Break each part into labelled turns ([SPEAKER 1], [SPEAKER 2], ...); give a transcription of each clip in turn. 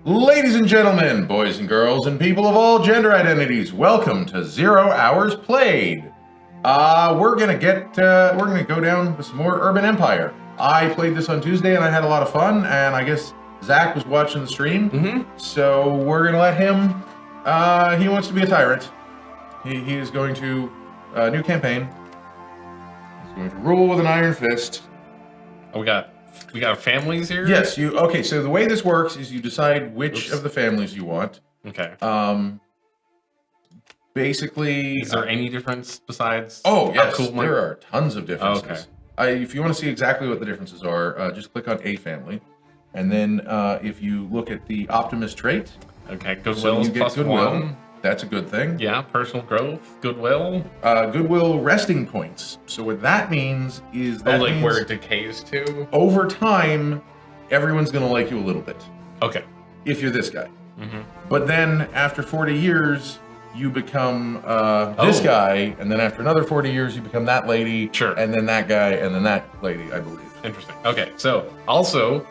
[SPEAKER 1] Ladies and gentlemen, boys and girls, and people of all gender identities, welcome to 0 Hours Played. We're gonna go down with some more Urban Empire. I played this on Tuesday and I had a lot of fun, and I guess Zach was watching the stream, so we're gonna let him. He wants to be a tyrant. He is going to new campaign. He's going to rule with an iron fist.
[SPEAKER 2] Oh, we got families here?
[SPEAKER 1] Yes, okay, so the way this works is you decide which of the families you want.
[SPEAKER 2] Okay.
[SPEAKER 1] Basically...
[SPEAKER 2] Is there any difference besides...
[SPEAKER 1] Oh, yes, there are tons of differences.
[SPEAKER 2] Okay.
[SPEAKER 1] If you want to see exactly what the differences are, just click on A family. And then if you look at the Optimist trait...
[SPEAKER 2] Okay, goodwill is plus
[SPEAKER 1] goodwill.
[SPEAKER 2] 1.
[SPEAKER 1] That's a good thing.
[SPEAKER 2] Yeah, personal growth, goodwill.
[SPEAKER 1] Goodwill resting points. So what that means is that means
[SPEAKER 2] where it decays to?
[SPEAKER 1] Over time, everyone's going to like you a little bit.
[SPEAKER 2] Okay.
[SPEAKER 1] If you're this guy. But then after 40 years, you become this guy, and then after another 40 years, you become that lady.
[SPEAKER 2] Sure.
[SPEAKER 1] And then that guy, and then that lady, I believe.
[SPEAKER 2] Interesting. Okay, so also...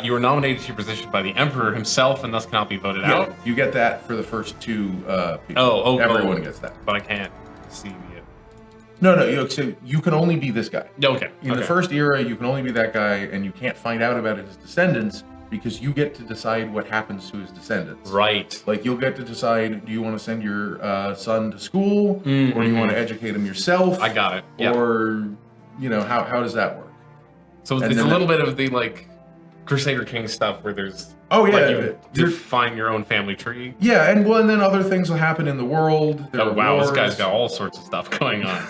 [SPEAKER 2] you were nominated to your position by the Emperor himself, and thus cannot be voted out.
[SPEAKER 1] You get that for the first two people. Everyone gets that.
[SPEAKER 2] But I can't see it.
[SPEAKER 1] No. So you can only be this guy.
[SPEAKER 2] Okay.
[SPEAKER 1] In the first era, you can only be that guy, and you can't find out about his descendants because you get to decide what happens to his descendants.
[SPEAKER 2] Right.
[SPEAKER 1] Like you'll get to decide: do you want to send your son to school, or do you want to educate him yourself?
[SPEAKER 2] I got it. Yeah.
[SPEAKER 1] Or how does that work?
[SPEAKER 2] So it's a little bit of the Crusader King stuff where there's you define your own family tree.
[SPEAKER 1] Yeah, and then other things will happen in the world.
[SPEAKER 2] Oh wow, wars. This guy's got all sorts of stuff going on.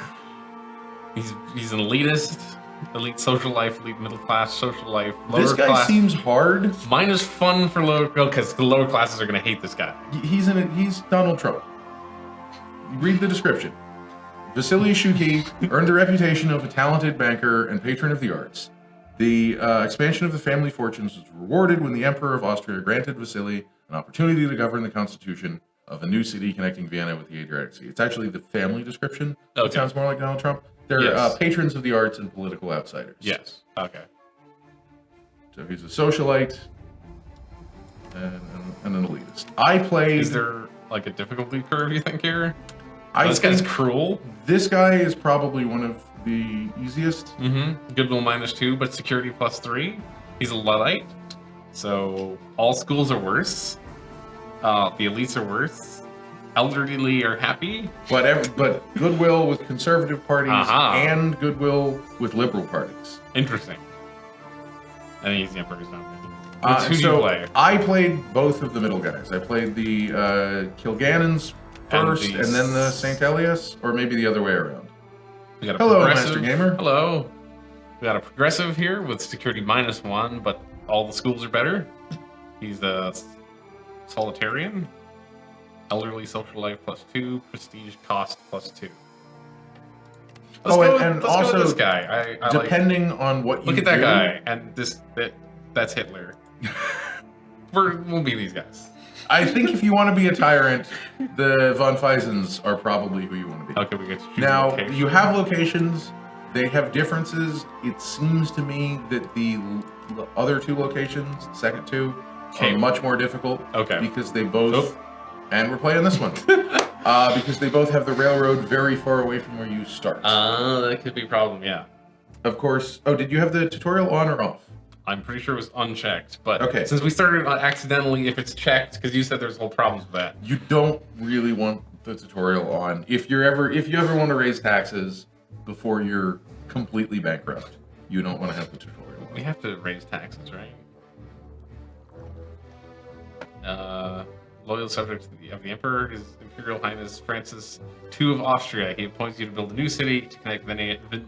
[SPEAKER 2] He's an elitist, elite social life, elite middle class social life. Lower
[SPEAKER 1] this guy
[SPEAKER 2] class.
[SPEAKER 1] Seems hard.
[SPEAKER 2] Mine is fun for lower because the lower classes are gonna hate this guy.
[SPEAKER 1] He's Donald Trump. Read the description. Vasily Shuki earned the reputation of a talented banker and patron of the arts. The expansion of the family fortunes was rewarded when the Emperor of Austria granted Vasily an opportunity to govern the constitution of a new city connecting Vienna with the Adriatic Sea. It's actually the family description. Okay. It sounds more like Donald Trump. They're patrons of the arts and political outsiders.
[SPEAKER 2] Yes. Okay.
[SPEAKER 1] So he's a socialite and an elitist. I played...
[SPEAKER 2] Is there a difficulty curve, you think, here? This guy's cruel.
[SPEAKER 1] This guy is probably one of the easiest.
[SPEAKER 2] Goodwill -2, but security +3. He's a Luddite, so all schools are worse. The elites are worse. Elderly are happy.
[SPEAKER 1] But goodwill with conservative parties and goodwill with liberal parties.
[SPEAKER 2] Interesting. I think he's the Emperor's nominee. Who do you play?
[SPEAKER 1] I played both of the middle guys. I played the Kilgannons first, and then the St. Elias, or maybe the other way around.
[SPEAKER 2] We got a
[SPEAKER 1] Hello, Master Gamer.
[SPEAKER 2] Hello. We got a progressive here with security -1, but all the schools are better. He's a solitarian. Elderly social life +2. Prestige cost +2. Let's go with this guy. I
[SPEAKER 1] depending on what you
[SPEAKER 2] look at that guy, and that's Hitler. We'll be these guys.
[SPEAKER 1] I think if you want to be a tyrant, the von Feisens are probably who you want to be.
[SPEAKER 2] Okay, we get to choose
[SPEAKER 1] now,
[SPEAKER 2] location.
[SPEAKER 1] you have locations. They have differences. It seems to me that the other two locations, the second two, are much more difficult.
[SPEAKER 2] Okay.
[SPEAKER 1] Because they both... And we're playing this one. Because they both have the railroad very far away from where you start.
[SPEAKER 2] That could be a problem, yeah.
[SPEAKER 1] Of course. Oh, did you have the tutorial on or off?
[SPEAKER 2] I'm pretty sure it was unchecked, but since we started accidentally, if it's checked, because you said there's whole problems with that.
[SPEAKER 1] You don't really want the tutorial on. If you ever want to raise taxes before you're completely bankrupt, you don't want to have the tutorial on.
[SPEAKER 2] We have to raise taxes, right? Loyal subject of the Emperor, His Imperial Highness Francis II of Austria. He appoints you to build a new city to connect the...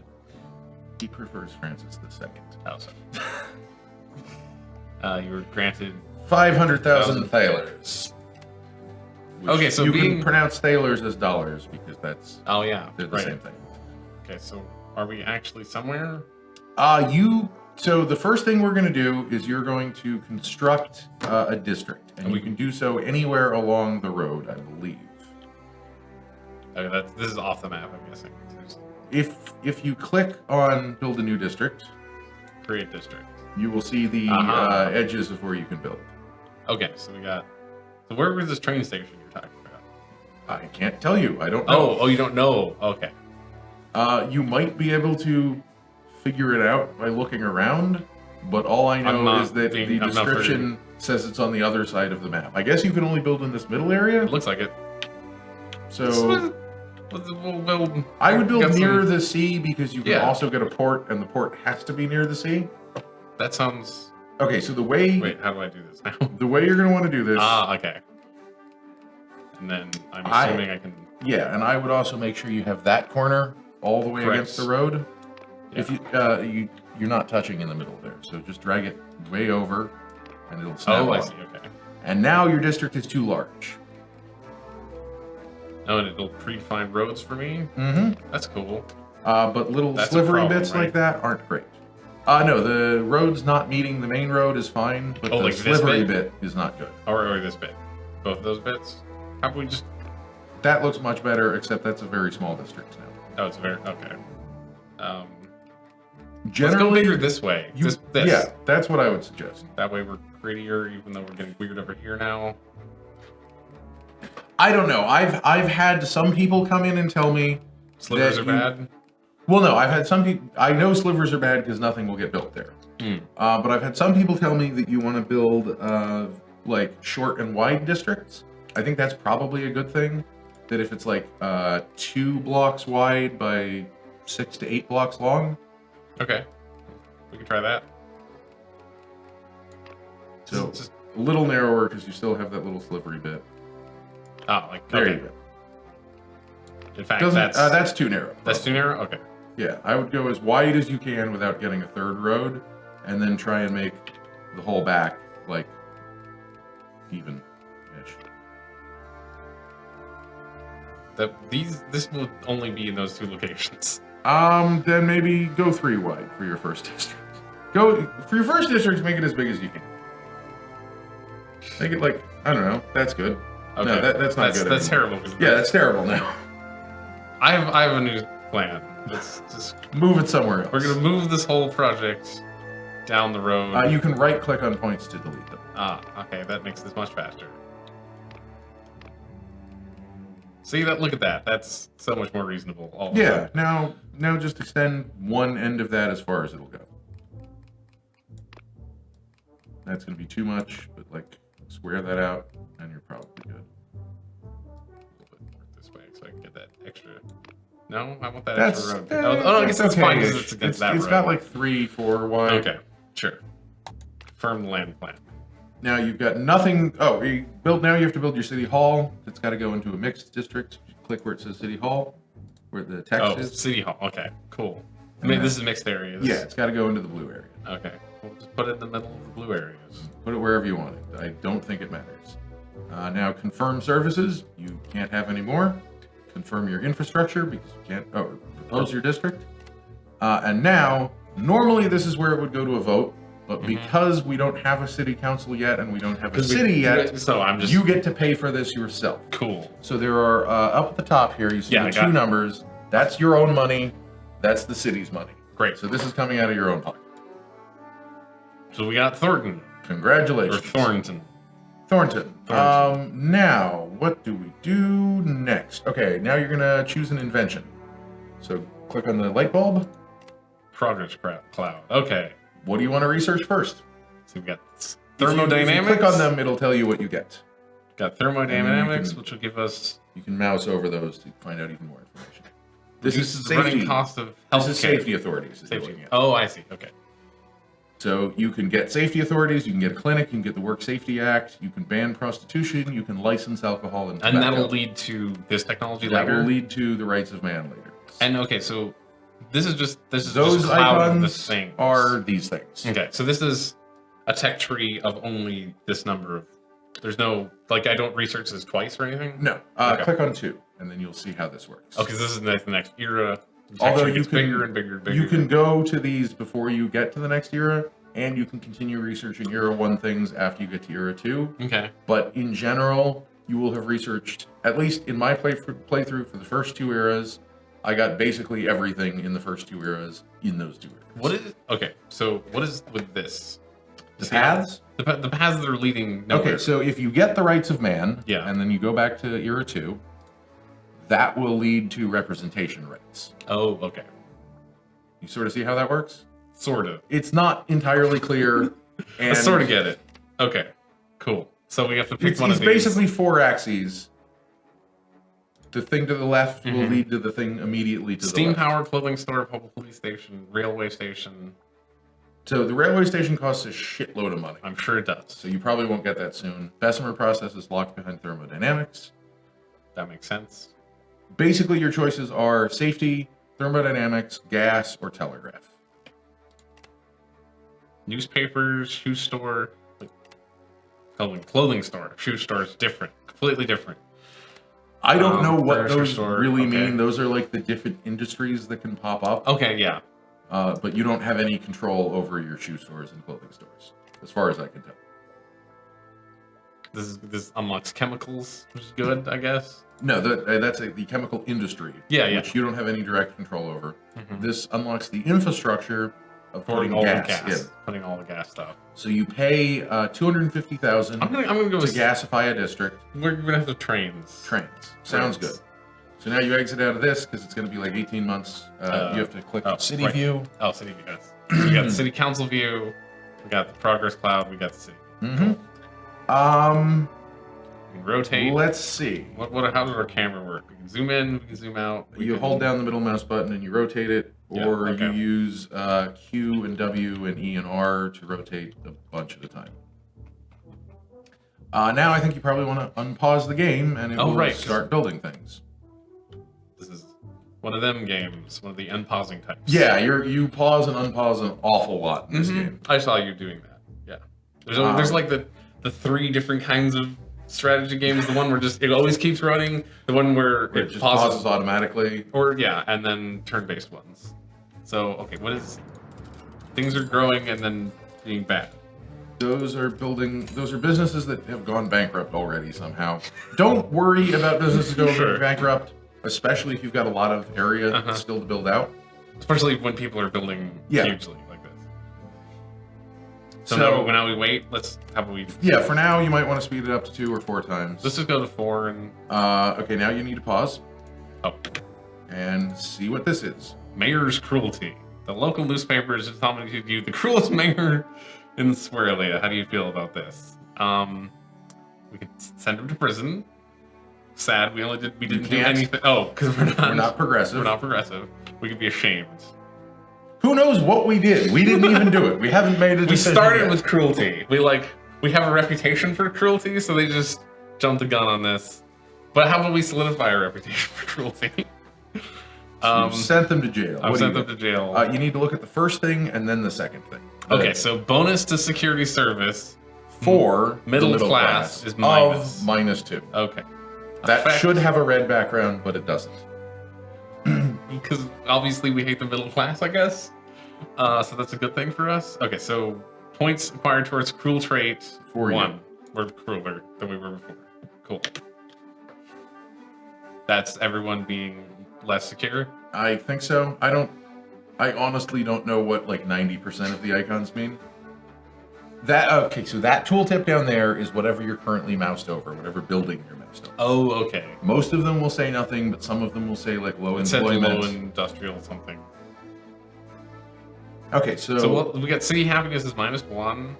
[SPEAKER 1] He prefers Francis II.
[SPEAKER 2] Oh, sorry. You were granted
[SPEAKER 1] 500,000 thalers.
[SPEAKER 2] Okay, so
[SPEAKER 1] you can pronounce thalers as dollars because that's they're the same thing.
[SPEAKER 2] Okay, so are we actually somewhere?
[SPEAKER 1] So the first thing we're going to do is you're going to construct a district, and you can do so anywhere along the road, I believe.
[SPEAKER 2] Okay, this is off the map, I'm guessing.
[SPEAKER 1] If you click on build a new district,
[SPEAKER 2] create district,
[SPEAKER 1] you will see the edges of where you can build.
[SPEAKER 2] Okay, so we got. So where was this train station you're talking about?
[SPEAKER 1] I can't tell you. I don't know.
[SPEAKER 2] Oh, you don't know. Okay.
[SPEAKER 1] You might be able to figure it out by looking around, but all I know is that the description says it's on the other side of the map. I guess you can only build in this middle area.
[SPEAKER 2] It looks like it.
[SPEAKER 1] So
[SPEAKER 2] we'll build.
[SPEAKER 1] I would build near the sea because you can
[SPEAKER 2] Yeah.
[SPEAKER 1] also get a port, and the port has to be near the sea.
[SPEAKER 2] That sounds.
[SPEAKER 1] Okay, so the way.
[SPEAKER 2] Wait, how do I do this now?
[SPEAKER 1] The way you're going to want to do this.
[SPEAKER 2] Okay. And then I'm assuming I can.
[SPEAKER 1] Yeah, and I would also make sure you have that corner all the way
[SPEAKER 2] Correct.
[SPEAKER 1] against the road.
[SPEAKER 2] Yeah.
[SPEAKER 1] If you're not touching in the middle there, so just drag it way over, and it'll snap
[SPEAKER 2] Oh, I
[SPEAKER 1] on.
[SPEAKER 2] see. Okay.
[SPEAKER 1] And now your district is too large.
[SPEAKER 2] Oh, and it'll predefine roads for me.
[SPEAKER 1] Mm-hmm.
[SPEAKER 2] That's cool.
[SPEAKER 1] But little
[SPEAKER 2] That's a
[SPEAKER 1] slivery
[SPEAKER 2] problem,
[SPEAKER 1] bits
[SPEAKER 2] right?
[SPEAKER 1] like that aren't great. No, the road's not meeting the main road is fine, but
[SPEAKER 2] Oh,
[SPEAKER 1] the
[SPEAKER 2] like this
[SPEAKER 1] slivery
[SPEAKER 2] bit?
[SPEAKER 1] bit is not good.
[SPEAKER 2] Or this bit. Both of those bits. How about we just?
[SPEAKER 1] That looks much better, except that's a very small district now.
[SPEAKER 2] Oh, it's very okay. Let's
[SPEAKER 1] Generally,
[SPEAKER 2] go bigger this way. This.
[SPEAKER 1] Yeah, that's what I would suggest.
[SPEAKER 2] That way we're prettier, even though we're getting weird over here now.
[SPEAKER 1] I don't know. I've had some people come in and tell me
[SPEAKER 2] Slivers
[SPEAKER 1] that
[SPEAKER 2] are bad.
[SPEAKER 1] Well, no, I've had some people. I know slivers are bad because nothing will get built there. But I've had some people tell me that you want to build like short and wide districts. I think that's probably a good thing. That if it's like 2 blocks wide by 6 to 8 blocks long.
[SPEAKER 2] Okay, we can try that.
[SPEAKER 1] So
[SPEAKER 2] Just
[SPEAKER 1] a little narrower because you still have that little slivery bit.
[SPEAKER 2] like
[SPEAKER 1] There
[SPEAKER 2] okay.
[SPEAKER 1] you go.
[SPEAKER 2] In fact,
[SPEAKER 1] That's too narrow.
[SPEAKER 2] that's too narrow. Okay.
[SPEAKER 1] Yeah, I would go as wide as you can without getting a third road, and then try and make the whole back like even-ish.
[SPEAKER 2] This will only be in those 2 locations.
[SPEAKER 1] Then maybe go 3 wide for your first district. Go for your first district, make it as big as you can. Make it like I don't know. That's good.
[SPEAKER 2] Okay.
[SPEAKER 1] No, that's not good.
[SPEAKER 2] That's
[SPEAKER 1] anymore.
[SPEAKER 2] terrible.
[SPEAKER 1] Yeah, that's terrible now.
[SPEAKER 2] I have a new plan. Let's just
[SPEAKER 1] Move it somewhere else.
[SPEAKER 2] we're gonna move this whole project down the road.
[SPEAKER 1] You can right-click on points to delete them.
[SPEAKER 2] Okay, that makes this much faster. See that? Look at that. That's so much more reasonable. All of a
[SPEAKER 1] Yeah.
[SPEAKER 2] sudden.
[SPEAKER 1] Now just extend one end of that as far as it'll go. That's gonna be too much, but like square that out, and you're probably good.
[SPEAKER 2] A little bit more this way, so I can get that extra. No, I want that
[SPEAKER 1] That's
[SPEAKER 2] extra road. Oh, I guess that's fine because it's against that
[SPEAKER 1] It's
[SPEAKER 2] road.
[SPEAKER 1] got like 3, 4 wide.
[SPEAKER 2] Okay, sure. Confirm the land plan.
[SPEAKER 1] Now you've got nothing. Oh, now you have to build your city hall. It's got to go into a mixed district. You click where it says city hall, where the text
[SPEAKER 2] Oh,
[SPEAKER 1] is.
[SPEAKER 2] city hall. Okay, cool. I
[SPEAKER 1] And
[SPEAKER 2] mean,
[SPEAKER 1] then-
[SPEAKER 2] this is mixed areas.
[SPEAKER 1] Yeah, it's got to go into the blue area.
[SPEAKER 2] Okay. We'll just put it in the middle of the blue areas.
[SPEAKER 1] Put it wherever you want it. I don't think it matters. Now confirm services. You can't have any more. Confirm your infrastructure because you can't. Oh, propose your district. And now, normally this is where it would go to a vote, but because we don't have a city council yet and we don't have a city yet,
[SPEAKER 2] So I'm just
[SPEAKER 1] you get to pay for this yourself.
[SPEAKER 2] cool.
[SPEAKER 1] So there are up at the top here. You see
[SPEAKER 2] Yeah,
[SPEAKER 1] the
[SPEAKER 2] I got
[SPEAKER 1] 2
[SPEAKER 2] it.
[SPEAKER 1] numbers. That's your own money. That's the city's money.
[SPEAKER 2] Great.
[SPEAKER 1] So this is coming out of your own pocket.
[SPEAKER 2] So we got Thornton or
[SPEAKER 1] Congratulations,
[SPEAKER 2] Thornton.
[SPEAKER 1] Thornton.
[SPEAKER 2] Thornton.
[SPEAKER 1] Now what do we do next? Okay, now you're gonna choose an invention. So click on the light bulb.
[SPEAKER 2] Progress cloud. Okay.
[SPEAKER 1] What do you want to research first?
[SPEAKER 2] So we got
[SPEAKER 1] If
[SPEAKER 2] thermodynamics.
[SPEAKER 1] you click on them, it'll tell you what you get.
[SPEAKER 2] Got thermodynamics,
[SPEAKER 1] can-
[SPEAKER 2] which will give us
[SPEAKER 1] You can mouse over those to find out even more information. This is
[SPEAKER 2] reduces the running
[SPEAKER 1] safety.
[SPEAKER 2] cost of
[SPEAKER 1] This
[SPEAKER 2] healthcare.
[SPEAKER 1] is safety authorities. Is
[SPEAKER 2] Safety.
[SPEAKER 1] looking at.
[SPEAKER 2] Oh, I see. Okay.
[SPEAKER 1] So you can get safety authorities, you can get a clinic, you can get the Work Safety Act, you can ban prostitution, you can license alcohol and tobacco.
[SPEAKER 2] And that'll lead to this technology
[SPEAKER 1] That
[SPEAKER 2] later.
[SPEAKER 1] will lead to the rights of man later.
[SPEAKER 2] And okay, so this is just
[SPEAKER 1] Those
[SPEAKER 2] just cloud of the
[SPEAKER 1] icons
[SPEAKER 2] things.
[SPEAKER 1] are these things.
[SPEAKER 2] Okay, so this is a tech tree of only this number of. There's no like I don't research this twice or anything.
[SPEAKER 1] No,
[SPEAKER 2] Okay.
[SPEAKER 1] click on 2, and then you'll see how this works.
[SPEAKER 2] Oh, because this is the next era. The tech
[SPEAKER 1] Although
[SPEAKER 2] tree
[SPEAKER 1] you
[SPEAKER 2] gets
[SPEAKER 1] can,
[SPEAKER 2] bigger and bigger and bigger.
[SPEAKER 1] you can go to these before you get to the next era, and you can continue researching era 1 things after you get to era 2.
[SPEAKER 2] Okay.
[SPEAKER 1] But in general, you will have researched, at least in my playthrough for the first 2 eras, I got basically everything in the first 2 eras in those 2 eras.
[SPEAKER 2] What is okay? So what is with this?
[SPEAKER 1] The paths?
[SPEAKER 2] The paths that are leading nowhere.
[SPEAKER 1] Okay, so if you get the rights of man,
[SPEAKER 2] Yeah.
[SPEAKER 1] and then you go back to era 2, that will lead to representation rights.
[SPEAKER 2] Oh, okay.
[SPEAKER 1] You sort of see how that works?
[SPEAKER 2] Sort of.
[SPEAKER 1] It's not entirely clear.
[SPEAKER 2] I
[SPEAKER 1] And
[SPEAKER 2] sort of get it. Okay, cool. So we have to pick
[SPEAKER 1] it's
[SPEAKER 2] one of these.
[SPEAKER 1] basically 4 axes. The thing to the left will
[SPEAKER 2] Mhm.
[SPEAKER 1] lead to the thing immediately to the
[SPEAKER 2] Steam
[SPEAKER 1] left.
[SPEAKER 2] power, clothing store, public police station, railway station.
[SPEAKER 1] So the railway station costs a shitload of money.
[SPEAKER 2] I'm sure it does.
[SPEAKER 1] So you probably won't get that soon. Bessemer process is locked behind thermodynamics.
[SPEAKER 2] That makes sense.
[SPEAKER 1] Basically, your choices are safety, thermodynamics, gas, or telegraph.
[SPEAKER 2] Newspapers, shoe store, clothing store, shoe store is different, completely different.
[SPEAKER 1] I don't know what
[SPEAKER 2] furniture
[SPEAKER 1] those
[SPEAKER 2] store,
[SPEAKER 1] really
[SPEAKER 2] okay.
[SPEAKER 1] mean. Those are like the different industries that can pop up.
[SPEAKER 2] Okay, yeah.
[SPEAKER 1] But you don't have any control over your shoe stores and clothing stores, as far as I can tell.
[SPEAKER 2] This unlocks chemicals, which is good, I guess.
[SPEAKER 1] No, that's the chemical industry,
[SPEAKER 2] Yeah.
[SPEAKER 1] which you don't have any direct control over.
[SPEAKER 2] Mhm.
[SPEAKER 1] This unlocks the infrastructure of
[SPEAKER 2] For
[SPEAKER 1] putting
[SPEAKER 2] all
[SPEAKER 1] gas,
[SPEAKER 2] the gas,
[SPEAKER 1] in.
[SPEAKER 2] putting all the gas stuff.
[SPEAKER 1] So you pay $250,000
[SPEAKER 2] I'm gonna go
[SPEAKER 1] to
[SPEAKER 2] with
[SPEAKER 1] gasify a district.
[SPEAKER 2] We're gonna have the trains.
[SPEAKER 1] Trains. Sounds
[SPEAKER 2] Trains.
[SPEAKER 1] good. So now you exit out of this because it's going to be like 18 months. You have to click City
[SPEAKER 2] right.
[SPEAKER 1] View.
[SPEAKER 2] Oh, city view. Yes. So we got the city council view. We got the progress cloud. We got the city.
[SPEAKER 1] Mm-hmm.
[SPEAKER 2] We can rotate.
[SPEAKER 1] Let's see.
[SPEAKER 2] How does our camera work? We can zoom in. We can zoom out.
[SPEAKER 1] You hold down the middle mouse button and you rotate it,
[SPEAKER 2] Yeah,
[SPEAKER 1] or
[SPEAKER 2] okay.
[SPEAKER 1] you use Q and W and E and R to rotate a bunch at a time. Now I think you probably want to unpause the game and it will
[SPEAKER 2] right.
[SPEAKER 1] start building things.
[SPEAKER 2] This is one of them games. One of the unpausing types.
[SPEAKER 1] Yeah, you pause and unpause an awful lot in this game.
[SPEAKER 2] I saw you doing that. Yeah. There's like the 3 different kinds of strategy games. The one where just it always keeps running. The one where
[SPEAKER 1] It
[SPEAKER 2] it
[SPEAKER 1] just
[SPEAKER 2] pauses.
[SPEAKER 1] pauses automatically.
[SPEAKER 2] Or yeah, and then turn-based ones. So okay, what is? Things are growing and then being bad.
[SPEAKER 1] Those are businesses that have gone bankrupt already somehow. Don't worry about businesses going
[SPEAKER 2] Sure.
[SPEAKER 1] bankrupt, especially if you've got a lot of area still to build out.
[SPEAKER 2] Especially when people are building
[SPEAKER 1] Yeah.
[SPEAKER 2] hugely like this. So now we wait. How about we?
[SPEAKER 1] Yeah, for now you might want to speed it up to 2 or 4 times.
[SPEAKER 2] Let's just go to 4 and
[SPEAKER 1] Okay, now you need to pause
[SPEAKER 2] oh,
[SPEAKER 1] and see what this is.
[SPEAKER 2] mayor's cruelty. The local newspapers have nominated you the cruelest mayor in the Swearlia. How do you feel about this? We could send him to prison. Sad, we didn't do
[SPEAKER 1] can't.
[SPEAKER 2] anything. Oh, because we're not
[SPEAKER 1] progressive.
[SPEAKER 2] We're not progressive. We could be ashamed.
[SPEAKER 1] Who knows what we did? We didn't even do it. We haven't made a
[SPEAKER 2] We
[SPEAKER 1] decision
[SPEAKER 2] started
[SPEAKER 1] yet.
[SPEAKER 2] with cruelty. We have a reputation for cruelty, so they just jumped the gun on this. But how about we solidify our reputation for cruelty?
[SPEAKER 1] You've sent them to jail.
[SPEAKER 2] I've
[SPEAKER 1] What do
[SPEAKER 2] sent
[SPEAKER 1] you
[SPEAKER 2] them to
[SPEAKER 1] do?
[SPEAKER 2] jail.
[SPEAKER 1] You need to look at the first thing and then the second thing.
[SPEAKER 2] Okay, so bonus to security service
[SPEAKER 1] For
[SPEAKER 2] middle
[SPEAKER 1] the
[SPEAKER 2] class is minus.
[SPEAKER 1] of -2.
[SPEAKER 2] Okay.
[SPEAKER 1] That
[SPEAKER 2] Effect-
[SPEAKER 1] should have a red background, but it doesn't.
[SPEAKER 2] Because obviously we hate the middle class, I guess. So that's a good thing for us. Okay, so points acquired towards cruel trait
[SPEAKER 1] For you.
[SPEAKER 2] 1. We're crueler than we were before. Cool. That's everyone being less secure.
[SPEAKER 1] I think so. I honestly don't know what like 90% of the icons mean. So that tooltip down there is whatever you're currently moused over, whatever building you're moused over.
[SPEAKER 2] Oh, okay.
[SPEAKER 1] Most of them will say nothing, but some of them will say like low
[SPEAKER 2] It said
[SPEAKER 1] employment.
[SPEAKER 2] low industrial something.
[SPEAKER 1] Okay,
[SPEAKER 2] So we got city happiness is -1,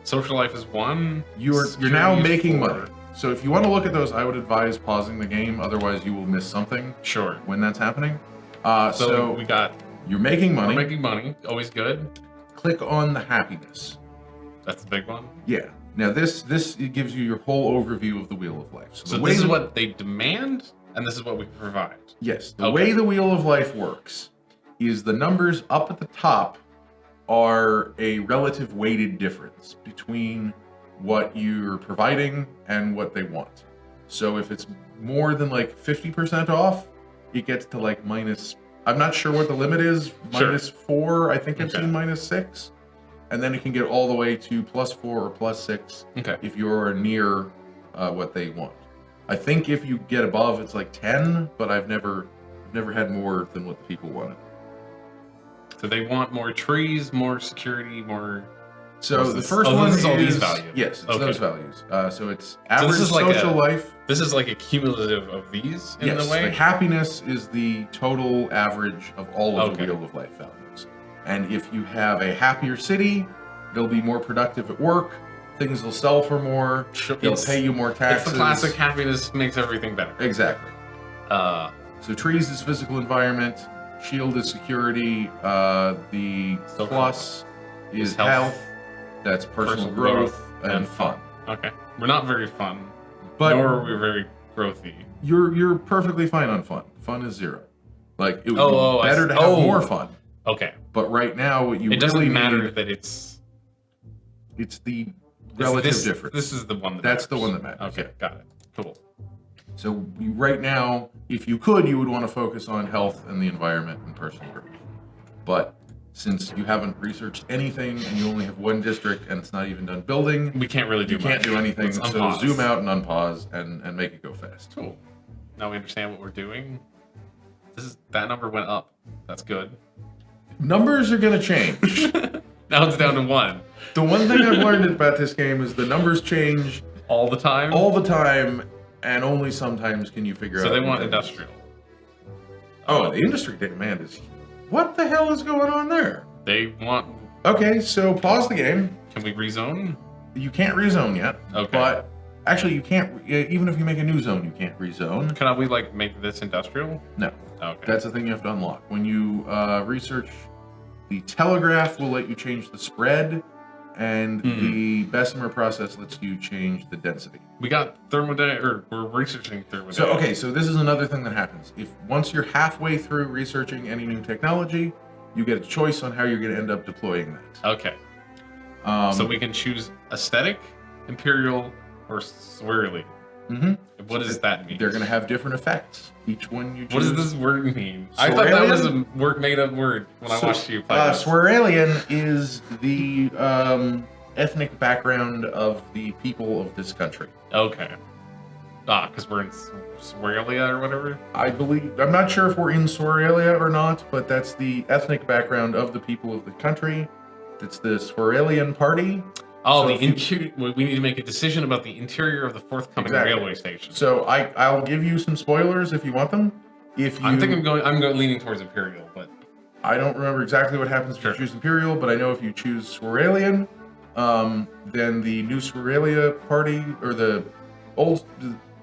[SPEAKER 2] social life is 1.
[SPEAKER 1] you're
[SPEAKER 2] security
[SPEAKER 1] now
[SPEAKER 2] is
[SPEAKER 1] making
[SPEAKER 2] 4.
[SPEAKER 1] money. So if you want to look at those, I would advise pausing the game. Otherwise, you will miss something
[SPEAKER 2] Sure.
[SPEAKER 1] when that's happening.
[SPEAKER 2] So
[SPEAKER 1] So
[SPEAKER 2] we got
[SPEAKER 1] you're making money.
[SPEAKER 2] we're making money, always good.
[SPEAKER 1] Click on the happiness.
[SPEAKER 2] That's the big one.
[SPEAKER 1] Yeah. Now this it gives you your whole overview of the Wheel of Life.
[SPEAKER 2] So
[SPEAKER 1] the way
[SPEAKER 2] this is
[SPEAKER 1] the-
[SPEAKER 2] what they demand, and this is what we provide.
[SPEAKER 1] Yes, the
[SPEAKER 2] Okay.
[SPEAKER 1] way the Wheel of Life works is the numbers up at the top are a relative weighted difference between what you're providing and what they want. So if it's more than like 50% off, it gets to like minus, I'm not sure what the limit is,
[SPEAKER 2] Sure.
[SPEAKER 1] -4, I think I've
[SPEAKER 2] Okay.
[SPEAKER 1] seen -6. And then it can get all the way to +4 or +6
[SPEAKER 2] Okay.
[SPEAKER 1] if you're near what they want. I think if you get above, it's like 10, but I've never had more than what the people wanted.
[SPEAKER 2] So they want more trees, more security, more
[SPEAKER 1] So
[SPEAKER 2] What's
[SPEAKER 1] the
[SPEAKER 2] this?
[SPEAKER 1] first
[SPEAKER 2] Oh,
[SPEAKER 1] one
[SPEAKER 2] this is all these
[SPEAKER 1] is-
[SPEAKER 2] values.
[SPEAKER 1] Yes, it's
[SPEAKER 2] Okay.
[SPEAKER 1] those values. So it's
[SPEAKER 2] So
[SPEAKER 1] average
[SPEAKER 2] this is like
[SPEAKER 1] social life.
[SPEAKER 2] This is like a cumulative of these in
[SPEAKER 1] Yes,
[SPEAKER 2] a way.
[SPEAKER 1] the happiness is the total average of all of
[SPEAKER 2] Okay.
[SPEAKER 1] the Wheel of Life values. And if you have a happier city, they'll be more productive at work. Things will sell for more. They'll
[SPEAKER 2] It's-
[SPEAKER 1] pay you more taxes.
[SPEAKER 2] It's the classic happiness makes everything better.
[SPEAKER 1] Exactly. So trees is physical environment. Shield is security. The
[SPEAKER 2] Social
[SPEAKER 1] plus is
[SPEAKER 2] health.
[SPEAKER 1] health. That's personal growth and fun.
[SPEAKER 2] Okay, we're not very fun,
[SPEAKER 1] But
[SPEAKER 2] nor are we very growthy.
[SPEAKER 1] you're perfectly fine on fun. Fun is 0. Like it would
[SPEAKER 2] Oh,
[SPEAKER 1] be
[SPEAKER 2] I
[SPEAKER 1] better
[SPEAKER 2] see.
[SPEAKER 1] to have
[SPEAKER 2] Oh.
[SPEAKER 1] more fun.
[SPEAKER 2] Okay,
[SPEAKER 1] But right now, what you
[SPEAKER 2] it doesn't
[SPEAKER 1] really
[SPEAKER 2] matter
[SPEAKER 1] need,
[SPEAKER 2] that it's
[SPEAKER 1] it's the relative
[SPEAKER 2] this,
[SPEAKER 1] difference.
[SPEAKER 2] This is the one that
[SPEAKER 1] That's
[SPEAKER 2] matters.
[SPEAKER 1] the one that matters.
[SPEAKER 2] Okay, got it. Cool.
[SPEAKER 1] So right now, if you could, you would want to focus on health and the environment and personal growth. But since you haven't researched anything and you only have one district and it's not even done building,
[SPEAKER 2] We can't really do
[SPEAKER 1] you can't
[SPEAKER 2] much.
[SPEAKER 1] do anything.
[SPEAKER 2] Let's
[SPEAKER 1] So
[SPEAKER 2] unpause.
[SPEAKER 1] zoom out and unpause and make it go fast.
[SPEAKER 2] Cool. Now we understand what we're doing. That number went up. That's good.
[SPEAKER 1] Numbers are going to change.
[SPEAKER 2] Now it's down to 1
[SPEAKER 1] The one thing I've learned about this game is the numbers change
[SPEAKER 2] all the time.
[SPEAKER 1] all the time, and only sometimes can you figure out.
[SPEAKER 2] So they want
[SPEAKER 1] what that is.
[SPEAKER 2] industrial.
[SPEAKER 1] Oh, the industry demand is. What the hell is going on there?
[SPEAKER 2] They want.
[SPEAKER 1] Okay, so pause the game.
[SPEAKER 2] Can we rezone?
[SPEAKER 1] You can't rezone yet.
[SPEAKER 2] Okay.
[SPEAKER 1] But actually, you can't. Even if you make a new zone, you can't rezone.
[SPEAKER 2] Can we like make this industrial?
[SPEAKER 1] No,
[SPEAKER 2] Okay.
[SPEAKER 1] that's the thing you have to unlock. When you research, the telegraph will let you change the spread, and the Bessemer process lets you change the density.
[SPEAKER 2] We got thermodynamic, or we're researching thermodynamics.
[SPEAKER 1] So okay, so this is another thing that happens. If once you're halfway through researching any new technology, you get a choice on how you're going to end up deploying that.
[SPEAKER 2] Okay. So we can choose aesthetic, imperial, or swirly.
[SPEAKER 1] Mhm.
[SPEAKER 2] What does that mean?
[SPEAKER 1] They're going to have different effects. Each one you choose.
[SPEAKER 2] What does this word mean? I thought that was a made-up word when I watched you play this.
[SPEAKER 1] Swaralian is the ethnic background of the people of this country.
[SPEAKER 2] Okay. Because we're in Swiralia or whatever?
[SPEAKER 1] I believe, I'm not sure if we're in Swaralia or not, but that's the ethnic background of the people of the country. It's the Swaralian party.
[SPEAKER 2] Oh,
[SPEAKER 1] So
[SPEAKER 2] the
[SPEAKER 1] if you-
[SPEAKER 2] interior. We need to make a decision about the interior of the forthcoming
[SPEAKER 1] Exactly.
[SPEAKER 2] railway station.
[SPEAKER 1] So I'll give you some spoilers if you want them. If you,
[SPEAKER 2] I'm going leaning towards imperial, but
[SPEAKER 1] I don't remember exactly what happens if
[SPEAKER 2] Sure.
[SPEAKER 1] you choose Imperial, but I know if you choose Swaralian, then the new Swaralia party, or the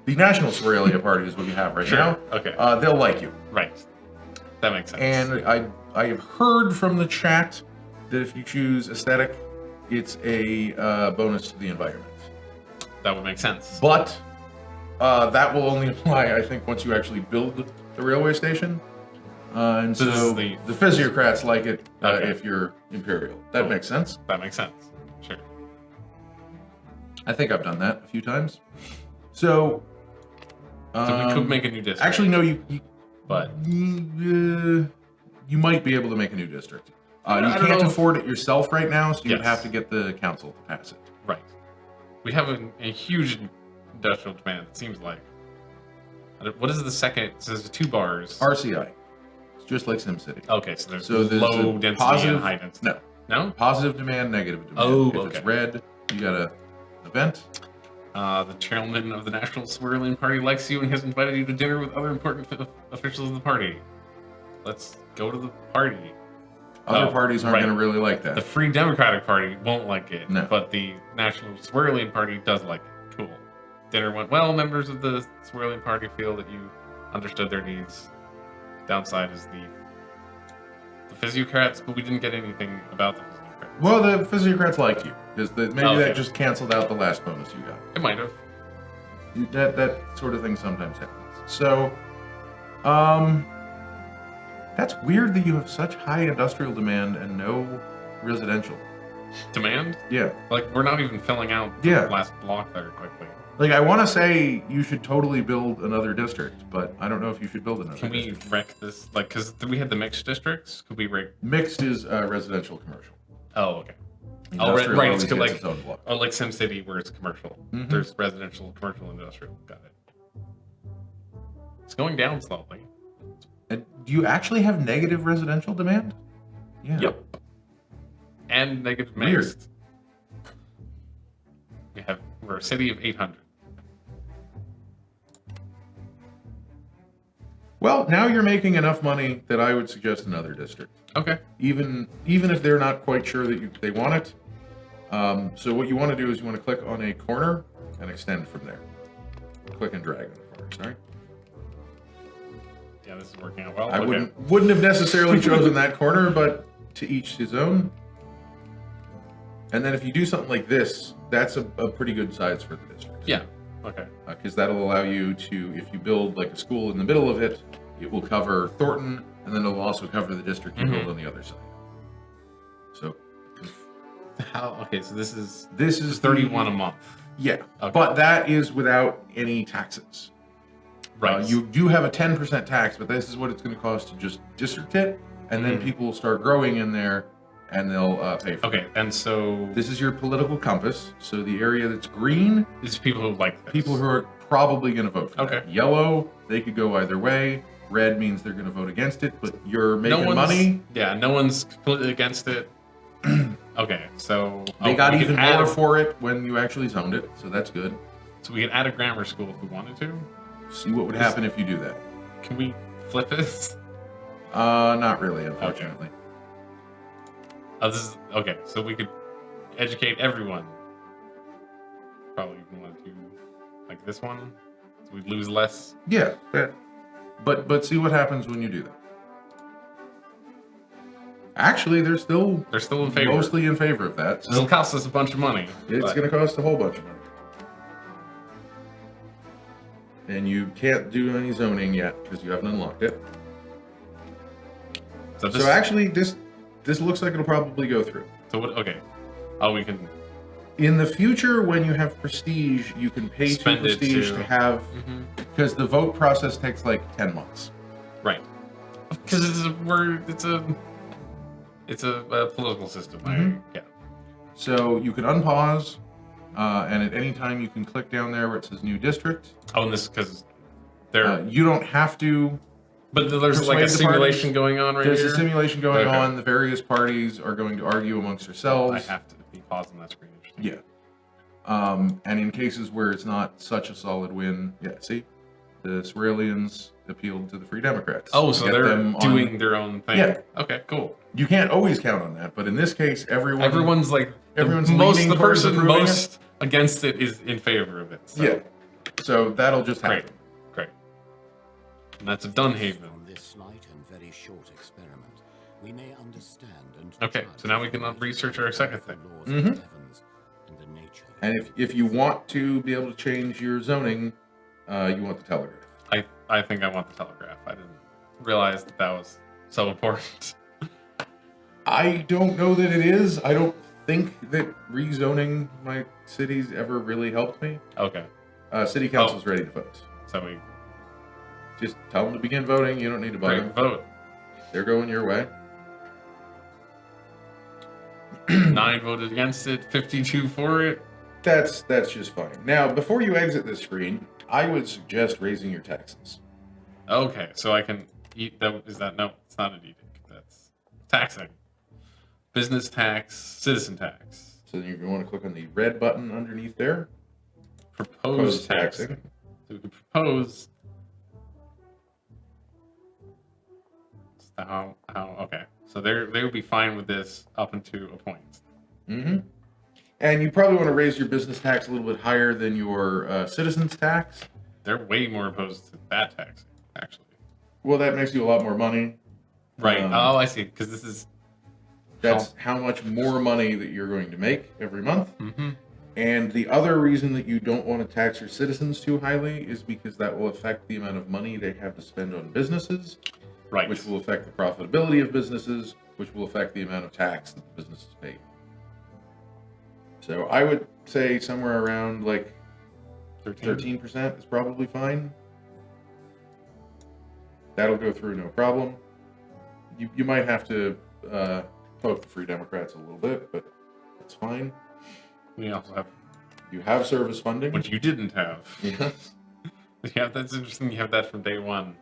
[SPEAKER 1] National Swaralia party is what you have right
[SPEAKER 2] Sure.
[SPEAKER 1] now.
[SPEAKER 2] Okay.
[SPEAKER 1] They'll like you.
[SPEAKER 2] Right. That makes sense.
[SPEAKER 1] And I have heard from the chat that if you choose aesthetic, it's a bonus to the environment.
[SPEAKER 2] that would make sense.
[SPEAKER 1] But that will only apply, I think, once you actually build the railway station. And
[SPEAKER 2] So this
[SPEAKER 1] so
[SPEAKER 2] is
[SPEAKER 1] the
[SPEAKER 2] the-
[SPEAKER 1] physiocrats like it
[SPEAKER 2] Okay.
[SPEAKER 1] if you're Imperial. That
[SPEAKER 2] Cool.
[SPEAKER 1] makes sense.
[SPEAKER 2] That makes sense. Sure.
[SPEAKER 1] I think I've done that a few times. So,
[SPEAKER 2] So we could make a new district.
[SPEAKER 1] actually, no,
[SPEAKER 2] but
[SPEAKER 1] you might be able to make a new district. You
[SPEAKER 2] I don't
[SPEAKER 1] can't
[SPEAKER 2] know if-
[SPEAKER 1] afford it yourself right now, so you'd
[SPEAKER 2] Yes.
[SPEAKER 1] have to get the council to pass it.
[SPEAKER 2] right, we have a huge industrial demand. It seems like. What is the second? So there's 2 bars.
[SPEAKER 1] RCI. It's just like SimCity.
[SPEAKER 2] Okay, so there's
[SPEAKER 1] So there's
[SPEAKER 2] low
[SPEAKER 1] a
[SPEAKER 2] density
[SPEAKER 1] positive-
[SPEAKER 2] and high density.
[SPEAKER 1] No.
[SPEAKER 2] No.
[SPEAKER 1] Positive demand, negative demand.
[SPEAKER 2] Oh,
[SPEAKER 1] if
[SPEAKER 2] okay.
[SPEAKER 1] it's red, you got an event.
[SPEAKER 2] The chairman of the National Swirling Party likes you and has invited you to dinner with other important officials of the party. Let's go to the party.
[SPEAKER 1] Other
[SPEAKER 2] Oh,
[SPEAKER 1] parties aren't
[SPEAKER 2] right.
[SPEAKER 1] going to really like that.
[SPEAKER 2] The Free Democratic Party won't like it,
[SPEAKER 1] No.
[SPEAKER 2] but the National Swirling Party does like it. Cool. Dinner went well. Members of the Swirling Party feel that you understood their needs. Downside is the physiocrats, but we didn't get anything about the physiocrats.
[SPEAKER 1] Well, the physiocrats like you. Maybe
[SPEAKER 2] Okay.
[SPEAKER 1] that just canceled out the last bonus you got.
[SPEAKER 2] It might have.
[SPEAKER 1] That sort of thing sometimes happens. So, that's weird that you have such high industrial demand and no residential.
[SPEAKER 2] Demand?
[SPEAKER 1] Yeah.
[SPEAKER 2] Like, we're not even filling out
[SPEAKER 1] Yeah.
[SPEAKER 2] the last block there quickly.
[SPEAKER 1] Like, I want to say you should totally build another district, but I don't know if you should build another
[SPEAKER 2] Can we
[SPEAKER 1] district.
[SPEAKER 2] wreck this? Like, because we had the mixed districts. Could we wreck?
[SPEAKER 1] Mixed is residential commercial.
[SPEAKER 2] Oh, okay. Oh, right,
[SPEAKER 1] Industrial
[SPEAKER 2] right.
[SPEAKER 1] always
[SPEAKER 2] It's
[SPEAKER 1] gets
[SPEAKER 2] like,
[SPEAKER 1] its own block.
[SPEAKER 2] oh, like SimCity, where it's commercial.
[SPEAKER 1] Mhm.
[SPEAKER 2] There's residential, commercial, industrial. Got it. It's going down slowly.
[SPEAKER 1] And do you actually have negative residential demand? Yeah.
[SPEAKER 2] Yep. And negative
[SPEAKER 1] Weird.
[SPEAKER 2] mixed. We're a city of 800.
[SPEAKER 1] Well, now you're making enough money that I would suggest another district.
[SPEAKER 2] Okay.
[SPEAKER 1] Even if they're not quite sure that they want it. So what you want to do is you want to click on a corner and extend from there. Click and drag on the corner, sorry.
[SPEAKER 2] Yeah, this is working out well.
[SPEAKER 1] I wouldn't have necessarily chosen that corner, but to each his own. And then if you do something like this, that's a pretty good size for the district.
[SPEAKER 2] Yeah. Okay.
[SPEAKER 1] Because that'll allow you to, if you build like a school in the middle of it, it will cover Thornton, and then it'll also cover the district you build on the other side. So,
[SPEAKER 2] Okay, so this is
[SPEAKER 1] 31
[SPEAKER 2] a month.
[SPEAKER 1] Yeah,
[SPEAKER 2] Okay.
[SPEAKER 1] but that is without any taxes.
[SPEAKER 2] Right.
[SPEAKER 1] You do have a 10% tax, but this is what it's going to cost to just district it, and then people will start growing in there, and they'll pay for it.
[SPEAKER 2] Okay, and so
[SPEAKER 1] This is your political compass. So the area that's green,
[SPEAKER 2] these people who like this.
[SPEAKER 1] people who are probably going to vote for
[SPEAKER 2] Okay.
[SPEAKER 1] that. Yellow, they could go either way. Red means they're going to vote against it, but you're making money.
[SPEAKER 2] Yeah, no one's completely against it. Okay, so
[SPEAKER 1] They got
[SPEAKER 2] we
[SPEAKER 1] even
[SPEAKER 2] can
[SPEAKER 1] more for it when you actually zoned it, so that's good.
[SPEAKER 2] So we can add a grammar school if we wanted to.
[SPEAKER 1] See what would happen if you do that.
[SPEAKER 2] Can we flip this?
[SPEAKER 1] Not really, unfortunately.
[SPEAKER 2] This is okay. So we could educate everyone. Probably even want to do like this one, so we lose less.
[SPEAKER 1] Yeah, but see what happens when you do that. Actually, they're still
[SPEAKER 2] in favor.
[SPEAKER 1] mostly in favor of that.
[SPEAKER 2] This will cost us a bunch of money.
[SPEAKER 1] It's going to cost a whole bunch of money. And you can't do any zoning yet because you haven't unlocked it.
[SPEAKER 2] So
[SPEAKER 1] actually, this looks like it'll probably go through.
[SPEAKER 2] So what? Okay. Oh, we can.
[SPEAKER 1] In the future, when you have prestige, you can pay
[SPEAKER 2] Spend
[SPEAKER 1] to
[SPEAKER 2] it
[SPEAKER 1] prestige
[SPEAKER 2] to-
[SPEAKER 1] to have, because the vote process takes like 10 months.
[SPEAKER 2] Right. Because it's a political system. Yeah.
[SPEAKER 1] So you can unpause, and at any time you can click down there where it says new district.
[SPEAKER 2] Oh, and this because there.
[SPEAKER 1] You don't have to.
[SPEAKER 2] But there's like a
[SPEAKER 1] persuade the
[SPEAKER 2] simulation
[SPEAKER 1] parties.
[SPEAKER 2] going on right
[SPEAKER 1] There's
[SPEAKER 2] here.
[SPEAKER 1] a simulation going
[SPEAKER 2] Okay.
[SPEAKER 1] on. The various parties are going to argue amongst themselves.
[SPEAKER 2] I have to be pausing that screen.
[SPEAKER 1] Yeah. And in cases where it's not such a solid win, see, the Sweralians appealed to the Free Democrats.
[SPEAKER 2] Oh,
[SPEAKER 1] to
[SPEAKER 2] so
[SPEAKER 1] get
[SPEAKER 2] they're
[SPEAKER 1] them
[SPEAKER 2] doing their own thing.
[SPEAKER 1] Yeah.
[SPEAKER 2] Okay, cool.
[SPEAKER 1] You can't always count on that, but in this case,
[SPEAKER 2] Everyone's like
[SPEAKER 1] everyone's
[SPEAKER 2] the
[SPEAKER 1] leaning towards
[SPEAKER 2] person
[SPEAKER 1] approving
[SPEAKER 2] most against it is in favor of it. So.
[SPEAKER 1] Yeah. So that'll just happen.
[SPEAKER 2] Great. And that's a Dunhaven.
[SPEAKER 3] From this slight and very short experiment, we may understand and
[SPEAKER 2] Okay, so now we can research our second thing.
[SPEAKER 1] And if you want to be able to change your zoning, you want the telegraph.
[SPEAKER 2] I think I want the telegraph. I didn't realize that was so important.
[SPEAKER 1] I don't know that it is. I don't think that rezoning my cities ever really helped me.
[SPEAKER 2] Okay.
[SPEAKER 1] City council's ready to vote.
[SPEAKER 2] So we
[SPEAKER 1] Just tell them to begin voting. You don't need to bug them.
[SPEAKER 2] vote.
[SPEAKER 1] They're going your way.
[SPEAKER 2] 9 voted against it, 52 for it.
[SPEAKER 1] That's just fine. Now, before you exit this screen, I would suggest raising your taxes.
[SPEAKER 2] Okay, so I can eat that. Is that no? It's not an edict. That's taxing. Business tax, citizen tax,
[SPEAKER 1] So then you want to click on the red button underneath there.
[SPEAKER 2] proposed taxing. So we can propose. How? Okay. So they would be fine with this up until a point.
[SPEAKER 1] Mm-hmm. And you probably want to raise your business tax a little bit higher than your citizens tax.
[SPEAKER 2] They're way more opposed to that taxing, actually.
[SPEAKER 1] Well, that makes you a lot more money.
[SPEAKER 2] Right. Oh, I see. Because this is.
[SPEAKER 1] That's how much more money that you're going to make every month.
[SPEAKER 2] Mm-hmm.
[SPEAKER 1] And the other reason that you don't want to tax your citizens too highly is because that will affect the amount of money they have to spend on businesses,
[SPEAKER 2] Right.
[SPEAKER 1] which will affect the profitability of businesses, which will affect the amount of tax that the businesses pay. So I would say somewhere around like 13% is probably fine. That'll go through no problem. You might have to poke the Free Democrats a little bit, but that's fine.
[SPEAKER 2] We also have,
[SPEAKER 1] You have service funding.
[SPEAKER 2] which you didn't have.
[SPEAKER 1] Yes.
[SPEAKER 2] Yeah, that's interesting. You have that from day one.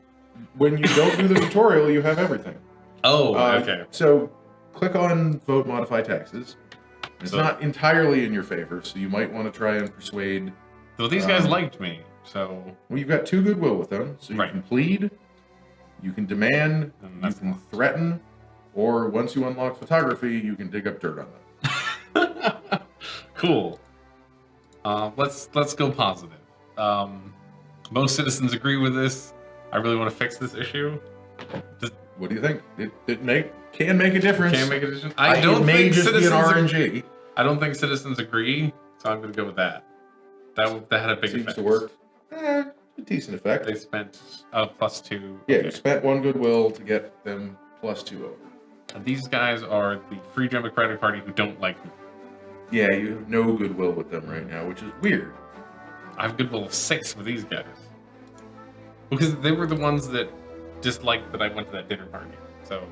[SPEAKER 1] When you don't do the tutorial, you have everything.
[SPEAKER 2] Oh, okay.
[SPEAKER 1] So click on Vote Modify Taxes. It's
[SPEAKER 2] So-
[SPEAKER 1] not entirely in your favor, so you might want to try and persuade.
[SPEAKER 2] Though these guys liked me, so
[SPEAKER 1] Well, you've got 2 goodwill with them, so you
[SPEAKER 2] Right.
[SPEAKER 1] can plead, you can demand,
[SPEAKER 2] And
[SPEAKER 1] you
[SPEAKER 2] that's
[SPEAKER 1] can
[SPEAKER 2] locked.
[SPEAKER 1] threaten, or once you unlock photography, you can dig up dirt on them.
[SPEAKER 2] cool. Let's go positive. Most citizens agree with this. I really want to fix this issue.
[SPEAKER 1] What do you think? It can make a difference.
[SPEAKER 2] Can't make a decision.
[SPEAKER 1] It may just be an RNG.
[SPEAKER 2] I don't think citizens agree, so I'm going to go with that. That had a big
[SPEAKER 1] Seems
[SPEAKER 2] effect.
[SPEAKER 1] to work. A decent effect.
[SPEAKER 2] They spent +2.
[SPEAKER 1] Yeah,
[SPEAKER 2] Okay.
[SPEAKER 1] you spent 1 goodwill to get them +2 over.
[SPEAKER 2] And these guys are the Free Democratic Party who don't like me.
[SPEAKER 1] Yeah, you have no goodwill with them right now, which is weird.
[SPEAKER 2] I have goodwill of 6 with these guys. Because they were the ones that disliked that I went to that dinner party. So,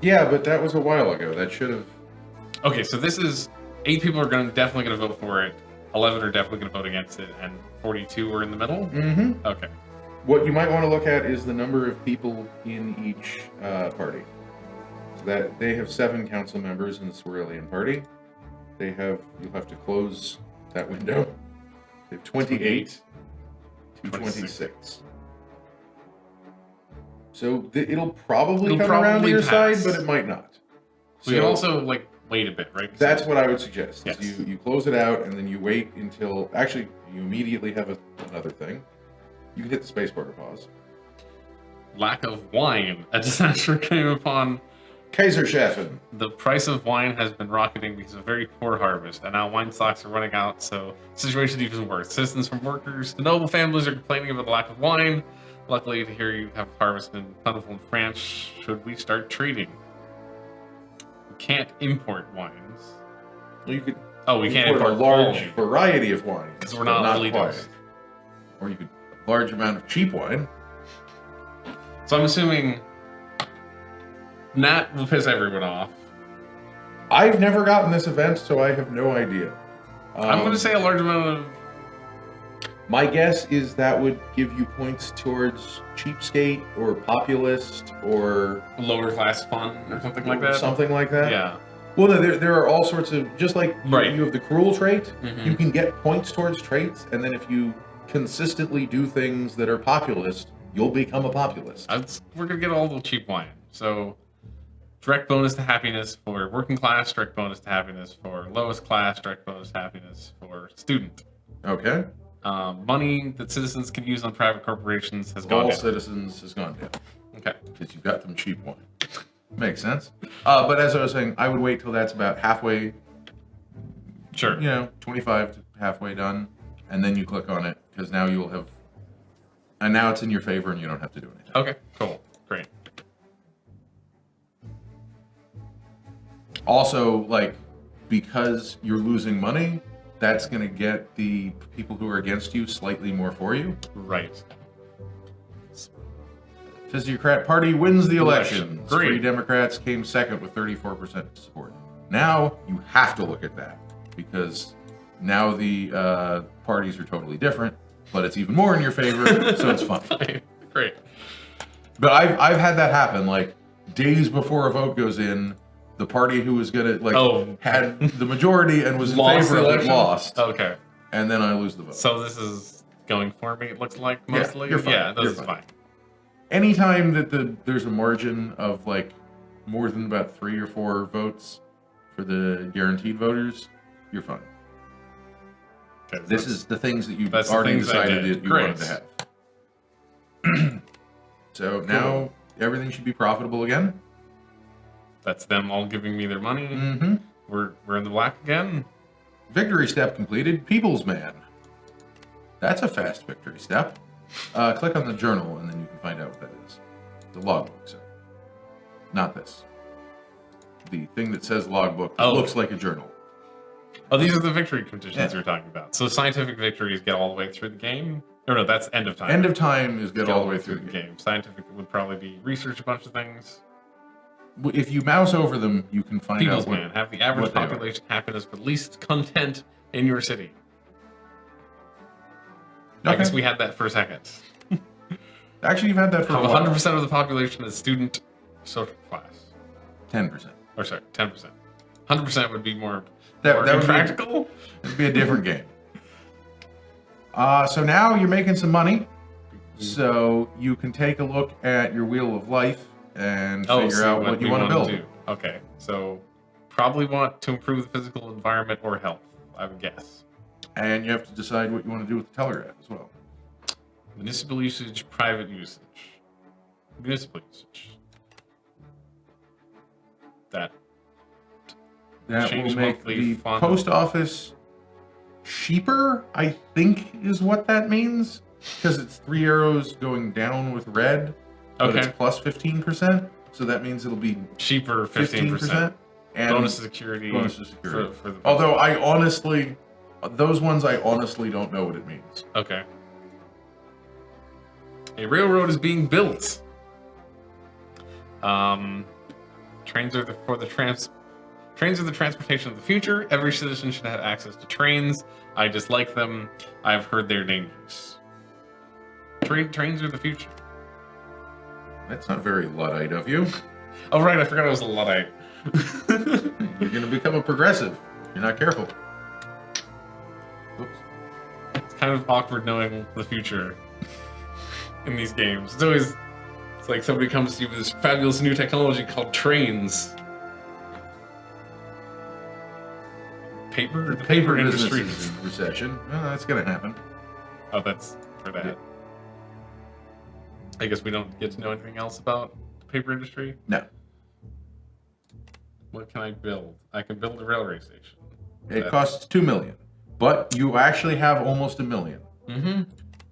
[SPEAKER 1] Yeah, but that was a while ago. That should have.
[SPEAKER 2] okay, so this is 8 people are definitely going to vote for it. 11 are definitely going to vote against it, and 42 are in the middle.
[SPEAKER 1] Mm-hmm.
[SPEAKER 2] Okay.
[SPEAKER 1] What you might want to look at is the number of people in each party. So that they have 7 council members in the Swirlian party. You'll have to close that window. They have 28 to 26. So it'll probably come around to your
[SPEAKER 2] pass.
[SPEAKER 1] side, but it might not.
[SPEAKER 2] We can also wait a bit, right?
[SPEAKER 1] That's what I would suggest. Is
[SPEAKER 2] Yes.
[SPEAKER 1] you close it out and then you wait until actually you immediately have another thing. You can hit the spacebar to pause.
[SPEAKER 2] Lack of wine. A disaster came upon.
[SPEAKER 1] Kaiserschefen.
[SPEAKER 2] The price of wine has been rocketing because of a very poor harvest, and now wine stocks are running out, so the situation is even worse. Citizens from workers to noble families are complaining about the lack of wine. Luckily, to hear you have harvest been plentiful in France, should we start trading? We can't import wines.
[SPEAKER 1] Well, you could
[SPEAKER 2] Oh, we can't
[SPEAKER 1] import
[SPEAKER 2] import
[SPEAKER 1] a large
[SPEAKER 2] quality.
[SPEAKER 1] variety of wines.
[SPEAKER 2] Because we're
[SPEAKER 1] but
[SPEAKER 2] not leaders.
[SPEAKER 1] quiet. Or you could large amount of cheap wine.
[SPEAKER 2] So I'm assuming Nat will piss everyone off.
[SPEAKER 1] I've never gotten this event, so I have no idea.
[SPEAKER 2] I'm going to say a large amount of.
[SPEAKER 1] My guess is that would give you points towards cheapskate or populist or
[SPEAKER 2] Lower class fun or something like that.
[SPEAKER 1] Something like that.
[SPEAKER 2] Yeah.
[SPEAKER 1] Well, no, there are all sorts of, just like
[SPEAKER 2] Right.
[SPEAKER 1] you have the cruel trait,
[SPEAKER 2] Mhm.
[SPEAKER 1] you can get points towards traits, and then if you consistently do things that are populist, you'll become a populist.
[SPEAKER 2] We're going to get all the cheap wine. So, direct bonus to happiness for working class, direct bonus to happiness for lowest class, direct bonus to happiness for student.
[SPEAKER 1] Okay?
[SPEAKER 2] Money that citizens can use on private corporations has gone
[SPEAKER 1] All
[SPEAKER 2] down.
[SPEAKER 1] citizens has gone down.
[SPEAKER 2] Okay.
[SPEAKER 1] Because you've got them cheap wine. Makes sense. But as I was saying, I would wait till that's about halfway,
[SPEAKER 2] Sure.
[SPEAKER 1] 25 to halfway done, and then you click on it, because now you'll have, and now it's in your favor and you don't have to do anything.
[SPEAKER 2] Okay, cool. Great.
[SPEAKER 1] Also, because you're losing money, that's going to get the people who are against you slightly more for you.
[SPEAKER 2] Right.
[SPEAKER 1] Physiocrat Party wins the elections.
[SPEAKER 2] Great.
[SPEAKER 1] Free Democrats came second with 34% support. Now you have to look at that, because now the parties are totally different, but it's even more in your favor, so it's fun.
[SPEAKER 2] Great.
[SPEAKER 1] But I've had that happen, days before a vote goes in, the party who was gonna had the majority and was in
[SPEAKER 2] Lost
[SPEAKER 1] favor
[SPEAKER 2] the
[SPEAKER 1] of it
[SPEAKER 2] election?
[SPEAKER 1] lost,
[SPEAKER 2] Okay.
[SPEAKER 1] and then I lose the vote.
[SPEAKER 2] So this is going for me, it looks like, mostly?
[SPEAKER 1] you're fine.
[SPEAKER 2] Yeah, this
[SPEAKER 1] You're
[SPEAKER 2] is
[SPEAKER 1] fine.
[SPEAKER 2] fine.
[SPEAKER 1] Anytime that there's a margin of more than about 3 or 4 votes for the guaranteed voters, you're fine.
[SPEAKER 2] Okay,
[SPEAKER 1] This is the things that you've
[SPEAKER 2] that's the
[SPEAKER 1] already
[SPEAKER 2] things I
[SPEAKER 1] decided
[SPEAKER 2] did.
[SPEAKER 1] that you
[SPEAKER 2] Great.
[SPEAKER 1] wanted to have. So now everything should be profitable again.
[SPEAKER 2] That's them all giving me their money.
[SPEAKER 1] Mm-hmm.
[SPEAKER 2] We're in the black again.
[SPEAKER 1] Victory step completed. People's Man. That's a fast victory step. Click on the journal and then you can find out what that is. The logbook, sir. Not this. The thing that says logbook that
[SPEAKER 2] Oh.
[SPEAKER 1] looks like a journal.
[SPEAKER 2] Oh, these are the victory conditions
[SPEAKER 1] Yeah.
[SPEAKER 2] you're talking about. So scientific victories get all the way through the game. No, that's end of time.
[SPEAKER 1] End of time is get all the way through the game.
[SPEAKER 2] Scientific would probably be research a bunch of things.
[SPEAKER 1] If you mouse over them, you can find
[SPEAKER 2] People's
[SPEAKER 1] out what,
[SPEAKER 2] Man, have the average
[SPEAKER 1] what they are.
[SPEAKER 2] population happiness with least content in your city. I
[SPEAKER 1] Okay.
[SPEAKER 2] guess we had that for a second.
[SPEAKER 1] Actually, you've had that for a
[SPEAKER 2] Have
[SPEAKER 1] while.
[SPEAKER 2] 100% of the population as student social class.
[SPEAKER 1] 10%.
[SPEAKER 2] Or sorry, 10%. 100% would be more Or
[SPEAKER 1] would be,
[SPEAKER 2] impractical?
[SPEAKER 1] it'd be a different game. So now you're making some money. So you can take a look at your wheel of life and figure out what you want to build.
[SPEAKER 2] do. Okay, so probably want to improve the physical environment or health, I would guess.
[SPEAKER 1] And you have to decide what you want to do with the telegraph as well.
[SPEAKER 2] Municipal usage, private usage. Municipal usage.
[SPEAKER 1] That
[SPEAKER 2] Change
[SPEAKER 1] will make
[SPEAKER 2] monthly
[SPEAKER 1] the
[SPEAKER 2] fund.
[SPEAKER 1] post office cheaper, I think is what that means. Because it's 3 arrows going down with red, but
[SPEAKER 2] Okay.
[SPEAKER 1] it's plus 15%. So that means it'll be
[SPEAKER 2] Cheaper, 15%.
[SPEAKER 1] And
[SPEAKER 2] Bonus to security.
[SPEAKER 1] bonus to security.
[SPEAKER 2] For the
[SPEAKER 1] Although those ones I honestly don't know what it means.
[SPEAKER 2] Okay. A railroad is being built. Trains are the transportation of the future. Every citizen should have access to trains. I dislike them. I've heard they're dangerous. Trains are the future.
[SPEAKER 1] That's not very Luddite of you.
[SPEAKER 2] Oh right, I forgot I was a Luddite.
[SPEAKER 1] You're going to become a progressive if you're not careful. Oops.
[SPEAKER 2] It's kind of awkward knowing the future in these games. It's like somebody comes to you with this fabulous new technology called trains. The paper industry.
[SPEAKER 1] Business is in recession. Well, that's going to happen.
[SPEAKER 2] Oh, that's for that.
[SPEAKER 1] Yeah.
[SPEAKER 2] I guess we don't get to know anything else about the paper industry.
[SPEAKER 1] No.
[SPEAKER 2] What can I build? I can build a railway station.
[SPEAKER 1] It costs $2 million, but you actually have almost $1 million.
[SPEAKER 2] Mm-hmm.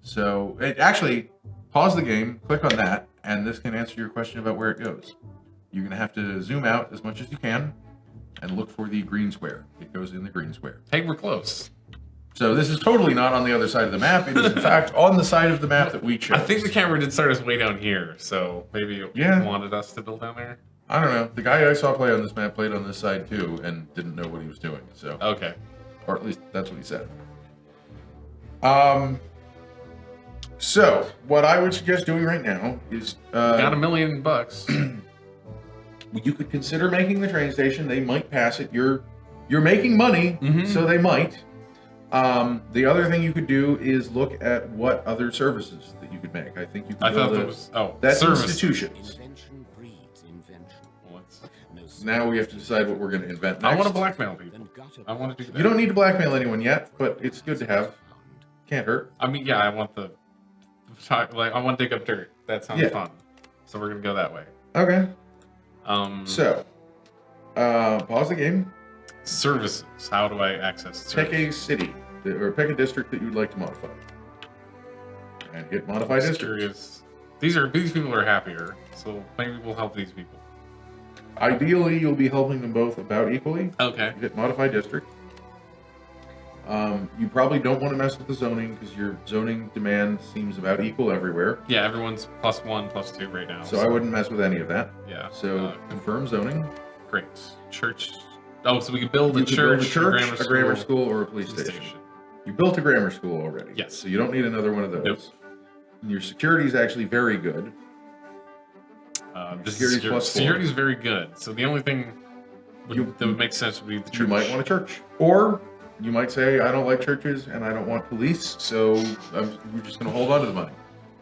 [SPEAKER 1] So actually, pause the game, click on that, and this can answer your question about where it goes. You're going to have to zoom out as much as you can and look for the green square. It goes in the green square.
[SPEAKER 2] Hey, we're close.
[SPEAKER 1] So this is totally not on the other side of the map. It is, in fact, on the side of the map that we chose.
[SPEAKER 2] I think the camera did start us way down here, so maybe it wanted us to build down there.
[SPEAKER 1] I don't know. The guy I saw play on this map played on this side too and didn't know what he was doing. So,
[SPEAKER 2] Okay.
[SPEAKER 1] or at least that's what he said. So what I would suggest doing right now is
[SPEAKER 2] Got $1 million.
[SPEAKER 1] you could consider making the train station. They might pass it. You're making money, so they might. The other thing you could do is look at what other services that you could make. I think you could
[SPEAKER 2] I thought
[SPEAKER 1] build
[SPEAKER 2] that was
[SPEAKER 1] that's
[SPEAKER 2] service.
[SPEAKER 1] institutions.
[SPEAKER 3] Invention breeds invention. No
[SPEAKER 1] Now we have to decide what we're going to invent next.
[SPEAKER 2] I want to blackmail people.
[SPEAKER 3] then gutter
[SPEAKER 2] I want to do that.
[SPEAKER 1] You don't need to blackmail anyone yet, but it's good to have. Can't hurt.
[SPEAKER 2] I mean, yeah, I want I want to dig up dirt. That sounds fun. So we're gonna go that way.
[SPEAKER 1] Okay.
[SPEAKER 2] So
[SPEAKER 1] Pause the game.
[SPEAKER 2] services. How do I access
[SPEAKER 1] Pick
[SPEAKER 2] services?
[SPEAKER 1] a city or pick a district that you'd like to modify, and hit modify district.
[SPEAKER 2] Curious. These people are happier, so maybe we'll help these people.
[SPEAKER 1] Ideally, you'll be helping them both about equally.
[SPEAKER 2] Okay.
[SPEAKER 1] Hit modify district. You probably don't want to mess with the zoning because your zoning demand seems about equal everywhere.
[SPEAKER 2] Yeah, everyone's +1, +2 right now.
[SPEAKER 1] So I wouldn't mess with any of that.
[SPEAKER 2] Yeah.
[SPEAKER 1] So confirm zoning.
[SPEAKER 2] Great. Church. Oh, so we can build a
[SPEAKER 1] You could build
[SPEAKER 2] church,
[SPEAKER 1] a grammar school, or a police station. You built a grammar school already.
[SPEAKER 2] Yes.
[SPEAKER 1] So you don't need another one of those.
[SPEAKER 2] Nope.
[SPEAKER 1] And your security is actually very good.
[SPEAKER 2] Security is very good. So the only thing that would make sense would be the church.
[SPEAKER 1] You might want a church. Or you might say, I don't like churches and I don't want police, so we're just going to hold on to the money.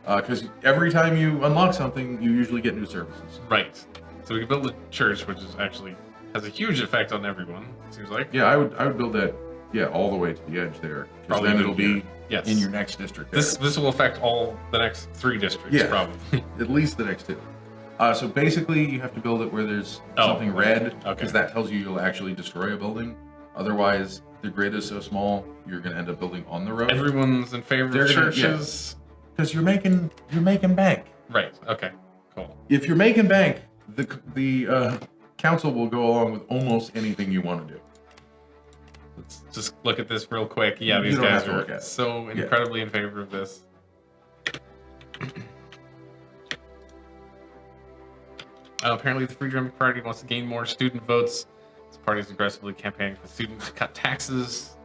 [SPEAKER 1] Because every time you unlock something, you usually get new services.
[SPEAKER 2] Right. So we can build a church, which is actually has a huge effect on everyone, it seems like.
[SPEAKER 1] Yeah, I would build that, all the way to the edge there. Because
[SPEAKER 2] Probably
[SPEAKER 1] then
[SPEAKER 2] even
[SPEAKER 1] it'll be
[SPEAKER 2] here. Yes.
[SPEAKER 1] in your next district there.
[SPEAKER 2] This will affect all the next 3 districts,
[SPEAKER 1] Yeah.
[SPEAKER 2] probably.
[SPEAKER 1] At least the next 2. So basically, you have to build it where there's something
[SPEAKER 2] right.
[SPEAKER 1] red, because
[SPEAKER 2] Okay.
[SPEAKER 1] that tells you you'll actually destroy a building. Otherwise, the grid is so small, you're going to end up building on the road.
[SPEAKER 2] Everyone's in favor
[SPEAKER 1] They're
[SPEAKER 2] of
[SPEAKER 1] gonna-
[SPEAKER 2] churches.
[SPEAKER 1] Because you're making bank.
[SPEAKER 2] Right. Okay. Cool.
[SPEAKER 1] If you're making bank, the council will go along with almost anything you want to do.
[SPEAKER 2] Let's just look at this real quick. Yeah,
[SPEAKER 1] You
[SPEAKER 2] these
[SPEAKER 1] don't
[SPEAKER 2] guys
[SPEAKER 1] have to look at
[SPEAKER 2] are
[SPEAKER 1] it.
[SPEAKER 2] so
[SPEAKER 1] Yeah.
[SPEAKER 2] incredibly in favor of this. Apparently, the Free Democratic Party wants to gain more student votes. This party is aggressively campaigning for students to cut taxes.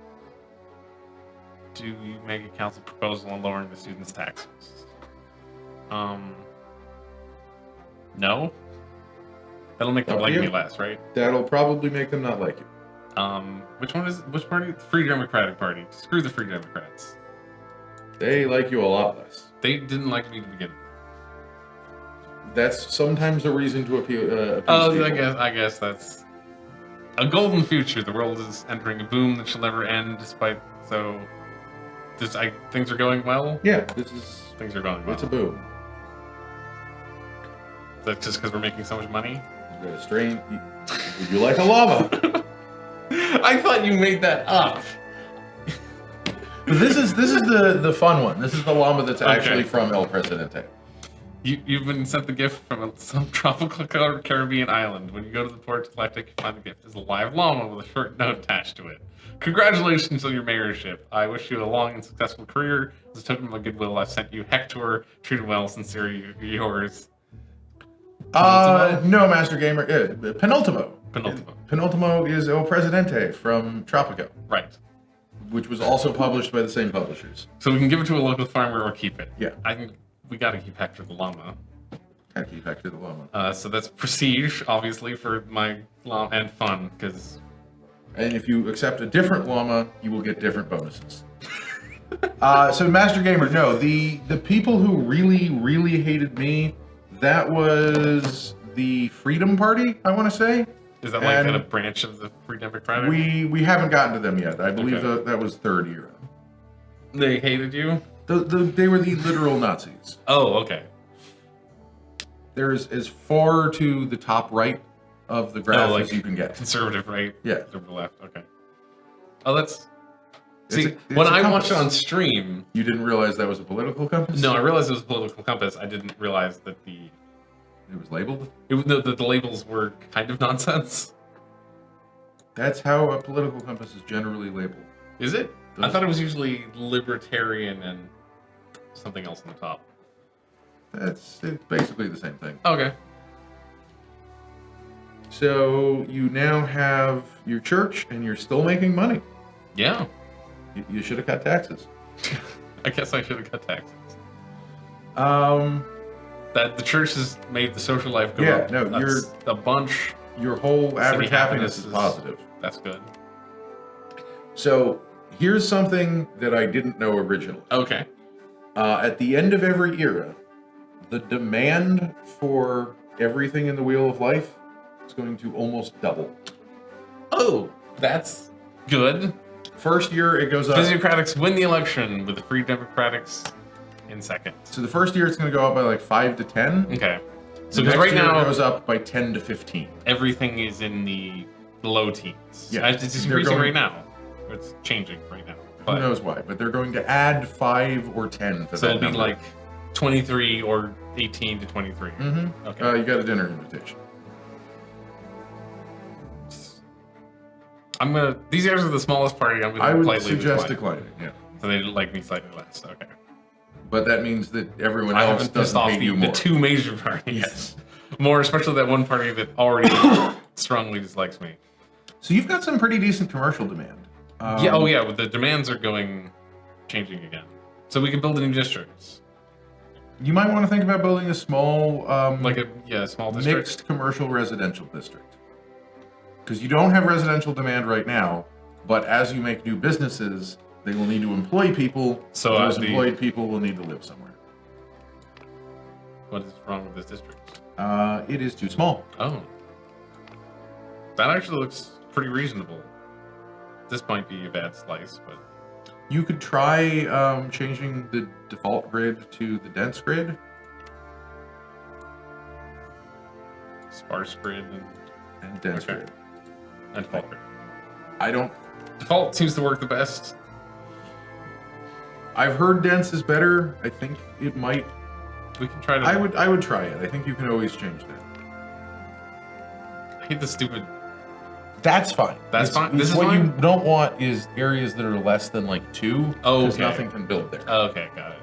[SPEAKER 2] Do you make a council proposal on lowering the students' taxes? No. That'll make them
[SPEAKER 1] Up to
[SPEAKER 2] like
[SPEAKER 1] you.
[SPEAKER 2] me less, right?
[SPEAKER 1] That'll probably make them not like you.
[SPEAKER 2] Which party? Free Democratic Party. Screw the Free Democrats.
[SPEAKER 1] They like you a lot less.
[SPEAKER 2] They didn't like me to begin with.
[SPEAKER 1] That's sometimes a reason to appease
[SPEAKER 2] Oh,
[SPEAKER 1] people.
[SPEAKER 2] I guess that's a golden future. The world is entering a boom that shall never end, despite things are going well.
[SPEAKER 1] Yeah,
[SPEAKER 2] Things are going well.
[SPEAKER 1] it's a boom.
[SPEAKER 2] Is that just because we're making so much money?
[SPEAKER 1] You got a strain. You like a llama.
[SPEAKER 2] I thought you made that up.
[SPEAKER 1] This is the fun one. This is the llama that's actually
[SPEAKER 2] Okay.
[SPEAKER 1] from El Presidente.
[SPEAKER 2] You've been sent the gift from some tropical Caribbean island. When you go to the Port Atlantic, you find the gift is a live llama with a short note attached to it. Congratulations on your mayorship. I wish you a long and successful career. As a token of my goodwill, I've sent you Hector. Treat him well. Sincerely yours.
[SPEAKER 1] No, Master Gamer. Penultimo.
[SPEAKER 2] Penultimo.
[SPEAKER 1] Penultimo is El Presidente from Tropico,
[SPEAKER 2] Right.
[SPEAKER 1] which was also published by the same publishers.
[SPEAKER 2] So we can give it to a local farmer or keep it.
[SPEAKER 1] Yeah.
[SPEAKER 2] I think we got to keep Hector the llama.
[SPEAKER 1] Gotta keep Hector the llama.
[SPEAKER 2] So that's prestige, obviously, for my llama, and fun, because
[SPEAKER 1] And if you accept a different llama, you will get different bonuses. So Master Gamer, no, the people who really hated me, that was the Freedom Party, I want to say.
[SPEAKER 2] is that like
[SPEAKER 1] And
[SPEAKER 2] a branch of the Free Democratic?
[SPEAKER 1] We haven't gotten to them yet. I believe
[SPEAKER 2] Okay.
[SPEAKER 1] that was third era.
[SPEAKER 2] They hated you?
[SPEAKER 1] They were the literal Nazis.
[SPEAKER 2] Oh, okay.
[SPEAKER 1] There's as far to the top right of the graph as you can get.
[SPEAKER 2] Conservative right,
[SPEAKER 1] Yeah.
[SPEAKER 2] conservative left. Okay. Oh, that's.
[SPEAKER 1] It's
[SPEAKER 2] See,
[SPEAKER 1] a
[SPEAKER 2] when I
[SPEAKER 1] compass.
[SPEAKER 2] watched it on stream,
[SPEAKER 1] You didn't realize that was a political compass?
[SPEAKER 2] no, I realized it was a political compass. I didn't realize that
[SPEAKER 1] It was labeled?
[SPEAKER 2] the labels were kind of nonsense.
[SPEAKER 1] That's how a political compass is generally labeled.
[SPEAKER 2] Is it? I
[SPEAKER 1] Those-
[SPEAKER 2] thought it was usually libertarian and something else on the top.
[SPEAKER 1] It's basically the same thing.
[SPEAKER 2] Okay.
[SPEAKER 1] So you now have your church and you're still making money.
[SPEAKER 2] Yeah.
[SPEAKER 1] You should have cut taxes.
[SPEAKER 2] I guess I should have cut taxes.
[SPEAKER 1] Um,
[SPEAKER 2] That the church has made the social life go
[SPEAKER 1] Yeah,
[SPEAKER 2] up.
[SPEAKER 1] no,
[SPEAKER 2] That's a bunch.
[SPEAKER 1] your whole average
[SPEAKER 2] City
[SPEAKER 1] happiness is
[SPEAKER 2] is-
[SPEAKER 1] positive.
[SPEAKER 2] That's good.
[SPEAKER 1] So here's something that I didn't know originally.
[SPEAKER 2] Okay.
[SPEAKER 1] At the end of every era, the demand for everything in the Wheel of Life is going to almost double.
[SPEAKER 2] Oh, that's good.
[SPEAKER 1] First year it goes up.
[SPEAKER 2] Physiocratics win the election with the Free Democrats in second.
[SPEAKER 1] So the first year it's going to go up by like 5 to 10.
[SPEAKER 2] Okay. So
[SPEAKER 1] The
[SPEAKER 2] because
[SPEAKER 1] next
[SPEAKER 2] right
[SPEAKER 1] year
[SPEAKER 2] now
[SPEAKER 1] it goes up by 10 to 15.
[SPEAKER 2] everything is in the low teens.
[SPEAKER 1] Yeah,
[SPEAKER 2] It's
[SPEAKER 1] they're
[SPEAKER 2] increasing
[SPEAKER 1] going-
[SPEAKER 2] right now. It's changing right now.
[SPEAKER 1] Who
[SPEAKER 2] But
[SPEAKER 1] knows why? But they're going to add 5 or 10 to
[SPEAKER 2] so
[SPEAKER 1] that
[SPEAKER 2] it'll be
[SPEAKER 1] number.
[SPEAKER 2] like 23 or 18 to 23.
[SPEAKER 1] Mm-hmm.
[SPEAKER 2] Okay.
[SPEAKER 1] You got a dinner invitation.
[SPEAKER 2] I'm gonna. These guys are the smallest party. I'm
[SPEAKER 1] I
[SPEAKER 2] gonna
[SPEAKER 1] would
[SPEAKER 2] politely
[SPEAKER 1] suggest
[SPEAKER 2] decline.
[SPEAKER 1] declining. Yeah,
[SPEAKER 2] So they like me slightly less. Okay.
[SPEAKER 1] but that means that everyone
[SPEAKER 2] I
[SPEAKER 1] else
[SPEAKER 2] haven't pissed
[SPEAKER 1] doesn't
[SPEAKER 2] off
[SPEAKER 1] hate
[SPEAKER 2] the,
[SPEAKER 1] you
[SPEAKER 2] the
[SPEAKER 1] more.
[SPEAKER 2] two major parties.
[SPEAKER 1] Yes.
[SPEAKER 2] More, especially that one party that already strongly dislikes me.
[SPEAKER 1] So you've got some pretty decent commercial demand.
[SPEAKER 2] Yeah. Oh yeah. But the demands are changing again. So we can build new districts,
[SPEAKER 1] You might want to think about building a small,
[SPEAKER 2] like a small district.
[SPEAKER 1] mixed commercial residential district. Because you don't have residential demand right now, but as you make new businesses, they will need to employ people.
[SPEAKER 2] So,
[SPEAKER 1] those
[SPEAKER 2] the-
[SPEAKER 1] employed people will need to live somewhere.
[SPEAKER 2] What is wrong with this district?
[SPEAKER 1] It is too small.
[SPEAKER 2] Oh, that actually looks pretty reasonable. This might be a bad slice, but
[SPEAKER 1] You could try changing the default grid to the dense grid.
[SPEAKER 2] sparse grid
[SPEAKER 1] And dense
[SPEAKER 2] Okay.
[SPEAKER 1] grid.
[SPEAKER 2] and default grid.
[SPEAKER 1] I don't.
[SPEAKER 2] Default seems to work the best.
[SPEAKER 1] I've heard dense is better. I think it might.
[SPEAKER 2] We can try to.
[SPEAKER 1] I would try it. I think you can always change that.
[SPEAKER 2] I hate the stupid.
[SPEAKER 1] That's fine.
[SPEAKER 2] That's fine? This is
[SPEAKER 1] what
[SPEAKER 2] fine?
[SPEAKER 1] you don't want is areas that are less than like 2.
[SPEAKER 2] Oh,
[SPEAKER 1] because
[SPEAKER 2] okay.
[SPEAKER 1] nothing can build there.
[SPEAKER 2] Oh, okay, got it.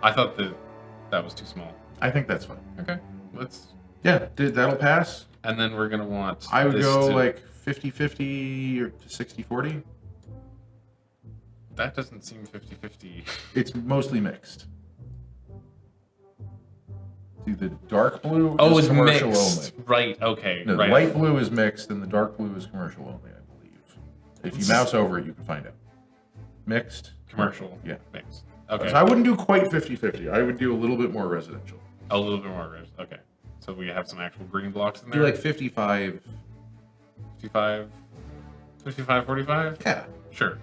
[SPEAKER 2] I thought that was too small.
[SPEAKER 1] I think that's fine.
[SPEAKER 2] Okay, let's.
[SPEAKER 1] Yeah, that'll pass.
[SPEAKER 2] And then we're gonna want.
[SPEAKER 1] I would
[SPEAKER 2] this
[SPEAKER 1] go
[SPEAKER 2] to-
[SPEAKER 1] like 50-50 or 60-40.
[SPEAKER 2] That doesn't seem 50-50.
[SPEAKER 1] It's mostly mixed. See, the dark blue
[SPEAKER 2] Oh,
[SPEAKER 1] is
[SPEAKER 2] it's
[SPEAKER 1] commercial
[SPEAKER 2] mixed.
[SPEAKER 1] only.
[SPEAKER 2] Right. Okay.
[SPEAKER 1] No,
[SPEAKER 2] right.
[SPEAKER 1] the light blue is mixed and the dark blue is commercial only, I believe. If you mouse over it, you can find out. Mixed.
[SPEAKER 2] Commercial.
[SPEAKER 1] Yeah.
[SPEAKER 2] Mixed. Okay.
[SPEAKER 1] So I wouldn't do quite 50-50. I would do a little bit more residential.
[SPEAKER 2] A little bit more red. Okay. So we have some actual green blocks in
[SPEAKER 1] Do
[SPEAKER 2] there.
[SPEAKER 1] like 55.
[SPEAKER 2] 55, 55, 45?
[SPEAKER 1] Yeah.
[SPEAKER 2] Sure.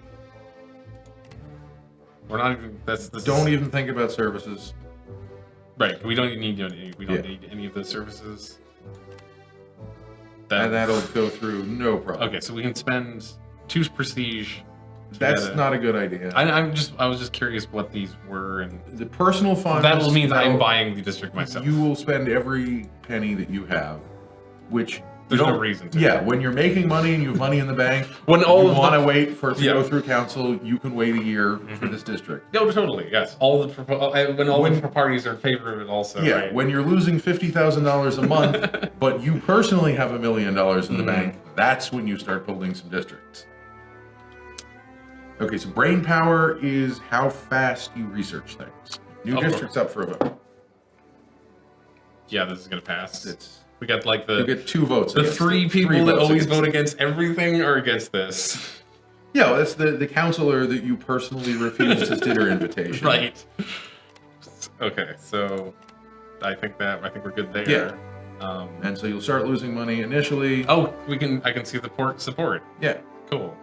[SPEAKER 2] We're not even.
[SPEAKER 1] Don't even think about services.
[SPEAKER 2] Right. We don't need
[SPEAKER 1] Yeah.
[SPEAKER 2] need any of those services.
[SPEAKER 1] And that'll go through no problem.
[SPEAKER 2] Okay, so we can spend 2 prestige.
[SPEAKER 1] That's not a good idea.
[SPEAKER 2] I was just curious what these were, and
[SPEAKER 1] The personal funds.
[SPEAKER 2] that will mean I'm
[SPEAKER 1] that'll-
[SPEAKER 2] buying the district myself.
[SPEAKER 1] You will spend every penny that you have, which
[SPEAKER 2] There's
[SPEAKER 1] you
[SPEAKER 2] no
[SPEAKER 1] don't-
[SPEAKER 2] reason to.
[SPEAKER 1] Yeah, when you're making money and you have money in the bank,
[SPEAKER 2] When all
[SPEAKER 1] you
[SPEAKER 2] of
[SPEAKER 1] want to
[SPEAKER 2] the-
[SPEAKER 1] wait for it to
[SPEAKER 2] Yeah.
[SPEAKER 1] go through council. You can wait a year for this district.
[SPEAKER 2] No, totally. Yes. All the when all the parties are in favor of it, also.
[SPEAKER 1] Yeah,
[SPEAKER 2] Right?
[SPEAKER 1] when you're losing $50,000 a month, but you personally have $1 million in the bank, that's when you start building some districts. Okay, so brain power is how fast you research things. New
[SPEAKER 2] Of
[SPEAKER 1] district's up for a vote.
[SPEAKER 2] Yeah, this is gonna pass.
[SPEAKER 1] It's
[SPEAKER 2] We got like
[SPEAKER 1] you
[SPEAKER 2] the
[SPEAKER 1] get 2 votes.
[SPEAKER 2] the
[SPEAKER 1] against
[SPEAKER 2] 3
[SPEAKER 1] it.
[SPEAKER 2] people that
[SPEAKER 1] votes
[SPEAKER 2] always
[SPEAKER 1] against
[SPEAKER 2] vote
[SPEAKER 1] it.
[SPEAKER 2] against everything are against this.
[SPEAKER 1] Yeah, that's the counselor that you personally refused his dinner invitation.
[SPEAKER 2] Right. Okay, so I think we're good there.
[SPEAKER 1] Yeah. And so you'll start losing money initially.
[SPEAKER 2] Oh, I can see the port support.
[SPEAKER 1] Yeah.
[SPEAKER 2] Cool.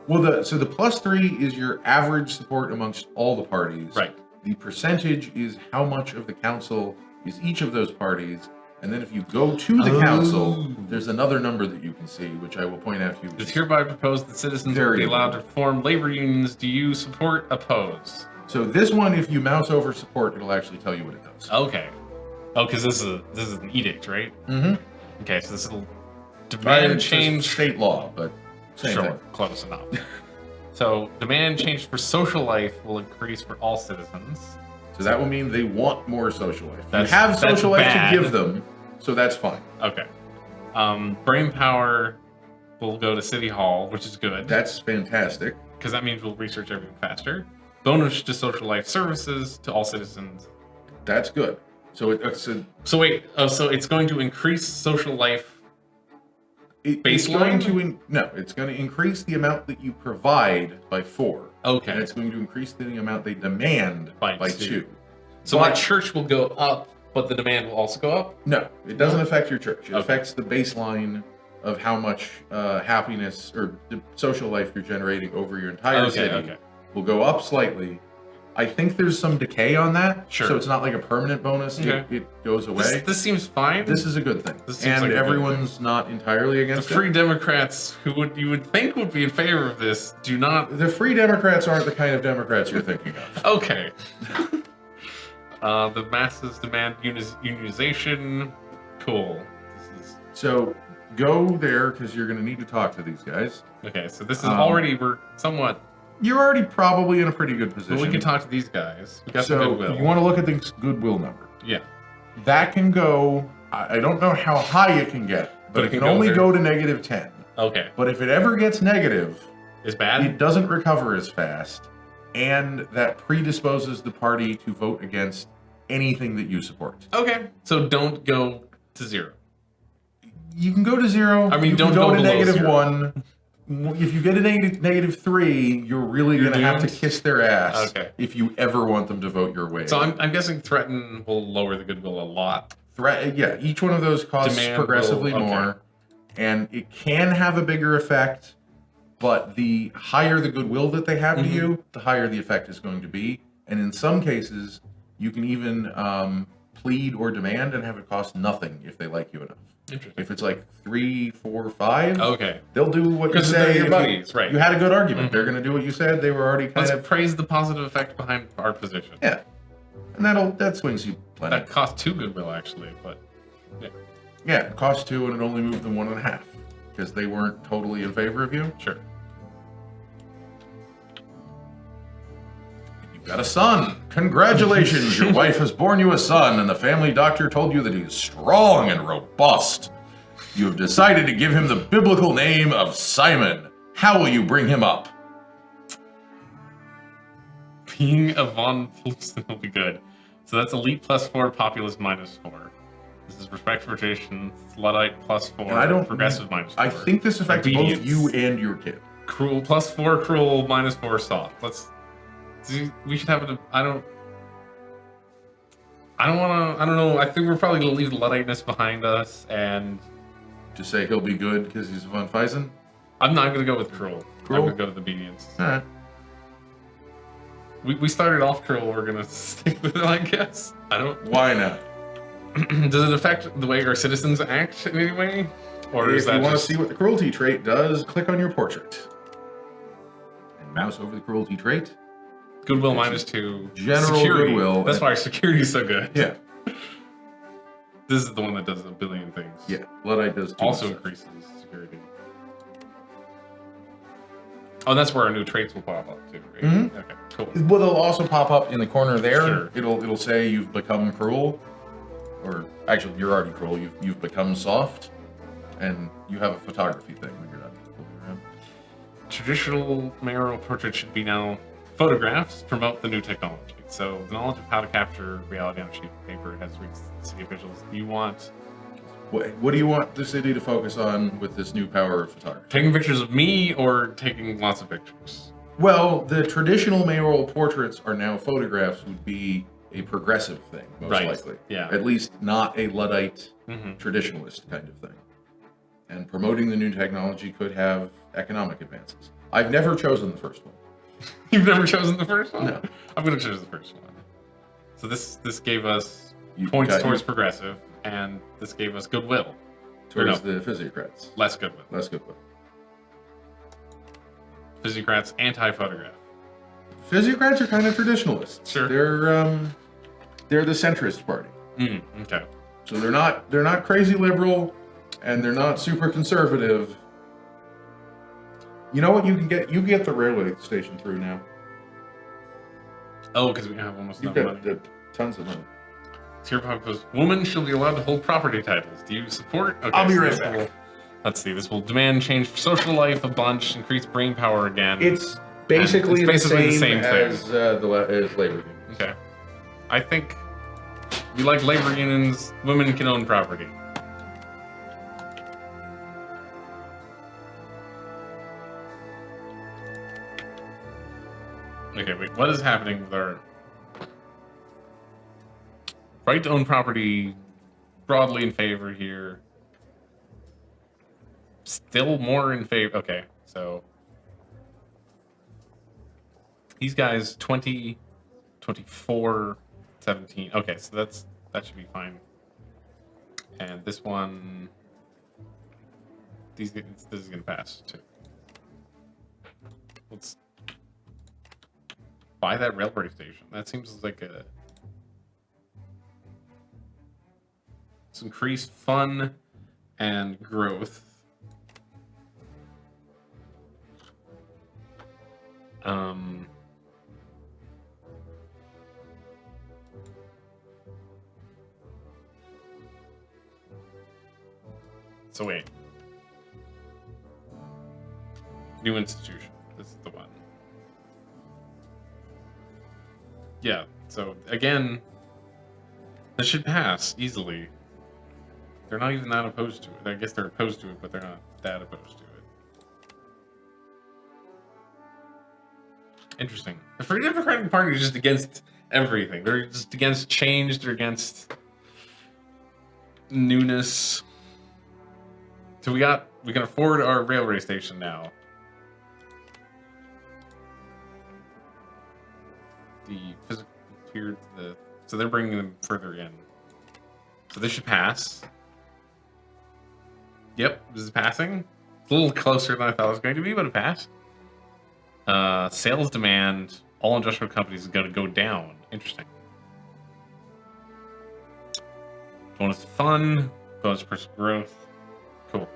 [SPEAKER 1] Well, the +3 is your average support amongst all the parties.
[SPEAKER 2] Right.
[SPEAKER 1] The percentage is how much of the council is each of those parties. And then if you go to the council, there's another number that you can see, which I will point out to you.
[SPEAKER 2] It's hereby proposed that citizens will
[SPEAKER 1] Very
[SPEAKER 2] be allowed to form labor unions. Do you support, oppose?
[SPEAKER 1] So this one, if you mouse over support, it'll actually tell you what it does.
[SPEAKER 2] Okay. Oh, because this is an edict, right?
[SPEAKER 1] Mm-hmm.
[SPEAKER 2] Okay, so this will demand change.
[SPEAKER 1] State law, but same
[SPEAKER 2] Sure,
[SPEAKER 1] thing.
[SPEAKER 2] close enough. So demand change for social life will increase for all citizens.
[SPEAKER 1] So that will mean they want more social life.
[SPEAKER 2] That's-
[SPEAKER 1] you have
[SPEAKER 2] that's
[SPEAKER 1] social life
[SPEAKER 2] bad.
[SPEAKER 1] to give them, so that's fine.
[SPEAKER 2] Okay. Brain power will go to City Hall, which is good.
[SPEAKER 1] That's fantastic.
[SPEAKER 2] Because that means we'll research everything faster. Bonus to social life services to all citizens.
[SPEAKER 1] That's good. So it's
[SPEAKER 2] So wait, so it's going to increase social life.
[SPEAKER 1] it's going
[SPEAKER 2] Baseline?
[SPEAKER 1] to it's going to increase the amount that you provide by 4.
[SPEAKER 2] Okay.
[SPEAKER 1] And it's going to increase the amount they demand
[SPEAKER 2] By
[SPEAKER 1] by
[SPEAKER 2] 2.
[SPEAKER 1] 2.
[SPEAKER 2] So my
[SPEAKER 1] But-
[SPEAKER 2] church will go up, but the demand will also go up?
[SPEAKER 1] No, it doesn't affect your church. It
[SPEAKER 2] Okay.
[SPEAKER 1] affects the baseline of how much happiness or the social life you're generating over your entire
[SPEAKER 2] Okay,
[SPEAKER 1] city.
[SPEAKER 2] okay.
[SPEAKER 1] Will go up slightly. I think there's some decay on that,
[SPEAKER 2] Sure.
[SPEAKER 1] so it's not like a permanent bonus.
[SPEAKER 2] Okay.
[SPEAKER 1] It goes away.
[SPEAKER 2] This seems fine.
[SPEAKER 1] This is a good thing,
[SPEAKER 2] This seems
[SPEAKER 1] and
[SPEAKER 2] like a good
[SPEAKER 1] everyone's not entirely
[SPEAKER 2] the
[SPEAKER 1] against
[SPEAKER 2] Free
[SPEAKER 1] it.
[SPEAKER 2] Democrats, who you would think would be in favor of this, do not.
[SPEAKER 1] The Free Democrats aren't the kind of Democrats you're thinking of.
[SPEAKER 2] Okay. The masses demand unionization. Cool. This is
[SPEAKER 1] So go there because you're going to need to talk to these guys.
[SPEAKER 2] okay. So this is we're somewhat.
[SPEAKER 1] You're already probably in a pretty good
[SPEAKER 2] But
[SPEAKER 1] position.
[SPEAKER 2] we can talk to these guys. We got some
[SPEAKER 1] So
[SPEAKER 2] goodwill.
[SPEAKER 1] you want to look at the goodwill number.
[SPEAKER 2] Yeah.
[SPEAKER 1] That can go. I don't know how high it can get, but it can
[SPEAKER 2] go
[SPEAKER 1] only
[SPEAKER 2] there.
[SPEAKER 1] go to -10.
[SPEAKER 2] Okay.
[SPEAKER 1] But if it ever gets negative,
[SPEAKER 2] It's bad.
[SPEAKER 1] it doesn't recover as fast, and that predisposes the party to vote against anything that you support.
[SPEAKER 2] Okay. So don't go to 0.
[SPEAKER 1] You can go to 0.
[SPEAKER 2] I mean,
[SPEAKER 1] you
[SPEAKER 2] don't
[SPEAKER 1] can
[SPEAKER 2] go
[SPEAKER 1] to
[SPEAKER 2] below
[SPEAKER 1] -1. If you get a -3, you're really
[SPEAKER 2] You're
[SPEAKER 1] going to have to
[SPEAKER 2] doomed?
[SPEAKER 1] kiss their ass
[SPEAKER 2] Okay.
[SPEAKER 1] if you ever want them to vote your way.
[SPEAKER 2] So I'm guessing threaten will lower the goodwill a lot.
[SPEAKER 1] Yeah, each one of those costs
[SPEAKER 2] Demand
[SPEAKER 1] progressively
[SPEAKER 2] will- okay.
[SPEAKER 1] more, and it can have a bigger effect. But the higher the goodwill that they have to you, the higher the effect is going to be. And in some cases, you can even plead or demand and have it cost nothing if they like you enough.
[SPEAKER 2] Interesting.
[SPEAKER 1] If it's like 3, 4, 5,
[SPEAKER 2] Okay.
[SPEAKER 1] they'll do what you
[SPEAKER 2] Because
[SPEAKER 1] say.
[SPEAKER 2] they're your
[SPEAKER 1] if
[SPEAKER 2] buddies, right.
[SPEAKER 1] You had a good argument. They're going to do what you said. They were already kind
[SPEAKER 2] Let's
[SPEAKER 1] of
[SPEAKER 2] praise the positive effect behind our position.
[SPEAKER 1] yeah, and that swings you plenty.
[SPEAKER 2] That cost 2 goodwill actually, but yeah,
[SPEAKER 1] Yeah, it cost 2 and it only moved them 1.5 because they weren't totally in favor of you.
[SPEAKER 2] sure.
[SPEAKER 1] You've got a son. Congratulations, your wife has borne you a son, and the family doctor told you that he is strong and robust. You have decided to give him the biblical name of Simon. How will you bring him up?
[SPEAKER 2] Being a von Plusen will be good. So that's elite +4, populist -4. This is respect for tradition, Luddite +4,
[SPEAKER 1] And I don't
[SPEAKER 2] progressive -4.
[SPEAKER 1] I think this affects
[SPEAKER 2] Obedience.
[SPEAKER 1] both you and your kid.
[SPEAKER 2] Cruel +4, cruel -4, soft. Let's see. We should have it. I don't know. I think we're probably gonna leave the Ludditeness behind us, and
[SPEAKER 1] Just say he'll be good because he's a von Feisen.
[SPEAKER 2] I'm not gonna go with cruel.
[SPEAKER 1] Cruel?
[SPEAKER 2] I'm gonna go with obedience.
[SPEAKER 1] Alright.
[SPEAKER 2] We started off cruel. We're gonna stick with it, I guess. I don't.
[SPEAKER 1] Why not?
[SPEAKER 2] Does it affect the way our citizens act in any way, or is
[SPEAKER 1] If
[SPEAKER 2] that
[SPEAKER 1] you want to
[SPEAKER 2] just...
[SPEAKER 1] see what the cruelty trait does, click on your portrait. And mouse over the cruelty trait.
[SPEAKER 2] Goodwill -2?
[SPEAKER 1] General
[SPEAKER 2] security.
[SPEAKER 1] goodwill.
[SPEAKER 2] That's why our security is so good.
[SPEAKER 1] Yeah.
[SPEAKER 2] This is the one that does a billion things.
[SPEAKER 1] Yeah. Luddite does too.
[SPEAKER 2] Also increases security. Oh, that's where our new traits will pop up too, right?
[SPEAKER 1] Mhm.
[SPEAKER 2] Okay, cool.
[SPEAKER 1] Well, they'll also pop up in the corner there.
[SPEAKER 2] Sure.
[SPEAKER 1] It'll say you've become cruel, or actually you're already cruel. You've become soft, and you have a photography thing when you're not fooling around.
[SPEAKER 2] Traditional mayoral portrait should be now photographs promote the new technology. So the knowledge of how to capture reality on a sheet of paper has reached city officials. Do you want
[SPEAKER 1] What do you want the city to focus on with this new power of photography?
[SPEAKER 2] taking pictures of me or taking lots of pictures?
[SPEAKER 1] Well, the traditional mayoral portraits are now photographs would be a progressive thing, most
[SPEAKER 2] Right,
[SPEAKER 1] likely.
[SPEAKER 2] yeah.
[SPEAKER 1] At least not a Luddite
[SPEAKER 2] Mm-hmm.
[SPEAKER 1] traditionalist kind of thing. And promoting the new technology could have economic advances. I've never chosen the first one.
[SPEAKER 2] You've never chosen the first one?
[SPEAKER 1] No.
[SPEAKER 2] I'm gonna choose the first one. So this gave us
[SPEAKER 1] You
[SPEAKER 2] points
[SPEAKER 1] got-
[SPEAKER 2] towards progressive, and this gave us goodwill.
[SPEAKER 1] Towards
[SPEAKER 2] no.
[SPEAKER 1] the physiocrats.
[SPEAKER 2] Less goodwill.
[SPEAKER 1] That's good one.
[SPEAKER 2] Physiocrats anti-photograph.
[SPEAKER 1] Physiocrats are kind of traditionalists.
[SPEAKER 2] Sure.
[SPEAKER 1] They're the centrist party.
[SPEAKER 2] Okay.
[SPEAKER 1] So they're not crazy liberal, and they're not super conservative. You know what you can get? You can get the railway station through now.
[SPEAKER 2] Oh, because we have almost no
[SPEAKER 1] You've
[SPEAKER 2] money.
[SPEAKER 1] got tons of money.
[SPEAKER 2] Cyberpunk goes, women shall be allowed to hold property titles. Do you support? Okay,
[SPEAKER 1] I'll be
[SPEAKER 2] so
[SPEAKER 1] right
[SPEAKER 2] this
[SPEAKER 1] back.
[SPEAKER 2] will- let's see. This will demand change for social life a bunch, increase brain power again.
[SPEAKER 1] It's basically,
[SPEAKER 2] It's basically the same thing.
[SPEAKER 1] as as labor unions.
[SPEAKER 2] Okay. I think we like labor unions. Women can own property. Okay, wait. What is happening with our right to own property? Broadly in favor here. Still more in favor. Okay, so these guys 20, 24, 17. Okay, so that should be fine. And this one, this is gonna pass too. Let's buy that railway station. That seems like a let's increase fun and growth. So wait. New institution. This is the one. Yeah, so again, this should pass easily. They're not even that opposed to it. I guess they're opposed to it, but they're not that opposed to it. Interesting. The Free Democratic Party is just against everything. They're just against change. They're against newness. So we can afford our railway station now. The physical here to the so they're bringing them further in. So this should pass. Yep, this is passing. It's a little closer than I thought it was going to be, but it passed. Sales demand, all industrial companies is going to go down. Interesting. Bonus fun, bonus personal growth. Cool.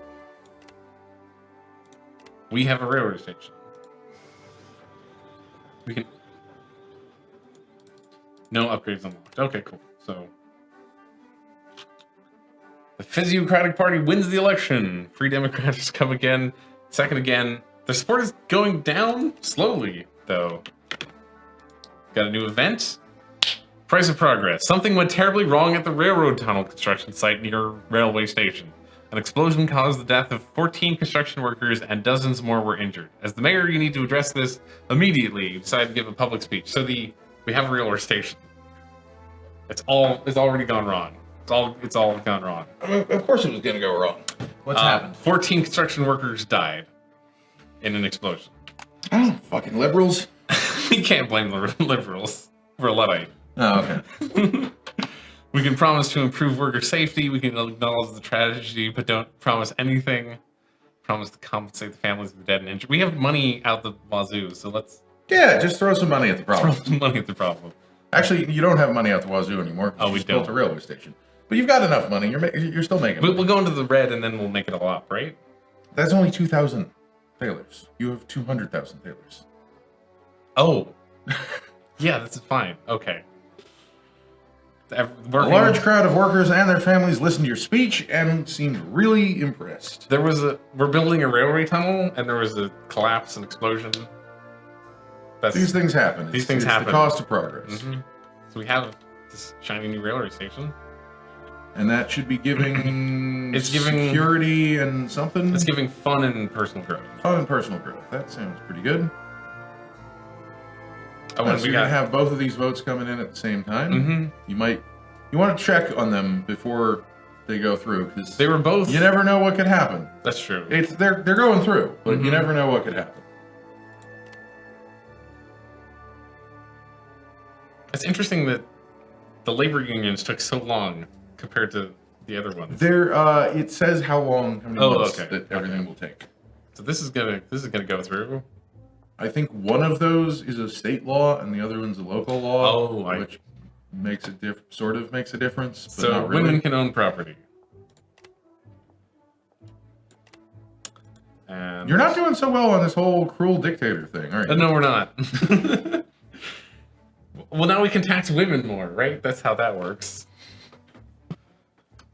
[SPEAKER 2] We have a railroad station. We can. No upgrades unlocked. Okay, cool. So the Physiocratic Party wins the election. Free Democrats come again, second again. The support is going down slowly, though. Got a new event. Price of progress. Something went terribly wrong at the railroad tunnel construction site near railway station. An explosion caused the death of 14 construction workers and dozens more were injured. As the mayor, you need to address this immediately. You decided to give a public speech. So we have a railway station. It's already gone wrong. It's all gone wrong.
[SPEAKER 1] Of course it was going to go wrong. What's happened?
[SPEAKER 2] 14 construction workers died in an explosion.
[SPEAKER 1] Oh, fucking liberals.
[SPEAKER 2] We can't blame the liberals. We're a Luddite.
[SPEAKER 1] Oh, okay.
[SPEAKER 2] We can promise to improve worker safety. We can acknowledge the tragedy, but don't promise anything. Promise to compensate the families of the dead and injured. We have money out the wazoo, so let's...
[SPEAKER 1] Yeah, just throw some money at the problem.
[SPEAKER 2] Throw some money at the problem.
[SPEAKER 1] Actually, you don't have money out the wazoo anymore.
[SPEAKER 2] Oh, we
[SPEAKER 1] just built
[SPEAKER 2] don't.
[SPEAKER 1] a railway station. But you've got enough money. You're still making money.
[SPEAKER 2] We'll go into the red, and then we'll make it all up, right?
[SPEAKER 1] That's only 2,000 thalers. You have 200,000 thalers.
[SPEAKER 2] Oh. Yeah, that's fine. Okay.
[SPEAKER 1] A large crowd of workers and their families listened to your speech and seemed really impressed.
[SPEAKER 2] We're building a railway tunnel, and there was a collapse and explosion.
[SPEAKER 1] These things happen.
[SPEAKER 2] These things happen.
[SPEAKER 1] The cost of progress.
[SPEAKER 2] Mm-hmm. So we have this shiny new railway station.
[SPEAKER 1] And that should be giving
[SPEAKER 2] It's giving
[SPEAKER 1] security and something.
[SPEAKER 2] It's giving fun and personal growth.
[SPEAKER 1] Fun and personal growth. That sounds pretty good.
[SPEAKER 2] Oh,
[SPEAKER 1] So you're gonna have both of these votes coming in at the same time.
[SPEAKER 2] Mm-hmm.
[SPEAKER 1] You want to check on them before they go through because
[SPEAKER 2] they were both.
[SPEAKER 1] You never know what could happen.
[SPEAKER 2] That's true.
[SPEAKER 1] They're going through, but you never know what could happen.
[SPEAKER 2] It's interesting that the labor unions took so long compared to the other ones.
[SPEAKER 1] It says how long, how many months that everything will take.
[SPEAKER 2] So this is gonna go through.
[SPEAKER 1] I think one of those is a state law and the other one's a local law, which makes a sort of makes a difference. But
[SPEAKER 2] so
[SPEAKER 1] not really.
[SPEAKER 2] Women can own property. And
[SPEAKER 1] You're not doing so well on this whole cruel dictator thing, are you?
[SPEAKER 2] No, we're not. Well, now we can tax women more, right? That's how that works.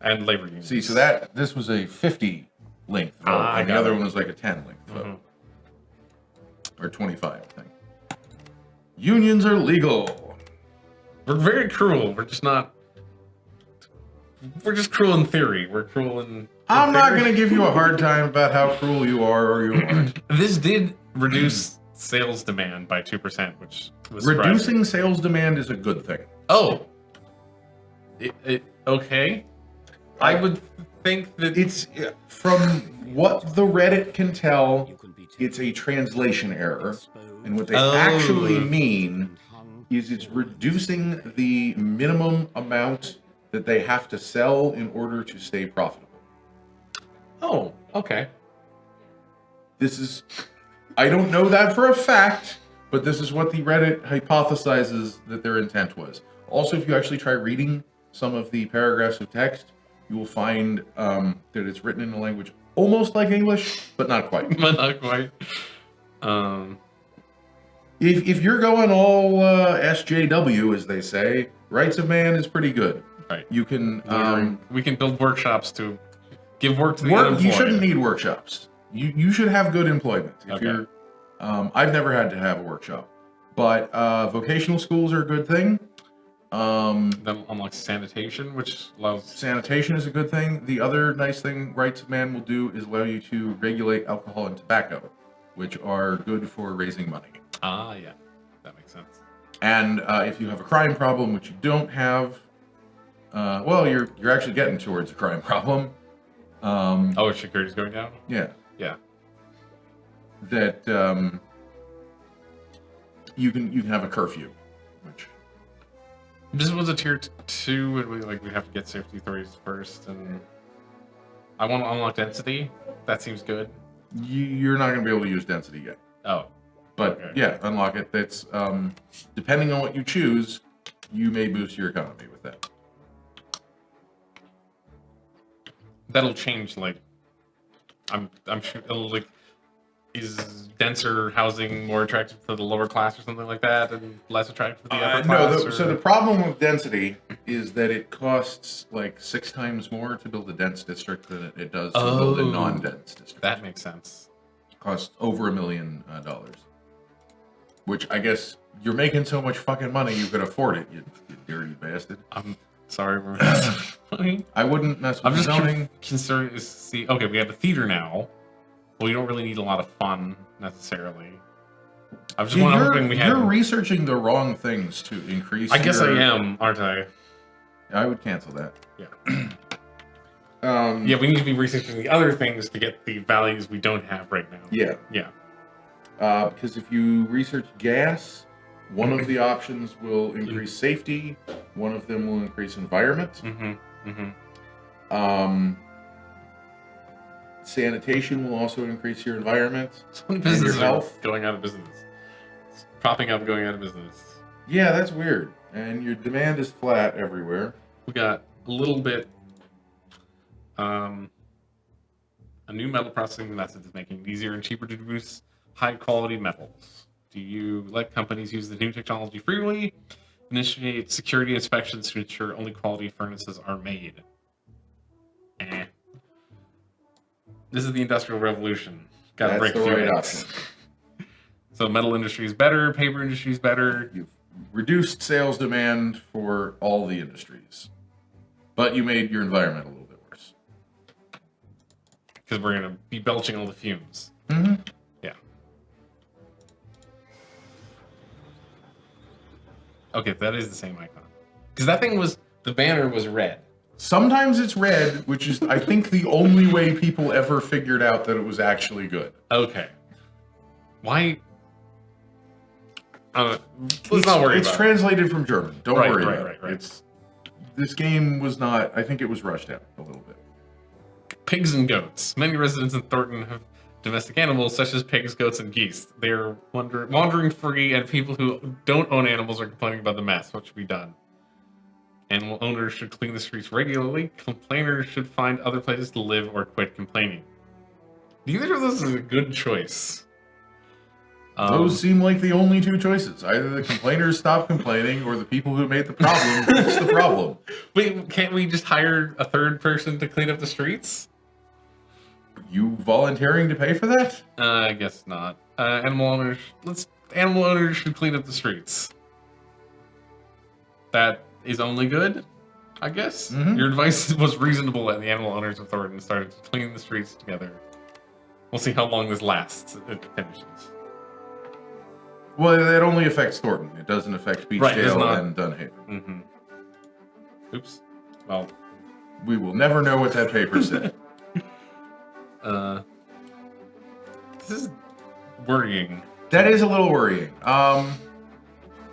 [SPEAKER 2] And labor unions.
[SPEAKER 1] See, so this was a 50 length vote, and the other one was like a 10 length vote. Or 25, I think. Unions are legal.
[SPEAKER 2] We're very cruel. We're just not. We're just cruel in theory. We're cruel in.
[SPEAKER 1] I'm not going to give you a hard time about how cruel you are or you aren't.
[SPEAKER 2] This did reduce sales demand by 2%, which was
[SPEAKER 1] reducing
[SPEAKER 2] surprising.
[SPEAKER 1] sales demand is a good thing.
[SPEAKER 2] Oh. Okay. I would think that
[SPEAKER 1] it's from what the Reddit can tell, it's a translation error, and what they actually mean is it's reducing the minimum amount that they have to sell in order to stay profitable.
[SPEAKER 2] Oh, okay.
[SPEAKER 1] I don't know that for a fact, but this is what the Reddit hypothesizes that their intent was. Also, if you actually try reading some of the paragraphs of text, you will find that it's written in a language almost like English, but not quite.
[SPEAKER 2] But not quite.
[SPEAKER 1] If you're going all SJW, as they say, Rights of Man is pretty good.
[SPEAKER 2] Right.
[SPEAKER 1] You can
[SPEAKER 2] we can build workshops to give work to the unemployed.
[SPEAKER 1] You shouldn't need workshops. You should have good employment. If you're, I've never had to have a workshop, but vocational schools are a good thing.
[SPEAKER 2] That unlocks sanitation, which allows...
[SPEAKER 1] Sanitation is a good thing. The other nice thing Rights of Man will do is allow you to regulate alcohol and tobacco, which are good for raising money.
[SPEAKER 2] Ah, yeah. That makes sense.
[SPEAKER 1] And if you have a crime problem, which you don't have, well, you're actually getting towards a crime problem.
[SPEAKER 2] Security's going down?
[SPEAKER 1] Yeah.
[SPEAKER 2] Yeah.
[SPEAKER 1] That you can have a curfew, which...
[SPEAKER 2] This was a tier 2, and we have to get safety authorities first, and I want to unlock density. That seems good.
[SPEAKER 1] You're not going to be able to use density yet.
[SPEAKER 2] Oh.
[SPEAKER 1] But yeah, unlock it. That's depending on what you choose, you may boost your economy with that.
[SPEAKER 2] That'll change. I'm sure it'll is denser housing more attractive to the lower class or something like that, and less attractive to the upper class?
[SPEAKER 1] So the problem with density is that it costs 6 times more to build a dense district than it does to build a non-dense district.
[SPEAKER 2] That makes sense.
[SPEAKER 1] It costs over $1 million, which I guess you're making so much fucking money you could afford it. You dirty bastard.
[SPEAKER 2] I'm sorry, we're funny.
[SPEAKER 1] I wouldn't mess with
[SPEAKER 2] I'm just
[SPEAKER 1] zoning.
[SPEAKER 2] concerned to see. Okay, we have a theater now. Well, we don't really need a lot of fun necessarily. I was just hoping we had.
[SPEAKER 1] You're researching the wrong things to increase.
[SPEAKER 2] I guess I am, aren't I?
[SPEAKER 1] I would cancel that.
[SPEAKER 2] Yeah.
[SPEAKER 1] Yeah,
[SPEAKER 2] we need to be researching the other things to get the values we don't have right now.
[SPEAKER 1] Yeah.
[SPEAKER 2] Yeah.
[SPEAKER 1] Because if you research gas, one of the options will increase safety. One of them will increase environment. Sanitation will also increase your environment.
[SPEAKER 2] So many
[SPEAKER 1] and
[SPEAKER 2] businesses
[SPEAKER 1] your health.
[SPEAKER 2] are going out of business. It's popping up, going out of business.
[SPEAKER 1] Yeah, that's weird. And your demand is flat everywhere.
[SPEAKER 2] We got a little bit. A new metal processing method is making it easier and cheaper to produce high-quality metals. Do you let companies use the new technology freely? Initiate security inspections to ensure only quality furnaces are made. This is the Industrial Revolution. Got to break
[SPEAKER 1] the
[SPEAKER 2] through
[SPEAKER 1] right
[SPEAKER 2] it.
[SPEAKER 1] option.
[SPEAKER 2] So metal industry is better, paper industry is better.
[SPEAKER 1] You've reduced sales demand for all the industries, but you made your environment a little bit worse.
[SPEAKER 2] Because we're going to be belching all the fumes.
[SPEAKER 1] Mm-hmm.
[SPEAKER 2] Yeah. Okay, that is the same icon. Because that thing was, the banner was red.
[SPEAKER 1] Sometimes it's red, which is, I think, the only way people ever figured out that it was actually good.
[SPEAKER 2] Okay. Why? Let's not worry
[SPEAKER 1] It's
[SPEAKER 2] about
[SPEAKER 1] translated from German. Don't worry about it.
[SPEAKER 2] Right.
[SPEAKER 1] This game was not, I think it was rushed out a little bit.
[SPEAKER 2] Pigs and goats. Many residents in Thornton have domestic animals such as pigs, goats, and geese. They are wandering free, and people who don't own animals are complaining about the mess. What should be done? Animal owners should clean the streets regularly. Complainers should find other places to live or quit complaining. Neither of those is a good choice.
[SPEAKER 1] Those seem like the only two choices. Either the complainers stop complaining, or the people who made the problem fix the problem.
[SPEAKER 2] Wait, can't we just hire a third person to clean up the streets?
[SPEAKER 1] You volunteering to pay for that?
[SPEAKER 2] I guess not. Animal owners should clean up the streets. That is only good, I guess.
[SPEAKER 1] Mm-hmm.
[SPEAKER 2] Your advice was reasonable, and the animal owners of Thornton started to clean the streets together. We'll see how long this lasts. It finishes.
[SPEAKER 1] Well, it only affects Thornton. It doesn't affect Beachdale and Dunhaven.
[SPEAKER 2] Mm-hmm. Oops. Well,
[SPEAKER 1] we will never know what that paper said.
[SPEAKER 2] This is worrying.
[SPEAKER 1] That is a little worrying.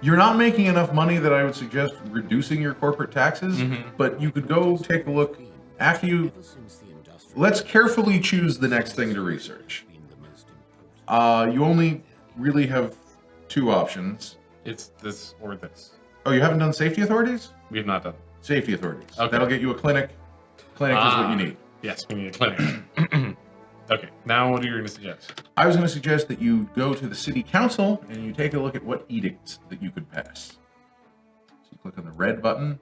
[SPEAKER 1] You're not making enough money that I would suggest reducing your corporate taxes, but you could go take a look after you... Let's carefully choose the next thing to research. You only really have two options.
[SPEAKER 2] It's this or this.
[SPEAKER 1] Oh, you haven't done safety authorities?
[SPEAKER 2] We have not done.
[SPEAKER 1] Safety authorities.
[SPEAKER 2] Okay.
[SPEAKER 1] That'll get you a clinic. Clinic is what you need.
[SPEAKER 2] Yes, we need a clinic. Okay, now what are you going to suggest?
[SPEAKER 1] I was going to suggest that you go to the city council and you take a look at what edicts that you could pass. So you click on the red button.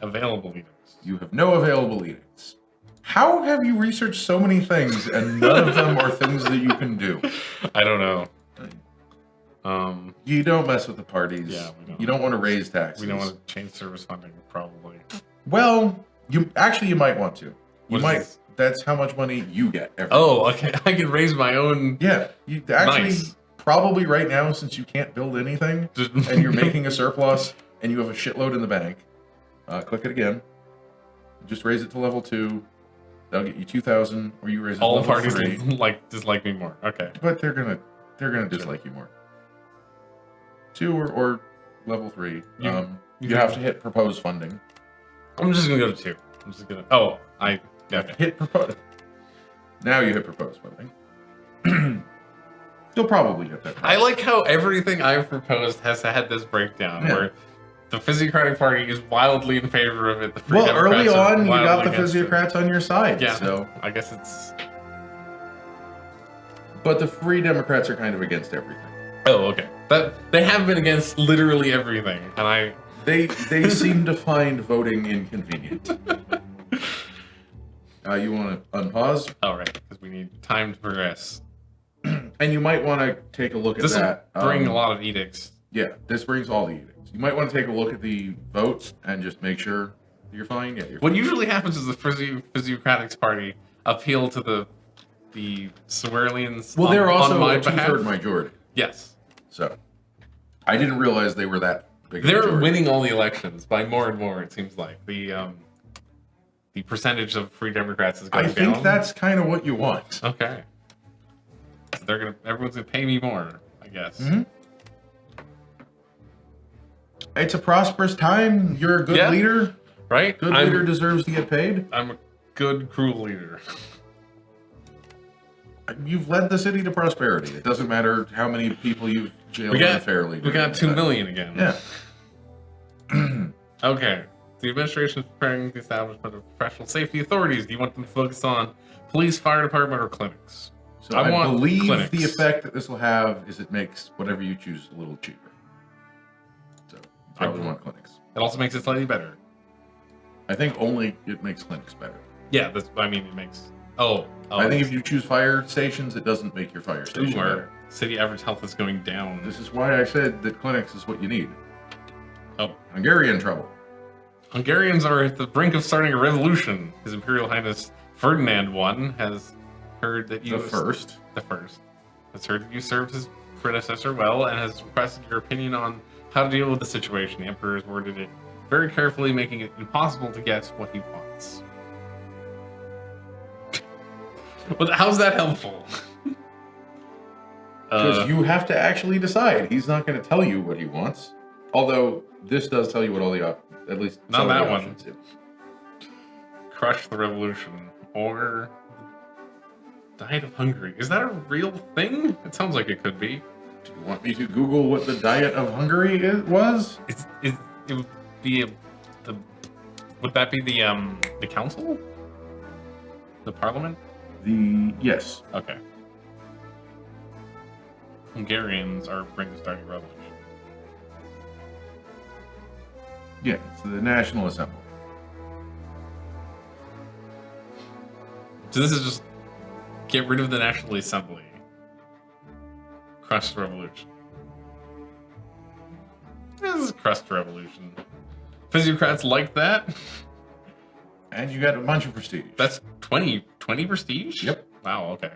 [SPEAKER 2] Available edicts.
[SPEAKER 1] You have no available edicts. How have you researched so many things and none of them are things that you can do?
[SPEAKER 2] I don't know.
[SPEAKER 1] You don't mess with the parties.
[SPEAKER 2] Yeah, we don't.
[SPEAKER 1] You don't want to raise taxes.
[SPEAKER 2] We don't want to change service funding, probably.
[SPEAKER 1] Well, you might want to.
[SPEAKER 2] This?
[SPEAKER 1] That's how much money you get every
[SPEAKER 2] Oh, okay. I can raise my own.
[SPEAKER 1] Yeah, you actually
[SPEAKER 2] Nice.
[SPEAKER 1] probably right now, since you can't build anything and you're making a surplus and you have a shitload in the bank, click it again. Just raise it to level 2. That'll get you 2,000, or you raise it to
[SPEAKER 2] All
[SPEAKER 1] level
[SPEAKER 2] parties
[SPEAKER 1] 3.
[SPEAKER 2] dislike me more. Okay.
[SPEAKER 1] But they're gonna dislike you more. 2 or level 3. You have to hit propose funding.
[SPEAKER 2] I'm just gonna go to 2. I'm just gonna. Oh, okay.
[SPEAKER 1] Hit propose. Now you hit propose funding. You'll probably get that.
[SPEAKER 2] I like how everything I've proposed has had this breakdown where the Physiocratic Party is wildly in favor of it. The Free Democrats
[SPEAKER 1] early
[SPEAKER 2] are
[SPEAKER 1] on, you got
[SPEAKER 2] wildly
[SPEAKER 1] the
[SPEAKER 2] against it.
[SPEAKER 1] Physiocrats on your side.
[SPEAKER 2] Yeah.
[SPEAKER 1] So,
[SPEAKER 2] I guess it's.
[SPEAKER 1] but the Free Democrats are kind of against everything.
[SPEAKER 2] Oh, okay. They have been against literally everything, and
[SPEAKER 1] They seem to find voting inconvenient. You want to unpause?
[SPEAKER 2] All right, because we need time to progress.
[SPEAKER 1] And you might want to take a look at
[SPEAKER 2] This will
[SPEAKER 1] that.
[SPEAKER 2] bring a lot of edicts.
[SPEAKER 1] Yeah, this brings all the edicts. You might want to take a look at the vote and just make sure you're fine. Yeah, you're
[SPEAKER 2] What
[SPEAKER 1] fine.
[SPEAKER 2] usually happens is the Physiocratics Party appeal to the Sumerians
[SPEAKER 1] Well, they're
[SPEAKER 2] on
[SPEAKER 1] also
[SPEAKER 2] my
[SPEAKER 1] a
[SPEAKER 2] behalf.
[SPEAKER 1] two-third majority.
[SPEAKER 2] Yes.
[SPEAKER 1] So, I didn't realize they were that big.
[SPEAKER 2] They're
[SPEAKER 1] majority.
[SPEAKER 2] winning all the elections by more and more, it seems like. The percentage of Free Democrats is going
[SPEAKER 1] I
[SPEAKER 2] down.
[SPEAKER 1] think that's kind of what you want.
[SPEAKER 2] Okay. So everyone's gonna pay me more, I guess.
[SPEAKER 1] Mhm. It's a prosperous time. You're a good
[SPEAKER 2] Yeah.
[SPEAKER 1] leader.
[SPEAKER 2] Right?
[SPEAKER 1] Good leader deserves to get paid.
[SPEAKER 2] I'm a good, cruel leader.
[SPEAKER 1] You've led the city to prosperity. It doesn't matter how many people you've jailed unfairly.
[SPEAKER 2] We got 2 million again.
[SPEAKER 1] Yeah.
[SPEAKER 2] Okay. The administration is preparing the establishment of professional safety authorities. Do you want them to focus on police, fire department, or clinics?
[SPEAKER 1] So
[SPEAKER 2] I
[SPEAKER 1] I
[SPEAKER 2] want
[SPEAKER 1] believe
[SPEAKER 2] clinics.
[SPEAKER 1] the effect that this will have is it makes whatever you choose a little cheaper. So you probably want clinics.
[SPEAKER 2] It also makes it slightly better.
[SPEAKER 1] I think only it makes clinics better.
[SPEAKER 2] Yeah, it makes. Oh.
[SPEAKER 1] I think if you choose fire stations, it doesn't make your fire station
[SPEAKER 2] our
[SPEAKER 1] better.
[SPEAKER 2] city average health is going down.
[SPEAKER 1] This is why I said that clinics is what you need.
[SPEAKER 2] Oh.
[SPEAKER 1] Hungarian trouble.
[SPEAKER 2] Hungarians are at the brink of starting a revolution. His Imperial Highness Ferdinand I has heard that you...
[SPEAKER 1] The first.
[SPEAKER 2] Has heard that you served his predecessor well and has requested your opinion on how to deal with the situation. The Emperor has worded it very carefully, making it impossible to guess what he wants. Well, how's that helpful?
[SPEAKER 1] Because you have to actually decide. He's not going to tell you what he wants. Although, this does tell you what all the at least
[SPEAKER 2] Not
[SPEAKER 1] some of
[SPEAKER 2] that
[SPEAKER 1] the
[SPEAKER 2] one.
[SPEAKER 1] options do.
[SPEAKER 2] Crush the revolution or Diet of Hungary. Is that a real thing? It sounds like it could be.
[SPEAKER 1] Do you want me to Google what the Diet of Hungary was?
[SPEAKER 2] It would be would that be the council? The parliament?
[SPEAKER 1] Yes.
[SPEAKER 2] Okay. Hungarians are bringing starting a revolution.
[SPEAKER 1] Yeah, it's the National Assembly.
[SPEAKER 2] So this is just get rid of the National Assembly. Crush the revolution. This is crush the revolution. Physiocrats like that?
[SPEAKER 1] And you got a bunch of prestige.
[SPEAKER 2] That's 20 prestige?
[SPEAKER 1] Yep.
[SPEAKER 2] Wow, okay.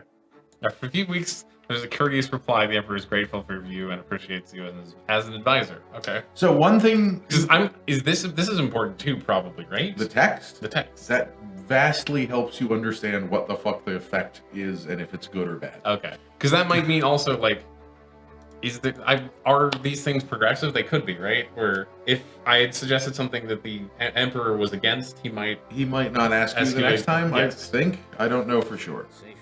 [SPEAKER 2] After a few weeks, there's a courteous reply. The Emperor is grateful for your view and appreciates you as an advisor. Okay.
[SPEAKER 1] So one thing...
[SPEAKER 2] This is important too, probably, right?
[SPEAKER 1] The text?
[SPEAKER 2] The text.
[SPEAKER 1] That vastly helps you understand what the fuck the effect is and if it's good or bad.
[SPEAKER 2] Okay. Because that might mean also, like, are these things progressive? They could be, right? Where if I had suggested something that the Emperor was against, he might...
[SPEAKER 1] He might not ask you the next time,
[SPEAKER 2] yes.
[SPEAKER 1] I think. I don't know for sure.
[SPEAKER 3] Safety.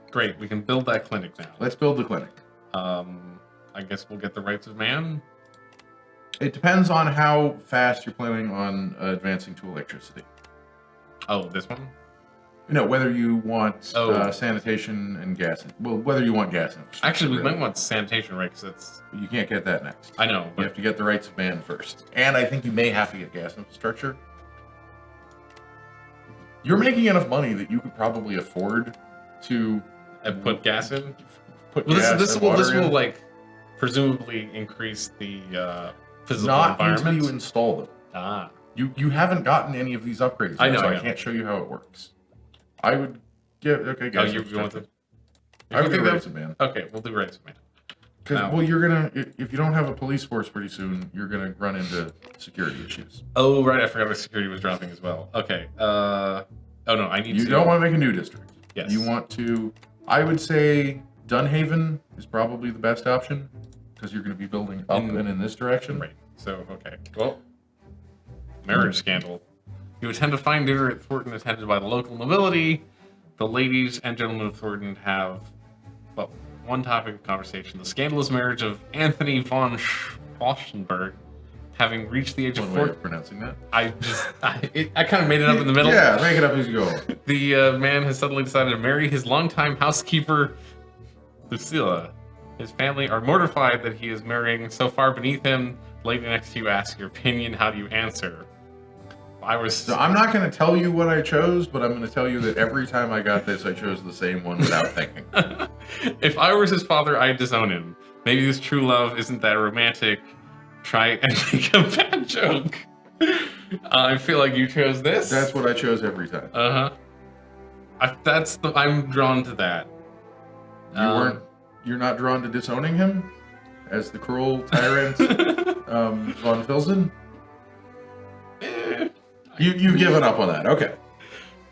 [SPEAKER 2] Great, we can build that clinic now.
[SPEAKER 1] Let's build the clinic.
[SPEAKER 2] I guess we'll get the rights of man.
[SPEAKER 1] It depends on how fast you're planning on advancing to electricity.
[SPEAKER 2] Oh, this one?
[SPEAKER 1] No, whether you want
[SPEAKER 2] Oh.
[SPEAKER 1] sanitation and gas. Well, whether you want gas infrastructure.
[SPEAKER 2] Actually, we
[SPEAKER 1] really.
[SPEAKER 2] might want sanitation, right? Because it's...
[SPEAKER 1] You can't get that next.
[SPEAKER 2] I know,
[SPEAKER 1] You
[SPEAKER 2] but
[SPEAKER 1] have to get the rights of man first. And I think you may have to get gas infrastructure. You're making enough money that you could probably afford to
[SPEAKER 2] I put gas in.
[SPEAKER 1] put
[SPEAKER 2] Well,
[SPEAKER 1] gas
[SPEAKER 2] this
[SPEAKER 1] and
[SPEAKER 2] will
[SPEAKER 1] water in.
[SPEAKER 2] like presumably increase the physical
[SPEAKER 1] Not
[SPEAKER 2] environment.
[SPEAKER 1] until you install them.
[SPEAKER 2] Ah,
[SPEAKER 1] You haven't gotten any of these upgrades yet,
[SPEAKER 2] I know,
[SPEAKER 1] so
[SPEAKER 2] I
[SPEAKER 1] I
[SPEAKER 2] know.
[SPEAKER 1] can't show you how it works. I would get okay.
[SPEAKER 2] oh,
[SPEAKER 1] Gas
[SPEAKER 2] you want
[SPEAKER 1] infrastructure.
[SPEAKER 2] the?
[SPEAKER 1] I would
[SPEAKER 2] think
[SPEAKER 1] get
[SPEAKER 2] that-
[SPEAKER 1] rights of man.
[SPEAKER 2] Okay, we'll do rights of man.
[SPEAKER 1] Because
[SPEAKER 2] No.
[SPEAKER 1] well, you're gonna if you don't have a police force pretty soon, you're gonna run into security issues.
[SPEAKER 2] Oh, right, I forgot the security was dropping as well. Okay. Oh no, I need
[SPEAKER 1] You
[SPEAKER 2] to.
[SPEAKER 1] don't want to make a new district.
[SPEAKER 2] Yes.
[SPEAKER 1] You want to. I would say Dunhaven is probably the best option because you're going to be building up and in this direction.
[SPEAKER 2] Right. So okay. Well, marriage scandal. You attend a fine dinner at Thornton attended by the local nobility. The ladies and gentlemen of Thornton have, well, one topic of conversation: the scandalous marriage of Anthony von Schwarzenberg, having reached the age of
[SPEAKER 1] One way
[SPEAKER 2] 4.
[SPEAKER 1] of pronouncing that.
[SPEAKER 2] I kind of made it up in the middle.
[SPEAKER 1] Yeah, make it up as you go.
[SPEAKER 2] The man has suddenly decided to marry his longtime housekeeper, Lucilla. His family are mortified that he is marrying so far beneath him. The lady next to you asks your opinion. How do you answer?
[SPEAKER 1] So I'm not going to tell you what I chose, but I'm going to tell you that every time I got this, I chose the same one without thinking.
[SPEAKER 2] If I was his father, I'd disown him. Maybe this true love isn't that romantic. try and make a bad joke. I feel like you chose this.
[SPEAKER 1] That's what I chose every time.
[SPEAKER 2] I'm drawn to that.
[SPEAKER 1] You're not drawn to disowning him as the cruel tyrant von Filzen? You've given up on that. Okay.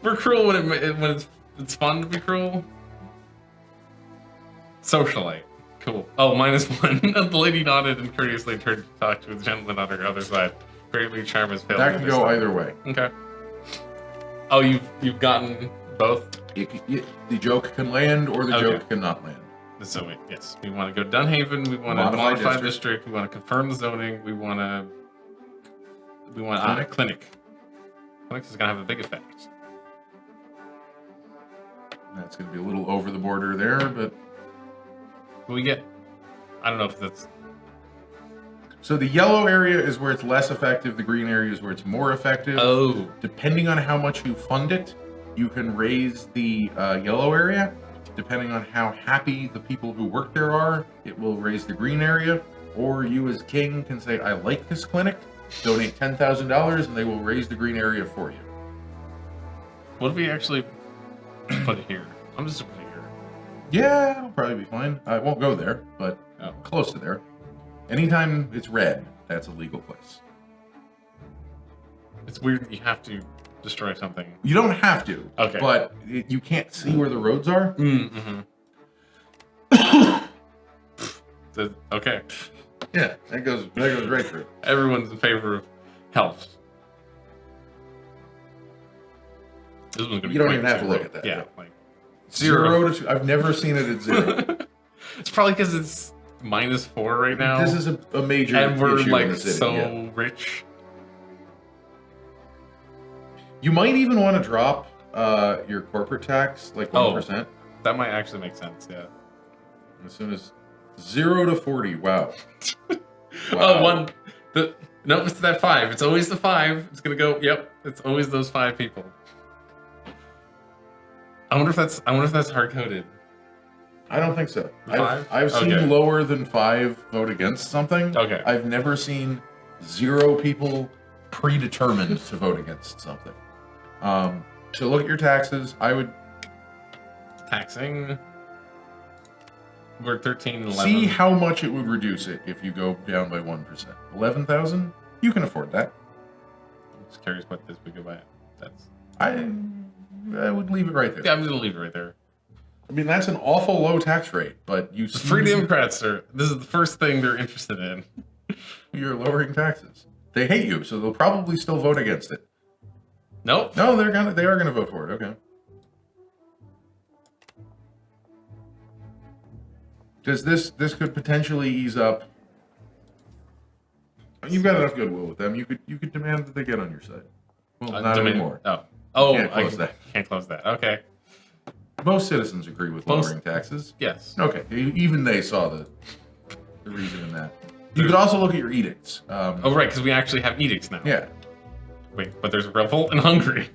[SPEAKER 2] We're cruel when it's fun to be cruel. Socialite. Cool. Oh, -1. The lady nodded and courteously turned to talk to the gentleman on her other side. Greatly charm has failed.
[SPEAKER 1] That can go either way.
[SPEAKER 2] Okay. Oh, you've gotten both?
[SPEAKER 1] The joke can land or the joke cannot land.
[SPEAKER 2] So yes, we want to go Dunhaven. We want to modify district. We want to confirm the zoning. We want a clinic. Clinic is gonna have a big effect.
[SPEAKER 1] That's gonna be a little over the border there, but
[SPEAKER 2] we get. I don't know if that's.
[SPEAKER 1] So the yellow area is where it's less effective. The green area is where it's more effective.
[SPEAKER 2] Oh.
[SPEAKER 1] Depending on how much you fund it, you can raise the yellow area. Depending on how happy the people who work there are, it will raise the green area. Or you as king can say, I like this clinic, donate $10,000 and they will raise the green area for you.
[SPEAKER 2] What if we actually put it here? I'm just going to put it here.
[SPEAKER 1] Yeah, it'll probably be fine. I won't go there, but close to there. Anytime it's red, that's a legal place.
[SPEAKER 2] It's weird that you have to destroy something.
[SPEAKER 1] You don't have to.
[SPEAKER 2] Okay.
[SPEAKER 1] But you can't see where the roads are.
[SPEAKER 2] Mm-hmm. Okay.
[SPEAKER 1] Yeah, that goes right through.
[SPEAKER 2] Everyone's in favor of health. This one's gonna be
[SPEAKER 1] you don't even have to look at that.
[SPEAKER 2] Yeah, like
[SPEAKER 1] 0 to 2. I've never seen it at 0.
[SPEAKER 2] It's probably because it's -4 right now.
[SPEAKER 1] This is a major
[SPEAKER 2] and we're
[SPEAKER 1] issue
[SPEAKER 2] like
[SPEAKER 1] in the city,
[SPEAKER 2] so rich.
[SPEAKER 1] You might even want to drop your corporate tax like 1%.
[SPEAKER 2] That might actually make sense. Yeah.
[SPEAKER 1] As soon as 0 to 40. Wow.
[SPEAKER 2] Oh, no, it's that 5. It's always the 5. It's gonna go. Yep. It's always those 5 people. I wonder if that's hard coded.
[SPEAKER 1] I don't think so.
[SPEAKER 2] 5?
[SPEAKER 1] I've seen lower than 5 vote against something.
[SPEAKER 2] Okay.
[SPEAKER 1] I've never seen 0 people predetermined to vote against something. So look at your taxes. I would
[SPEAKER 2] taxing. We're 13, 11.
[SPEAKER 1] See how much it would reduce it if you go down by 1%. 11,000? You can afford that.
[SPEAKER 2] I'm just curious what this would go by.
[SPEAKER 1] I would leave it right there.
[SPEAKER 2] Yeah, I'm gonna leave it right there.
[SPEAKER 1] I mean, that's an awful low tax rate, but you see...
[SPEAKER 2] Free Democrats this is the first thing they're interested in.
[SPEAKER 1] You're lowering taxes. They hate you, so they'll probably still vote against it.
[SPEAKER 2] Nope.
[SPEAKER 1] No, they are gonna vote for it. Okay. Because this could potentially ease up. You've got enough goodwill with them. You could demand that they get on your side. Well, not anymore.
[SPEAKER 2] Can't close that. Okay.
[SPEAKER 1] Most citizens agree with lowering taxes.
[SPEAKER 2] Yes.
[SPEAKER 1] Okay. Even they saw the reason in that. You could also look at your edicts.
[SPEAKER 2] Right, because we actually have edicts now.
[SPEAKER 1] Yeah.
[SPEAKER 2] Wait, but there's revolt in Hungary.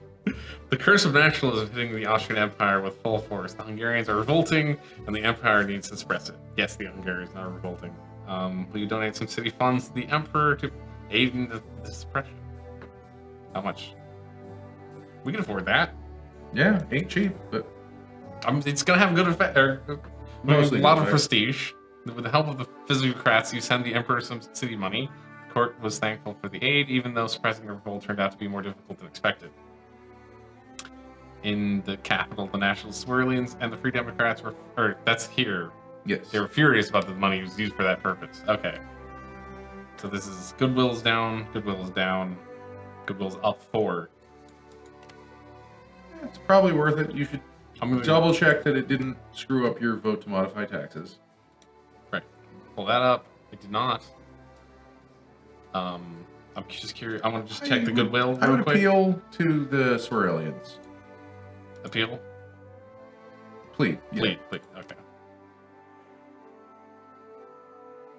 [SPEAKER 2] The curse of nationalism is hitting the Austrian Empire with full force. The Hungarians are revolting, and the Empire needs to suppress it. Yes, the Hungarians are revolting. Will you donate some city funds to the Emperor to aid in the suppression? How much? We can afford that.
[SPEAKER 1] Yeah, ain't cheap, but
[SPEAKER 2] it's gonna have a good effect. A lot of prestige. With the help of the physiocrats, you send the Emperor some city money. The court was thankful for the aid, even though suppressing the revolt turned out to be more difficult than expected. In the capital, the Nationalist Swirlians and the Free Democrats that's here.
[SPEAKER 1] Yes.
[SPEAKER 2] They were furious about the money was used for that purpose. Okay. So this is goodwill's down, goodwill is down, goodwill's up 4.
[SPEAKER 1] It's probably worth it. You should double check that it didn't screw up your vote to modify taxes.
[SPEAKER 2] Right. Pull that up. It did not. I'm just curious. I want to just check the goodwill
[SPEAKER 1] I would
[SPEAKER 2] real quick.
[SPEAKER 1] appeal to the Swirlians.
[SPEAKER 2] Appeal?
[SPEAKER 1] Plead. Yeah.
[SPEAKER 2] Plead. Okay.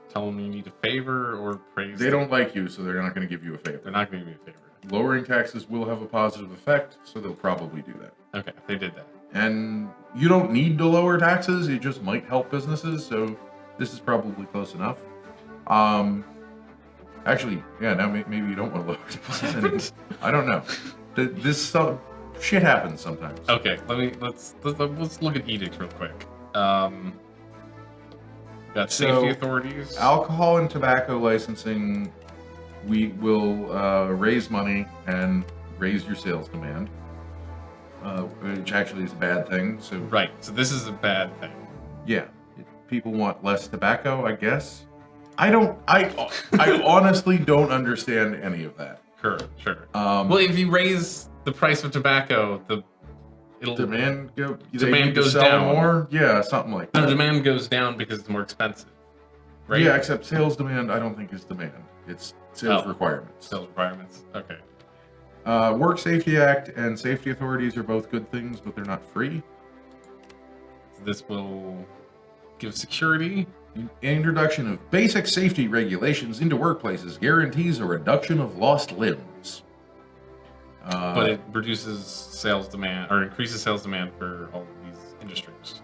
[SPEAKER 2] Tell them you need a favor or praise.
[SPEAKER 1] They don't like you, so they're not going to give you a favor.
[SPEAKER 2] They're not going to give you a favor.
[SPEAKER 1] Lowering taxes will have a positive effect, so they'll probably do that.
[SPEAKER 2] Okay, they did that.
[SPEAKER 1] And you don't need to lower taxes, it just might help businesses, so this is probably close enough. Actually, yeah. Now maybe you don't want to lower deposits. I don't know. This stuff, shit happens sometimes.
[SPEAKER 2] Okay, let's look at edicts real quick. Got safety authorities.
[SPEAKER 1] Alcohol and tobacco licensing, we will raise money and raise your sales demand, which actually is a bad thing. So
[SPEAKER 2] Right. So this is a bad thing.
[SPEAKER 1] yeah, people want less tobacco, I guess. I honestly don't understand any of that.
[SPEAKER 2] Sure. Well, if you raise the price of tobacco,
[SPEAKER 1] Demand
[SPEAKER 2] goes
[SPEAKER 1] sell
[SPEAKER 2] down.
[SPEAKER 1] more. Yeah, something like that.
[SPEAKER 2] No, demand goes down because it's more expensive. Right?
[SPEAKER 1] Yeah, except sales demand, I don't think is demand. It's sales requirements.
[SPEAKER 2] Sales requirements. Okay.
[SPEAKER 1] Work Safety Act and safety authorities are both good things, but they're not free.
[SPEAKER 2] This will give security.
[SPEAKER 1] Introduction of basic safety regulations into workplaces guarantees a reduction of lost limbs.
[SPEAKER 2] But it reduces sales demand or increases sales demand for all of these industries.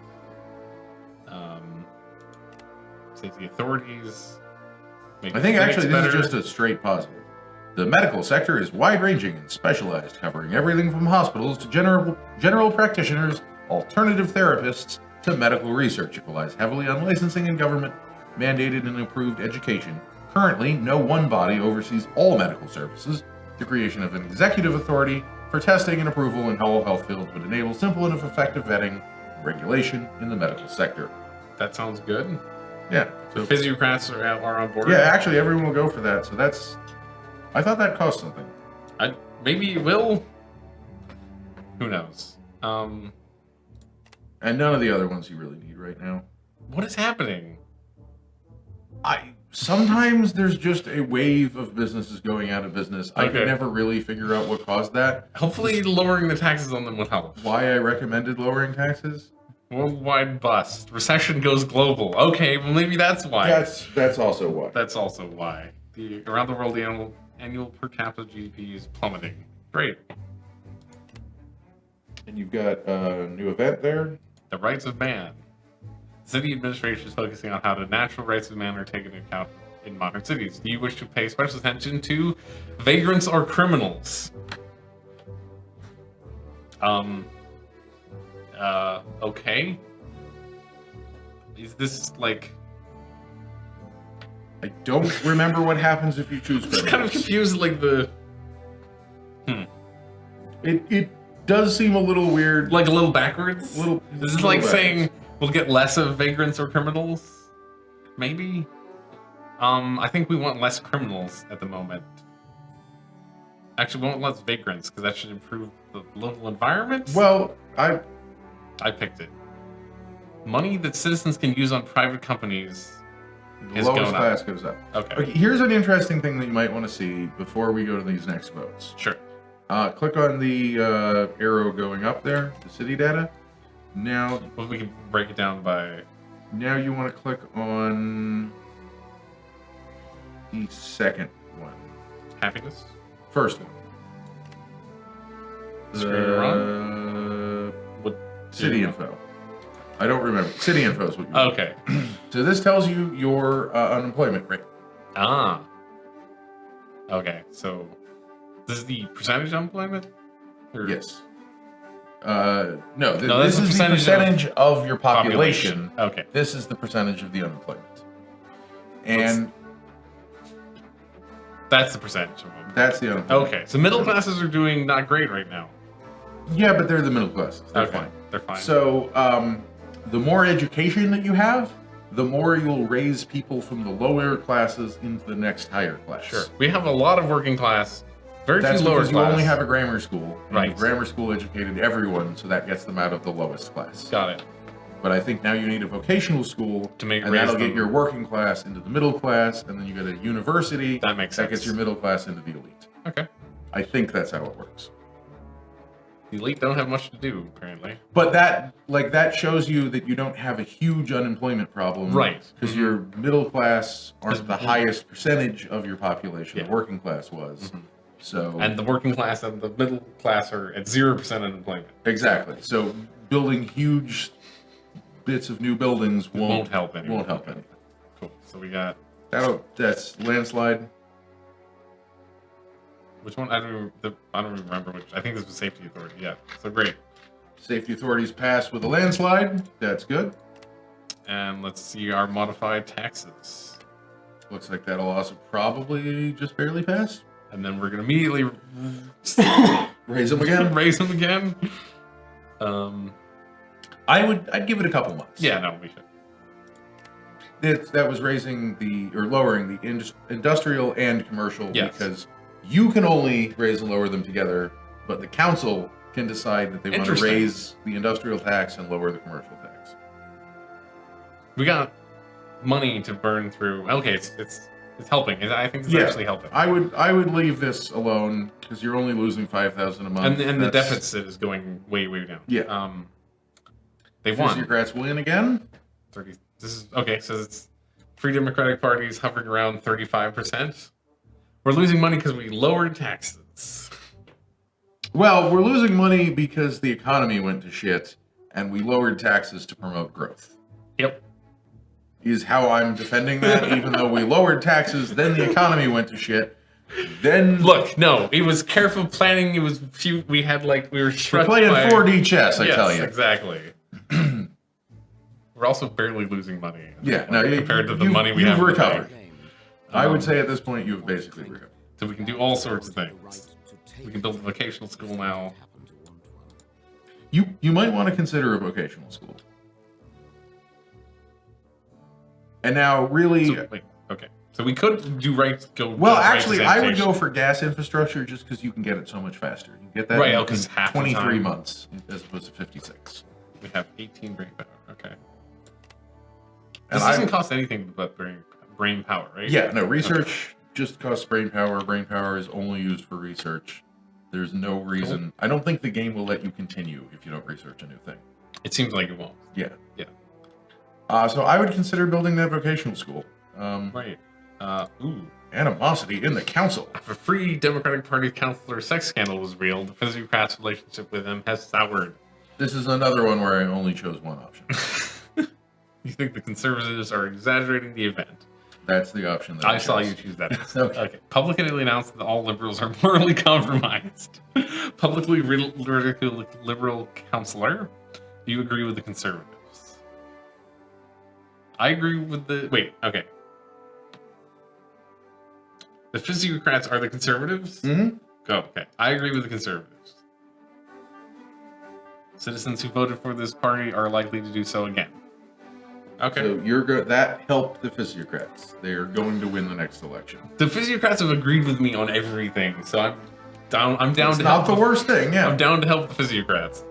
[SPEAKER 2] Safety authorities.
[SPEAKER 1] I think actually this is just a straight positive. The medical sector is wide-ranging and specialized, covering everything from hospitals to general practitioners, alternative therapists, to medical research. It relies heavily on licensing and government-mandated and approved education. Currently, no one body oversees all medical services. The creation of an executive authority for testing and approval in all health fields would enable simple and effective vetting and regulation in the medical sector.
[SPEAKER 2] That sounds good.
[SPEAKER 1] Yeah.
[SPEAKER 2] So physiocrats are on board.
[SPEAKER 1] Yeah, actually, everyone will go for that. So that's. I thought that cost something.
[SPEAKER 2] Maybe it will. Who knows?
[SPEAKER 1] And none of the other ones you really need right now.
[SPEAKER 2] What is happening?
[SPEAKER 1] Sometimes there's just a wave of businesses going out of business. I can never really figure out what caused that.
[SPEAKER 2] Hopefully lowering the taxes on them would help.
[SPEAKER 1] Why I recommended lowering taxes?
[SPEAKER 2] Worldwide bust. Recession goes global. Okay, well maybe that's why.
[SPEAKER 1] That's also why.
[SPEAKER 2] That's also why. Around the world, the annual per capita GDP is plummeting. Great.
[SPEAKER 1] And you've got a new event there.
[SPEAKER 2] The rights of man. City administration is focusing on how the natural rights of man are taken into account in modern cities. Do you wish to pay special attention to vagrants or criminals? Okay. Is this like...
[SPEAKER 1] I don't remember what happens if you choose criminals.
[SPEAKER 2] I'm kind of confused, like the...
[SPEAKER 1] It does seem a little weird.
[SPEAKER 2] Like a little backwards? This is like saying we'll get less of vagrants or criminals? Maybe? I think we want less criminals at the moment. Actually, we want less vagrants, because that should improve the local environment?
[SPEAKER 1] Well,
[SPEAKER 2] I picked it. Money that citizens can use on private companies
[SPEAKER 1] the lowest class goes up.
[SPEAKER 2] Okay.
[SPEAKER 1] Here's an interesting thing that you might want to see before we go to these next votes.
[SPEAKER 2] Sure.
[SPEAKER 1] Click on the arrow going up there, the city data. Now,
[SPEAKER 2] well, we can break it down by...
[SPEAKER 1] Now you want to click on the second one.
[SPEAKER 2] Happiness?
[SPEAKER 1] First one.
[SPEAKER 2] What?
[SPEAKER 1] City info. I don't remember. City info is what you want.
[SPEAKER 2] Okay.
[SPEAKER 1] So this tells you your unemployment rate.
[SPEAKER 2] Ah. Okay, so this is the percentage unemployment? Or...
[SPEAKER 1] Yes. No,
[SPEAKER 2] this
[SPEAKER 1] is the percentage of your population.
[SPEAKER 2] Okay.
[SPEAKER 1] This is the percentage of the unemployment. And
[SPEAKER 2] that's the percentage of them.
[SPEAKER 1] That's the unemployment.
[SPEAKER 2] Okay, so middle classes are doing not great right now.
[SPEAKER 1] Yeah, but they're the middle classes. They're fine.
[SPEAKER 2] They're fine.
[SPEAKER 1] So, the more education that you have, the more you'll raise people from the lower classes into the next higher class.
[SPEAKER 2] Sure. We have a lot of working class, very
[SPEAKER 1] That's
[SPEAKER 2] few lower
[SPEAKER 1] because
[SPEAKER 2] class.
[SPEAKER 1] you only have a grammar school. And
[SPEAKER 2] Right.
[SPEAKER 1] the grammar school educated everyone, so that gets them out of the lowest class.
[SPEAKER 2] Got it.
[SPEAKER 1] But I think now you need a vocational school
[SPEAKER 2] To make
[SPEAKER 1] and that'll get your working class into the middle class, and then you get a university.
[SPEAKER 2] That makes sense.
[SPEAKER 1] That gets your middle class into the elite.
[SPEAKER 2] Okay.
[SPEAKER 1] I think that's how it works.
[SPEAKER 2] The elite don't have much to do, apparently.
[SPEAKER 1] But that shows you that you don't have a huge unemployment problem.
[SPEAKER 2] Right.
[SPEAKER 1] Because your middle class aren't the highest percentage of your population.
[SPEAKER 2] Yeah.
[SPEAKER 1] The working class was. So.
[SPEAKER 2] And the working class and the middle class are at 0% unemployment.
[SPEAKER 1] Exactly. So building huge bits of new buildings
[SPEAKER 2] won't help anything.
[SPEAKER 1] Won't help anything.
[SPEAKER 2] Cool. So we got...
[SPEAKER 1] That's landslide.
[SPEAKER 2] Which one? I don't remember which. I think this was Safety Authority. Yeah. So great.
[SPEAKER 1] Safety authorities passed with a landslide. That's good.
[SPEAKER 2] And let's see our modified taxes.
[SPEAKER 1] Looks like that'll also probably just barely pass.
[SPEAKER 2] And then we're gonna immediately
[SPEAKER 1] Raise them again.
[SPEAKER 2] raise them again.
[SPEAKER 1] I'd give it a couple months.
[SPEAKER 2] Yeah, no, we should.
[SPEAKER 1] That was lowering the industrial and commercial
[SPEAKER 2] Yes.
[SPEAKER 1] because you can only raise and lower them together, but the council can decide that they want to
[SPEAKER 2] Interesting.
[SPEAKER 1] raise the industrial tax and lower the commercial tax.
[SPEAKER 2] We got money to burn through. Okay, it's helping. I think it's actually helping.
[SPEAKER 1] I would leave this alone because you're only losing 5,000 a month.
[SPEAKER 2] And the deficit is going way down.
[SPEAKER 1] Yeah.
[SPEAKER 2] They won.
[SPEAKER 1] Physiocrats win again.
[SPEAKER 2] 30. This is okay. So it's Free Democratic Party is hovering around 35%. We're losing money because we lowered taxes.
[SPEAKER 1] Well, we're losing money because the economy went to shit, and we lowered taxes to promote growth.
[SPEAKER 2] Yep.
[SPEAKER 1] Is how I'm defending that. Even though we lowered taxes, then the economy went to shit. Then
[SPEAKER 2] Look, no, it was careful planning. It was we had we were
[SPEAKER 1] we're
[SPEAKER 2] struck
[SPEAKER 1] playing
[SPEAKER 2] by
[SPEAKER 1] 4D chess. I
[SPEAKER 2] yes,
[SPEAKER 1] tell you.
[SPEAKER 2] exactly. We're also barely losing money.
[SPEAKER 1] Yeah, no,
[SPEAKER 2] compared to the money we
[SPEAKER 1] you've
[SPEAKER 2] have. in the
[SPEAKER 1] recovered.
[SPEAKER 2] bank.
[SPEAKER 1] I would say at this point you've basically recovered.
[SPEAKER 2] So we can do all sorts of things. We can build a vocational school now.
[SPEAKER 1] You might want to consider a vocational school. And now, really,
[SPEAKER 2] So, wait, okay. So we could do
[SPEAKER 1] well, actually, I would
[SPEAKER 2] sanitation.
[SPEAKER 1] go for gas infrastructure just because you can get it so much faster. You get that
[SPEAKER 2] Right,
[SPEAKER 1] in,
[SPEAKER 2] because
[SPEAKER 1] in
[SPEAKER 2] half the
[SPEAKER 1] 23
[SPEAKER 2] time.
[SPEAKER 1] months as opposed to 56.
[SPEAKER 2] We have 18 brain power. Okay.
[SPEAKER 1] And
[SPEAKER 2] This doesn't cost anything but brain power, right?
[SPEAKER 1] Yeah, no, research just costs brain power. Brain power is only used for research. There's no reason. I don't think the game will let you continue if you don't research a new thing.
[SPEAKER 2] It seems like it won't.
[SPEAKER 1] Yeah.
[SPEAKER 2] Yeah.
[SPEAKER 1] So I would consider building that vocational school.
[SPEAKER 2] Right. Ooh.
[SPEAKER 1] Animosity in the council.
[SPEAKER 2] If a Free Democratic Party councilor sex scandal was real, the physiocrat's relationship with him has soured.
[SPEAKER 1] This is another one where I only chose one option.
[SPEAKER 2] You think the conservatives are exaggerating the event?
[SPEAKER 1] That's the option that
[SPEAKER 2] I saw
[SPEAKER 1] chose.
[SPEAKER 2] you choose that.
[SPEAKER 1] Okay.
[SPEAKER 2] Publicly announced that all liberals are morally compromised. Publicly ridicule liberal counselor. Do you agree with the conservatives? I agree with the... Wait, okay. The physiocrats are the conservatives?
[SPEAKER 1] Mm-hmm.
[SPEAKER 2] Go, okay. I agree with the conservatives. Citizens who voted for this party are likely to do so again. Okay.
[SPEAKER 1] So that helped the physiocrats. They are going to win the next election.
[SPEAKER 2] The physiocrats have agreed with me on everything, so I'm down
[SPEAKER 1] It's
[SPEAKER 2] to
[SPEAKER 1] not
[SPEAKER 2] help.
[SPEAKER 1] the worst thing, yeah.
[SPEAKER 2] I'm down to help the physiocrats.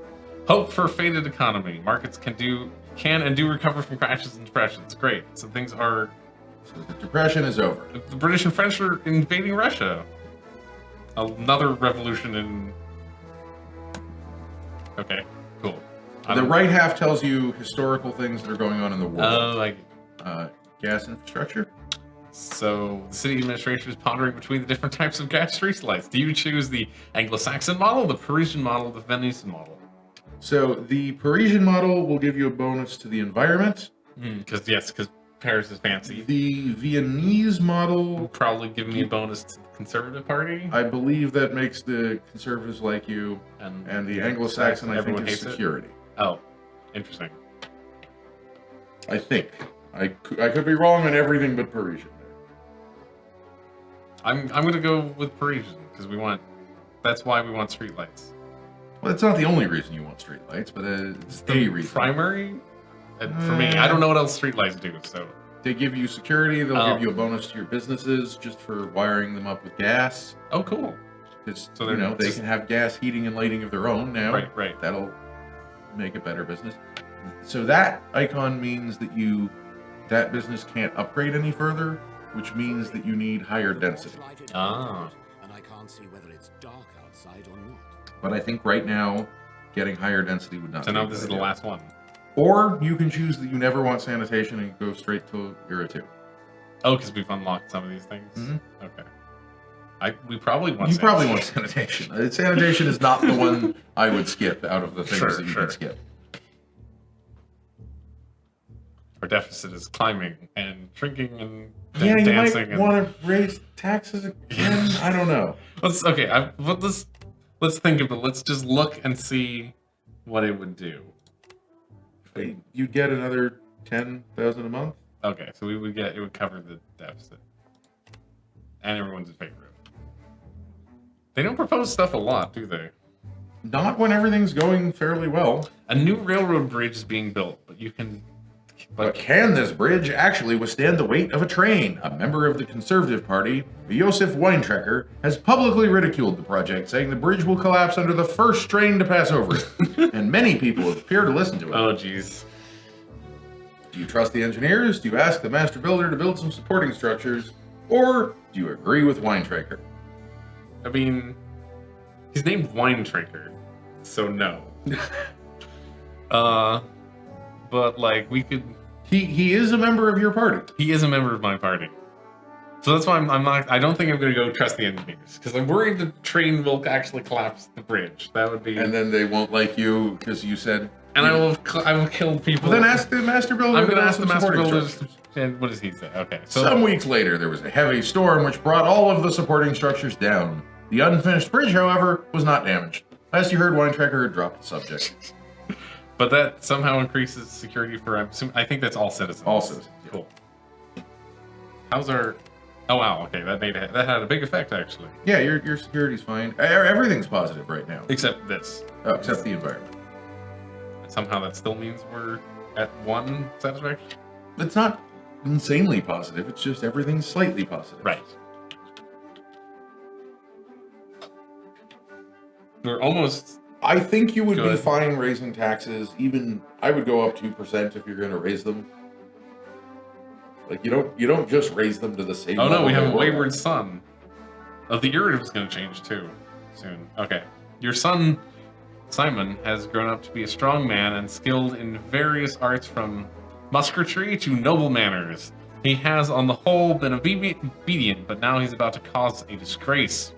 [SPEAKER 2] Hope for a faded economy. Markets can and do recover from crashes and depressions. Great. So things are...
[SPEAKER 1] So the depression is over.
[SPEAKER 2] The British and French are invading Russia. Another revolution in... Okay, cool.
[SPEAKER 1] The right half tells you historical things that are going on in the world.
[SPEAKER 2] Like...
[SPEAKER 1] Gas infrastructure?
[SPEAKER 2] So the city administration is pondering between the different types of gas street lights. Do you choose the Anglo-Saxon model, the Parisian model, the Venetian model?
[SPEAKER 1] So the Parisian model will give you a bonus to the environment.
[SPEAKER 2] Because Paris is fancy.
[SPEAKER 1] The Viennese model,
[SPEAKER 2] Will probably give me a bonus to the Conservative Party.
[SPEAKER 1] I believe that makes the conservatives like you, and the Anglo-Saxon, I think,
[SPEAKER 2] everyone
[SPEAKER 1] is
[SPEAKER 2] hates it?
[SPEAKER 1] security.
[SPEAKER 2] Oh, interesting.
[SPEAKER 1] I think. I could be wrong on everything but Parisian.
[SPEAKER 2] I'm gonna go with Parisian because that's why we want streetlights.
[SPEAKER 1] Well, it's not the only reason you want streetlights, but it's a reason.
[SPEAKER 2] Primary, for me, I don't know what else streetlights do. So
[SPEAKER 1] They give you security. They'll
[SPEAKER 2] Oh.
[SPEAKER 1] give you a bonus to your businesses just for wiring them up with gas.
[SPEAKER 2] oh, cool.
[SPEAKER 1] Because
[SPEAKER 2] So they're
[SPEAKER 1] they
[SPEAKER 2] just-
[SPEAKER 1] can have gas heating and lighting of their own now.
[SPEAKER 2] Right.
[SPEAKER 1] That'll make a better business. So that icon means that business can't upgrade any further, which means that you need higher density.
[SPEAKER 2] Ah.
[SPEAKER 3] And I can't see whether it's dark outside or not.
[SPEAKER 1] But I think right now, getting higher density would not.
[SPEAKER 2] So
[SPEAKER 1] be a
[SPEAKER 2] now
[SPEAKER 1] good
[SPEAKER 2] this is the
[SPEAKER 1] idea.
[SPEAKER 2] last one.
[SPEAKER 1] Or you can choose that you never want sanitation and go straight to Era 2.
[SPEAKER 2] Oh, because we've unlocked some of these things.
[SPEAKER 1] Mhm.
[SPEAKER 2] Okay. We probably want.
[SPEAKER 1] You probably want sanitation. Sanitation is not the one I would skip out of the things
[SPEAKER 2] Sure,
[SPEAKER 1] that you
[SPEAKER 2] sure.
[SPEAKER 1] can skip.
[SPEAKER 2] Our deficit is climbing and shrinking and
[SPEAKER 1] Yeah, you
[SPEAKER 2] dancing.
[SPEAKER 1] might want to raise Taxes again? I don't know.
[SPEAKER 2] Let's think of it. Let's just look and see what it would do.
[SPEAKER 1] You'd get another 10,000 a month.
[SPEAKER 2] Okay, so it would cover the deficit, and everyone's in favor of it. They don't propose stuff a lot, do they?
[SPEAKER 1] Not when everything's going fairly well.
[SPEAKER 2] A new railroad bridge is being built,
[SPEAKER 1] But can this bridge actually withstand the weight of a train? A member of the Conservative Party, Josef Weintrekker, has publicly ridiculed the project, saying the bridge will collapse under the first train to pass over it. And many people have appeared to listen to it.
[SPEAKER 2] Oh, jeez.
[SPEAKER 1] Do you trust the engineers? Do you ask the master builder to build some supporting structures? Or do you agree with Weintrekker?
[SPEAKER 2] I mean, he's named Weintrekker, so no. But like we could.
[SPEAKER 1] He is a member of your party.
[SPEAKER 2] He is a member of my party, so that's why I'm not. I don't think I'm going to go trust the engineers because I'm worried the train will actually collapse the bridge. That would be.
[SPEAKER 1] And then they won't like you because you said.
[SPEAKER 2] And I will have killed people.
[SPEAKER 1] Well, then ask the master builder.
[SPEAKER 2] I'm going to ask the master
[SPEAKER 1] supporting
[SPEAKER 2] builder.
[SPEAKER 1] structures.
[SPEAKER 2] And what does he say? Okay. So
[SPEAKER 1] Some weeks later, there was a heavy storm which brought all of the supporting structures down. The unfinished bridge, however, was not damaged. Last you heard, Weintrekker had dropped the subject.
[SPEAKER 2] But that somehow increases security for. I think that's all citizens.
[SPEAKER 1] All citizens. Yeah.
[SPEAKER 2] Cool. How's our? Oh wow. Okay, that had a big effect actually.
[SPEAKER 1] Yeah, your security's fine. Everything's positive right now.
[SPEAKER 2] Except this.
[SPEAKER 1] Oh, except the environment.
[SPEAKER 2] Somehow that still means we're at 1 satisfaction.
[SPEAKER 1] It's not insanely positive. It's just everything's slightly positive.
[SPEAKER 2] Right. We're almost.
[SPEAKER 1] I think you would be
[SPEAKER 2] Good.
[SPEAKER 1] fine raising taxes. Even I would go up 2% if you're going to raise them. Like you don't just raise them to the same.
[SPEAKER 2] Oh no,
[SPEAKER 1] level
[SPEAKER 2] we have
[SPEAKER 1] they
[SPEAKER 2] a
[SPEAKER 1] were.
[SPEAKER 2] wayward son. Oh, the irritable's going to change too soon. Okay, your son Simon has grown up to be a strong man and skilled in various arts from musketry to noble manners. He has, on the whole, been obedient, but now he's about to cause a disgrace.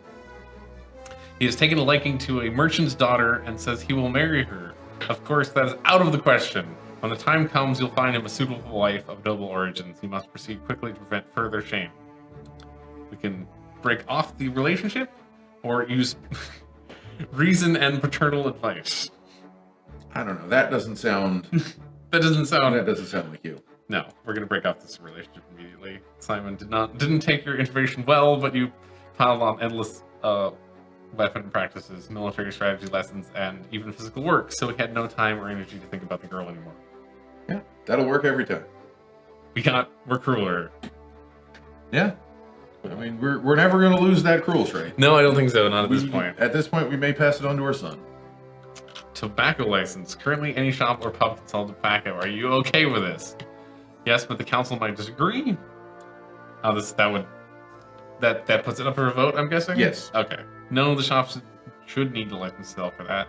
[SPEAKER 2] He has taken a liking to a merchant's daughter and says he will marry her. Of course, that is out of the question. When the time comes, you'll find him a suitable wife of noble origins. He must proceed quickly to prevent further shame. We can break off the relationship or use reason and paternal advice.
[SPEAKER 1] I don't know. That doesn't sound.
[SPEAKER 2] That doesn't sound.
[SPEAKER 1] That doesn't sound like you.
[SPEAKER 2] No, we're gonna break off this relationship immediately. Simon didn't take your information well, but you piled on endless weapon practices, military strategy lessons, and even physical work. So we had no time or energy to think about the girl anymore.
[SPEAKER 1] Yeah, that'll work every time.
[SPEAKER 2] We're crueler.
[SPEAKER 1] Yeah. I mean, we're never going to lose that cruel trait.
[SPEAKER 2] No, I don't think so. Not at this point.
[SPEAKER 1] At this point, we may pass it on to our son.
[SPEAKER 2] Tobacco license. Currently, any shop or pub can sell tobacco. Are you okay with this? Yes, but the council might disagree. Oh, that puts it up for a vote, I'm guessing?
[SPEAKER 1] Yes.
[SPEAKER 2] Okay. No, the shops should need a license to sell for that.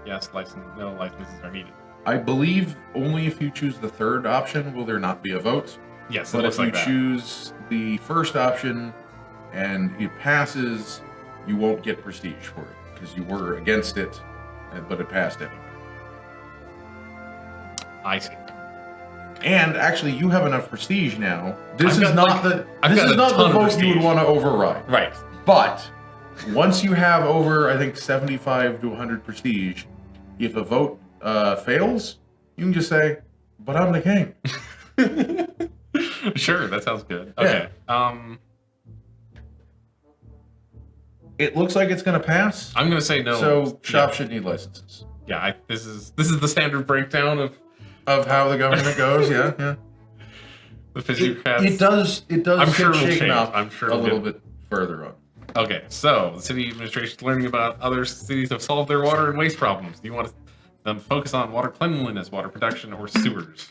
[SPEAKER 2] Yes, no licenses are needed.
[SPEAKER 1] I believe only if you choose the third option will there not be a vote.
[SPEAKER 2] Yes,
[SPEAKER 1] But
[SPEAKER 2] it looks
[SPEAKER 1] if you
[SPEAKER 2] like that.
[SPEAKER 1] choose the first option and it passes, you won't get prestige for it because you were against it, but it passed anyway.
[SPEAKER 2] I see.
[SPEAKER 1] And actually, you have enough prestige now. This
[SPEAKER 2] I've
[SPEAKER 1] is
[SPEAKER 2] got,
[SPEAKER 1] not
[SPEAKER 2] like-
[SPEAKER 1] the
[SPEAKER 2] I've
[SPEAKER 1] this
[SPEAKER 2] got
[SPEAKER 1] is
[SPEAKER 2] a
[SPEAKER 1] not
[SPEAKER 2] ton
[SPEAKER 1] the
[SPEAKER 2] of
[SPEAKER 1] vote you
[SPEAKER 2] prestige.
[SPEAKER 1] would want to override.
[SPEAKER 2] Right.
[SPEAKER 1] But once you have over, I think, 75 to 100 prestige, if a vote fails, you can just say, "But I'm the king."
[SPEAKER 2] Sure, that sounds good. Okay.
[SPEAKER 1] It looks like it's going to pass.
[SPEAKER 2] I'm gonna say no.
[SPEAKER 1] So shops
[SPEAKER 2] Yeah.
[SPEAKER 1] should need licenses.
[SPEAKER 2] Yeah, this is the standard breakdown
[SPEAKER 1] Of how the government goes, yeah.
[SPEAKER 2] the
[SPEAKER 1] It
[SPEAKER 2] physiocrats.
[SPEAKER 1] does
[SPEAKER 2] I'm
[SPEAKER 1] get
[SPEAKER 2] sure it'll
[SPEAKER 1] shaken
[SPEAKER 2] change.
[SPEAKER 1] up
[SPEAKER 2] I'm sure
[SPEAKER 1] a
[SPEAKER 2] it'll
[SPEAKER 1] little
[SPEAKER 2] get-
[SPEAKER 1] bit further on.
[SPEAKER 2] Okay, so the city administration is learning about other cities have solved their water and waste problems. Do you want them to focus on water cleanliness, water production, or sewers?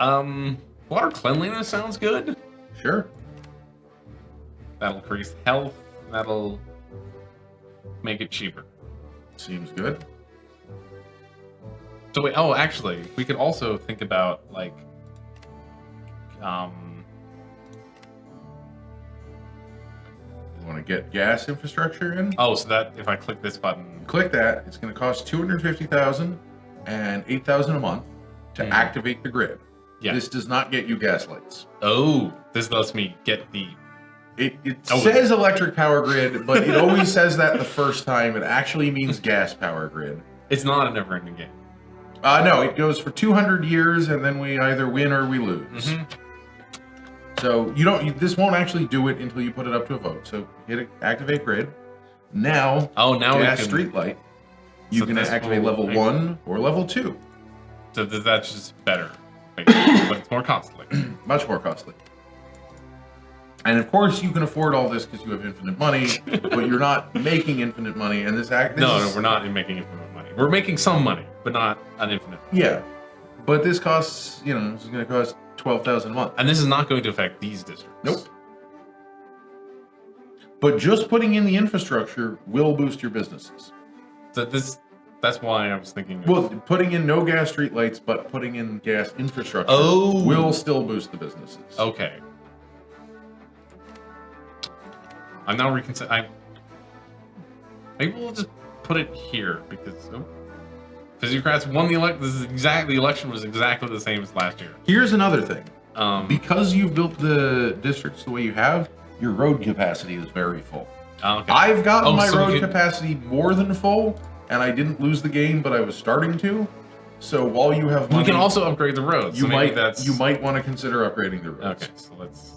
[SPEAKER 2] Water cleanliness sounds good.
[SPEAKER 1] Sure.
[SPEAKER 2] That'll increase health. That'll make it cheaper.
[SPEAKER 1] Seems good.
[SPEAKER 2] So wait, actually, we could also think about like,
[SPEAKER 1] You want to get gas infrastructure in?
[SPEAKER 2] so that if I click this button,
[SPEAKER 1] Click that. It's going to cost $250,000 and $8,000 a month to activate the grid.
[SPEAKER 2] Yeah.
[SPEAKER 1] This does not get you gas lights.
[SPEAKER 2] oh, This lets me get the.
[SPEAKER 1] It
[SPEAKER 2] Oh,
[SPEAKER 1] says electric power grid, but it always says that the first time. It actually means gas power grid.
[SPEAKER 2] It's not a never-ending game.
[SPEAKER 1] No, it goes for 200 years, and then we either win or we lose.
[SPEAKER 2] Mm-hmm.
[SPEAKER 1] So you don't. This won't actually do it until you put it up to a vote. So hit activate grid. Now,
[SPEAKER 2] now
[SPEAKER 1] gas
[SPEAKER 2] we can.
[SPEAKER 1] street light. You
[SPEAKER 2] So
[SPEAKER 1] can
[SPEAKER 2] this
[SPEAKER 1] activate
[SPEAKER 2] will
[SPEAKER 1] level
[SPEAKER 2] make-
[SPEAKER 1] 1 or level 2.
[SPEAKER 2] So that's just better, basically, but it's more costly.
[SPEAKER 1] Much more costly. And of course, you can afford all this because you have infinite money, but you're not making infinite money. And this
[SPEAKER 2] No, we're not making infinite money. We're making some money, but not an infinite.
[SPEAKER 1] Yeah, but this costs. This is going to cost 12,000 a month.
[SPEAKER 2] And this is not going to affect these districts.
[SPEAKER 1] Nope. But just putting in the infrastructure will boost your businesses.
[SPEAKER 2] So that's why I was thinking.
[SPEAKER 1] Well, putting in no gas streetlights, but putting in gas infrastructure
[SPEAKER 2] Oh.
[SPEAKER 1] will still boost the businesses.
[SPEAKER 2] Okay. I'm now reconsidering. Maybe we'll just put it here because Physiocrats won the election. The election was exactly the same as last year.
[SPEAKER 1] Here's another thing.
[SPEAKER 2] Because
[SPEAKER 1] Because you've built the districts the way you have, your road capacity is very full.
[SPEAKER 2] okay.
[SPEAKER 1] I've gotten my
[SPEAKER 2] so we
[SPEAKER 1] road
[SPEAKER 2] can-
[SPEAKER 1] capacity more than full, and I didn't lose the game, but I was starting to. So while you have money,
[SPEAKER 2] we can also upgrade the roads.
[SPEAKER 1] you
[SPEAKER 2] so maybe
[SPEAKER 1] might want to consider upgrading the roads.
[SPEAKER 2] Okay, so let's.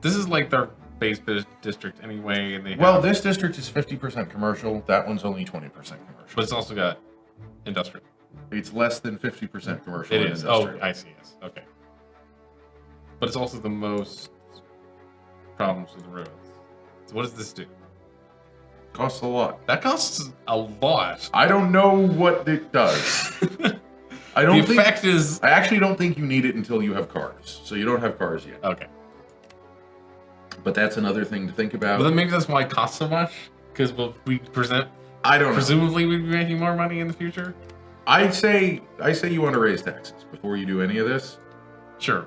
[SPEAKER 2] This is like their base district anyway, and they.
[SPEAKER 1] Well, this district is 50% commercial. That one's only 20% commercial.
[SPEAKER 2] but it's also got industrial.
[SPEAKER 1] It's less than 50% commercial.
[SPEAKER 2] It
[SPEAKER 1] and
[SPEAKER 2] is. Oh,
[SPEAKER 1] industrial.
[SPEAKER 2] I see. Yes. Okay. But it's also the most problems with the roads. So what does this do?
[SPEAKER 1] Costs a lot.
[SPEAKER 2] That costs a lot.
[SPEAKER 1] I don't know what it does. I don't
[SPEAKER 2] The
[SPEAKER 1] think.
[SPEAKER 2] effect is
[SPEAKER 1] I actually don't think you need it until you have cars. So you don't have cars yet.
[SPEAKER 2] okay.
[SPEAKER 1] But that's another thing to think about.
[SPEAKER 2] But then maybe that's why it costs so much because we present.
[SPEAKER 1] I don't know.
[SPEAKER 2] Presumably, we'd be making more money in the future.
[SPEAKER 1] I say you want to raise taxes before you do any of this.
[SPEAKER 2] Sure.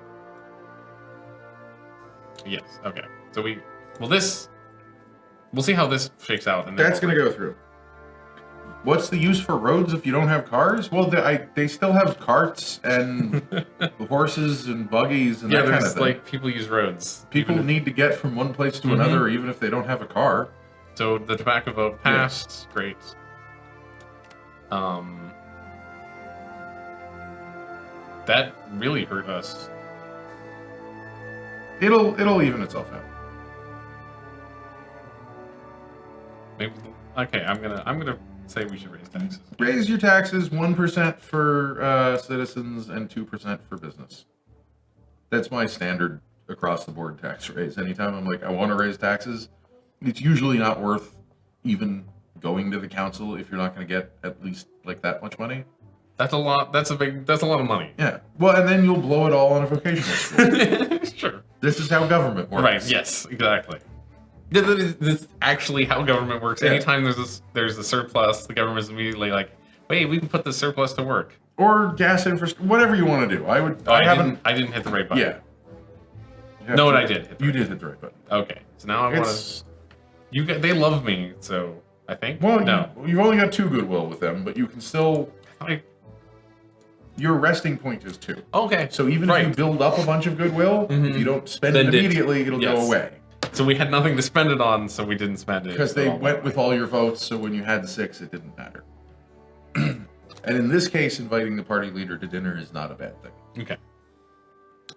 [SPEAKER 2] Yes. Okay. So we'll see how this shakes out. And then
[SPEAKER 1] That's going to go through. What's the use for roads if you don't have cars? Well, they still have carts and horses and buggies and
[SPEAKER 2] yeah,
[SPEAKER 1] that kind of
[SPEAKER 2] there's
[SPEAKER 1] thing.
[SPEAKER 2] like people use roads.
[SPEAKER 1] People
[SPEAKER 2] even if-
[SPEAKER 1] need to get from one place to another, even if they don't have a car.
[SPEAKER 2] So the tobacco vote passed. Great. That really hurt us.
[SPEAKER 1] It'll even itself out.
[SPEAKER 2] Maybe. Okay, I'm gonna say we should raise taxes.
[SPEAKER 1] Raise your taxes 1% for citizens and 2% for business. That's my standard across the board tax raise. Anytime I'm like, I want to raise taxes, it's usually not worth even going to the council if you're not going to get at least like that much money.
[SPEAKER 2] That's a lot. That's a lot of money.
[SPEAKER 1] Yeah. Well, and then you'll blow it all on a vocational school.
[SPEAKER 2] Sure.
[SPEAKER 1] This is how government works.
[SPEAKER 2] Right. Yes. Exactly. This is actually how government works.
[SPEAKER 1] Yeah.
[SPEAKER 2] Anytime there's a surplus, the government's immediately like, "Wait, we can put the surplus to work."
[SPEAKER 1] Or gas infrastructure, whatever you want to do.
[SPEAKER 2] I didn't hit the right button.
[SPEAKER 1] Yeah. You
[SPEAKER 2] No,
[SPEAKER 1] have
[SPEAKER 2] I
[SPEAKER 1] to-
[SPEAKER 2] did hit the
[SPEAKER 1] You
[SPEAKER 2] right
[SPEAKER 1] did hit the right button.
[SPEAKER 2] Okay. So now I want
[SPEAKER 1] It's
[SPEAKER 2] to. They love me, so I think.
[SPEAKER 1] well,
[SPEAKER 2] no.
[SPEAKER 1] you've only got 2 goodwill with them, but you can still. Your resting point is 2.
[SPEAKER 2] Okay.
[SPEAKER 1] So even if you build up a bunch of goodwill, if you don't spend it
[SPEAKER 2] Spend it.
[SPEAKER 1] immediately, it'll go
[SPEAKER 2] Yes.
[SPEAKER 1] away.
[SPEAKER 2] So we had nothing to spend it on, so we didn't spend it.
[SPEAKER 1] Because they went with all your votes, so when you had 6, it didn't matter. And in this case, inviting the party leader to dinner is not a bad thing.
[SPEAKER 2] Okay.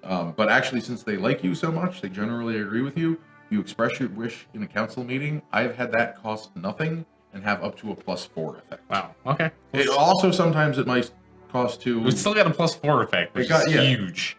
[SPEAKER 1] But actually, since they like you so much, they generally agree with you. You express your wish in a council meeting. I've had that cost nothing and have up to a +4 effect.
[SPEAKER 2] Wow. Okay.
[SPEAKER 1] It also sometimes it might cost 2.
[SPEAKER 2] We still got a +4 effect, which is
[SPEAKER 1] yeah.
[SPEAKER 2] huge.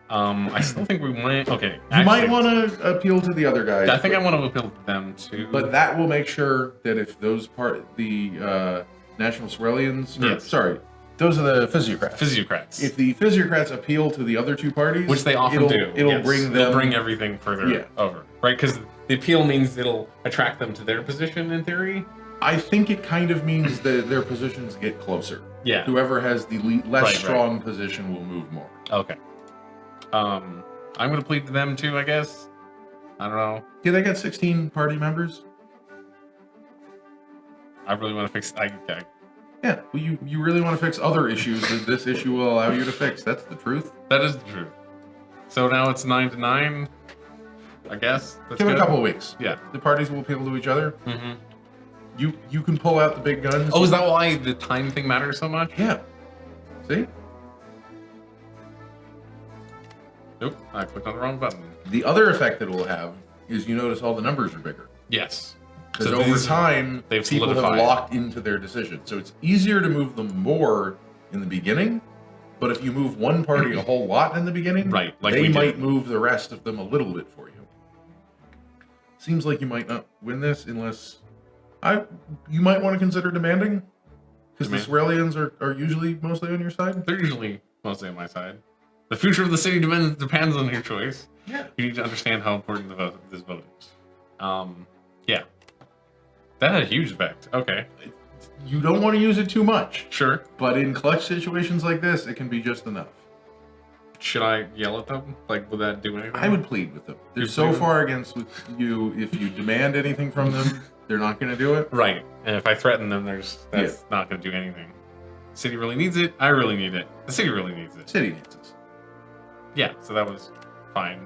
[SPEAKER 2] I still think we might. Okay.
[SPEAKER 1] You might want to appeal to the other guys.
[SPEAKER 2] I think I want to appeal to them too.
[SPEAKER 1] But that will make sure that if those the National Swellians,
[SPEAKER 2] Yes.
[SPEAKER 1] sorry, those are the physiocrats.
[SPEAKER 2] Physiocrats,
[SPEAKER 1] If the physiocrats appeal to the other 2 parties,
[SPEAKER 2] which they often do,
[SPEAKER 1] it'll
[SPEAKER 2] yes.
[SPEAKER 1] bring them.
[SPEAKER 2] They'll bring everything further
[SPEAKER 1] Yeah.
[SPEAKER 2] over, right? Because the appeal means it'll attract them to their position in theory.
[SPEAKER 1] I think it kind of means that their positions get closer.
[SPEAKER 2] Yeah.
[SPEAKER 1] Whoever has the less
[SPEAKER 2] Right.
[SPEAKER 1] strong position will move more.
[SPEAKER 2] Okay. I'm gonna plead to them too, I guess. I don't know.
[SPEAKER 1] Yeah, they got 16 party members.
[SPEAKER 2] I really want to fix.
[SPEAKER 1] Yeah, well, you really want to fix other issues that this issue will allow you to fix. That's the truth.
[SPEAKER 2] That is the truth. So now it's 9-9. I guess. That's
[SPEAKER 1] Give it
[SPEAKER 2] good.
[SPEAKER 1] a couple of weeks.
[SPEAKER 2] Yeah.
[SPEAKER 1] The parties will appeal to each other.
[SPEAKER 2] Mm-hmm.
[SPEAKER 1] You can pull out the big guns.
[SPEAKER 2] Oh, is that why the time thing matters so much?
[SPEAKER 1] Yeah. See?
[SPEAKER 2] Nope, I clicked on the wrong button.
[SPEAKER 1] The other effect that it will have is you notice all the numbers are bigger.
[SPEAKER 2] Yes.
[SPEAKER 1] Because
[SPEAKER 2] So
[SPEAKER 1] over
[SPEAKER 2] these-
[SPEAKER 1] time,
[SPEAKER 2] they've
[SPEAKER 1] people have
[SPEAKER 2] solidified.
[SPEAKER 1] locked into their decision. So it's easier to move them more in the beginning, but if you move one party a whole lot in the beginning,
[SPEAKER 2] Right, like
[SPEAKER 1] they
[SPEAKER 2] we
[SPEAKER 1] might
[SPEAKER 2] did.
[SPEAKER 1] move the rest of them a little bit for you. Seems like you might not win this unless... You might want to consider demanding, because the Swerlians are usually mostly on your side.
[SPEAKER 2] They're usually mostly on my side. The future of the city depends on your choice.
[SPEAKER 1] Yeah.
[SPEAKER 2] You need to understand how important this vote is. Yeah. That had a huge effect. Okay.
[SPEAKER 1] You don't want to use it too much,
[SPEAKER 2] Sure.
[SPEAKER 1] but in clutch situations like this, it can be just enough.
[SPEAKER 2] Should I yell at them? Like, would that do anything?
[SPEAKER 1] I would plead with them. They're
[SPEAKER 2] You'd
[SPEAKER 1] so
[SPEAKER 2] plead?
[SPEAKER 1] far against with you. If you demand anything from them, they're not going to do it.
[SPEAKER 2] Right. And if I threaten them, that's not going to do anything. The city really needs it. I really need it. The city really needs it.
[SPEAKER 1] City needs us.
[SPEAKER 2] Yeah. So that was fine.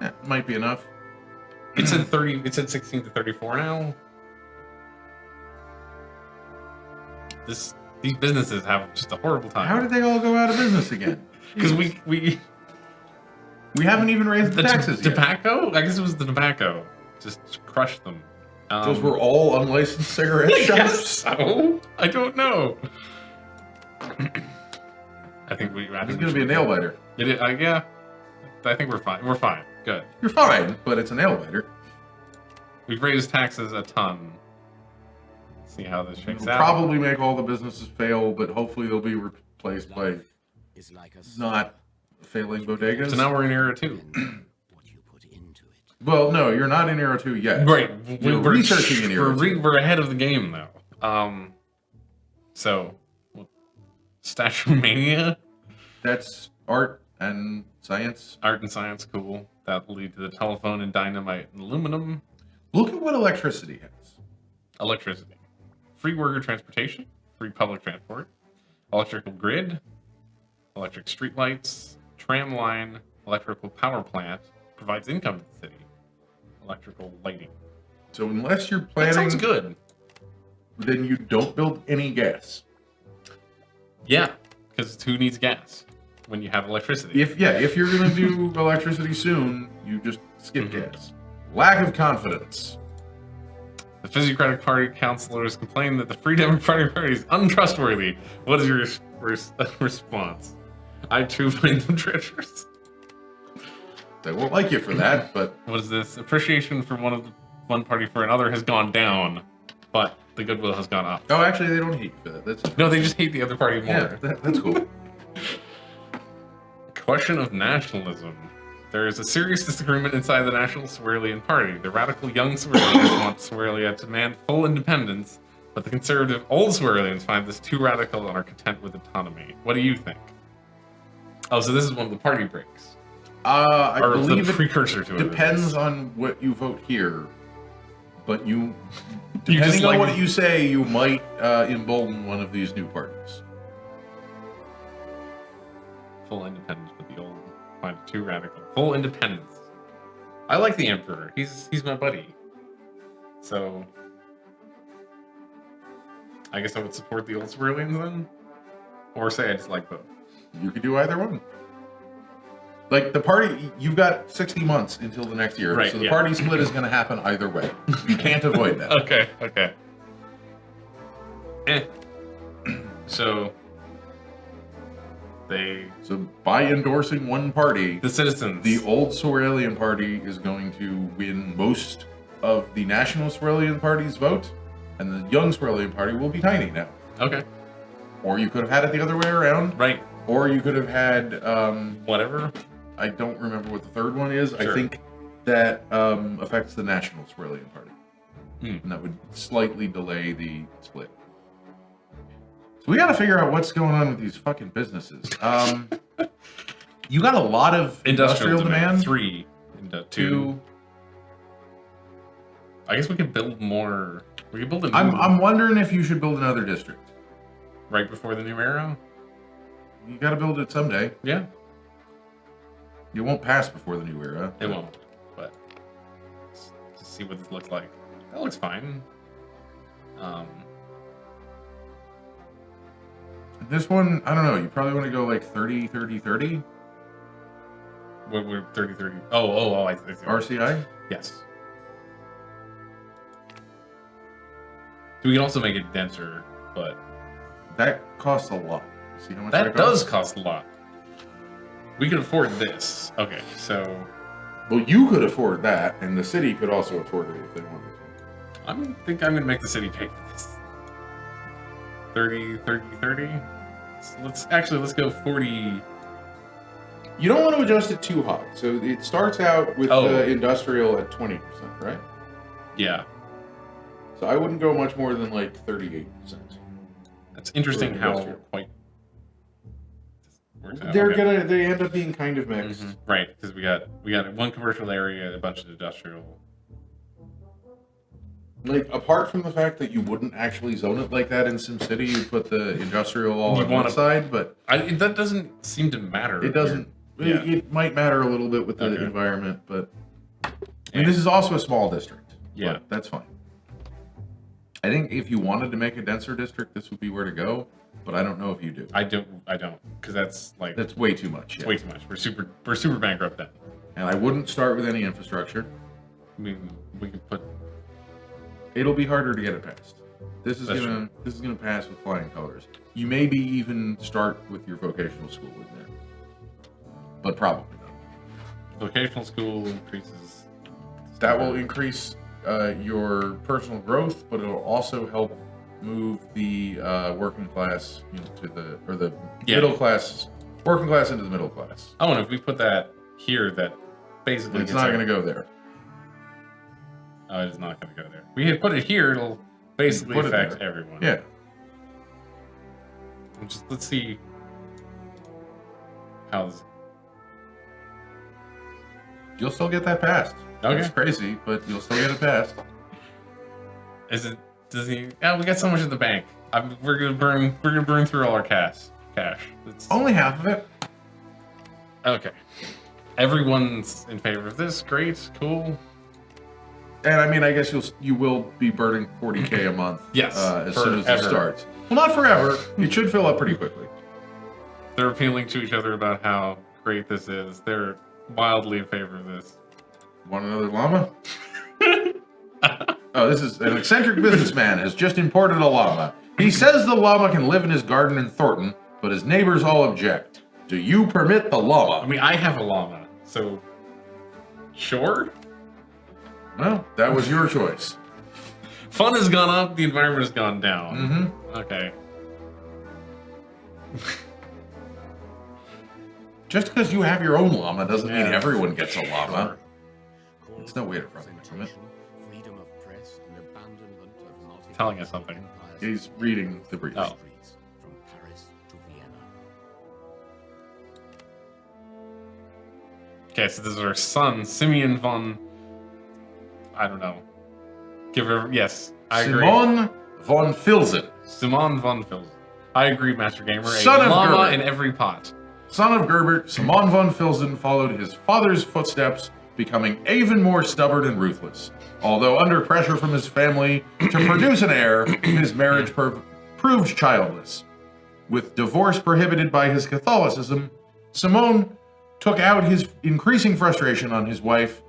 [SPEAKER 1] Yeah, might be enough.
[SPEAKER 2] It said 30. It said 16 to 34 now. These businesses have just a horrible time.
[SPEAKER 1] How did they all go out of business again?
[SPEAKER 2] Because we
[SPEAKER 1] haven't even raised the taxes yet.
[SPEAKER 2] tobacco. I guess it was the tobacco. Just crushed them.
[SPEAKER 1] Those were all unlicensed cigarette
[SPEAKER 2] I
[SPEAKER 1] shops.
[SPEAKER 2] guess so. I don't know. I think we.
[SPEAKER 1] It's going to be a nail biter.
[SPEAKER 2] It is, yeah. I think we're fine. We're fine. Good.
[SPEAKER 1] You're fine, but it's a nail biter.
[SPEAKER 2] We've raised taxes a ton. See how this shakes
[SPEAKER 1] It'll
[SPEAKER 2] out.
[SPEAKER 1] probably make all the businesses fail, but hopefully they'll be replaced by
[SPEAKER 3] Is like a
[SPEAKER 1] not failing bodegas.
[SPEAKER 2] So now we're in era 2.
[SPEAKER 3] what you put into it.
[SPEAKER 1] Well, no, you're not in Era 2 yet.
[SPEAKER 2] Right.
[SPEAKER 1] We're researching in Era 2.
[SPEAKER 2] We're ahead of the game though. So, Statue Mania,
[SPEAKER 1] That's art and science.
[SPEAKER 2] art and science, cool. That will lead to the telephone and dynamite and aluminum.
[SPEAKER 1] Look at what electricity has.
[SPEAKER 2] Electricity. Free worker transportation, free public transport, electrical grid, electric streetlights, tram line, electrical power plant, provides income to the city, electrical lighting.
[SPEAKER 1] So unless you're
[SPEAKER 2] That
[SPEAKER 1] planning,
[SPEAKER 2] sounds good.
[SPEAKER 1] then you don't build any gas.
[SPEAKER 2] Yeah, because who needs gas when you have electricity?
[SPEAKER 1] If you're gonna do electricity soon, you just skip gas. Lack of confidence.
[SPEAKER 2] The Physiocratic Party councilors complain that the Free Democratic Party is untrustworthy. What is your response? I too find them treacherous.
[SPEAKER 1] They won't like you for that, but
[SPEAKER 2] What is this? Appreciation for one party for another has gone down, but the goodwill has gone up.
[SPEAKER 1] oh, actually, they don't hate you for that. That's
[SPEAKER 2] No, they just hate the other party more.
[SPEAKER 1] yeah, that's cool.
[SPEAKER 2] Question of nationalism. There is a serious disagreement inside the National Swerlian Party. The radical young Swerlians want Swerlia to demand full independence, but the conservative old Swerlians find this too radical and are content with autonomy. What do you think? Oh, so this is one of the party breaks.
[SPEAKER 1] I
[SPEAKER 2] Or
[SPEAKER 1] believe
[SPEAKER 2] the
[SPEAKER 1] it
[SPEAKER 2] precursor to it.
[SPEAKER 1] depends on what you vote here, but
[SPEAKER 2] You
[SPEAKER 1] depending
[SPEAKER 2] just
[SPEAKER 1] on
[SPEAKER 2] like-
[SPEAKER 1] what you say, you might embolden one of these new parties.
[SPEAKER 2] Full independence, but the old find it too radical. Full independence. I like the Emperor. He's my buddy. So I guess I would support the old Swerlians then? Or say I just like both.
[SPEAKER 1] You could do either one. Like the party, you've got 60 months until the next year,
[SPEAKER 2] Right,
[SPEAKER 1] so the
[SPEAKER 2] yeah.
[SPEAKER 1] party split is going to happen either way. You can't avoid that.
[SPEAKER 2] Okay. So
[SPEAKER 1] So by endorsing one party,
[SPEAKER 2] the citizens.
[SPEAKER 1] the old Swerlian party is going to win most of the national Swerlian party's vote, and the young Swerlian party will be tiny now.
[SPEAKER 2] Okay.
[SPEAKER 1] Or you could have had it the other way around.
[SPEAKER 2] Right.
[SPEAKER 1] Or you could have had,
[SPEAKER 2] Whatever.
[SPEAKER 1] I don't remember what the third one is.
[SPEAKER 2] Sure.
[SPEAKER 1] I think that affects the national Swerlian party. And that would slightly delay the split. So we got to figure out what's going on with these fucking businesses. You got a lot of industrial demand.
[SPEAKER 2] 3. Into 2. I guess we could build more. We could build a new
[SPEAKER 1] I'm wondering if you should build another district.
[SPEAKER 2] right before the new era.
[SPEAKER 1] You got to build it someday.
[SPEAKER 2] Yeah.
[SPEAKER 1] You won't pass before the new era.
[SPEAKER 2] It won't, but let's just see what this looks like. That looks fine.
[SPEAKER 1] This one, I don't know. You probably want to go like 30, 30, 30.
[SPEAKER 2] We're 30, 30. Oh, I see.
[SPEAKER 1] RCI?
[SPEAKER 2] Yes. So we can also make it denser, but
[SPEAKER 1] That costs a lot. See how much
[SPEAKER 2] that does
[SPEAKER 1] costs?
[SPEAKER 2] cost a lot. We can afford this. Okay, so
[SPEAKER 1] Well, you could afford that, and the city could also afford it if they wanted to.
[SPEAKER 2] I think I'm gonna make the city pay for this. 30, 30, 30. Let's go 40.
[SPEAKER 1] You don't want to adjust it too high. So it starts out with the industrial at 20%, right?
[SPEAKER 2] Yeah,
[SPEAKER 1] So I wouldn't go much more than like 38%.
[SPEAKER 2] that's interesting
[SPEAKER 1] For
[SPEAKER 2] how
[SPEAKER 1] industrial.
[SPEAKER 2] quite works out.
[SPEAKER 1] They're
[SPEAKER 2] Okay.
[SPEAKER 1] they end up being kind of mixed.
[SPEAKER 2] Mhm. Right, because we got one commercial area, a bunch of industrial.
[SPEAKER 1] Like, apart from the fact that you wouldn't actually zone it like that in SimCity, you put the industrial all
[SPEAKER 2] You
[SPEAKER 1] on one
[SPEAKER 2] wanna-
[SPEAKER 1] side, but
[SPEAKER 2] That doesn't seem to matter.
[SPEAKER 1] it doesn't.
[SPEAKER 2] Yeah.
[SPEAKER 1] It might matter a little bit with the
[SPEAKER 2] Okay.
[SPEAKER 1] environment, but
[SPEAKER 2] Yeah.
[SPEAKER 1] this is also a small district.
[SPEAKER 2] Yeah.
[SPEAKER 1] but that's fine. I think if you wanted to make a denser district, this would be where to go, but I don't know if you do.
[SPEAKER 2] I don't, because that's like
[SPEAKER 1] That's way too much.
[SPEAKER 2] it's
[SPEAKER 1] Yeah.
[SPEAKER 2] way too much. We're super bankrupt then.
[SPEAKER 1] And I wouldn't start with any infrastructure.
[SPEAKER 2] I mean, we could put
[SPEAKER 1] It'll be harder to get it passed. This is
[SPEAKER 2] That's
[SPEAKER 1] gonna pass with flying colors. You maybe even start with your vocational school in there, but probably not.
[SPEAKER 2] vocational school increases.
[SPEAKER 1] That will increase your personal growth, but it'll also help move the working class to the middle class, working class into the middle class.
[SPEAKER 2] Oh, and if we put that here, that basically
[SPEAKER 1] It's not going to go there.
[SPEAKER 2] Oh, it is not going to go there. We had put it here; it'll basically
[SPEAKER 1] Put it
[SPEAKER 2] affect
[SPEAKER 1] there.
[SPEAKER 2] everyone.
[SPEAKER 1] Yeah.
[SPEAKER 2] Let's see how this.
[SPEAKER 1] You'll still get that passed.
[SPEAKER 2] Okay.
[SPEAKER 1] It's crazy, but you'll still get it passed.
[SPEAKER 2] Is it? Does he? Yeah, we got so much in the bank. We're gonna burn through all our cash. It's,
[SPEAKER 1] Only half of it.
[SPEAKER 2] okay. Everyone's in favor of this. Great. Cool.
[SPEAKER 1] And I mean, I guess you will be burning 40K a month.
[SPEAKER 2] Yes,
[SPEAKER 1] as soon as it
[SPEAKER 2] forever.
[SPEAKER 1] starts. Well, not forever. It should fill up pretty quickly.
[SPEAKER 2] They're appealing to each other about how great this is. They're wildly in favor of this.
[SPEAKER 1] Want another llama? Oh, this is an eccentric businessman has just imported a llama. He says the llama can live in his garden in Thornton, but his neighbors all object. Do you permit the
[SPEAKER 2] I
[SPEAKER 1] llama?
[SPEAKER 2] mean, I have a llama, so sure.
[SPEAKER 1] Well, that was your choice.
[SPEAKER 2] Fun has gone up, the environment has gone down.
[SPEAKER 1] Mm-hmm.
[SPEAKER 2] Okay.
[SPEAKER 1] Just because you have your own llama doesn't mean
[SPEAKER 2] Yeah.
[SPEAKER 1] everyone gets a llama.
[SPEAKER 3] Calls
[SPEAKER 1] It's no way to
[SPEAKER 3] for
[SPEAKER 1] run it, isn't it?
[SPEAKER 3] representation, freedom of press, and abandonment of multi-
[SPEAKER 2] Telling us something.
[SPEAKER 3] empires
[SPEAKER 1] He's reading the brief.
[SPEAKER 2] Oh.
[SPEAKER 3] streets, from Paris to Vienna.
[SPEAKER 2] Okay, so this is our son, Simeon von. I don't know. Give her. Yes, I agree.
[SPEAKER 1] Simon von Filzen,
[SPEAKER 2] Simon von Filzen. I agree, Master Gamer.
[SPEAKER 1] Son
[SPEAKER 2] a
[SPEAKER 1] of
[SPEAKER 2] llama
[SPEAKER 1] Gerber.
[SPEAKER 2] in every pot.
[SPEAKER 1] son of Gerbert, Simon von Filzen followed his father's footsteps, becoming even more stubborn and ruthless. Although under pressure from his family to produce an heir, his marriage proved childless. With divorce prohibited by his Catholicism, Simon took out his increasing frustration on his wife,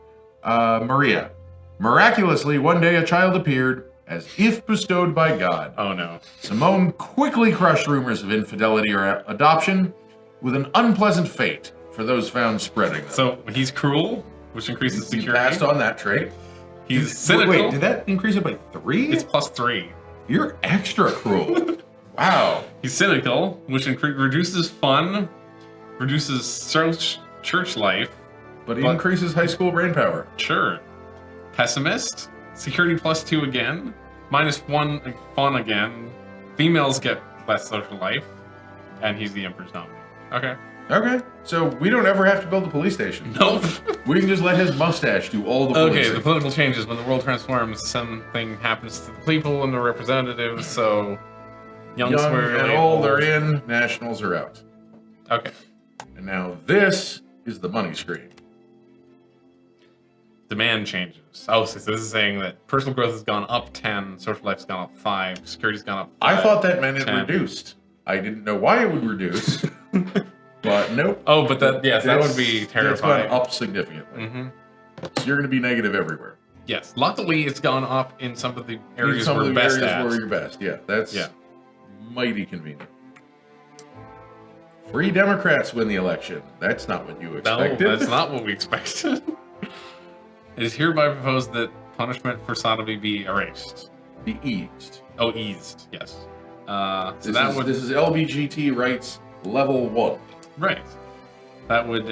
[SPEAKER 1] Maria. Miraculously, one day a child appeared, as if bestowed by God.
[SPEAKER 2] Oh no.
[SPEAKER 1] Simone quickly crushed rumors of infidelity or adoption, with an unpleasant fate for those found spreading them.
[SPEAKER 2] So he's cruel, which increases
[SPEAKER 1] You
[SPEAKER 2] security.
[SPEAKER 1] passed on that trait.
[SPEAKER 2] He's cynical.
[SPEAKER 1] Wait, did that increase it by 3?
[SPEAKER 2] It's +3.
[SPEAKER 1] You're extra cruel. Wow.
[SPEAKER 2] He's cynical, which reduces fun, reduces church life.
[SPEAKER 1] But it increases high school brain power.
[SPEAKER 2] Sure. Pessimist, security +2 again, -1 fun again. Females get less social life, and he's the Emperor's nominee. Okay.
[SPEAKER 1] Okay, so we don't ever have to build a police station.
[SPEAKER 2] Nope.
[SPEAKER 1] We can just let his mustache do all the
[SPEAKER 2] Okay,
[SPEAKER 1] policing.
[SPEAKER 2] the political changes. When the world transforms, something happens to the people and the representatives, so young
[SPEAKER 1] Young
[SPEAKER 2] swear
[SPEAKER 1] and
[SPEAKER 2] really
[SPEAKER 1] old are in, nationals are out.
[SPEAKER 2] Okay.
[SPEAKER 1] And now this is the money screen.
[SPEAKER 2] Demand changes. Oh, so this is saying that personal growth has gone up 10, social life's gone up 5, security's gone up 5.
[SPEAKER 1] I thought that meant it
[SPEAKER 2] 10.
[SPEAKER 1] reduced. I didn't know why it would reduce, but nope.
[SPEAKER 2] Oh, but that would be
[SPEAKER 1] That's
[SPEAKER 2] terrifying.
[SPEAKER 1] gone up significantly.
[SPEAKER 2] Mm-hmm.
[SPEAKER 1] So you're going to be negative everywhere.
[SPEAKER 2] Yes. Luckily, it's gone up in some of the areas
[SPEAKER 1] Some
[SPEAKER 2] where
[SPEAKER 1] of
[SPEAKER 2] we're
[SPEAKER 1] the
[SPEAKER 2] best
[SPEAKER 1] areas
[SPEAKER 2] at.
[SPEAKER 1] where you're best. Yeah, that's
[SPEAKER 2] Yeah.
[SPEAKER 1] mighty convenient. Free Democrats win the election. That's not what you
[SPEAKER 2] No,
[SPEAKER 1] expected.
[SPEAKER 2] that's not what we expected. It is hereby proposed that punishment for sodomy be erased.
[SPEAKER 1] Be eased.
[SPEAKER 2] Oh, eased. Yes. So
[SPEAKER 1] This
[SPEAKER 2] that
[SPEAKER 1] is,
[SPEAKER 2] would
[SPEAKER 1] this is LBGT rights level 1.
[SPEAKER 2] right. That would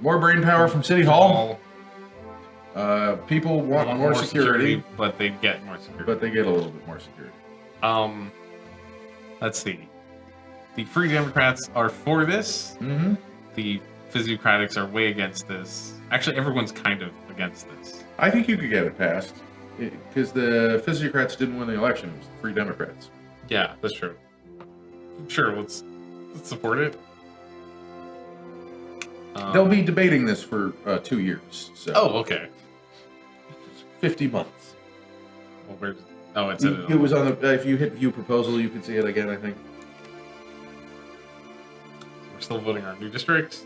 [SPEAKER 1] More brain power from City Hall. People want more security,
[SPEAKER 2] but they get more security.
[SPEAKER 1] but they get a little bit more security.
[SPEAKER 2] Let's see. The Free Democrats are for this.
[SPEAKER 1] Mm-hmm.
[SPEAKER 2] The Physiocratics are way against this. Actually, everyone's kind of against this.
[SPEAKER 1] I think you could get it passed because the Physiocrats didn't win the election. It was the Free Democrats.
[SPEAKER 2] Yeah, that's true. Sure, let's support it.
[SPEAKER 1] They'll be debating this for 2 years. So
[SPEAKER 2] Oh, okay.
[SPEAKER 1] 50 months.
[SPEAKER 2] Well, where's... Oh, it's
[SPEAKER 1] It was on the. If you hit view proposal, you can see it again. I think.
[SPEAKER 2] We're still voting our new districts.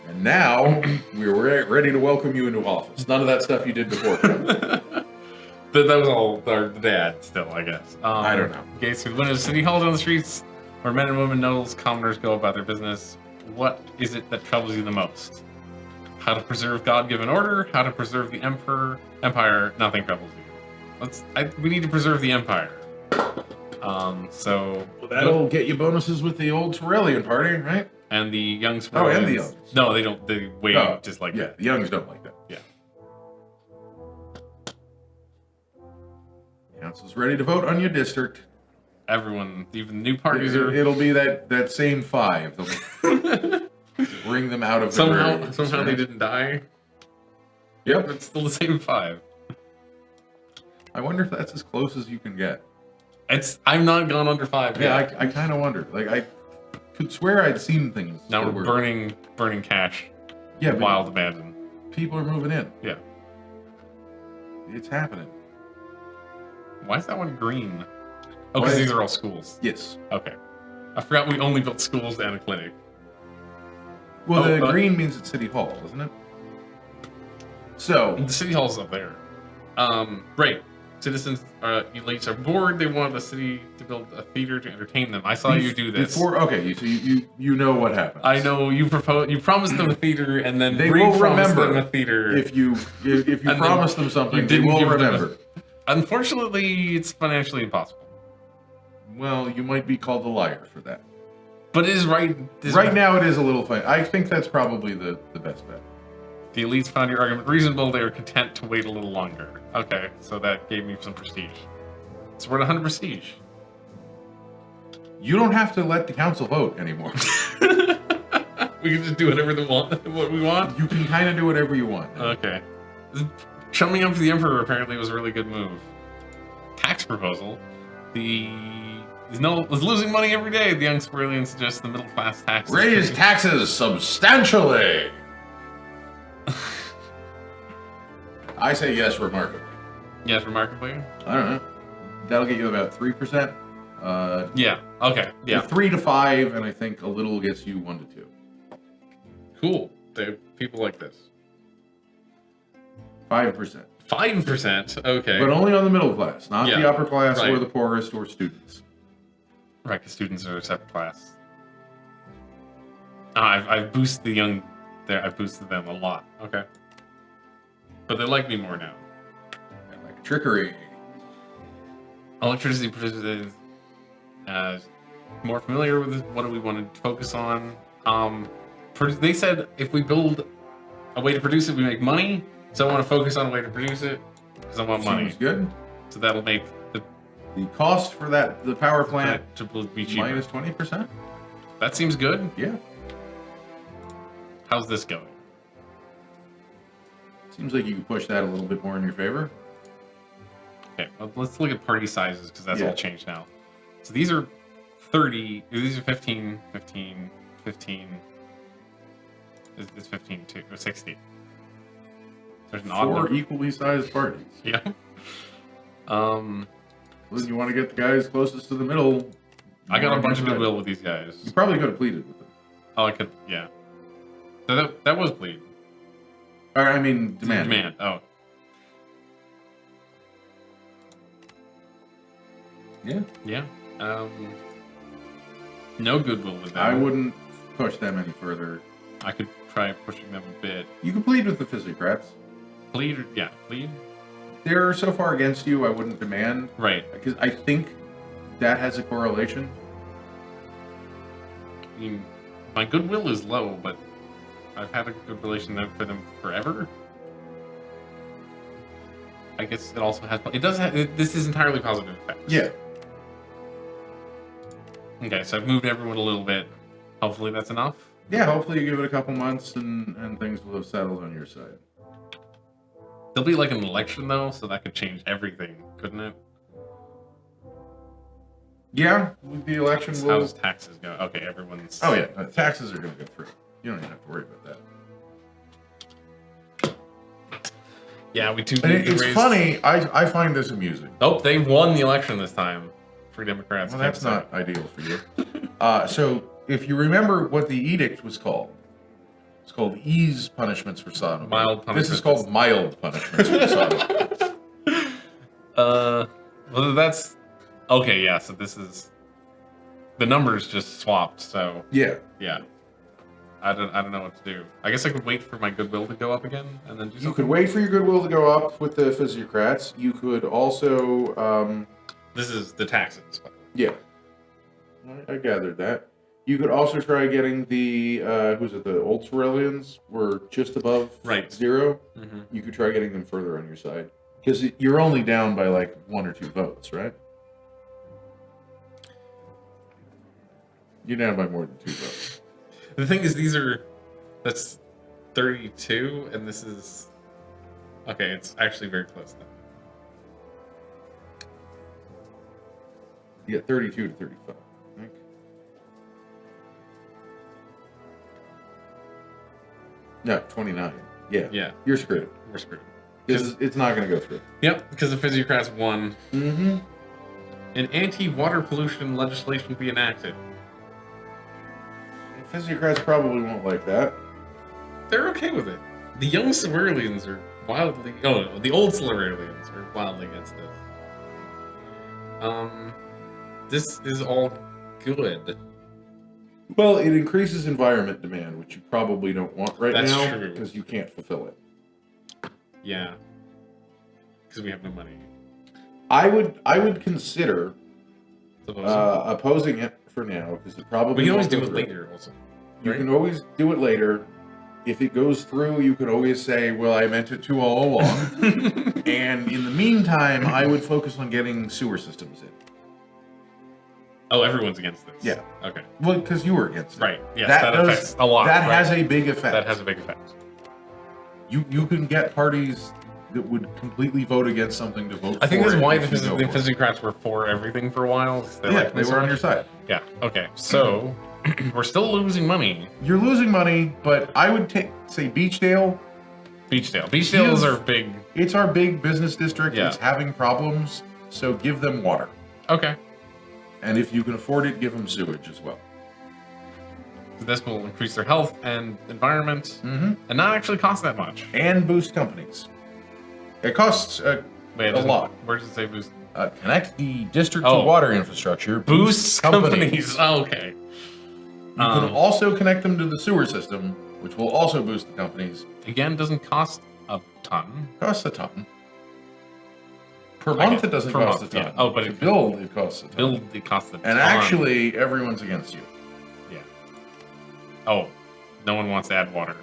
[SPEAKER 1] And now we're ready to welcome you into office. None of that stuff you did before.
[SPEAKER 2] That was all our dad still, I guess.
[SPEAKER 1] I don't know.
[SPEAKER 2] Okay, so when a city hall down the streets where men and women, nobles, commoners go about their business, what is it that troubles you the most? How to preserve God-given order? How to preserve the empire? Nothing troubles you. We need to preserve the empire. So
[SPEAKER 1] That'll get you bonuses with the old Torellian party, right?
[SPEAKER 2] and the young
[SPEAKER 1] Oh,
[SPEAKER 2] Spartans.
[SPEAKER 1] and the youngs.
[SPEAKER 2] No, they don't. They wait
[SPEAKER 1] Oh,
[SPEAKER 2] just like
[SPEAKER 1] yeah,
[SPEAKER 2] that.
[SPEAKER 1] the youngs don't like that.
[SPEAKER 2] Yeah.
[SPEAKER 1] Council's ready to vote on your district.
[SPEAKER 2] Everyone, even new parties are
[SPEAKER 1] It'll be that same 5. They'll bring them out of the
[SPEAKER 2] somehow
[SPEAKER 1] graves,
[SPEAKER 2] they
[SPEAKER 1] right?
[SPEAKER 2] didn't die.
[SPEAKER 1] Yep.
[SPEAKER 2] It's still the same 5.
[SPEAKER 1] I wonder if that's as close as you can get.
[SPEAKER 2] I'm not gone under 5
[SPEAKER 1] Yeah,
[SPEAKER 2] yet.
[SPEAKER 1] I kind of wonder. Like, I could swear I'd seen things.
[SPEAKER 2] Now
[SPEAKER 1] that
[SPEAKER 2] we're
[SPEAKER 1] were
[SPEAKER 2] burning cash.
[SPEAKER 1] Yeah, but
[SPEAKER 2] Wild abandon.
[SPEAKER 1] people are moving in.
[SPEAKER 2] Yeah.
[SPEAKER 1] It's happening.
[SPEAKER 2] Why is that one green? Oh,
[SPEAKER 1] Why
[SPEAKER 2] because
[SPEAKER 1] is-
[SPEAKER 2] these are all schools.
[SPEAKER 1] Yes.
[SPEAKER 2] Okay. I forgot we only built schools and a clinic.
[SPEAKER 1] Well,
[SPEAKER 2] Oh,
[SPEAKER 1] the green means it's City Hall, doesn't it? So,
[SPEAKER 2] The city hall's up there. Right. Citizens, elites are bored. They want the city to build a theater to entertain them. I saw you do this.
[SPEAKER 1] So you know what happens.
[SPEAKER 2] I know you promised them a theater, and then
[SPEAKER 1] They
[SPEAKER 2] Bree
[SPEAKER 1] will
[SPEAKER 2] promised
[SPEAKER 1] remember
[SPEAKER 2] them a theater.
[SPEAKER 1] if you
[SPEAKER 2] then
[SPEAKER 1] promise them something,
[SPEAKER 2] you
[SPEAKER 1] they
[SPEAKER 2] didn't
[SPEAKER 1] will
[SPEAKER 2] give them a-
[SPEAKER 1] remember.
[SPEAKER 2] Unfortunately, it's financially impossible.
[SPEAKER 1] Well, you might be called a liar for that.
[SPEAKER 2] But it is right.
[SPEAKER 1] Right now, it is a little fun. I think that's probably the best bet.
[SPEAKER 2] The elites found your argument reasonable. They were content to wait a little longer. Okay, so that gave me some prestige. So we're at 100 prestige.
[SPEAKER 1] You don't have to let the council vote anymore.
[SPEAKER 2] We can just do whatever what we want.
[SPEAKER 1] You can kind of do whatever you want.
[SPEAKER 2] Okay. Chumming up to the emperor apparently was a really good move. Tax proposal. Is losing money every day. The young Squirrelian suggests the middle class tax.
[SPEAKER 1] Raise taxes substantially. I say yes, remarkably.
[SPEAKER 2] Yes, remarkably.
[SPEAKER 1] I don't know. That'll get you about 3%.
[SPEAKER 2] Yeah. Okay. Yeah.
[SPEAKER 1] 3 to 5, and I think a little gets you 1 to 2.
[SPEAKER 2] Cool. People like this.
[SPEAKER 1] 5%.
[SPEAKER 2] 5%. Okay.
[SPEAKER 1] But only on the middle class, not
[SPEAKER 2] Yeah,
[SPEAKER 1] the upper class or
[SPEAKER 2] right.
[SPEAKER 1] the poorest or students.
[SPEAKER 2] Right, because students are a separate class. I've boosted the young. I've boosted them a lot. Okay. But they like me more now.
[SPEAKER 1] And like trickery.
[SPEAKER 2] Electricity producers more familiar with this. What do we want to focus on? They said if we build a way to produce it, we make money. So I want to focus on a way to produce it because I want money.
[SPEAKER 1] Seems good.
[SPEAKER 2] So that'll make
[SPEAKER 1] The cost for the power plant
[SPEAKER 2] to be cheaper.
[SPEAKER 1] minus 20%.
[SPEAKER 2] That seems good.
[SPEAKER 1] Yeah.
[SPEAKER 2] How's this going?
[SPEAKER 1] Seems like you can push that a little bit more in your favor.
[SPEAKER 2] Okay, well, let's look at party sizes because that's
[SPEAKER 1] Yeah.
[SPEAKER 2] all changed now. So these are 30, these are 15, 15, 15, It's 15 too, or 60. There's an
[SPEAKER 1] 4 equally sized parties.
[SPEAKER 2] Yeah.
[SPEAKER 1] Well, you want to get the guys closest to the middle.
[SPEAKER 2] I got a bunch of goodwill with these guys.
[SPEAKER 1] You probably could have pleaded with them.
[SPEAKER 2] Oh, I could, yeah. So that was plead.
[SPEAKER 1] Or, I mean, demand.
[SPEAKER 2] Demand, oh.
[SPEAKER 1] Yeah.
[SPEAKER 2] Yeah. No goodwill with them.
[SPEAKER 1] I wouldn't push them any further.
[SPEAKER 2] I could try pushing them a bit.
[SPEAKER 1] You can plead with the physiocrats.
[SPEAKER 2] Plead, yeah, plead.
[SPEAKER 1] They're so far against you, I wouldn't demand.
[SPEAKER 2] Right.
[SPEAKER 1] Because I think that has a correlation.
[SPEAKER 2] I mean, my goodwill is low, but I've had a good relation for them forever. I guess it also has. It does have. This is entirely positive effects.
[SPEAKER 1] Yeah.
[SPEAKER 2] Okay, so I've moved everyone a little bit. Hopefully that's enough.
[SPEAKER 1] Yeah, hopefully you give it a couple months and things will have settled on your side.
[SPEAKER 2] There'll be like an election though, so that could change everything, couldn't it?
[SPEAKER 1] Yeah, with the election
[SPEAKER 2] How does taxes go? Okay, everyone's.
[SPEAKER 1] Oh yeah, taxes are going to go through. You don't even have to worry about that.
[SPEAKER 2] Yeah, we too.
[SPEAKER 1] And it's funny. I find this amusing.
[SPEAKER 2] Oh, they won the election this time. Free Democrats.
[SPEAKER 1] Well, that's not ideal for you. So, if you remember what the edict was called, it's called ease punishments for sodomy.
[SPEAKER 2] Mild punishments.
[SPEAKER 1] This is called mild punishments for sodomy.
[SPEAKER 2] Well, that's okay. Yeah, so this is the numbers just swapped. So
[SPEAKER 1] Yeah.
[SPEAKER 2] yeah, I don't know what to do. I guess I could wait for my goodwill to go up again and then do something.
[SPEAKER 1] You could wait for your goodwill to go up with the physiocrats. You could also,
[SPEAKER 2] This is the taxes.
[SPEAKER 1] yeah, I gathered that. You could also try getting the, who's it, the Old Ceruleans were just above
[SPEAKER 2] Right.
[SPEAKER 1] 0.
[SPEAKER 2] Mm-hmm.
[SPEAKER 1] You could try getting them further on your side. Because you're only down by like 1 or 2 votes, right? You're down by more than 2 votes.
[SPEAKER 2] The thing is, that's 32, and this is okay. It's actually very close then.
[SPEAKER 1] You get 32 to 35. I think. No, 29. Yeah.
[SPEAKER 2] Yeah,
[SPEAKER 1] You're screwed.
[SPEAKER 2] we're screwed.
[SPEAKER 1] It's not going to go through.
[SPEAKER 2] Yep, because the physiocrats won.
[SPEAKER 1] Mm-hmm.
[SPEAKER 2] An anti-water pollution legislation be enacted.
[SPEAKER 1] Physiocrats probably won't like that.
[SPEAKER 2] They're okay with it. The young Silurians are wildly. Oh, no, the old Silurians are wildly against this. This is all good.
[SPEAKER 1] Well, it increases environment demand, which you probably don't want right
[SPEAKER 2] That's
[SPEAKER 1] now
[SPEAKER 2] true.
[SPEAKER 1] because you can't fulfill it.
[SPEAKER 2] Yeah, because we have no money.
[SPEAKER 1] I would consider
[SPEAKER 2] Supposedly.
[SPEAKER 1] opposing it for now because it probably
[SPEAKER 2] We can always
[SPEAKER 1] won't
[SPEAKER 2] do
[SPEAKER 1] go
[SPEAKER 2] it
[SPEAKER 1] through.
[SPEAKER 2] later, also.
[SPEAKER 1] You
[SPEAKER 2] right?
[SPEAKER 1] can always do it later. If it goes through, you can always say, "Well, I meant it to all along." And in the meantime, I would focus on getting sewer systems in.
[SPEAKER 2] Oh, everyone's against this.
[SPEAKER 1] Yeah.
[SPEAKER 2] Okay.
[SPEAKER 1] Well, because you were against it.
[SPEAKER 2] Right. Yes, that affects a lot.
[SPEAKER 1] That
[SPEAKER 2] right?
[SPEAKER 1] has a big effect.
[SPEAKER 2] That has a big effect.
[SPEAKER 1] You can get parties that would completely vote against something to vote for.
[SPEAKER 2] I think that's
[SPEAKER 1] it
[SPEAKER 2] why
[SPEAKER 1] if
[SPEAKER 2] the
[SPEAKER 1] you go for it.
[SPEAKER 2] physiocrats were for everything for a while.
[SPEAKER 1] Yeah, they were on your side.
[SPEAKER 2] Yeah. Okay. So we're still losing money.
[SPEAKER 1] You're losing money, but I would say Beachdale.
[SPEAKER 2] Beachdale. Beachdales are big.
[SPEAKER 1] It's our big business district.
[SPEAKER 2] Yeah.
[SPEAKER 1] It's having problems, so give them water.
[SPEAKER 2] Okay.
[SPEAKER 1] And if you can afford it, give them sewage as well.
[SPEAKER 2] So this will increase their health and environment,
[SPEAKER 1] Mm-hmm.
[SPEAKER 2] and not actually cost that much.
[SPEAKER 1] And boost companies. It costs
[SPEAKER 2] Wait, it
[SPEAKER 1] a
[SPEAKER 2] doesn't-
[SPEAKER 1] lot.
[SPEAKER 2] Where does it say boost?
[SPEAKER 1] Connect the district
[SPEAKER 2] Oh.
[SPEAKER 1] to water infrastructure.
[SPEAKER 2] Boosts companies. Oh, okay.
[SPEAKER 1] You can also connect them to the sewer system, which will also boost the companies.
[SPEAKER 2] Again, doesn't cost a ton.
[SPEAKER 1] Costs a ton. Per
[SPEAKER 2] I
[SPEAKER 1] month
[SPEAKER 2] get-
[SPEAKER 1] it doesn't
[SPEAKER 2] per
[SPEAKER 1] cost
[SPEAKER 2] month,
[SPEAKER 1] a ton.
[SPEAKER 2] yeah. Oh, but
[SPEAKER 1] to
[SPEAKER 2] it-
[SPEAKER 1] build it costs a ton.
[SPEAKER 2] Build it costs a ton.
[SPEAKER 1] And actually, everyone's against you.
[SPEAKER 2] yeah. Oh, no one wants to add water.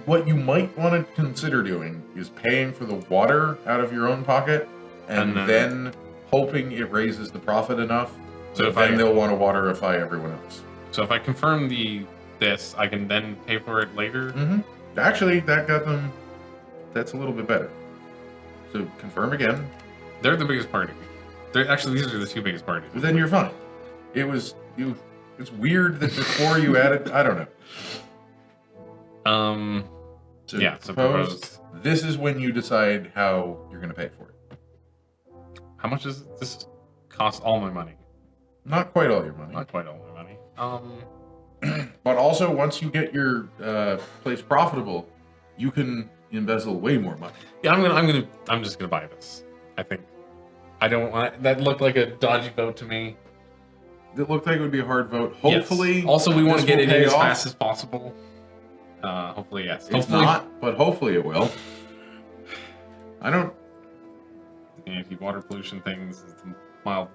[SPEAKER 1] What you might want to consider doing is paying for the water out of your own pocket, and
[SPEAKER 2] And
[SPEAKER 1] then hoping it raises the profit enough.
[SPEAKER 2] So
[SPEAKER 1] So
[SPEAKER 2] if
[SPEAKER 1] then
[SPEAKER 2] I-
[SPEAKER 1] they'll want to waterify everyone else.
[SPEAKER 2] So if I confirm this, I can then pay for it later.
[SPEAKER 1] Mm-hmm. Actually, that got them. That's a little bit better. So confirm again.
[SPEAKER 2] They're the biggest party. Actually, these are the two biggest parties.
[SPEAKER 1] Then you're fine. It's weird that before you added. I don't know. So
[SPEAKER 2] Yeah, so
[SPEAKER 1] propose.
[SPEAKER 2] propose.
[SPEAKER 1] This is when you decide how you're going to pay for it.
[SPEAKER 2] How much does this cost? All my money.
[SPEAKER 1] Not quite all your money.
[SPEAKER 2] Not quite all my money.
[SPEAKER 1] But also, once you get your place profitable, you can embezzle way more money.
[SPEAKER 2] Yeah, I'm just gonna buy this. I think. I don't want that. Looked like a dodgy vote to me.
[SPEAKER 1] It looked like it would be a hard vote. Hopefully,
[SPEAKER 2] Yes. Also, we want to
[SPEAKER 1] this
[SPEAKER 2] get
[SPEAKER 1] will
[SPEAKER 2] it
[SPEAKER 1] pay
[SPEAKER 2] in as
[SPEAKER 1] off.
[SPEAKER 2] fast as possible. Hopefully, yes.
[SPEAKER 1] It's
[SPEAKER 2] Hopefully
[SPEAKER 1] not, but hopefully it will. I don't.
[SPEAKER 2] Anti-water pollution things. It's mild.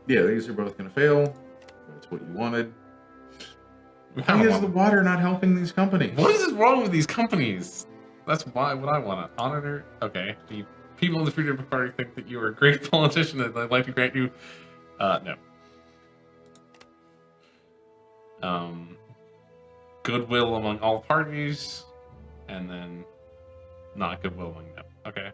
[SPEAKER 1] Yeah, these are both going to fail. That's what you wanted.
[SPEAKER 2] We
[SPEAKER 1] Why
[SPEAKER 2] kinda
[SPEAKER 1] is
[SPEAKER 2] want-
[SPEAKER 1] the water not helping these companies?
[SPEAKER 2] What is wrong with these companies? That's what I want to honor. Okay, the people in the Freedom Party think that you are a great politician and they'd like to grant you. No. Goodwill among all parties, and then not goodwill among them. Okay.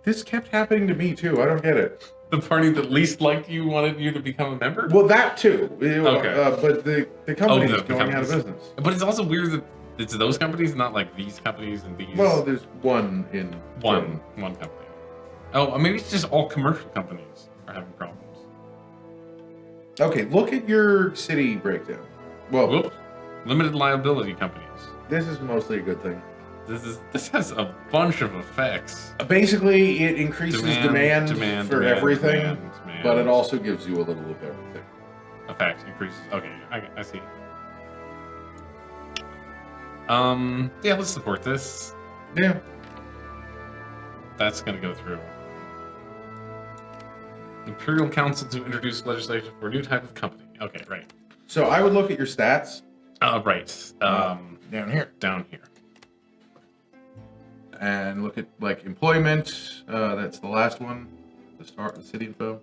[SPEAKER 1] This kept happening to me too. I don't get it.
[SPEAKER 2] The party that least liked you wanted you to become a member?
[SPEAKER 1] Well, that too.
[SPEAKER 2] Okay.
[SPEAKER 1] But the company's
[SPEAKER 2] the
[SPEAKER 1] going out of
[SPEAKER 2] companies.
[SPEAKER 1] business.
[SPEAKER 2] But it's also weird that it's those companies, not like these companies and these.
[SPEAKER 1] Well, there's one in
[SPEAKER 2] one company. Oh, maybe it's just all commercial companies are having problems.
[SPEAKER 1] Okay, look at your city breakdown. Well,
[SPEAKER 2] Whoops. Limited liability companies.
[SPEAKER 1] this is mostly a good thing.
[SPEAKER 2] This has a bunch of effects.
[SPEAKER 1] Basically, it increases demand for everything,
[SPEAKER 2] demand.
[SPEAKER 1] but it also gives you a little of everything.
[SPEAKER 2] Effects increases. Okay, I see. Yeah, let's support this.
[SPEAKER 1] Yeah.
[SPEAKER 2] That's gonna go through. Imperial Council to introduce legislation for a new type of company. Okay, right.
[SPEAKER 1] So I would look at your stats.
[SPEAKER 2] Right.
[SPEAKER 1] Down here.
[SPEAKER 2] Down here.
[SPEAKER 1] And look at like employment. That's the last one. The start, the city info.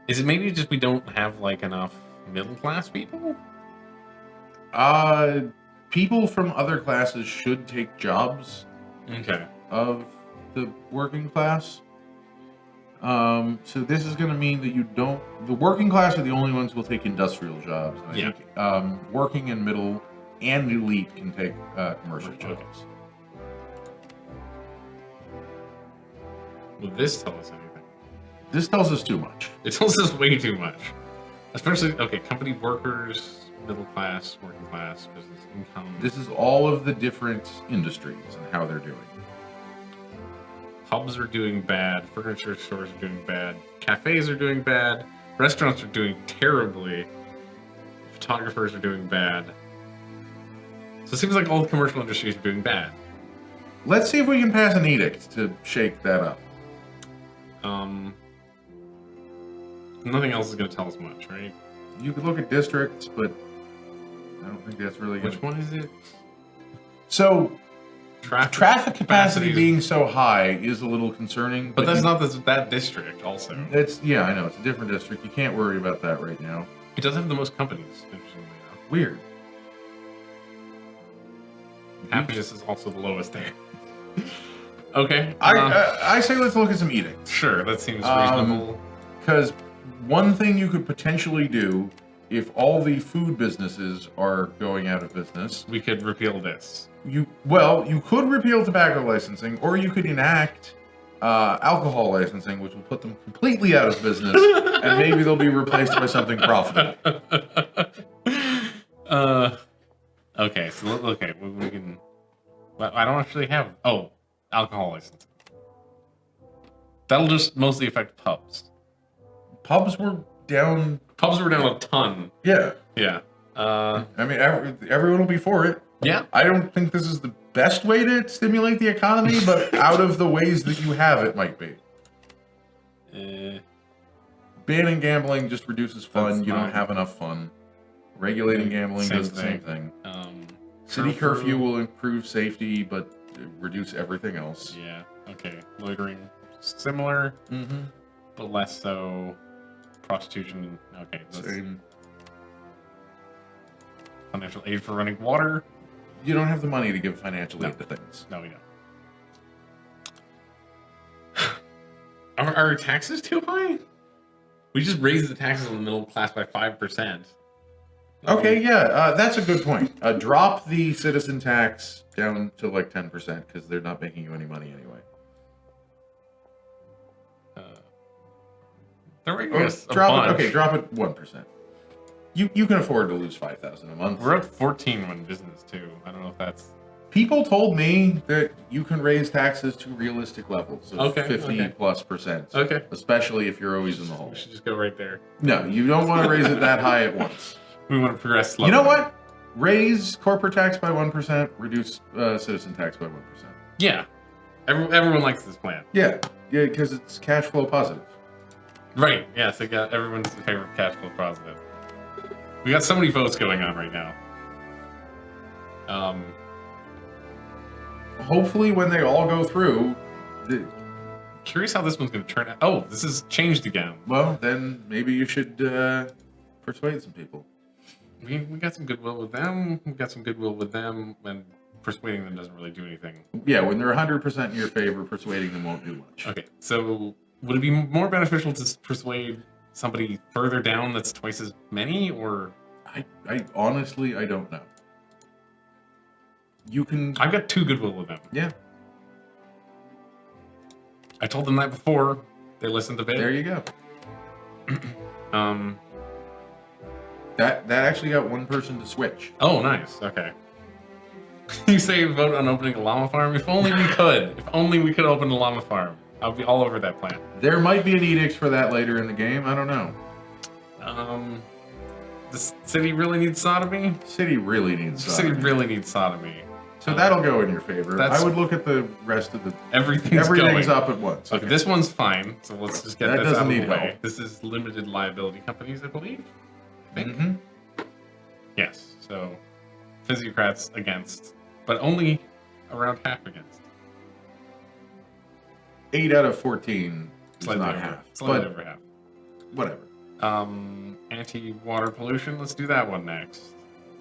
[SPEAKER 2] Is it maybe just we don't have like enough middle class people?
[SPEAKER 1] People from other classes should take jobs
[SPEAKER 2] Okay.
[SPEAKER 1] of the working class. So this is going to mean that you don't. The working class are the only ones who will take industrial jobs. I
[SPEAKER 2] Yeah.
[SPEAKER 1] think working and middle and elite can take commercial
[SPEAKER 2] Okay.
[SPEAKER 1] jobs.
[SPEAKER 2] Will this tell us anything?
[SPEAKER 1] This tells us too much.
[SPEAKER 2] It tells us way too much. Especially, okay, company workers, middle class, working class, business income.
[SPEAKER 1] This is all of the different industries and how they're doing.
[SPEAKER 2] Pubs are doing bad, furniture stores are doing bad, cafes are doing bad, restaurants are doing terribly, photographers are doing bad. So it seems like all the commercial industries are doing bad.
[SPEAKER 1] Let's see if we can pass an edict to shake that up.
[SPEAKER 2] Nothing else is going to tell us much, right?
[SPEAKER 1] You could look at districts, but I don't think that's really good.
[SPEAKER 2] Which one is it?
[SPEAKER 1] So traffic capacity
[SPEAKER 2] is-
[SPEAKER 1] being so high is a little concerning.
[SPEAKER 2] But that's not that district, also.
[SPEAKER 1] Yeah, I know it's a different district. You can't worry about that right now.
[SPEAKER 2] It does have the most companies, interestingly enough.
[SPEAKER 1] Weird.
[SPEAKER 2] Happiness is also the lowest there. Okay.
[SPEAKER 1] I say let's look at some edicts.
[SPEAKER 2] Sure, that seems reasonable.
[SPEAKER 1] Because one thing you could potentially do if all the food businesses are going out of business,
[SPEAKER 2] We could repeal this.
[SPEAKER 1] you could repeal tobacco licensing, or you could enact alcohol licensing, which will put them completely out of business, and maybe they'll be replaced by something profitable.
[SPEAKER 2] Okay, so we can. Well, I don't actually have. Oh, alcohol licensing. That'll just mostly affect pubs.
[SPEAKER 1] Pubs were down.
[SPEAKER 2] Pubs were down a ton.
[SPEAKER 1] Yeah,
[SPEAKER 2] Yeah.
[SPEAKER 1] I mean, everyone will be for it.
[SPEAKER 2] Yeah.
[SPEAKER 1] I don't think this is the best way to stimulate the economy, but out of the ways that you have, it might be. Banning gambling just reduces fun.
[SPEAKER 2] That's
[SPEAKER 1] You don't
[SPEAKER 2] fine.
[SPEAKER 1] have enough fun. Regulating gambling
[SPEAKER 2] Same
[SPEAKER 1] does the same thing. City
[SPEAKER 2] curfew.
[SPEAKER 1] curfew will improve safety, but reduce everything else.
[SPEAKER 2] Yeah. Okay. Loitering, similar,
[SPEAKER 1] Mm-hmm.
[SPEAKER 2] but less so. Prostitution. Okay.
[SPEAKER 1] Same.
[SPEAKER 2] Financial aid for running water.
[SPEAKER 1] You don't have the money to give financial
[SPEAKER 2] No.
[SPEAKER 1] aid to things.
[SPEAKER 2] No, we don't. Are our taxes too high? We just raised the taxes on the middle class by 5%.
[SPEAKER 1] Okay, yeah, that's a good point. Drop the citizen tax down to like 10% because they're not making you any money anyway.
[SPEAKER 2] They're making
[SPEAKER 1] Or
[SPEAKER 2] us a
[SPEAKER 1] drop it.
[SPEAKER 2] bunch.
[SPEAKER 1] Okay, drop it 1%. You can afford to lose 5,000 a month.
[SPEAKER 2] We're at 14 when business too. I don't know if that's
[SPEAKER 1] People told me that you can raise taxes to realistic levels of
[SPEAKER 2] Okay,
[SPEAKER 1] 50
[SPEAKER 2] okay.
[SPEAKER 1] plus percent.
[SPEAKER 2] okay.
[SPEAKER 1] Especially if you're always in the hole.
[SPEAKER 2] We should just go right there.
[SPEAKER 1] No, you don't want to raise it that high at once.
[SPEAKER 2] We want to progress slowly.
[SPEAKER 1] You know what? Raise corporate tax by 1%, reduce citizen tax by 1%.
[SPEAKER 2] Yeah. Everyone likes this plan.
[SPEAKER 1] Yeah, because it's cash flow positive.
[SPEAKER 2] Right. Yes, everyone's in favor of cash flow positive. We got so many votes going on right now.
[SPEAKER 1] Hopefully, when they all go through,
[SPEAKER 2] Curious how this one's going to turn out. Oh, this has changed again.
[SPEAKER 1] well, then maybe you should persuade some people.
[SPEAKER 2] We got some goodwill with them. We got some goodwill with them, and persuading them doesn't really do anything.
[SPEAKER 1] Yeah, when they're 100% in your favor, persuading them won't do much.
[SPEAKER 2] Okay, so would it be more beneficial to persuade somebody further down that's twice as many, or
[SPEAKER 1] I honestly, I don't know. You can...
[SPEAKER 2] I've got 2 goodwill with them.
[SPEAKER 1] Yeah,
[SPEAKER 2] I told them that before. They listened a bit.
[SPEAKER 1] there you go.
[SPEAKER 2] Um.
[SPEAKER 1] That actually got one person to switch.
[SPEAKER 2] Oh, nice. Okay. You say vote on opening a llama farm? If only we could. If only we could open a llama farm. I'll be all over that plan.
[SPEAKER 1] There might be an edict for that later in the game. I don't know.
[SPEAKER 2] The city really needs sodomy?
[SPEAKER 1] City really needs
[SPEAKER 2] The city
[SPEAKER 1] sodomy.
[SPEAKER 2] really needs sodomy.
[SPEAKER 1] So that'll go in your favor.
[SPEAKER 2] That's-
[SPEAKER 1] I would look at the rest of the...
[SPEAKER 2] Everything's
[SPEAKER 1] Everything's
[SPEAKER 2] going.
[SPEAKER 1] up at once.
[SPEAKER 2] Okay, this one's fine. So let's just get
[SPEAKER 1] That
[SPEAKER 2] this out
[SPEAKER 1] doesn't
[SPEAKER 2] of the
[SPEAKER 1] need
[SPEAKER 2] way.
[SPEAKER 1] help.
[SPEAKER 2] This is limited liability companies, I believe. I think.
[SPEAKER 1] Mhm.
[SPEAKER 2] Yes. So physiocrats against, but only around half against.
[SPEAKER 1] 8 out of 14 is
[SPEAKER 2] Slightly
[SPEAKER 1] not
[SPEAKER 2] over,
[SPEAKER 1] half.
[SPEAKER 2] Slightly
[SPEAKER 1] But
[SPEAKER 2] over half.
[SPEAKER 1] whatever.
[SPEAKER 2] Anti-water pollution. Let's do that one next.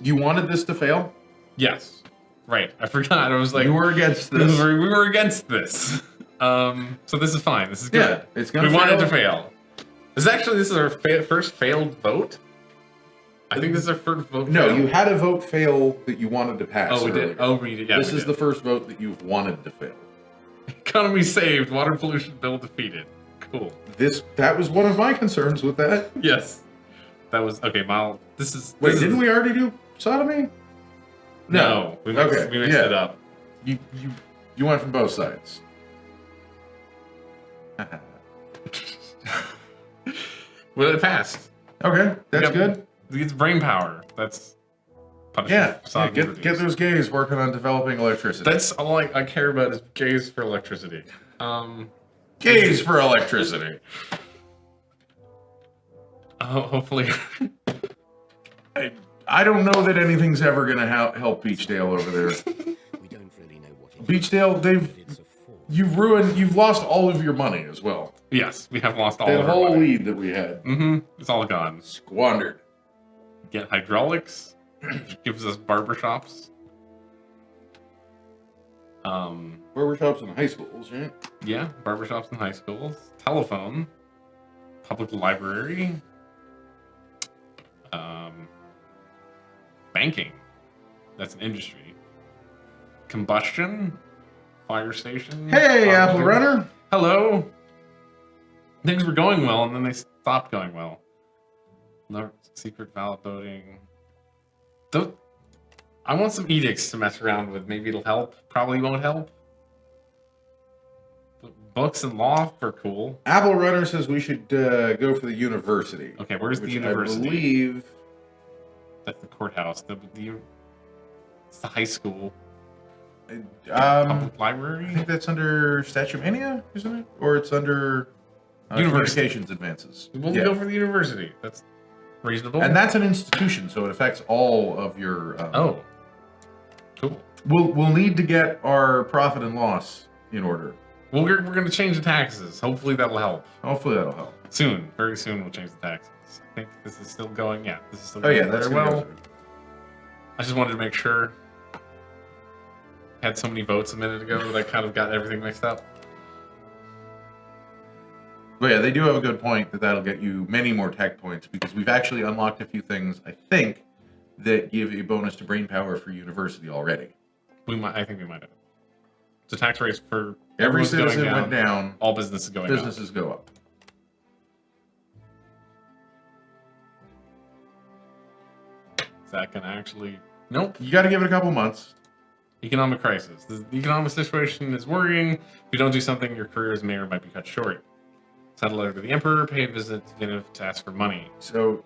[SPEAKER 1] You wanted this to fail?
[SPEAKER 2] Yes. Right. I forgot. I was like,
[SPEAKER 1] You were against this.
[SPEAKER 2] we were against this. So this is fine. This is good.
[SPEAKER 1] Yeah, it's gonna
[SPEAKER 2] We wanted
[SPEAKER 1] fail.
[SPEAKER 2] to fail. This is our first failed vote. I think this is our first vote.
[SPEAKER 1] No,
[SPEAKER 2] fail.
[SPEAKER 1] you had a vote fail that you wanted to pass.
[SPEAKER 2] Oh, we
[SPEAKER 1] earlier.
[SPEAKER 2] did. Oh, we did. Yeah,
[SPEAKER 1] This
[SPEAKER 2] we
[SPEAKER 1] is
[SPEAKER 2] did.
[SPEAKER 1] the first vote that you've wanted to fail.
[SPEAKER 2] Economy saved. Water pollution bill defeated. Cool.
[SPEAKER 1] That was one of my concerns with that.
[SPEAKER 2] Yes. That was okay. Mal, this is.
[SPEAKER 1] Wait,
[SPEAKER 2] this
[SPEAKER 1] didn't
[SPEAKER 2] is,
[SPEAKER 1] we already do sodomy?
[SPEAKER 2] No, we mixed,
[SPEAKER 1] Okay,
[SPEAKER 2] we mixed
[SPEAKER 1] yeah.
[SPEAKER 2] it up.
[SPEAKER 1] You went from both sides.
[SPEAKER 2] Well, it passed.
[SPEAKER 1] Okay, that's
[SPEAKER 2] Yep.
[SPEAKER 1] good.
[SPEAKER 2] It's brain power. That's punishment.
[SPEAKER 1] Yeah,
[SPEAKER 2] Sodomy
[SPEAKER 1] get
[SPEAKER 2] reduced.
[SPEAKER 1] those gays working on developing electricity.
[SPEAKER 2] That's all I care about is gays for electricity.
[SPEAKER 1] Gays for electricity.
[SPEAKER 2] Hopefully.
[SPEAKER 1] I don't know that anything's ever going to help Beachdale over there.
[SPEAKER 3] We don't really know what it
[SPEAKER 1] Beachdale,
[SPEAKER 3] is, but it's a force.
[SPEAKER 1] you've lost all of your money as well.
[SPEAKER 2] Yes, we have lost all
[SPEAKER 1] That
[SPEAKER 2] of our
[SPEAKER 1] whole
[SPEAKER 2] money.
[SPEAKER 1] lead that we had
[SPEAKER 2] It's all gone.
[SPEAKER 1] squandered.
[SPEAKER 2] Get hydraulics, which gives us barbershops.
[SPEAKER 1] Barbershops in high schools, right?
[SPEAKER 2] Yeah, barbershops in high schools. Telephone. Public library. Banking. That's an industry. Combustion. Fire station.
[SPEAKER 1] Hey, Apple
[SPEAKER 2] pharmacy.
[SPEAKER 1] Runner.
[SPEAKER 2] Hello. Things were going well, and then they stopped going well. No secret ballot voting. I want some edicts to mess around with. Maybe it'll help. Probably won't help. But books and law are cool.
[SPEAKER 1] Apple Runner says we should go for the university.
[SPEAKER 2] Okay, where's the
[SPEAKER 1] which
[SPEAKER 2] university?
[SPEAKER 1] I believe.
[SPEAKER 2] That's the courthouse. It's the high school. Public
[SPEAKER 1] I
[SPEAKER 2] library.
[SPEAKER 1] think that's under Statute Mania, isn't it? Or it's under
[SPEAKER 2] University.
[SPEAKER 1] Communications Advances.
[SPEAKER 2] We'll
[SPEAKER 1] Yeah.
[SPEAKER 2] go for the university. That's reasonable.
[SPEAKER 1] And that's an institution, so it affects all of your.
[SPEAKER 2] Oh, cool.
[SPEAKER 1] We'll need to get our profit and loss in order.
[SPEAKER 2] Well, we're going to change the taxes. Hopefully that'll help.
[SPEAKER 1] Hopefully that'll help.
[SPEAKER 2] Soon. Very soon we'll change the taxes. I think this is still going. Yeah, this is still
[SPEAKER 1] Oh
[SPEAKER 2] going
[SPEAKER 1] yeah, that's
[SPEAKER 2] very
[SPEAKER 1] gonna
[SPEAKER 2] well.
[SPEAKER 1] go through.
[SPEAKER 2] I just wanted to make sure. Had so many votes a minute ago that I kind of got everything mixed up.
[SPEAKER 1] But yeah, they do have a good point that that'll get you many more tech points because we've actually unlocked a few things, I think, that give a bonus to brain power for university already.
[SPEAKER 2] I think we might have. The tax rates for
[SPEAKER 1] Every
[SPEAKER 2] everyone's going
[SPEAKER 1] citizen went down.
[SPEAKER 2] All businesses going
[SPEAKER 1] Businesses go up.
[SPEAKER 2] up. Is that going to actually... Nope.
[SPEAKER 1] You got to give it a couple months.
[SPEAKER 2] Economic crisis. The economic situation is worrying. If you don't do something, your career as mayor might be cut short. Send a letter to the emperor, pay a visit to Vinif to ask for money.
[SPEAKER 1] So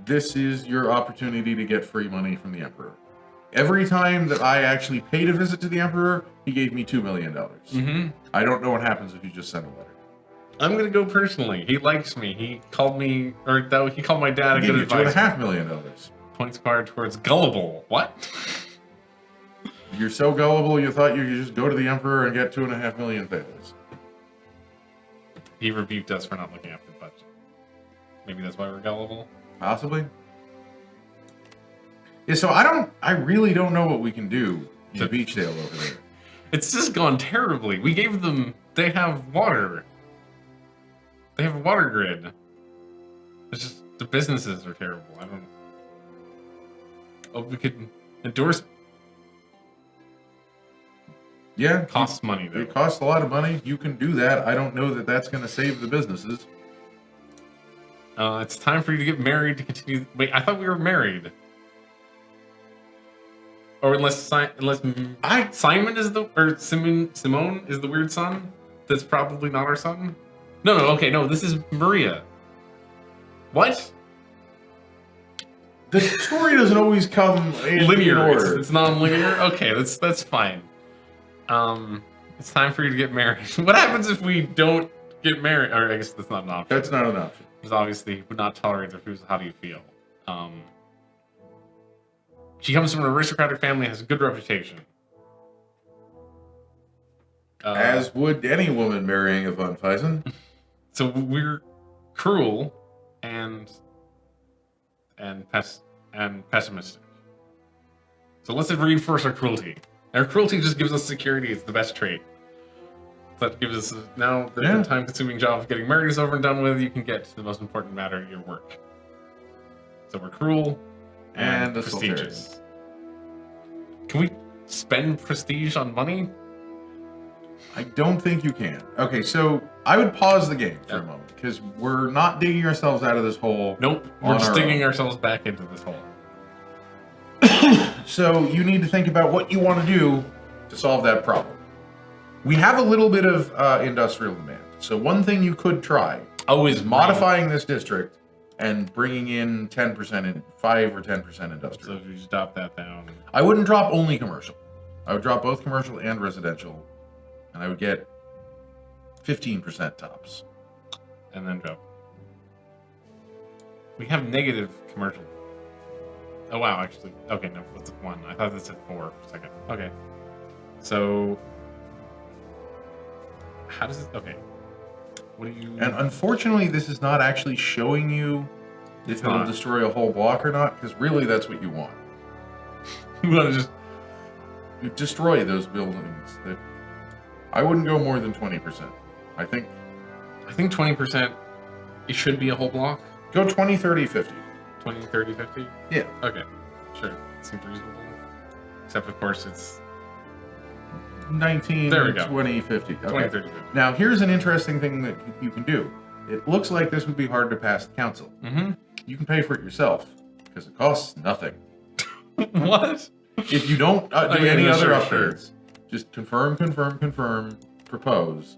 [SPEAKER 1] this is your opportunity to get free money from the emperor. Every time that I actually paid a visit to the emperor, he gave me $2 million.
[SPEAKER 2] Mm-hmm.
[SPEAKER 1] I don't know what happens if you just send a letter.
[SPEAKER 2] I'm going to go personally. He likes me. He called me, or though he called my dad a
[SPEAKER 1] He
[SPEAKER 2] good
[SPEAKER 1] gave you
[SPEAKER 2] advice.
[SPEAKER 1] $2.5 million.
[SPEAKER 2] Points acquired towards gullible. What?
[SPEAKER 1] You're so gullible you thought you could just go to the emperor and get $2.5 million pesos.
[SPEAKER 2] He rebuked us for not looking after the budget. Maybe that's why we're gullible.
[SPEAKER 1] Possibly. Yeah, so I really don't know what we can do in Beachdale over there.
[SPEAKER 2] It's just gone terribly. We gave them, they have water. They have a water grid. It's just, the businesses are terrible. I don't, oh, we could endorse.
[SPEAKER 1] Yeah.
[SPEAKER 2] Costs money though.
[SPEAKER 1] It costs a lot of money. You can do that. I don't know that that's going to save the businesses.
[SPEAKER 2] It's time for you to get married to continue. Wait, I thought we were married. Or unless Simon is the, or Simone is the weird son. That's probably not our son. No, okay, no, this is Maria. What?
[SPEAKER 1] The story doesn't always come in
[SPEAKER 2] Linear.
[SPEAKER 1] order.
[SPEAKER 2] It's non-linear. Okay, that's fine. It's time for you to get married. What happens if we don't get married? Or I guess that's not an option.
[SPEAKER 1] That's not an option.
[SPEAKER 2] Because obviously would not tolerate the refusal. How do you feel? She comes from an aristocratic family, has a good reputation.
[SPEAKER 1] As would any woman marrying a Von Feisen.
[SPEAKER 2] So we're cruel and pessimistic. So let's reinforce our cruelty. Our cruelty just gives us security. It's the best trait. That gives us now the time-consuming job of getting married is over and done with. You can get to the most important matter, your work. So we're cruel and prestigious. Can we spend prestige on money?
[SPEAKER 1] I don't think you can. Okay, so I would pause the game for a moment because we're not digging ourselves out of this hole.
[SPEAKER 2] Nope, we're just digging ourselves back into this hole.
[SPEAKER 1] So you need to think about what you want to do to solve that problem. We have a little bit of industrial demand. So one thing you could try is modifying this district and bringing in 10% in 5 or 10% industrial.
[SPEAKER 2] So if you just drop that down.
[SPEAKER 1] I wouldn't drop only commercial. I would drop both commercial and residential, and I would get 15% tops.
[SPEAKER 2] And then drop. We have negative commercial. Oh wow, actually. Okay, no, that's 1. I thought this said 4 for a second. Okay. So how does it okay. What do you
[SPEAKER 1] And unfortunately this is not actually showing you if it'll destroy a whole block or not, because really that's what you want.
[SPEAKER 2] You want to just
[SPEAKER 1] destroy those buildings. I wouldn't go more than 20%. I think
[SPEAKER 2] 20%, it should be a whole block.
[SPEAKER 1] Go 20, 30, 50.
[SPEAKER 2] 20, 30, 50?
[SPEAKER 1] Yeah.
[SPEAKER 2] Okay. Sure. Seems reasonable. Except, of course, it's
[SPEAKER 1] 19,
[SPEAKER 2] there we go.
[SPEAKER 1] 20, 50. Okay.
[SPEAKER 2] 20, 30, 50.
[SPEAKER 1] Now, here's an interesting thing that you can do. It looks like this would be hard to pass the council.
[SPEAKER 2] Mm-hmm.
[SPEAKER 1] You can pay for it yourself, because it costs nothing.
[SPEAKER 2] What?
[SPEAKER 1] If you don't do any other upgrades, just confirm, propose,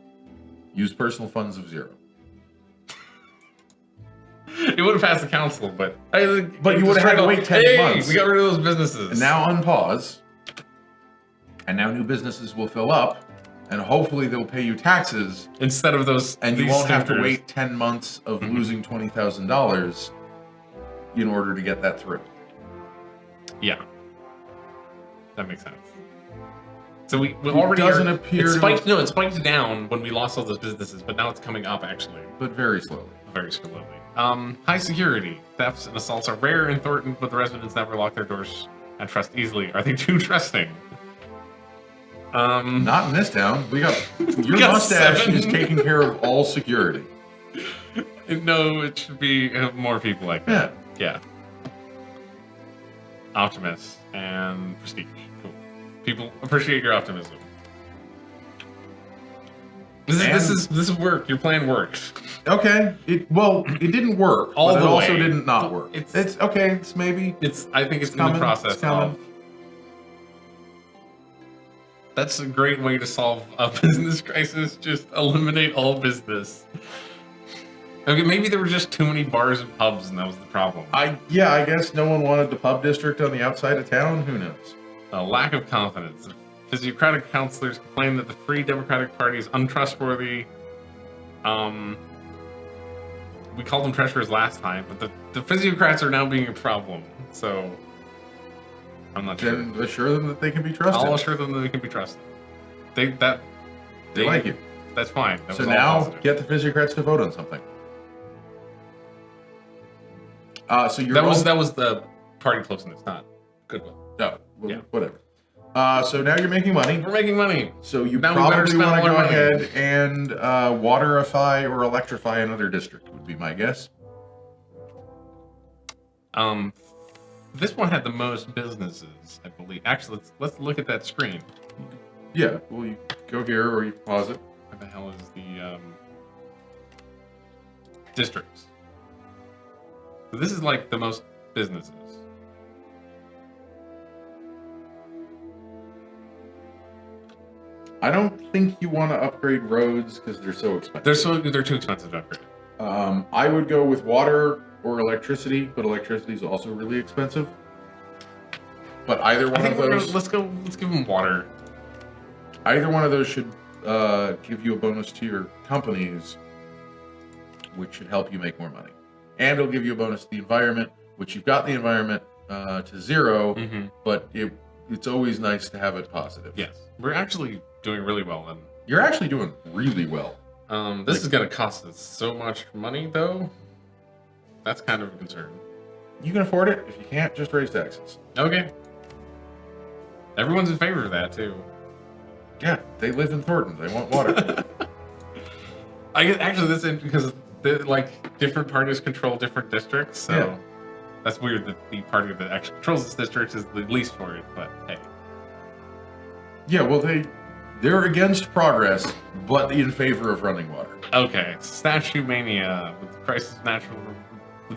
[SPEAKER 1] use personal funds of 0.
[SPEAKER 2] It would have passed the council, but
[SPEAKER 1] you would have had to wait 10 months.
[SPEAKER 2] We got rid of those businesses.
[SPEAKER 1] And now unpause, and now new businesses will fill up, and hopefully they'll pay you taxes
[SPEAKER 2] instead of those.
[SPEAKER 1] And you won't have to wait 10 months of losing $20,000 in order to get that through.
[SPEAKER 2] Yeah, that makes sense. So we already
[SPEAKER 1] doesn't appear
[SPEAKER 2] it spiked. No, it spiked down when we lost all those businesses, but now it's coming up actually,
[SPEAKER 1] but very slowly.
[SPEAKER 2] Very slowly. High security thefts and assaults are rare in Thornton, but the residents never lock their doors and trust easily. Are they too trusting?
[SPEAKER 1] Not in this town. We got your
[SPEAKER 2] got
[SPEAKER 1] mustache
[SPEAKER 2] 7.
[SPEAKER 1] is taking care of all security.
[SPEAKER 2] No, it should be more people like that. Yeah. optimist, and prestige. Cool. People appreciate your optimism. This is work. Your plan works.
[SPEAKER 1] Okay. It didn't work.
[SPEAKER 2] All
[SPEAKER 1] but
[SPEAKER 2] the
[SPEAKER 1] it also
[SPEAKER 2] way.
[SPEAKER 1] didn't not work.
[SPEAKER 2] It's
[SPEAKER 1] okay. It's maybe.
[SPEAKER 2] I think it's in
[SPEAKER 1] coming,
[SPEAKER 2] the process
[SPEAKER 1] it's coming.
[SPEAKER 2] of. That's a great way to solve a business crisis. Just eliminate all business. Okay, maybe there were just too many bars and pubs, and that was the problem.
[SPEAKER 1] I guess no one wanted the pub district on the outside of town. Who knows?
[SPEAKER 2] A lack of confidence. Physiocratic counselors complain that the Free Democratic Party is untrustworthy. We called them treacherous last time, but the physiocrats are now being a problem. So I'm not sure.
[SPEAKER 1] Then assure them that they can be trusted.
[SPEAKER 2] I'll assure them that they can be trusted. They
[SPEAKER 1] like you.
[SPEAKER 2] That's fine. That
[SPEAKER 1] So
[SPEAKER 2] was all
[SPEAKER 1] now
[SPEAKER 2] positive.
[SPEAKER 1] get the physiocrats to vote on something. So you're
[SPEAKER 2] that was the party closeness, not goodwill.
[SPEAKER 1] No, well,
[SPEAKER 2] Yeah.
[SPEAKER 1] whatever. So now you're making money.
[SPEAKER 2] We're making money.
[SPEAKER 1] So you
[SPEAKER 2] Now we better
[SPEAKER 1] probably
[SPEAKER 2] spend
[SPEAKER 1] want to
[SPEAKER 2] all
[SPEAKER 1] go
[SPEAKER 2] our money.
[SPEAKER 1] ahead and waterify or electrify another district would be my guess.
[SPEAKER 2] This one had the most businesses, I believe. Actually, let's look at that screen.
[SPEAKER 1] Yeah, well, you go here or you pause it.
[SPEAKER 2] What the hell is the districts? So this is like the most businesses.
[SPEAKER 1] I don't think you want to upgrade roads because they're so expensive.
[SPEAKER 2] They're too expensive to upgrade.
[SPEAKER 1] I would go with water or electricity, but electricity is also really expensive. But either one of those,
[SPEAKER 2] let's give them water.
[SPEAKER 1] either one of those should give you a bonus to your companies, which should help you make more money, and it'll give you a bonus to the environment, which you've got the environment to 0, but it's always nice to have it positive.
[SPEAKER 2] Yes, we're actually doing really well. And
[SPEAKER 1] You're actually doing really well.
[SPEAKER 2] this is going to cost us so much money, though. That's kind of a concern.
[SPEAKER 1] You can afford it. If you can't, just raise taxes.
[SPEAKER 2] Okay. Everyone's in favor of that too.
[SPEAKER 1] Yeah, they live in Thornton. They want water.
[SPEAKER 2] I guess actually that's it because like different parties control different districts, so
[SPEAKER 1] Yeah.
[SPEAKER 2] that's weird that the party that actually controls this district is the least for it. But hey,
[SPEAKER 1] Yeah, well, they're against progress, but in favor of running water.
[SPEAKER 2] okay. Statue mania with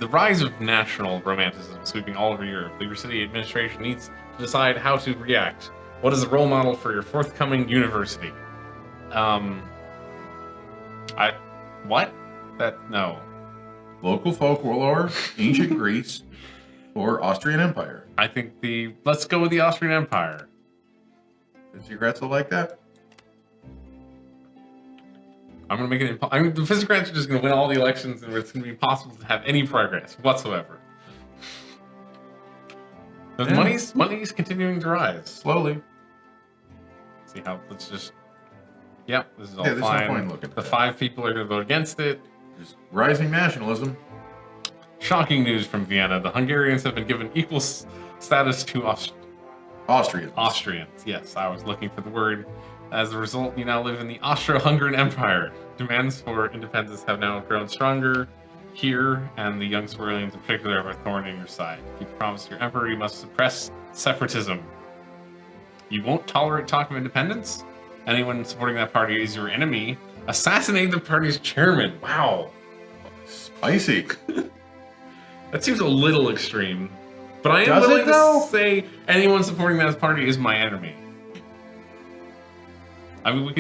[SPEAKER 2] the rise of national romanticism sweeping all over Europe. The city administration needs to decide how to react. What is the role model for your forthcoming university? No.
[SPEAKER 1] Local folklore, ancient Greece, or Austrian Empire.
[SPEAKER 2] I think let's go with the Austrian Empire.
[SPEAKER 1] Physiocrats will like that.
[SPEAKER 2] I'm gonna make it. The Physiocrats are just gonna win all the elections, and it's gonna be impossible to have any progress whatsoever. The
[SPEAKER 1] Yeah.
[SPEAKER 2] money's continuing to rise.
[SPEAKER 1] Slowly.
[SPEAKER 2] See how? Let's just. Yep, this is all
[SPEAKER 1] Yeah, there's no
[SPEAKER 2] fine.
[SPEAKER 1] point looking at
[SPEAKER 2] The
[SPEAKER 1] that.
[SPEAKER 2] 5 people are gonna vote against it.
[SPEAKER 1] There's rising nationalism.
[SPEAKER 2] Shocking news from Vienna: the Hungarians have been given equal status to
[SPEAKER 1] Austrians.
[SPEAKER 2] Austrians. Yes, I was looking for the word. As a result, you now live in the Austro-Hungarian Empire. Demands for independence have now grown stronger here, and the young Swarulians in particular have a thorn in your side. If you promise your emperor, you must suppress separatism. You won't tolerate talk of independence? Anyone supporting that party is your enemy. Assassinate the party's chairman. Wow.
[SPEAKER 1] Spicy.
[SPEAKER 2] That seems a little extreme. But I am
[SPEAKER 1] Does it,
[SPEAKER 2] willing
[SPEAKER 1] though?
[SPEAKER 2] to say anyone supporting that party is my enemy. I mean, we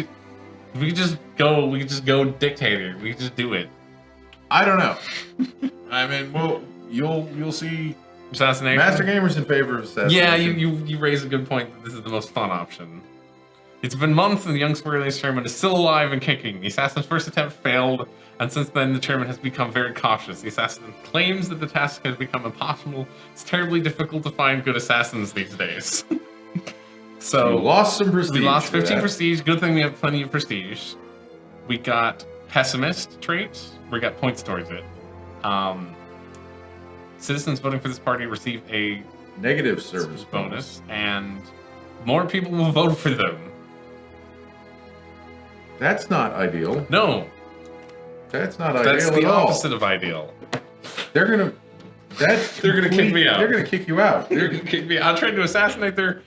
[SPEAKER 2] could just go dictator. We could just do it.
[SPEAKER 1] I don't know. I mean, well, you'll see.
[SPEAKER 2] Assassination.
[SPEAKER 1] Master Gamer's in favor of assassination.
[SPEAKER 2] Yeah, you raise a good point that this is the most fun option. It's been months and the young Squirrelian chairman is still alive and kicking. The assassin's first attempt failed, and since then the chairman has become very cautious. The assassin claims that the task has become impossible. It's terribly difficult to find good assassins these days. So
[SPEAKER 1] You lost some prestige.
[SPEAKER 2] we lost
[SPEAKER 1] for
[SPEAKER 2] 15
[SPEAKER 1] that.
[SPEAKER 2] prestige. Good thing we have plenty of prestige. We got pessimist traits. We got points towards it. Citizens voting for this party receive a
[SPEAKER 1] Negative service
[SPEAKER 2] bonus, and more people will vote for them.
[SPEAKER 1] That's not ideal.
[SPEAKER 2] No,
[SPEAKER 1] That's not
[SPEAKER 2] that's
[SPEAKER 1] ideal
[SPEAKER 2] the
[SPEAKER 1] at all.
[SPEAKER 2] opposite of ideal.
[SPEAKER 1] They're gonna.
[SPEAKER 2] They're gonna kick me out.
[SPEAKER 1] They're gonna kick you out.
[SPEAKER 2] They're gonna kick me out. I'm trying to assassinate their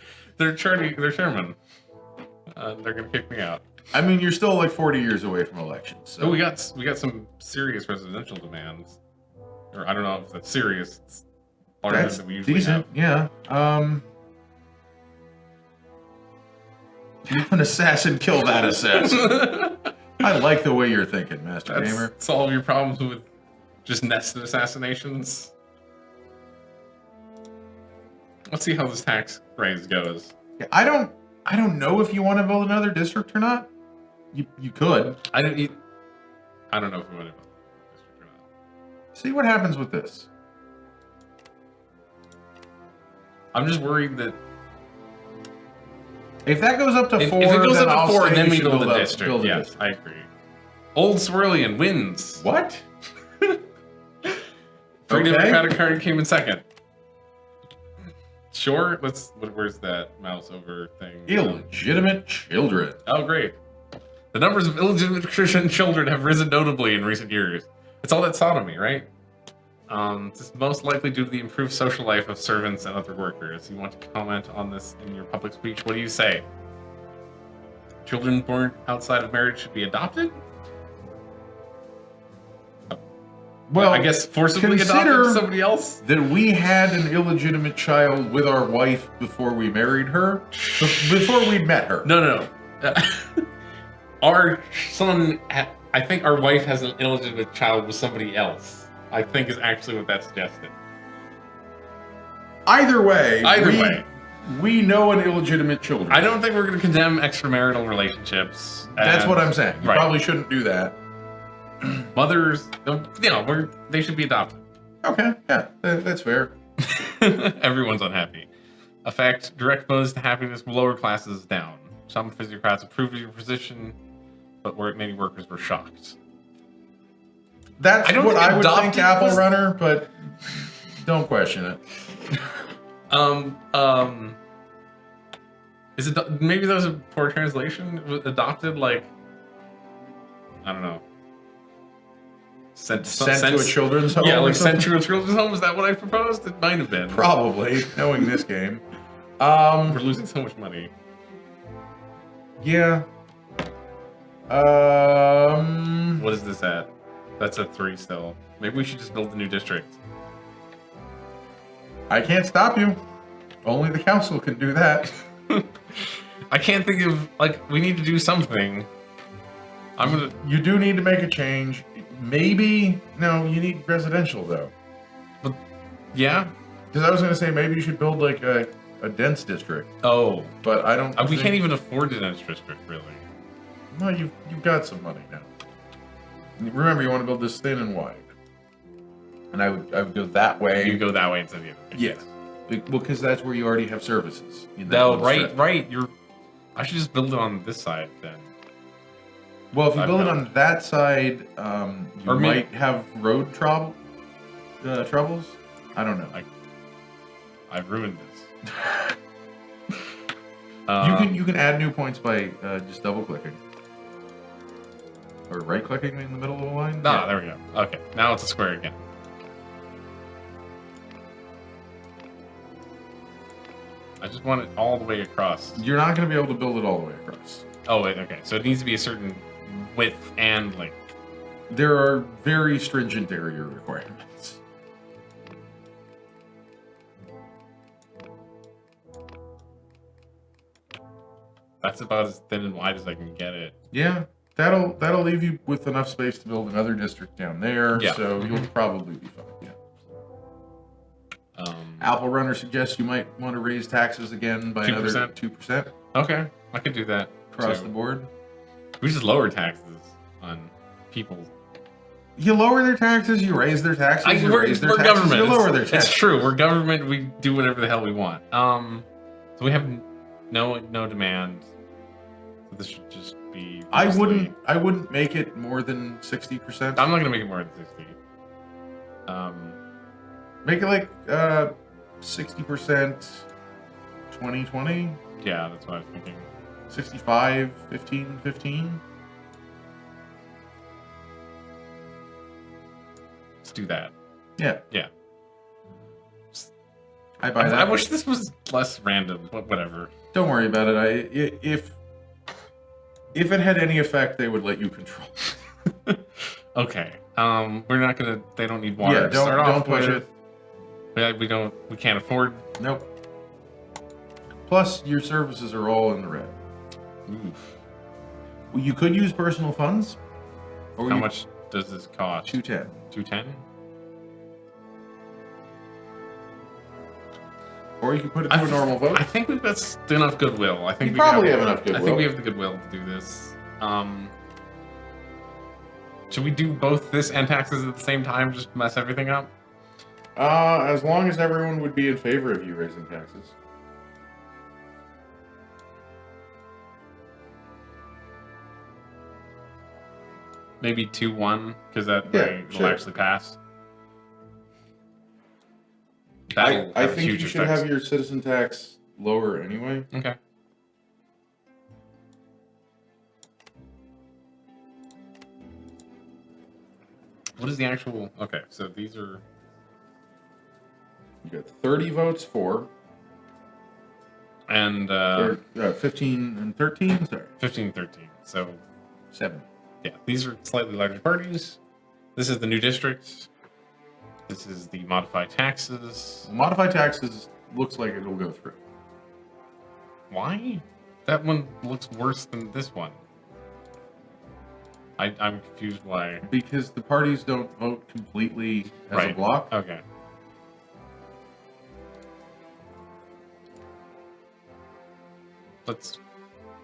[SPEAKER 2] chairman. They're gonna kick me out.
[SPEAKER 1] I mean, you're still like 40 years away from elections. So
[SPEAKER 2] Oh, we got some serious residential demands, or I don't know if that's serious. It's larger
[SPEAKER 1] that's
[SPEAKER 2] than we usually
[SPEAKER 1] decent.
[SPEAKER 2] have.
[SPEAKER 1] Yeah. An assassin, kill that assassin. I like the way you're thinking, Master Gamer.
[SPEAKER 2] Solve your problems with just nested assassinations. Let's see how this tax raise goes.
[SPEAKER 1] Yeah, I don't know if you want to build another district or not. You could.
[SPEAKER 2] I don't know if we want to build a district or not.
[SPEAKER 1] See what happens with this.
[SPEAKER 2] I'm just worried that
[SPEAKER 1] If that goes up to 4,
[SPEAKER 2] if it goes
[SPEAKER 1] then
[SPEAKER 2] up
[SPEAKER 1] I'll
[SPEAKER 2] to 4,
[SPEAKER 1] say
[SPEAKER 2] then
[SPEAKER 1] you
[SPEAKER 2] we
[SPEAKER 1] should
[SPEAKER 2] build
[SPEAKER 1] build
[SPEAKER 2] a
[SPEAKER 1] a
[SPEAKER 2] district.
[SPEAKER 1] build a
[SPEAKER 2] Yes,
[SPEAKER 1] district.
[SPEAKER 2] I agree. Old Swirlian wins.
[SPEAKER 1] What?
[SPEAKER 2] Free
[SPEAKER 1] Okay.
[SPEAKER 2] Democratic card came in second. Sure. Where's that mouse over thing?
[SPEAKER 1] Illegitimate children.
[SPEAKER 2] Oh, great. The numbers of illegitimate Christian children have risen notably in recent years. It's all that sodomy, right? This is most likely due to the improved social life of servants and other workers. You want to comment on this in your public speech? What do you say? Children born outside of marriage should be adopted?
[SPEAKER 1] Well,
[SPEAKER 2] I guess forcibly adopted
[SPEAKER 1] consider
[SPEAKER 2] to somebody else?
[SPEAKER 1] that we had an illegitimate child with our wife before we married her, before we'd met her.
[SPEAKER 2] No. Our son, I think our wife has an illegitimate child with somebody else. I think is actually what that suggested.
[SPEAKER 1] Either way, we know an illegitimate children.
[SPEAKER 2] I don't think we're going to condemn extramarital relationships.
[SPEAKER 1] That's
[SPEAKER 2] and-
[SPEAKER 1] what I'm saying. You
[SPEAKER 2] Right.
[SPEAKER 1] probably shouldn't do that.
[SPEAKER 2] Mothers, they should be adopted.
[SPEAKER 1] Okay, yeah, that's fair.
[SPEAKER 2] Everyone's unhappy. Affect direct bonus to happiness from lower classes down. Some physiocrats approved of your position, but many workers were shocked.
[SPEAKER 1] That's
[SPEAKER 2] I don't
[SPEAKER 1] what
[SPEAKER 2] think
[SPEAKER 1] I would think,
[SPEAKER 2] adopted
[SPEAKER 1] Apple
[SPEAKER 2] was-
[SPEAKER 1] Runner, but don't question it.
[SPEAKER 2] Is it maybe that was a poor translation? Adopted, like, I don't know. Sent
[SPEAKER 1] to a children's home.
[SPEAKER 2] Yeah,
[SPEAKER 1] or
[SPEAKER 2] like sent
[SPEAKER 1] something?
[SPEAKER 2] to a children's home. Is that what I proposed? It might have been.
[SPEAKER 1] Probably, knowing this game.
[SPEAKER 2] We're losing so much money.
[SPEAKER 1] Yeah.
[SPEAKER 2] What is this at? That's at 3 still. Maybe we should just build a new district.
[SPEAKER 1] I can't stop you. Only the council can do that.
[SPEAKER 2] I can't think of, like, we need to do something. I'm gonna.
[SPEAKER 1] You do need to make a change. Maybe, no, you need residential though.
[SPEAKER 2] But yeah.
[SPEAKER 1] Because I was going to say maybe you should build like a dense district,
[SPEAKER 2] Oh,
[SPEAKER 1] but I don't.
[SPEAKER 2] we can't even afford the dense district, really.
[SPEAKER 1] Well, you've got some money now. Remember, you want to build this thin and wide, and I would go that way.
[SPEAKER 2] You go that way instead of the other.
[SPEAKER 1] Yes. Well, because that's where you already have services. In that
[SPEAKER 2] No,
[SPEAKER 1] one
[SPEAKER 2] right.
[SPEAKER 1] strip.
[SPEAKER 2] I should just build it on this side then.
[SPEAKER 1] Well, if you
[SPEAKER 2] I've
[SPEAKER 1] build it
[SPEAKER 2] got-
[SPEAKER 1] on that side, you
[SPEAKER 2] Or
[SPEAKER 1] might have road troubles. I don't know.
[SPEAKER 2] I've ruined this.
[SPEAKER 1] You can add new points by just double clicking or right clicking in the middle of the line.
[SPEAKER 2] Ah, there we go. Okay, now it's a square again. I just want it all the way across.
[SPEAKER 1] You're not going to be able to build it all the way across.
[SPEAKER 2] Oh, wait, okay. So it needs to be a certain width and length.
[SPEAKER 1] There are very stringent area requirements.
[SPEAKER 2] That's about as thin and wide as I can get it.
[SPEAKER 1] Yeah, that'll leave you with enough space to build another district down there.
[SPEAKER 2] Yeah.
[SPEAKER 1] So you'll probably be fine. Yeah. Apple Runner suggests you might want to raise taxes again by
[SPEAKER 2] 2%?
[SPEAKER 1] another 2%
[SPEAKER 2] Okay, I could do that.
[SPEAKER 1] across
[SPEAKER 2] too.
[SPEAKER 1] the board.
[SPEAKER 2] We just lower taxes on people.
[SPEAKER 1] You lower their taxes, you raise their taxes, you raise their
[SPEAKER 2] we're
[SPEAKER 1] taxes,
[SPEAKER 2] government.
[SPEAKER 1] you lower their
[SPEAKER 2] It's
[SPEAKER 1] taxes.
[SPEAKER 2] true. We're government. We do whatever the hell we want. So we have no demand. So this should just be.
[SPEAKER 1] I
[SPEAKER 2] mostly-
[SPEAKER 1] wouldn't make it more than 60%.
[SPEAKER 2] I'm not gonna make it more than 60.
[SPEAKER 1] Make it like 60%, 20-20,
[SPEAKER 2] Yeah, that's what I was thinking.
[SPEAKER 1] 65, 15-15.
[SPEAKER 2] Let's do that.
[SPEAKER 1] Yeah.
[SPEAKER 2] Yeah.
[SPEAKER 1] I buy that.
[SPEAKER 2] I wish this was less random, but whatever.
[SPEAKER 1] Don't worry about it. If it had any effect, they would let you control.
[SPEAKER 2] Okay. We're not gonna. They don't need water.
[SPEAKER 1] Yeah,
[SPEAKER 2] to start
[SPEAKER 1] don't
[SPEAKER 2] off
[SPEAKER 1] push
[SPEAKER 2] with.
[SPEAKER 1] it.
[SPEAKER 2] We don't. We can't afford.
[SPEAKER 1] Nope. Plus, your services are all in the red.
[SPEAKER 2] Oof.
[SPEAKER 1] Well, you could use personal funds. Or
[SPEAKER 2] How much does this cost?
[SPEAKER 1] 210.
[SPEAKER 2] 210.
[SPEAKER 1] Or you could put it to a normal vote.
[SPEAKER 2] I think we've got enough goodwill. I think
[SPEAKER 1] You
[SPEAKER 2] we
[SPEAKER 1] probably have enough goodwill.
[SPEAKER 2] I think we have the goodwill to do this. Should we do both this and taxes at the same time? Just mess everything up?
[SPEAKER 1] As long as everyone would be in favor of you raising taxes.
[SPEAKER 2] Maybe 2-1, because that way it'll actually pass. That'll
[SPEAKER 1] I
[SPEAKER 2] have
[SPEAKER 1] think you
[SPEAKER 2] huge
[SPEAKER 1] should
[SPEAKER 2] effects.
[SPEAKER 1] have your citizen tax lower anyway.
[SPEAKER 2] Okay. What is the actual... Okay, so these are...
[SPEAKER 1] You got 30 votes for,
[SPEAKER 2] And
[SPEAKER 1] or 15 and 13, sorry.
[SPEAKER 2] 15, 13. So,
[SPEAKER 1] 7.
[SPEAKER 2] yeah, these are slightly larger parties. This is the new district. This is the modified taxes.
[SPEAKER 1] Modified taxes looks like it'll go through.
[SPEAKER 2] Why? That one looks worse than this one. I'm confused why.
[SPEAKER 1] Because the parties don't vote completely as a
[SPEAKER 2] Right.
[SPEAKER 1] block.
[SPEAKER 2] Okay. Let's...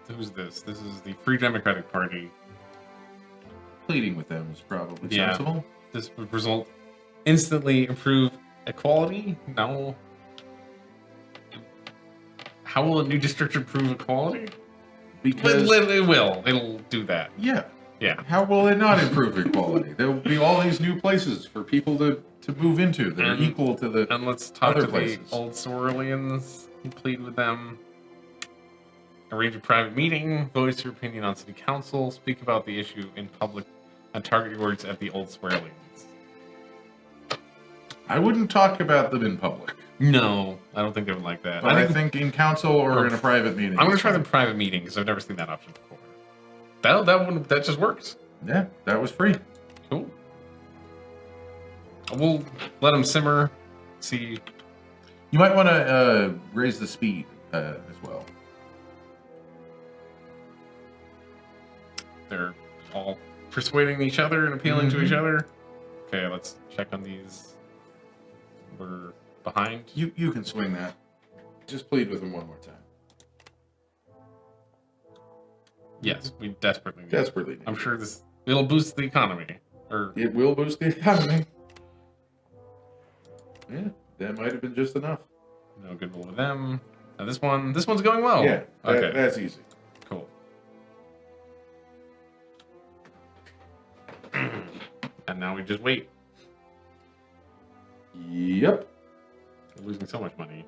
[SPEAKER 2] Who's this? This is the Free Democratic Party.
[SPEAKER 1] Pleading with them is probably
[SPEAKER 2] Yeah.
[SPEAKER 1] sensible.
[SPEAKER 2] This would result instantly improve equality? No. How will a new district improve equality?
[SPEAKER 1] Because,
[SPEAKER 2] It will. It'll do that.
[SPEAKER 1] yeah,
[SPEAKER 2] Yeah.
[SPEAKER 1] how will it not improve equality? There will be all these new places for people to move into that
[SPEAKER 2] And-
[SPEAKER 1] are equal to the...
[SPEAKER 2] And let's talk
[SPEAKER 1] Other
[SPEAKER 2] to
[SPEAKER 1] places.
[SPEAKER 2] the old Sorelians and plead with them. Arrange a private meeting, voice your opinion on city council, speak about the issue in public, and target your words at the old Sorelians.
[SPEAKER 1] I wouldn't talk about them in public.
[SPEAKER 2] No, I don't think they would like that.
[SPEAKER 1] But I think in council or in a private meeting.
[SPEAKER 2] I'm going to try the private meeting because I've never seen that option before. That just works.
[SPEAKER 1] Yeah, that was free.
[SPEAKER 2] Cool. We'll let them simmer. See.
[SPEAKER 1] You might want to raise the speed as well.
[SPEAKER 2] They're all persuading each other and appealing to each other. Okay, let's check on these. We're behind.
[SPEAKER 1] You can swing that. Just plead with them one more time.
[SPEAKER 2] Yes, we desperately need.
[SPEAKER 1] Desperately.
[SPEAKER 2] I'm sure it'll boost the economy. Or
[SPEAKER 1] It will boost the economy. Yeah, that might have been just enough.
[SPEAKER 2] no goodwill with them. Now this one's going well.
[SPEAKER 1] Yeah,
[SPEAKER 2] Okay.
[SPEAKER 1] that's easy.
[SPEAKER 2] Cool. And now we just wait.
[SPEAKER 1] Yep.
[SPEAKER 2] We're losing so much money.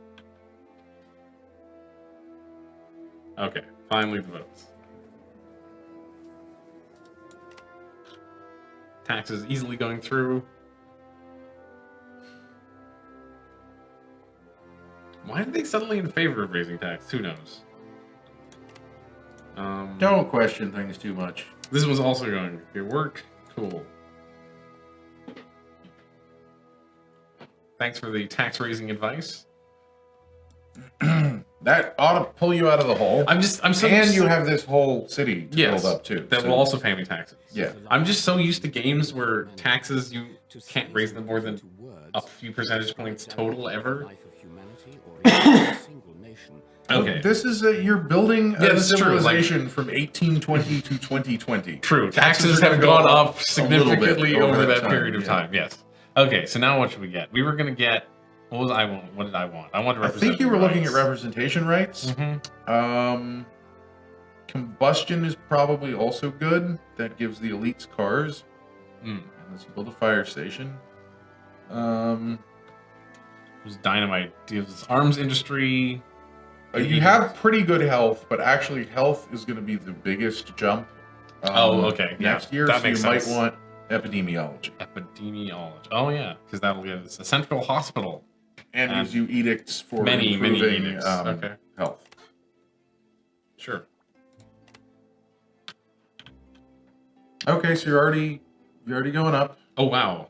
[SPEAKER 2] Okay, finally the votes. Taxes easily going through. Why are they suddenly in favor of raising tax? Who knows?
[SPEAKER 1] Don't question things too much.
[SPEAKER 2] This was also going to work. Cool. Thanks for the tax raising advice.
[SPEAKER 1] That ought to pull you out of the hole.
[SPEAKER 2] I'm so
[SPEAKER 1] and
[SPEAKER 2] used
[SPEAKER 1] you
[SPEAKER 2] to-
[SPEAKER 1] have this whole city to
[SPEAKER 2] Yes,
[SPEAKER 1] build up too.
[SPEAKER 2] that
[SPEAKER 1] so-
[SPEAKER 2] will also pay me taxes.
[SPEAKER 1] Yeah.
[SPEAKER 2] I'm just so used to games where taxes, you can't raise them more than a few percentage points total ever. Okay.
[SPEAKER 1] This is you're building
[SPEAKER 2] Yeah,
[SPEAKER 1] a
[SPEAKER 2] this is true, like-
[SPEAKER 1] civilization from 1820 to 2020.
[SPEAKER 2] True.
[SPEAKER 1] Taxes
[SPEAKER 2] Taxes
[SPEAKER 1] are
[SPEAKER 2] have
[SPEAKER 1] gonna go
[SPEAKER 2] gone
[SPEAKER 1] up
[SPEAKER 2] up
[SPEAKER 1] a little bit
[SPEAKER 2] significantly
[SPEAKER 1] over
[SPEAKER 2] over
[SPEAKER 1] that
[SPEAKER 2] that period
[SPEAKER 1] time,
[SPEAKER 2] of
[SPEAKER 1] yeah.
[SPEAKER 2] time. Yes. Okay, so now what should we get? We were going to get... What was I want? What did I want? I wanted
[SPEAKER 1] I
[SPEAKER 2] representation
[SPEAKER 1] think you were looking at
[SPEAKER 2] rights.
[SPEAKER 1] representation rights.
[SPEAKER 2] Mhm.
[SPEAKER 1] Combustion is probably also good. That gives the elites cars.
[SPEAKER 2] Mm.
[SPEAKER 1] Let's build a fire station.
[SPEAKER 2] There's dynamite. Gives arms industry.
[SPEAKER 1] You have pretty good health, but actually health is going to be the biggest jump.
[SPEAKER 2] Okay, yeah,
[SPEAKER 1] Next year,
[SPEAKER 2] that
[SPEAKER 1] so you
[SPEAKER 2] makes
[SPEAKER 1] might
[SPEAKER 2] sense.
[SPEAKER 1] want epidemiology.
[SPEAKER 2] Epidemiology. Oh, yeah, because that'll give us a central hospital.
[SPEAKER 1] And gives you edicts for
[SPEAKER 2] many
[SPEAKER 1] improving
[SPEAKER 2] edicts. Okay.
[SPEAKER 1] health.
[SPEAKER 2] Sure.
[SPEAKER 1] Okay, so you're already going up.
[SPEAKER 2] Oh wow,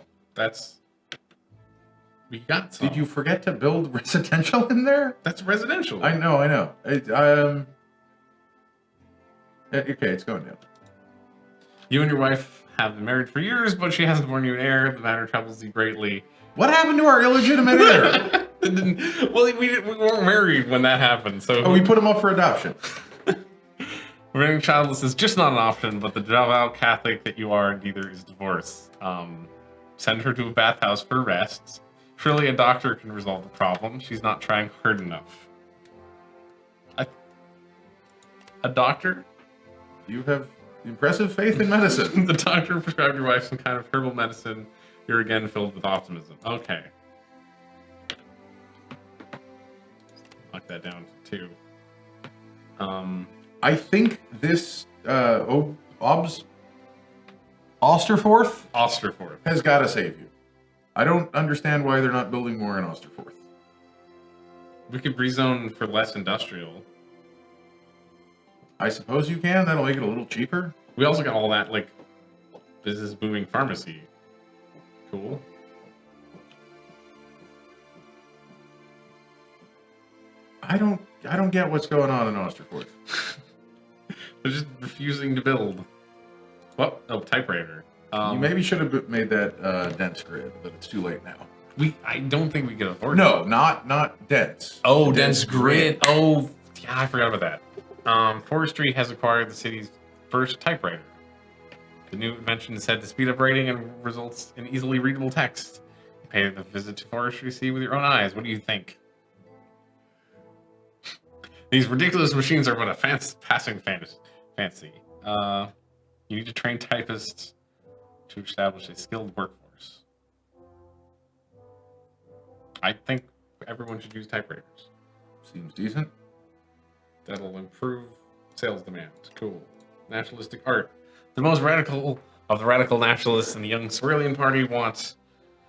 [SPEAKER 2] we got some.
[SPEAKER 1] Did you forget to build residential in there?
[SPEAKER 2] That's residential.
[SPEAKER 1] I know. Okay, it's going down.
[SPEAKER 2] You and your wife have been married for years, but she hasn't borne you an heir. The matter troubles you greatly.
[SPEAKER 1] What happened to our illegitimate heir?
[SPEAKER 2] Well, we weren't married when that happened, so
[SPEAKER 1] Oh, we put him up for adoption.
[SPEAKER 2] remaining childless is just not an option. But the devout Catholic that you are, neither is divorce. Send her to a bathhouse for rest. Surely a doctor can resolve the problem. She's not trying hard enough. A doctor?
[SPEAKER 1] You have impressive faith in medicine.
[SPEAKER 2] The doctor prescribed your wife some kind of herbal medicine. You're again filled with optimism. Okay. Knock that down to 2.
[SPEAKER 1] I think this Osterforth has got to save you. I don't understand why they're not building more in Osterforth.
[SPEAKER 2] We could rezone for less industrial.
[SPEAKER 1] I suppose you can. That'll make it a little cheaper.
[SPEAKER 2] We also got all that, like, business booming pharmacy. Cool.
[SPEAKER 1] I don't get what's going on in Osterforth.
[SPEAKER 2] They're just refusing to build. What? Oh, typewriter.
[SPEAKER 1] You maybe should have made that dense grid, but it's too late now.
[SPEAKER 2] I don't think we can afford it.
[SPEAKER 1] No, not dense.
[SPEAKER 2] Oh, dense grid. Oh, yeah, I forgot about that. Forestry has acquired the city's first typewriter. The new invention is said to speed up writing and results in easily readable text. Pay the visit to forestry to see with your own eyes. What do you think? These ridiculous machines are but a passing fancy. You need to train typists to establish a skilled workforce. I think everyone should use typewriters.
[SPEAKER 1] Seems decent.
[SPEAKER 2] That'll improve sales demand. Cool. Nationalistic art. The most radical of the radical nationalists in the Young Swirlian Party wants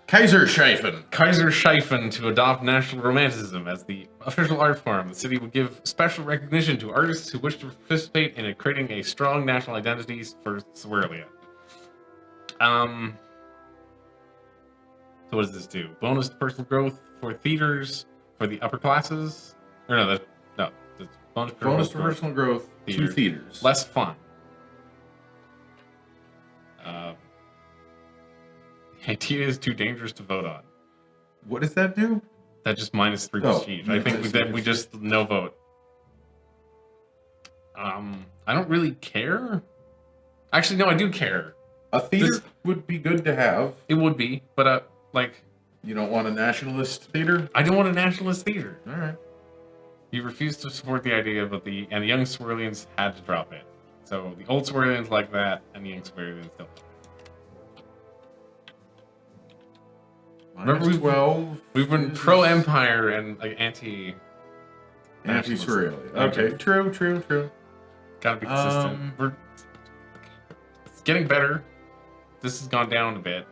[SPEAKER 2] Kaiserscheifen to adopt national romanticism as the official art form. The city would give special recognition to artists who wish to participate in creating a strong national identity for Swirlia. So what does this do? Bonus to personal growth for theaters for the upper classes? Or no, that's bonus
[SPEAKER 1] to personal growth to theaters.
[SPEAKER 2] Less fun. The idea is too dangerous to vote on.
[SPEAKER 1] What does that do?
[SPEAKER 2] That just minus 3 prestige. I think we just no vote. I don't really care. Actually, no, I do care.
[SPEAKER 1] A theater would be good to have.
[SPEAKER 2] It would be, but like.
[SPEAKER 1] You don't want a nationalist theater?
[SPEAKER 2] I don't want a nationalist theater.
[SPEAKER 1] All right.
[SPEAKER 2] You refused to support the idea, and the young Swirlians had to drop it. So the old Swirlians like that, and the young Swirlians don't. Remember,
[SPEAKER 1] 12.
[SPEAKER 2] We've been pro-empire and like
[SPEAKER 1] anti-Swirlia. Okay, true.
[SPEAKER 2] Gotta be consistent. It's getting better. This has gone down a bit,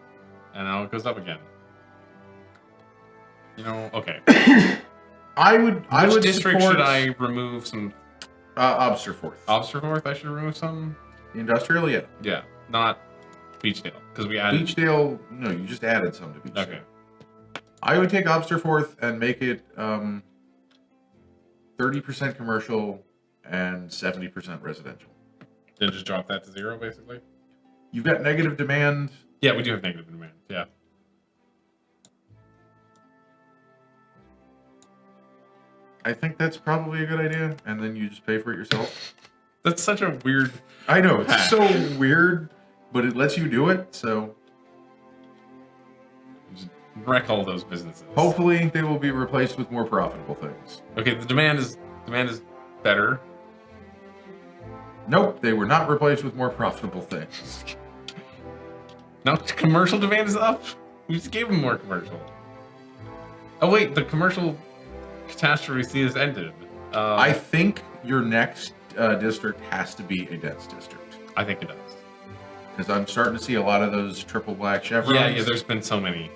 [SPEAKER 2] and now it goes up again. You know, okay.
[SPEAKER 1] Which
[SPEAKER 2] district should I remove some?
[SPEAKER 1] Osterforth.
[SPEAKER 2] Osterforth, I should remove some.
[SPEAKER 1] Industrial, yeah.
[SPEAKER 2] Yeah, not Beechdale, because we added.
[SPEAKER 1] Beechdale, no, you just added some to Beechdale.
[SPEAKER 2] Okay.
[SPEAKER 1] I would take Osterforth and make it 30% commercial and 70% residential.
[SPEAKER 2] Then just drop that to 0, basically?
[SPEAKER 1] You've got negative demand.
[SPEAKER 2] Yeah, we do have negative demand, yeah.
[SPEAKER 1] I think that's probably a good idea, and then you just pay for it yourself.
[SPEAKER 2] That's such a weird...
[SPEAKER 1] I know, it's so weird, but it lets you do it, so...
[SPEAKER 2] Just wreck all those businesses.
[SPEAKER 1] Hopefully, they will be replaced with more profitable things.
[SPEAKER 2] Okay, the demand is better.
[SPEAKER 1] Nope, they were not replaced with more profitable things.
[SPEAKER 2] Now commercial demand is up? We just gave them more commercial. Oh wait, the commercial catastrophe has ended.
[SPEAKER 1] I think your next district has to be a dense district.
[SPEAKER 2] I think it does.
[SPEAKER 1] Because I'm starting to see a lot of those triple black chevrons.
[SPEAKER 2] Yeah, there's been so many.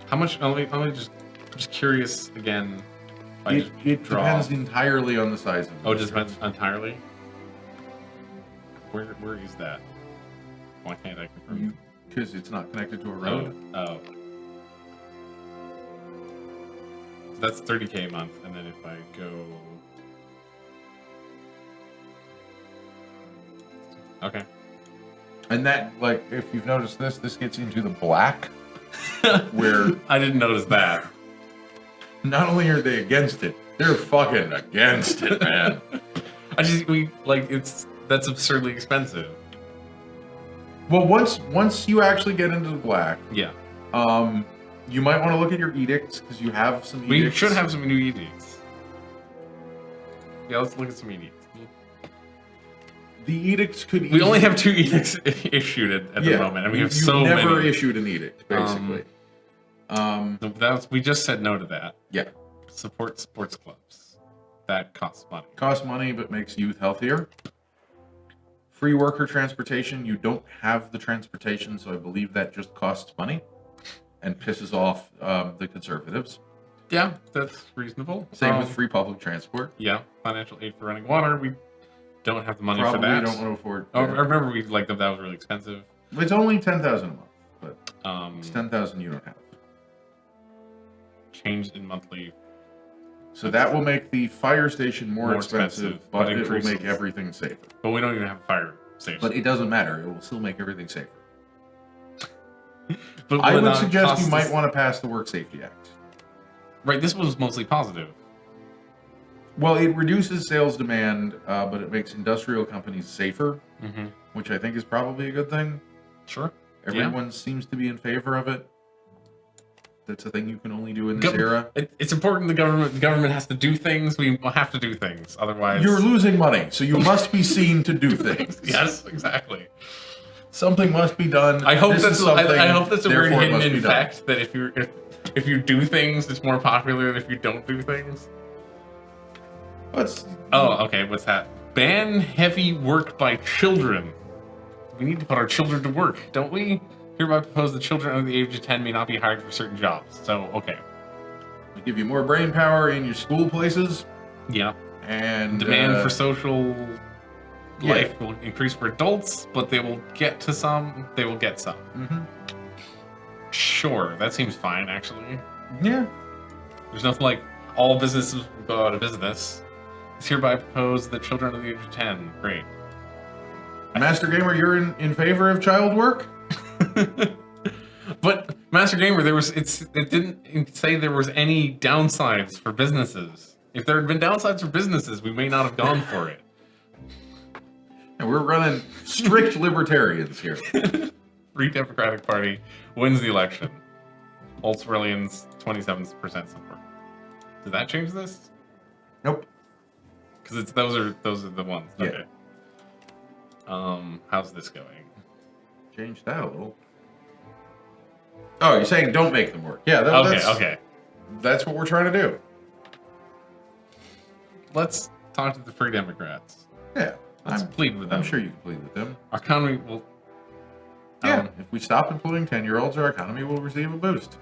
[SPEAKER 2] How much? Only just curious again. If I just
[SPEAKER 1] It
[SPEAKER 2] draw.
[SPEAKER 1] depends entirely on the size of the
[SPEAKER 2] Oh, it just
[SPEAKER 1] booster.
[SPEAKER 2] depends entirely. Where is that? Why can't I confirm?
[SPEAKER 1] Because it's not connected to a road.
[SPEAKER 2] Oh. So that's 30K a month, and then if I go. Okay.
[SPEAKER 1] And that, like, if you've noticed this gets into the black, where
[SPEAKER 2] I didn't notice that.
[SPEAKER 1] not only are they against it, they're fucking against it, man.
[SPEAKER 2] That's absurdly expensive.
[SPEAKER 1] Well, once you actually get into the black,
[SPEAKER 2] Yeah.
[SPEAKER 1] you might want to look at your edicts, because you have some edicts.
[SPEAKER 2] We should have some new edicts. Yeah, let's look at some edicts.
[SPEAKER 1] The edicts could
[SPEAKER 2] We only have 2 edicts issued at the moment, and we have so many.
[SPEAKER 1] You've never issued an edict, basically.
[SPEAKER 2] We just said no to that.
[SPEAKER 1] Yeah.
[SPEAKER 2] Support sports clubs. That costs money.
[SPEAKER 1] Costs money, but makes youth healthier. Free worker transportation. You don't have the transportation, so I believe that just costs money and pisses off the conservatives.
[SPEAKER 2] Yeah, that's reasonable.
[SPEAKER 1] Same with free public transport.
[SPEAKER 2] Yeah, financial aid for running water. We don't have the money
[SPEAKER 1] Probably
[SPEAKER 2] for that.
[SPEAKER 1] don't want to afford.
[SPEAKER 2] Oh, I remember that was really expensive.
[SPEAKER 1] It's only 10,000 a month, but it's
[SPEAKER 2] Um,
[SPEAKER 1] 10,000 you don't have.
[SPEAKER 2] changed in monthly.
[SPEAKER 1] So that will make the fire station more
[SPEAKER 2] More
[SPEAKER 1] expensive,
[SPEAKER 2] expensive,
[SPEAKER 1] but
[SPEAKER 2] but
[SPEAKER 1] it will
[SPEAKER 2] increases.
[SPEAKER 1] make everything safer.
[SPEAKER 2] But we don't even have a fire station.
[SPEAKER 1] But it doesn't matter. It will still make everything safer.
[SPEAKER 2] But
[SPEAKER 1] I
[SPEAKER 2] will it
[SPEAKER 1] would
[SPEAKER 2] not
[SPEAKER 1] suggest
[SPEAKER 2] cost
[SPEAKER 1] you might
[SPEAKER 2] us-
[SPEAKER 1] want to pass the Work Safety Act.
[SPEAKER 2] Right, this was mostly positive.
[SPEAKER 1] Well, it reduces sales demand, but it makes industrial companies safer,
[SPEAKER 2] Mm-hmm.
[SPEAKER 1] which I think is probably a good thing.
[SPEAKER 2] Sure.
[SPEAKER 1] Everyone seems to be in favor of it. That's a thing you can only do in this era.
[SPEAKER 2] It's important. The government has to do things. We have to do things. Otherwise,
[SPEAKER 1] You're losing money, so you must be seen to do things.
[SPEAKER 2] Yes, exactly.
[SPEAKER 1] Something must be done.
[SPEAKER 2] I hope
[SPEAKER 1] This
[SPEAKER 2] that's
[SPEAKER 1] is something,
[SPEAKER 2] I hope that's a weird
[SPEAKER 1] therefore it
[SPEAKER 2] hidden
[SPEAKER 1] must be done.
[SPEAKER 2] fact that if you do things, it's more popular than if you don't do things.
[SPEAKER 1] What's
[SPEAKER 2] Oh, okay. What's that? Ban heavy work by children. We need to put our children to work, don't we? Hereby propose that children under the age of 10 may not be hired for certain jobs. So, okay.
[SPEAKER 1] give you more brain power in your school places,
[SPEAKER 2] Yeah.
[SPEAKER 1] and
[SPEAKER 2] Demand for social life will increase for adults, but they will get some.
[SPEAKER 1] Mhm.
[SPEAKER 2] Sure, that seems fine, actually.
[SPEAKER 1] Yeah.
[SPEAKER 2] There's nothing like all businesses will go out of business. It's hereby proposed that children under the age of 10. Great.
[SPEAKER 1] Master Gamer, you're in favor of child work?
[SPEAKER 2] But Master Gamer, it didn't say there was any downsides for businesses. If there had been downsides for businesses, we may not have gone for it.
[SPEAKER 1] And we're running strict libertarians here.
[SPEAKER 2] Free Democratic Party wins the election. Ultravilians 27% support. Did that change this?
[SPEAKER 1] Nope.
[SPEAKER 2] Because those are the ones.
[SPEAKER 1] Yeah.
[SPEAKER 2] Okay. How's this going?
[SPEAKER 1] Change that a little. Oh, you're saying don't make them work. Yeah,
[SPEAKER 2] Okay.
[SPEAKER 1] That's what we're trying to do.
[SPEAKER 2] Let's talk to the Free Democrats.
[SPEAKER 1] Yeah.
[SPEAKER 2] Let's plead with them.
[SPEAKER 1] I'm sure you can plead with them.
[SPEAKER 2] Our economy will.
[SPEAKER 1] Yeah. If we stop employing 10-year-olds, our economy will receive a boost.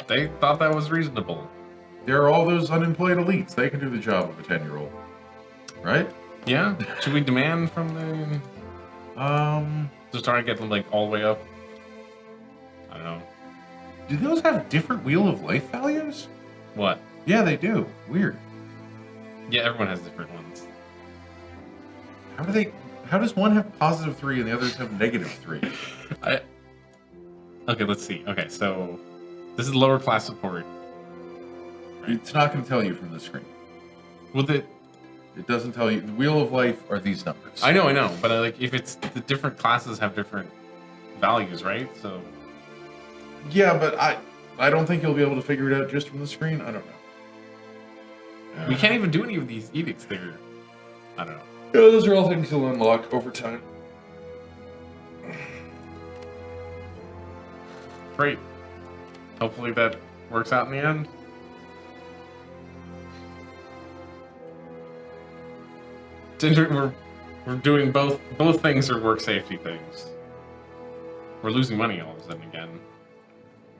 [SPEAKER 2] They thought that was reasonable.
[SPEAKER 1] There are all those unemployed elites. They can do the job of a 10-year-old. Right?
[SPEAKER 2] Yeah. Should we demand from the? Just try to get them like all the way up. I don't know.
[SPEAKER 1] Do those have different Wheel of Life values?
[SPEAKER 2] What?
[SPEAKER 1] Yeah, they do. Weird.
[SPEAKER 2] Yeah, everyone has different ones.
[SPEAKER 1] How does one have +3 and the others have -3?
[SPEAKER 2] Okay, let's see. Okay, so this is lower class support.
[SPEAKER 1] It's not going to tell you from the screen.
[SPEAKER 2] Well,
[SPEAKER 1] It doesn't tell you. The Wheel of Life are these numbers.
[SPEAKER 2] I know, but like if it's the different classes have different values, right? So
[SPEAKER 1] Yeah, but I don't think you'll be able to figure it out just from the screen. I don't know.
[SPEAKER 2] we can't even do any of these edicts there. I don't know.
[SPEAKER 1] Yeah, those are all things you'll unlock over time.
[SPEAKER 2] Great. Hopefully that works out in the end. We're doing both things are work safety things. We're losing money all of a sudden again.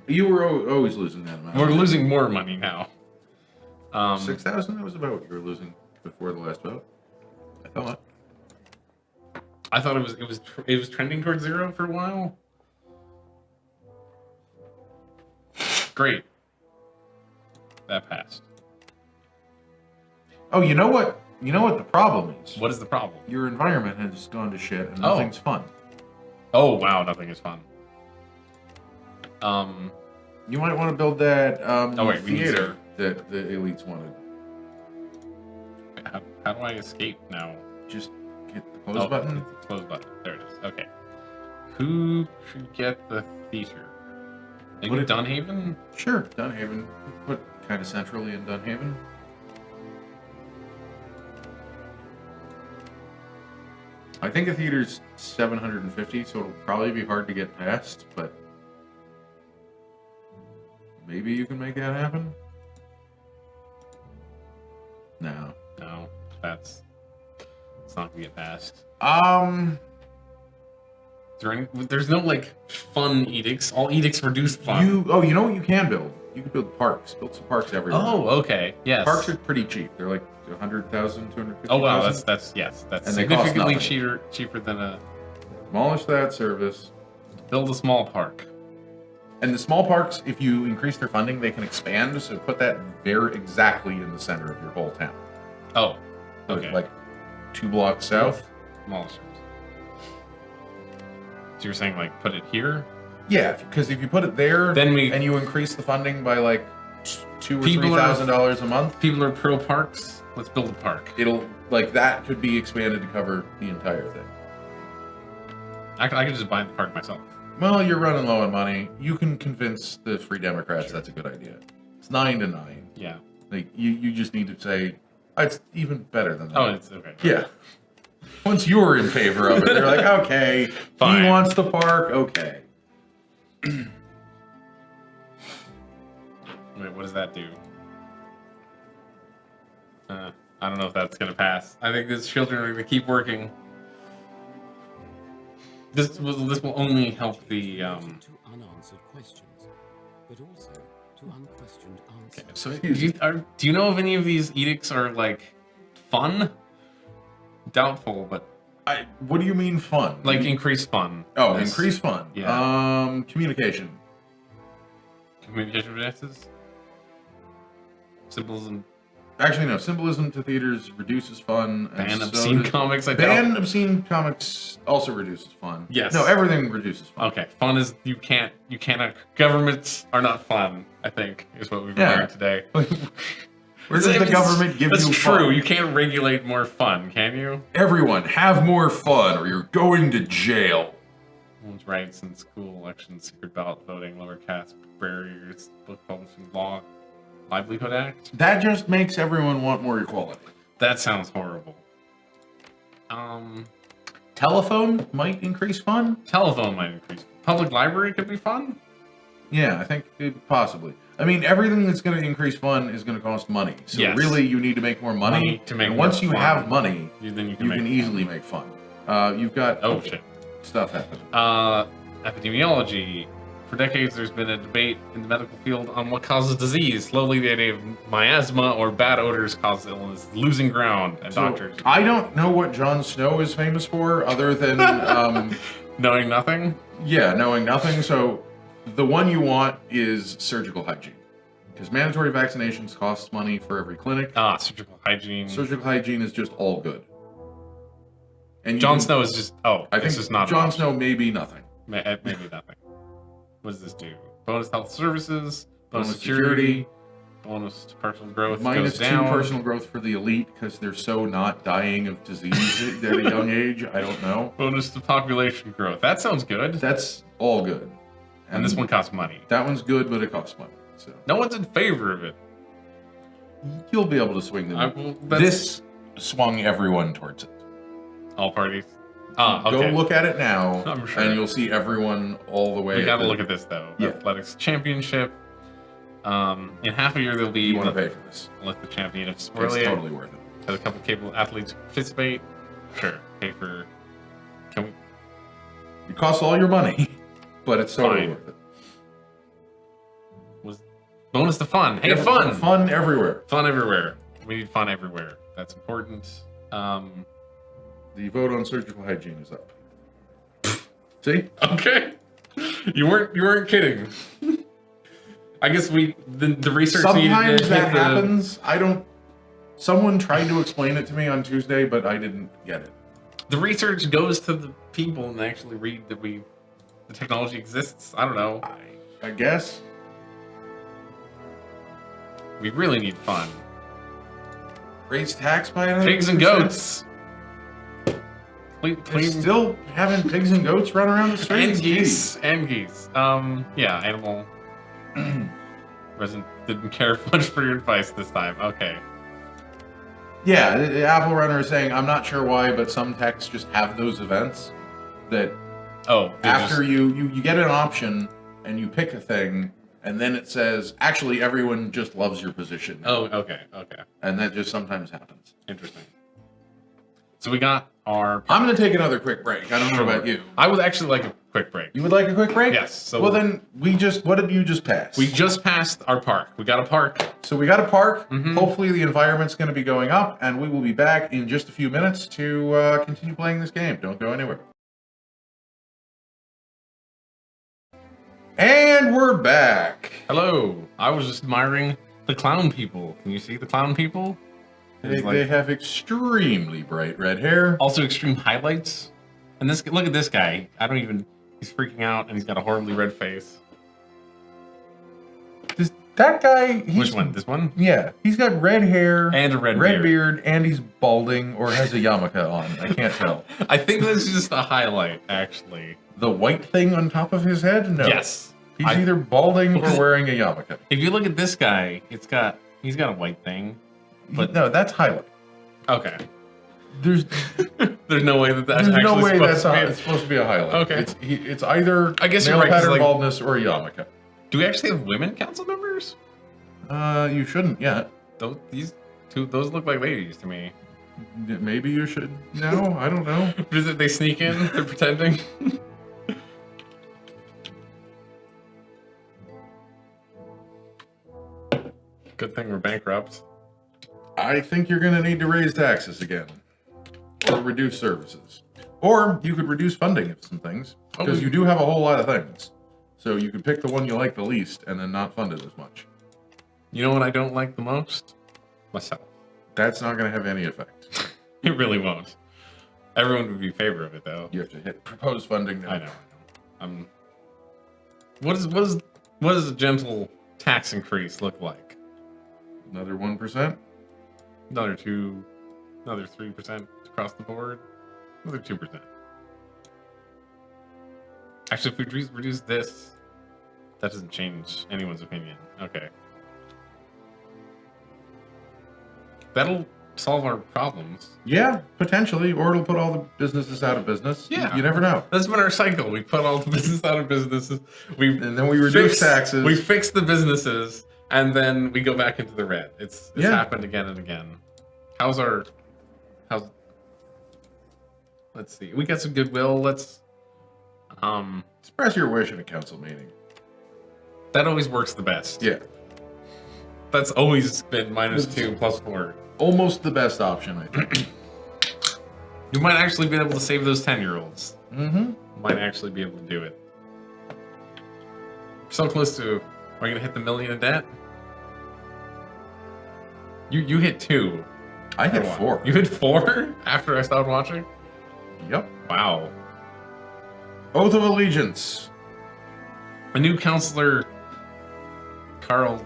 [SPEAKER 1] You were always losing that amount.
[SPEAKER 2] We're losing more money now.
[SPEAKER 1] 6,000. That was about what you were losing before the last vote. I thought.
[SPEAKER 2] it was trending towards 0 for a while. Great. That passed.
[SPEAKER 1] Oh, you know what? You know what the problem is?
[SPEAKER 2] What is the problem?
[SPEAKER 1] Your environment has gone to shit and nothing's fun.
[SPEAKER 2] Oh wow, nothing is fun.
[SPEAKER 1] You might want to build that
[SPEAKER 2] theater
[SPEAKER 1] that the elites wanted.
[SPEAKER 2] How do I escape now?
[SPEAKER 1] Just hit the close button.
[SPEAKER 2] Hit the close button. There it is. Okay. Who should get the theater? Maybe Dunhaven?
[SPEAKER 1] Sure, Dunhaven. Put kind of centrally in Dunhaven. I think the theater's 750, so it'll probably be hard to get past, but maybe you can make that happen? No.
[SPEAKER 2] No, it's not gonna get past. There's no like fun edicts. All edicts reduce fun.
[SPEAKER 1] You know what you can build? You can build parks. Build some parks everywhere.
[SPEAKER 2] Oh, okay. Yes.
[SPEAKER 1] Parks are pretty cheap. They're like 100,000, 250,000.
[SPEAKER 2] Oh wow, that's
[SPEAKER 1] And
[SPEAKER 2] significantly
[SPEAKER 1] they cost
[SPEAKER 2] cheaper than a
[SPEAKER 1] demolish that service.
[SPEAKER 2] build a small park.
[SPEAKER 1] And the small parks, if you increase their funding, they can expand. So put that very exactly in the center of your whole town.
[SPEAKER 2] Oh, okay.
[SPEAKER 1] Like 2 blocks south.
[SPEAKER 2] Small service. So you're saying like put it here?
[SPEAKER 1] Yeah, because if you put it there, and you increase the funding by like $2,000 or $3,000 a month,
[SPEAKER 2] people are pro parks. Let's build a park.
[SPEAKER 1] It'll like that could be expanded to cover the entire thing.
[SPEAKER 2] I could just buy the park myself.
[SPEAKER 1] Well, you're running low on money. You can convince the Free Democrats that's a good idea. It's 9 to 9.
[SPEAKER 2] Yeah.
[SPEAKER 1] Like you just need to say it's even better than that.
[SPEAKER 2] Oh, it's okay.
[SPEAKER 1] Yeah. Once you're in favor of it, they're like, okay,
[SPEAKER 2] Fine.
[SPEAKER 1] He wants the park, okay.
[SPEAKER 2] Wait, what does that do? I don't know if that's gonna pass. I think these children are gonna keep working. This will only help the.
[SPEAKER 3] To unanswered questions, but also to unquestioned answers.
[SPEAKER 2] Okay, so do you know if any of these edicts are like fun? Doubtful, but
[SPEAKER 1] what do you mean fun?
[SPEAKER 2] like increase fun.
[SPEAKER 1] Oh, increase fun.
[SPEAKER 2] Yeah.
[SPEAKER 1] Communication.
[SPEAKER 2] Communication advances. Symbolism.
[SPEAKER 1] Actually, no. Symbolism to theaters reduces fun.
[SPEAKER 2] Ban obscene comics.
[SPEAKER 1] Ban obscene comics also reduces fun.
[SPEAKER 2] Yes.
[SPEAKER 1] No, everything reduces fun.
[SPEAKER 2] Okay, fun is you cannot. Governments are not fun. I think is what we've learned today.
[SPEAKER 1] Where does the government give you fun?
[SPEAKER 2] That's true. You can't regulate more fun, can you?
[SPEAKER 1] Everyone, have more fun, or you're going to jail.
[SPEAKER 2] Women's rights in school elections, secret ballot voting, lower caste barriers, book publishing law, Livelihood Act.
[SPEAKER 1] That just makes everyone want more equality.
[SPEAKER 2] That sounds horrible.
[SPEAKER 1] Telephone might increase fun.
[SPEAKER 2] Telephone might increase. Public library could be fun.
[SPEAKER 1] Yeah, I think possibly. I mean, everything that's going to increase fun is going to cost money. So really, you need to make more money.
[SPEAKER 2] To make
[SPEAKER 1] and
[SPEAKER 2] more
[SPEAKER 1] once you
[SPEAKER 2] fun,
[SPEAKER 1] have money,
[SPEAKER 2] then you
[SPEAKER 1] can easily make fun. You've got stuff happening.
[SPEAKER 2] Epidemiology. For decades, there's been a debate in the medical field on what causes disease. Slowly, the idea of miasma or bad odors causes illness, losing ground, and doctors.
[SPEAKER 1] I don't know what Jon Snow is famous for, other than
[SPEAKER 2] knowing nothing.
[SPEAKER 1] Yeah, knowing nothing. So the one you want is surgical hygiene, because mandatory vaccinations cost money for every clinic.
[SPEAKER 2] Surgical hygiene.
[SPEAKER 1] Surgical hygiene is just all good. And
[SPEAKER 2] Jon Snow is just
[SPEAKER 1] I think
[SPEAKER 2] it's just not
[SPEAKER 1] Jon Snow may be nothing.
[SPEAKER 2] Maybe nothing. What does this do? Bonus health services, bonus security, bonus to personal growth.
[SPEAKER 1] Minus
[SPEAKER 2] goes down.
[SPEAKER 1] 2 personal growth for the elite because they're so not dying of disease at a young age. I don't know.
[SPEAKER 2] Bonus to population growth. That sounds good.
[SPEAKER 1] That's all good.
[SPEAKER 2] And this one costs money.
[SPEAKER 1] That one's good, but it costs money. So
[SPEAKER 2] no one's in favor of it.
[SPEAKER 1] You'll be able to swing them. This swung everyone towards it.
[SPEAKER 2] All parties. Okay.
[SPEAKER 1] Go look at it now,
[SPEAKER 2] I'm sure.
[SPEAKER 1] and you'll see everyone all the way.
[SPEAKER 2] We gotta look at this though.
[SPEAKER 1] Yeah.
[SPEAKER 2] Athletics championship. In half a year, there'll be.
[SPEAKER 1] You want to pay for this?
[SPEAKER 2] Elect the champion of
[SPEAKER 1] It's
[SPEAKER 2] Swirly.
[SPEAKER 1] totally worth it.
[SPEAKER 2] Has a couple capable athletes participate. Sure. Pay for. Can we?
[SPEAKER 1] It costs all your money, but it's totally worth it.
[SPEAKER 2] Bonus to fun. Hey,
[SPEAKER 1] Yeah,
[SPEAKER 2] fun.
[SPEAKER 1] Fun everywhere.
[SPEAKER 2] Fun everywhere. We need fun everywhere. That's important.
[SPEAKER 1] The vote on surgical hygiene is up. See?
[SPEAKER 2] Okay. You weren't kidding. I guess the research
[SPEAKER 1] Sometimes
[SPEAKER 2] needed to
[SPEAKER 1] that
[SPEAKER 2] hit the-
[SPEAKER 1] happens. I don't. Someone tried to explain it to me on Tuesday, but I didn't get it.
[SPEAKER 2] The research goes to the people and they actually read that the technology exists. I don't know.
[SPEAKER 1] I guess.
[SPEAKER 2] We really need fun.
[SPEAKER 1] Raise tax by another
[SPEAKER 2] Pigs and
[SPEAKER 1] 2%?
[SPEAKER 2] goats.
[SPEAKER 1] They're
[SPEAKER 2] Clean
[SPEAKER 1] still having pigs and goats run around the streets.
[SPEAKER 2] and geese. And geese. Yeah, animal. Resident didn't care much for your advice this time. Okay.
[SPEAKER 1] Yeah, the Apple Runner is saying, I'm not sure why, but some techs just have those events that
[SPEAKER 2] Oh,
[SPEAKER 1] after you get an option and you pick a thing, and then it says, actually, everyone just loves your position.
[SPEAKER 2] Oh, okay.
[SPEAKER 1] And that just sometimes happens.
[SPEAKER 2] Interesting. So we got our.
[SPEAKER 1] I'm going to take another quick break. I don't know about you.
[SPEAKER 2] I would actually like a quick break.
[SPEAKER 1] You would like a quick break?
[SPEAKER 2] Yes, so-
[SPEAKER 1] well, then, what did you just pass?
[SPEAKER 2] We just passed our park. We got a park.
[SPEAKER 1] So we got a park.
[SPEAKER 2] Mhm.
[SPEAKER 1] Hopefully the environment's going to be going up, and we will be back in just a few minutes to continue playing this game. Don't go anywhere. And we're back.
[SPEAKER 2] Hello. I was just admiring the clown people. Can you see the clown people?
[SPEAKER 1] They have extremely bright red hair.
[SPEAKER 2] Also extreme highlights. And look at this guy. He's freaking out and he's got a horribly red face.
[SPEAKER 1] That guy...
[SPEAKER 2] Which one? This one?
[SPEAKER 1] Yeah. He's got red hair.
[SPEAKER 2] And a red
[SPEAKER 1] beard. And he's balding or has a yarmulke on. I can't tell.
[SPEAKER 2] I think this is just a highlight, actually.
[SPEAKER 1] The white thing on top of his head? No.
[SPEAKER 2] Yes.
[SPEAKER 1] He's either balding or
[SPEAKER 2] Because-
[SPEAKER 1] wearing a yarmulke.
[SPEAKER 2] If you look at this guy, he's got a white thing. But
[SPEAKER 1] no, that's highlight.
[SPEAKER 2] okay.
[SPEAKER 1] There's
[SPEAKER 2] no way that's
[SPEAKER 1] There's
[SPEAKER 2] actually
[SPEAKER 1] no way
[SPEAKER 2] supposed to be.
[SPEAKER 1] it's supposed to be a highlight.
[SPEAKER 2] Okay.
[SPEAKER 1] It's either
[SPEAKER 2] I guess you're
[SPEAKER 1] male
[SPEAKER 2] right, 'cause,
[SPEAKER 1] pattern
[SPEAKER 2] like-
[SPEAKER 1] baldness or a yarmulke.
[SPEAKER 2] Do we actually have women council members?
[SPEAKER 1] You shouldn't yet.
[SPEAKER 2] These two, those look like ladies to me.
[SPEAKER 1] Maybe you should. No, I don't know.
[SPEAKER 2] They sneak in. They're pretending. Good thing we're bankrupt.
[SPEAKER 1] I think you're going to need to raise taxes again, or reduce services, or you could reduce funding of some things because you do have a whole lot of things. So you could pick the one you like the least and then not fund it as much.
[SPEAKER 2] You know what I don't like the most? Myself.
[SPEAKER 1] That's not going to have any effect.
[SPEAKER 2] It really won't. Everyone would be in favor of it, though.
[SPEAKER 1] You have to hit propose funding now.
[SPEAKER 2] I know. What does a gentle tax increase look like?
[SPEAKER 1] Another 1%.
[SPEAKER 2] Another 3% across the board. Another 2%. Actually, if we reduce this, that doesn't change anyone's opinion. Okay. That'll solve our problems.
[SPEAKER 1] Yeah, potentially, or it'll put all the businesses out of business.
[SPEAKER 2] Yeah.
[SPEAKER 1] You never know.
[SPEAKER 2] That's been our cycle. We put all the business out of businesses.
[SPEAKER 1] And then we reduce taxes.
[SPEAKER 2] We fix the businesses, and then we go back into the red. It's
[SPEAKER 1] Yeah.
[SPEAKER 2] happened again and again. Let's see. We got some goodwill. Let's
[SPEAKER 1] Express your wish in a council meeting.
[SPEAKER 2] that always works the best.
[SPEAKER 1] Yeah.
[SPEAKER 2] That's always been -2 +4.
[SPEAKER 1] Almost the best option, I think.
[SPEAKER 2] You might actually be able to save those 10-year-olds.
[SPEAKER 1] Mm-hmm.
[SPEAKER 2] Might actually be able to do it. So close to. Are you gonna hit the million in debt? You hit 2.
[SPEAKER 1] I hit
[SPEAKER 2] Or what?
[SPEAKER 1] 4.
[SPEAKER 2] You hit 4 after I stopped watching?
[SPEAKER 1] Yep.
[SPEAKER 2] Wow.
[SPEAKER 1] Oath of Allegiance.
[SPEAKER 2] A new counselor, Carl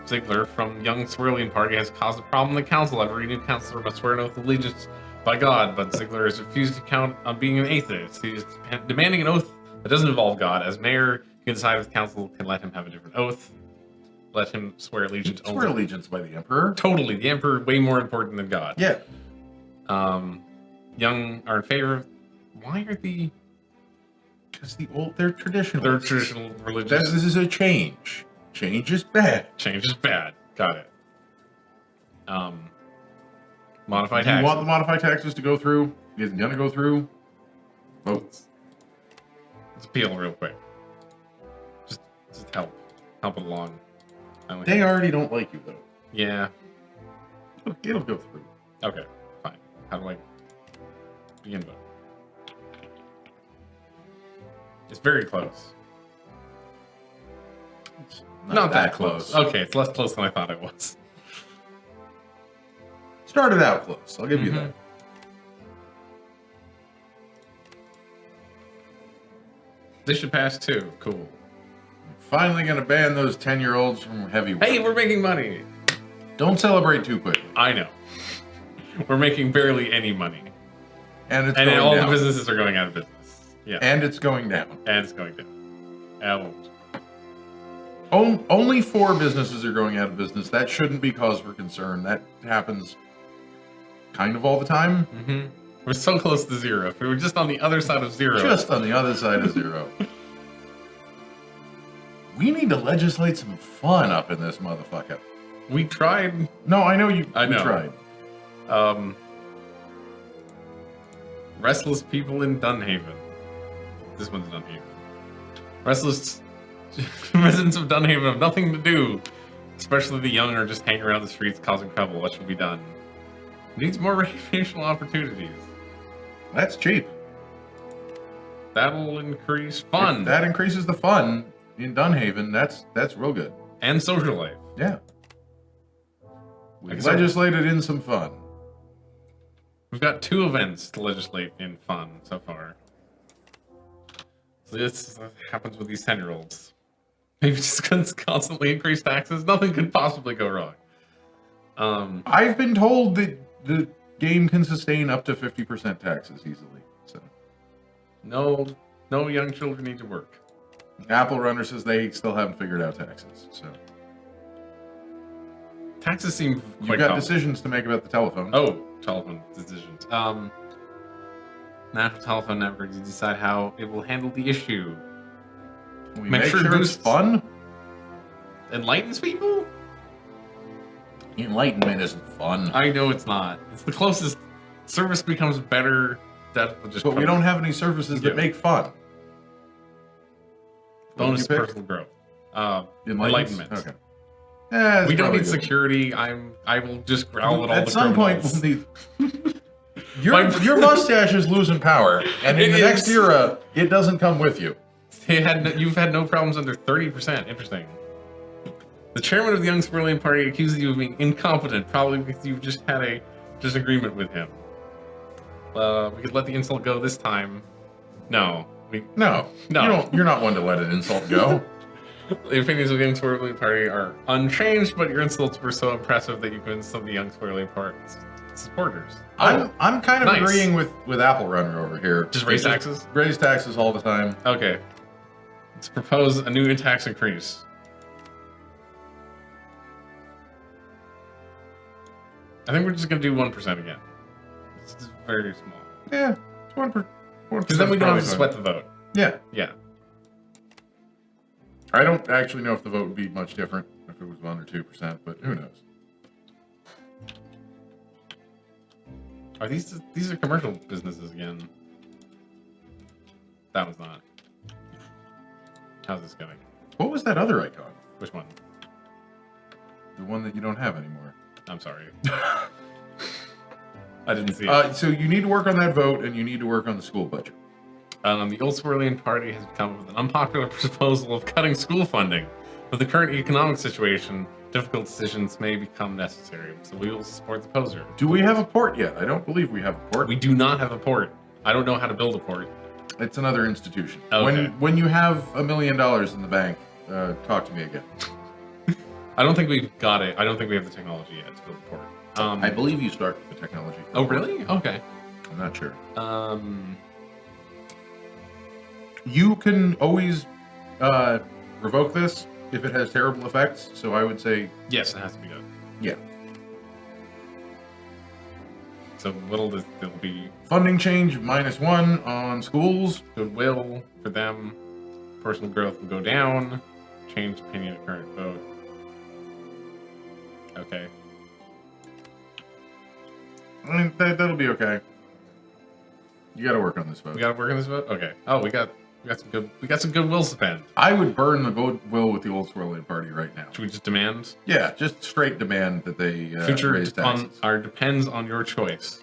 [SPEAKER 2] Ziegler from Young Swirlian Party, has caused a problem in the council. Every new counselor must swear an oath of allegiance by God, but Ziegler has refused to count on being an atheist. He is demanding an oath that doesn't involve God. As mayor, you can decide if the council can let him have a different oath. Let him swear allegiance only.
[SPEAKER 1] Swear allegiance by the Emperor.
[SPEAKER 2] Totally. The emperor, way more important than God.
[SPEAKER 1] Yeah.
[SPEAKER 2] Young are in favor of... Why are the...
[SPEAKER 1] Because they're traditional.
[SPEAKER 2] They're traditional religious...
[SPEAKER 1] This is a change. Change is bad.
[SPEAKER 2] Change is bad. Got it. Modified
[SPEAKER 1] Do you
[SPEAKER 2] tax.
[SPEAKER 1] want the modified taxes to go through? Is it gonna go through? Votes.
[SPEAKER 2] Let's appeal real quick. Just help it along.
[SPEAKER 1] They already don't like you, though.
[SPEAKER 2] Yeah.
[SPEAKER 1] It'll go through.
[SPEAKER 2] Okay, fine. How do I begin vote? It's very close.
[SPEAKER 1] It's
[SPEAKER 2] Not that close. Okay, it's less close than I thought it was.
[SPEAKER 1] Started out close. I'll give you that.
[SPEAKER 2] This should pass too. Cool.
[SPEAKER 1] Finally going to ban those 10-year-olds from heavy work.
[SPEAKER 2] Hey, we're making money.
[SPEAKER 1] Don't celebrate too quickly.
[SPEAKER 2] I know. We're making barely any money.
[SPEAKER 1] And it's
[SPEAKER 2] And
[SPEAKER 1] going
[SPEAKER 2] all
[SPEAKER 1] down.
[SPEAKER 2] the businesses are going out of business. Yeah.
[SPEAKER 1] And it's going down.
[SPEAKER 2] And it's going down.
[SPEAKER 1] Only 4 businesses are going out of business. That shouldn't be cause for concern. That happens kind of all the time.
[SPEAKER 2] Mm-hmm. We're so close to 0. If we were just on the other side of 0.
[SPEAKER 1] Just on the other side of 0. We need to legislate some fun up in this motherfucker.
[SPEAKER 2] We tried.
[SPEAKER 1] No, I know you.
[SPEAKER 2] I know.
[SPEAKER 1] You tried.
[SPEAKER 2] Restless people in Dunhaven. This one's Dunhaven. Restless residents of Dunhaven have nothing to do. Especially the young are just hanging around the streets causing trouble. What should be done? Needs more recreational opportunities.
[SPEAKER 1] That's cheap.
[SPEAKER 2] That'll increase fun.
[SPEAKER 1] If that increases the fun in Dunhaven. That's real good.
[SPEAKER 2] And social life.
[SPEAKER 1] Yeah. We
[SPEAKER 2] Like
[SPEAKER 1] legislated in some fun.
[SPEAKER 2] We've got 2 events to legislate in fun so far. So this happens with these 10-year-olds. Maybe just constantly increase taxes. Nothing could possibly go wrong.
[SPEAKER 1] I've been told that the game can sustain up to 50% taxes easily. So
[SPEAKER 2] No young children need to work.
[SPEAKER 1] Apple Runner says they still haven't figured out taxes. So
[SPEAKER 2] Taxes seem
[SPEAKER 1] you've
[SPEAKER 2] quite
[SPEAKER 1] got
[SPEAKER 2] common.
[SPEAKER 1] decisions to make about the telephone.
[SPEAKER 2] Oh, telephone decisions. National Telephone Network to decide how it will handle the issue.
[SPEAKER 1] we
[SPEAKER 2] make
[SPEAKER 1] make
[SPEAKER 2] sure
[SPEAKER 1] sure it's
[SPEAKER 2] boosts-
[SPEAKER 1] fun.
[SPEAKER 2] Enlightens people?
[SPEAKER 1] Enlightenment isn't fun.
[SPEAKER 2] I know it's not. It's the closest. Service becomes better. That will just.
[SPEAKER 1] But we don't have any services that
[SPEAKER 2] Yeah.
[SPEAKER 1] make fun.
[SPEAKER 2] bonus
[SPEAKER 1] What did you pick?
[SPEAKER 2] personal growth.
[SPEAKER 1] Enlightenment.
[SPEAKER 2] Enlightenment.
[SPEAKER 1] Okay. Yeah,
[SPEAKER 2] We don't need
[SPEAKER 1] good.
[SPEAKER 2] security. I will just growl at all
[SPEAKER 1] At
[SPEAKER 2] the
[SPEAKER 1] some point,
[SPEAKER 2] criminals.
[SPEAKER 1] we'll need. Your mustache is losing power, and in
[SPEAKER 2] It
[SPEAKER 1] the next
[SPEAKER 2] is.
[SPEAKER 1] era, it doesn't come with you.
[SPEAKER 2] You've had no problems under 30%. Interesting. The chairman of the Young Sperlian Party accuses you of being incompetent, probably because you've just had a disagreement with him. We could let the insult go this time. No.
[SPEAKER 1] No,
[SPEAKER 2] No.
[SPEAKER 1] you're not one to let an insult go.
[SPEAKER 2] The opinions of the Young Sperlian Party are unchanged, but your insults were so impressive that you convinced some of the Young Sperlian Party's supporters.
[SPEAKER 1] I'm kind of
[SPEAKER 2] nice.
[SPEAKER 1] agreeing with Apple Runner over here.
[SPEAKER 2] Just raise
[SPEAKER 1] They
[SPEAKER 2] taxes?
[SPEAKER 1] Raise taxes all the time.
[SPEAKER 2] Okay. Let's propose a new tax increase. I think we're just going to do 1% again. It's just very small.
[SPEAKER 1] Yeah, it's 1%.
[SPEAKER 2] Because then we don't have to sweat the vote.
[SPEAKER 1] Yeah,
[SPEAKER 2] Yeah.
[SPEAKER 1] I don't actually know if the vote would be much different if it was 1 or 2%, but who knows?
[SPEAKER 2] Are these are commercial businesses again? That was not. How's this going?
[SPEAKER 1] What was that other icon?
[SPEAKER 2] Which one?
[SPEAKER 1] The one that you don't have anymore.
[SPEAKER 2] I'm sorry. I didn't see it.
[SPEAKER 1] So you need to work on that vote, and you need to work on the school budget.
[SPEAKER 2] The Old Sperlian Party has come up with an unpopular proposal of cutting school funding. With the current economic situation, difficult decisions may become necessary, so we will support the poser.
[SPEAKER 1] Do we have a port yet? I don't believe we have a port.
[SPEAKER 2] We do not have a port. I don't know how to build a port.
[SPEAKER 1] It's another institution.
[SPEAKER 2] Okay.
[SPEAKER 1] When you have $1 million in the bank, talk to me again.
[SPEAKER 2] I don't think we've got it. I don't think we have the technology yet to build a port.
[SPEAKER 1] I believe you start with the technology.
[SPEAKER 2] Oh, really? Okay.
[SPEAKER 1] I'm not sure. You can always revoke this if it has terrible effects, so I would say,
[SPEAKER 2] Yes, it has to be done.
[SPEAKER 1] yeah.
[SPEAKER 2] So there'll be
[SPEAKER 1] Funding change -1 on schools.
[SPEAKER 2] goodwill for them. Personal growth will go down. Change opinion of current vote. Okay.
[SPEAKER 1] I mean, that'll be okay. You gotta work on this vote.
[SPEAKER 2] We gotta work on this vote? Okay. Oh, we got We got some goodwill to spend.
[SPEAKER 1] I would burn the goodwill with the old Swirling Party right now.
[SPEAKER 2] Should we just demand?
[SPEAKER 1] Yeah, just straight demand that they
[SPEAKER 2] Future
[SPEAKER 1] raise taxes.
[SPEAKER 2] depends on your choice.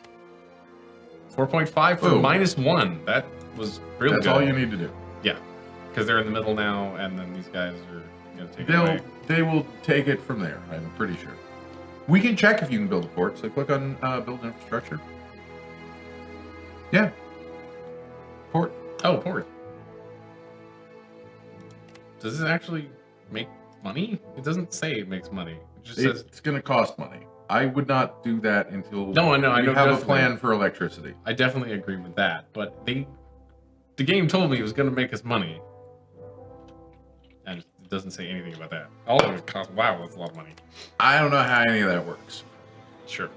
[SPEAKER 2] 4.5 for
[SPEAKER 1] Boom.
[SPEAKER 2] -1. That was really
[SPEAKER 1] That's
[SPEAKER 2] good.
[SPEAKER 1] all you need to do.
[SPEAKER 2] Yeah, because they're in the middle now, and then these guys are gonna take it away.
[SPEAKER 1] They will take it from there. I'm pretty sure. We can check if you can build a port. So click on build infrastructure. Yeah. Port.
[SPEAKER 2] Oh, port. Does this actually make money? It doesn't say it makes money. It just says
[SPEAKER 1] It's going to cost money. I would not do that until
[SPEAKER 2] No, I know. I
[SPEAKER 1] we
[SPEAKER 2] know
[SPEAKER 1] have a
[SPEAKER 2] definitely.
[SPEAKER 1] plan for electricity.
[SPEAKER 2] I definitely agree with that, but the game told me it was going to make us money, and it doesn't say anything about that. All of it costs. Wow, that's a lot of money.
[SPEAKER 1] I don't know how any of that works.
[SPEAKER 2] Sure.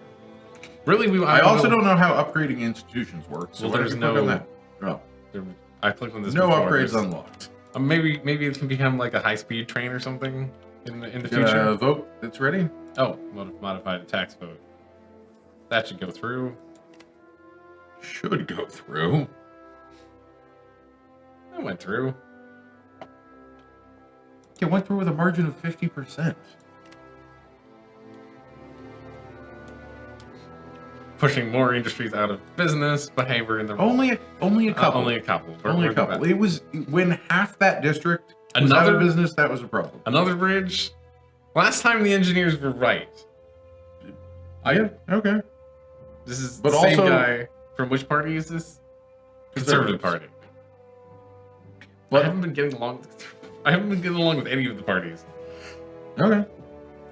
[SPEAKER 2] Really,
[SPEAKER 1] I also don't know how upgrading institutions work. So
[SPEAKER 2] Well,
[SPEAKER 1] why don't
[SPEAKER 2] there's
[SPEAKER 1] you click
[SPEAKER 2] no-
[SPEAKER 1] on that? No,
[SPEAKER 2] I clicked on this.
[SPEAKER 1] no
[SPEAKER 2] before.
[SPEAKER 1] upgrades
[SPEAKER 2] There's-
[SPEAKER 1] unlocked.
[SPEAKER 2] Maybe it can become like a high-speed train or something in the
[SPEAKER 1] Get
[SPEAKER 2] future.
[SPEAKER 1] a vote that's ready.
[SPEAKER 2] Oh, modified tax vote. That should go through.
[SPEAKER 1] Should go through.
[SPEAKER 2] That went through.
[SPEAKER 1] It went through with a margin of 50%.
[SPEAKER 2] Pushing more industries out of business, but hey, we're in the
[SPEAKER 1] Only a couple.
[SPEAKER 2] only a couple.
[SPEAKER 1] Only a couple. It was when half that district was out
[SPEAKER 2] Another-
[SPEAKER 1] of business. That was a problem.
[SPEAKER 2] Another bridge. Last time the engineers were right.
[SPEAKER 1] Yeah. Okay.
[SPEAKER 2] This is
[SPEAKER 1] But
[SPEAKER 2] the same
[SPEAKER 1] also-
[SPEAKER 2] guy from which party is this? Conservative Party.
[SPEAKER 1] But
[SPEAKER 2] I haven't been getting along. I haven't been getting along with any of the parties.
[SPEAKER 1] okay.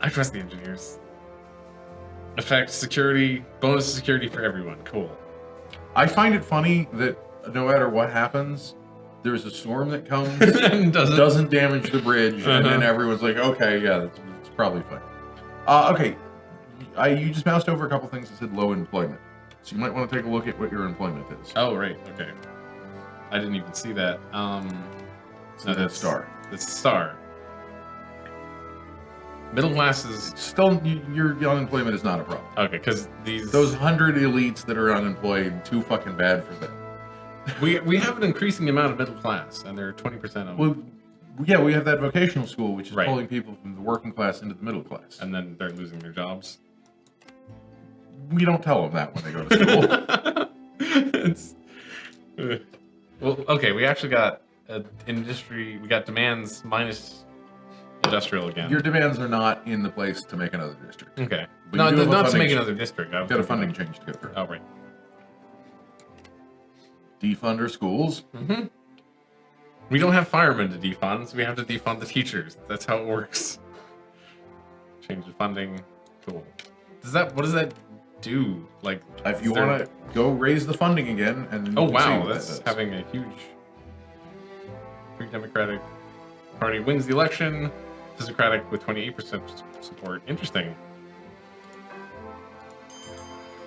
[SPEAKER 2] I trust the engineers. Effect security, bonus security for everyone. Cool.
[SPEAKER 1] I find it funny that no matter what happens, there's a storm that comes,
[SPEAKER 2] And
[SPEAKER 1] doesn't damage the bridge, and then
[SPEAKER 2] Uh-huh.
[SPEAKER 1] everyone's like, okay, yeah, it's probably fine. Okay. You just moused over a couple things that said low employment. So you might want to take a look at what your employment is.
[SPEAKER 2] Oh right, okay. I didn't even see that.
[SPEAKER 1] So that's star.
[SPEAKER 2] That's star. Middle class is
[SPEAKER 1] Still, your unemployment is not a problem.
[SPEAKER 2] okay because
[SPEAKER 1] Those 100 elites that are unemployed, too fucking bad for them.
[SPEAKER 2] we have an increasing amount of middle class, and they're 20% of
[SPEAKER 1] Well, yeah, we have that vocational school, which is
[SPEAKER 2] Right.
[SPEAKER 1] pulling people from the working class into the middle class.
[SPEAKER 2] and then they're losing their jobs.
[SPEAKER 1] We don't tell them that when they go to school.
[SPEAKER 2] It's, well, okay, we actually got industry. We got demands minus industrial again.
[SPEAKER 1] Your demands are not in the place to make another district.
[SPEAKER 2] okay.
[SPEAKER 1] But
[SPEAKER 2] No,
[SPEAKER 1] you do have a
[SPEAKER 2] not to
[SPEAKER 1] funding
[SPEAKER 2] make another district.
[SPEAKER 1] Got a funding change to go through.
[SPEAKER 2] Oh right.
[SPEAKER 1] Defund our schools.
[SPEAKER 2] Mm-hmm. We don't have firemen to defund, so we have to defund the teachers. That's how it works. Change the funding. Cool. What does that do? Like,
[SPEAKER 1] If you
[SPEAKER 2] is there-
[SPEAKER 1] want to go raise the funding again, and then
[SPEAKER 2] Oh
[SPEAKER 1] you can see
[SPEAKER 2] wow,
[SPEAKER 1] what that
[SPEAKER 2] that's
[SPEAKER 1] does.
[SPEAKER 2] having a huge. Free Democratic Party wins the election. Democratic with 28% support. Interesting.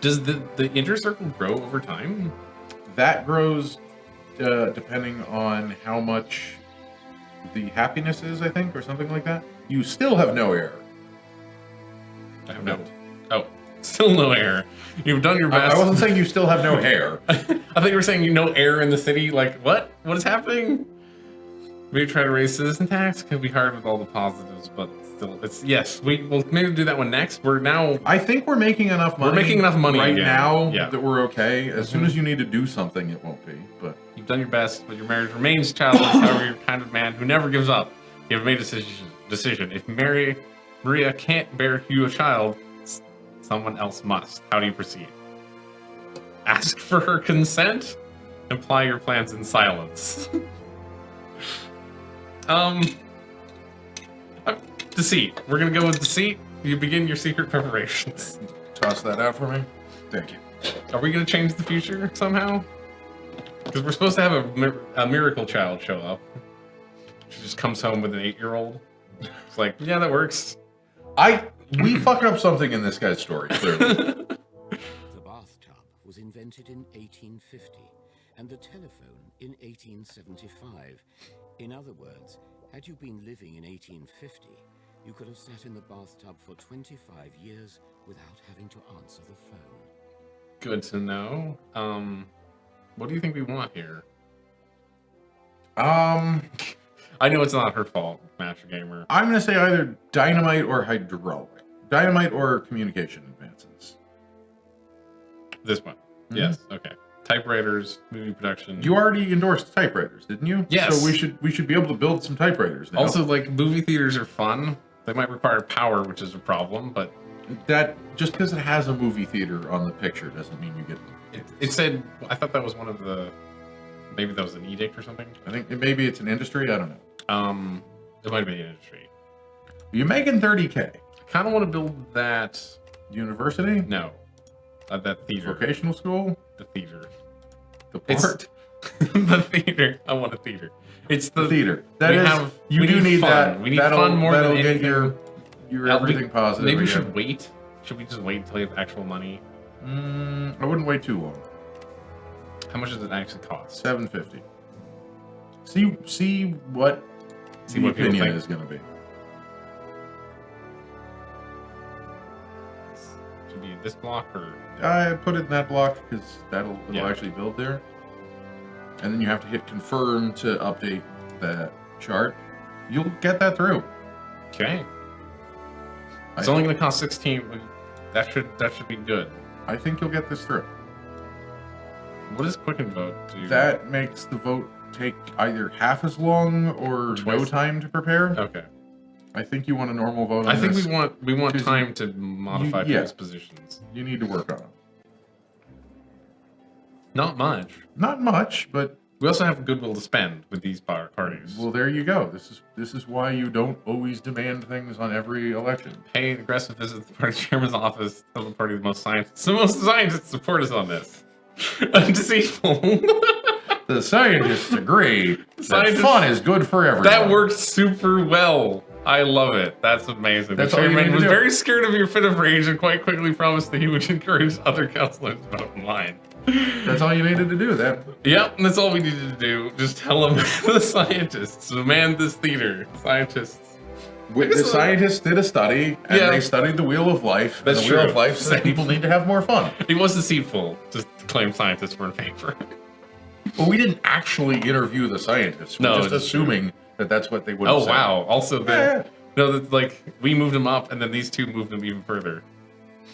[SPEAKER 2] Does the inner circle grow over time?
[SPEAKER 1] That grows depending on how much the happiness is, I think, or something like that. You still have no error.
[SPEAKER 2] I have no. Oh, still no air. You've done your best.
[SPEAKER 1] I wasn't saying you still have no hair.
[SPEAKER 2] I thought you were saying no air in the city. Like what? What is happening? Maybe try to raise citizen tax. Could be hard with all the positives, but still, it's yes. We'll maybe do that one next. We're now.
[SPEAKER 1] I think we're making enough money.
[SPEAKER 2] We're making enough money
[SPEAKER 1] right
[SPEAKER 2] again.
[SPEAKER 1] now
[SPEAKER 2] Yeah.
[SPEAKER 1] that we're okay. As soon as you need to do something, it won't be. But
[SPEAKER 2] You've done your best, but your marriage remains childless. However, you're the kind of man who never gives up. You have made a decision. If Maria can't bear you a child, someone else must. How do you proceed? Ask for her consent. Imply your plans in silence. Deceit. We're gonna go with deceit. You begin your secret preparations.
[SPEAKER 1] toss that out for me. Thank you.
[SPEAKER 2] Are we gonna change the future somehow? Because we're supposed to have a miracle child show up. She just comes home with an 8-year-old. It's like, yeah, that works.
[SPEAKER 1] We fucked up something in this guy's story, clearly.
[SPEAKER 3] The bathtub was invented in 1850 and the telephone in 1875. In other words, had you been living in 1850, you could have sat in the bathtub for 25 years without having to answer the phone.
[SPEAKER 2] Good to know. What do you think we want here? I know it's not her fault, Master Gamer.
[SPEAKER 1] I'm going to say either dynamite or hydraulic. Dynamite or communication advances.
[SPEAKER 2] This one. Yes. Okay. Typewriters, movie production.
[SPEAKER 1] You already endorsed typewriters, didn't you?
[SPEAKER 2] Yes.
[SPEAKER 1] So we should be able to build some typewriters now.
[SPEAKER 2] Also, like, movie theaters are fun. They might require power, which is a problem, but
[SPEAKER 1] that just because it has a movie theater on the picture doesn't mean you get
[SPEAKER 2] it said, I thought that was one of the, maybe that was an edict or something.
[SPEAKER 1] I think maybe it's an industry. I don't know.
[SPEAKER 2] It might be an industry.
[SPEAKER 1] You're making 30K.
[SPEAKER 2] I kind of want to build that.
[SPEAKER 1] University?
[SPEAKER 2] No. That theater.
[SPEAKER 1] Vocational school?
[SPEAKER 2] The theater.
[SPEAKER 1] The port?
[SPEAKER 2] The theater. I want a theater. It's the
[SPEAKER 1] theater.
[SPEAKER 2] We
[SPEAKER 1] do need
[SPEAKER 2] fun.
[SPEAKER 1] that.
[SPEAKER 2] We need fun more than
[SPEAKER 1] get
[SPEAKER 2] anything.
[SPEAKER 1] your everything positive.
[SPEAKER 2] Maybe we
[SPEAKER 1] again.
[SPEAKER 2] should wait. Should we just wait until we have actual money?
[SPEAKER 1] I wouldn't wait too long.
[SPEAKER 2] How much does it actually cost?
[SPEAKER 1] $750. See what
[SPEAKER 2] See
[SPEAKER 1] the
[SPEAKER 2] what people
[SPEAKER 1] opinion
[SPEAKER 2] think.
[SPEAKER 1] is going to be.
[SPEAKER 2] Should be this block or
[SPEAKER 1] I put it in that block because it'll
[SPEAKER 2] Yeah.
[SPEAKER 1] actually build there. And then you have to hit confirm to update that chart. You'll get that through.
[SPEAKER 2] okay. It's only going to cost 16. That should be good.
[SPEAKER 1] I think you'll get this through.
[SPEAKER 2] What does quicken vote do?
[SPEAKER 1] That makes the vote take either half as long or no
[SPEAKER 2] Twice.
[SPEAKER 1] time to prepare.
[SPEAKER 2] Okay.
[SPEAKER 1] I think you want a normal vote on
[SPEAKER 2] I think
[SPEAKER 1] this.
[SPEAKER 2] we want
[SPEAKER 1] 'Cause
[SPEAKER 2] time to modify
[SPEAKER 1] yeah.
[SPEAKER 2] people's positions.
[SPEAKER 1] You need to work on it.
[SPEAKER 2] Not much.
[SPEAKER 1] Not much, but
[SPEAKER 2] We also have goodwill to spend with these parties.
[SPEAKER 1] well, there you go. This is why you don't always demand things on every election.
[SPEAKER 2] Pay aggressive visit to the party chairman's office. Tell the party the most scientists support us on this. Undeceitful.
[SPEAKER 1] The scientists agree that
[SPEAKER 2] Scientists-
[SPEAKER 1] fun is good for everyone.
[SPEAKER 2] That worked super well. I love it. That's amazing.
[SPEAKER 1] That's
[SPEAKER 2] the
[SPEAKER 1] all you
[SPEAKER 2] chairman
[SPEAKER 1] need to
[SPEAKER 2] was
[SPEAKER 1] do.
[SPEAKER 2] very scared of your fit of rage and quite quickly promised that he would encourage other councilors to vote in line.
[SPEAKER 1] That's all you needed to do. That
[SPEAKER 2] Yep, and that's all we needed to do. Just tell them the scientists demand this theater. Scientists.
[SPEAKER 1] the scientists did a study, and
[SPEAKER 2] Yeah.
[SPEAKER 1] they studied the Wheel of Life.
[SPEAKER 2] That's
[SPEAKER 1] and the Wheel
[SPEAKER 2] true.
[SPEAKER 1] of Life said people need to have more fun.
[SPEAKER 2] It was deceitful to claim scientists were in favor.
[SPEAKER 1] Well, we didn't actually interview the scientists. We're
[SPEAKER 2] No,
[SPEAKER 1] just
[SPEAKER 2] it's
[SPEAKER 1] assuming that that's what they would have
[SPEAKER 2] Oh
[SPEAKER 1] said.
[SPEAKER 2] wow! Also,
[SPEAKER 1] Yeah.
[SPEAKER 2] then no, that, like we moved them up, and then these two moved them even further.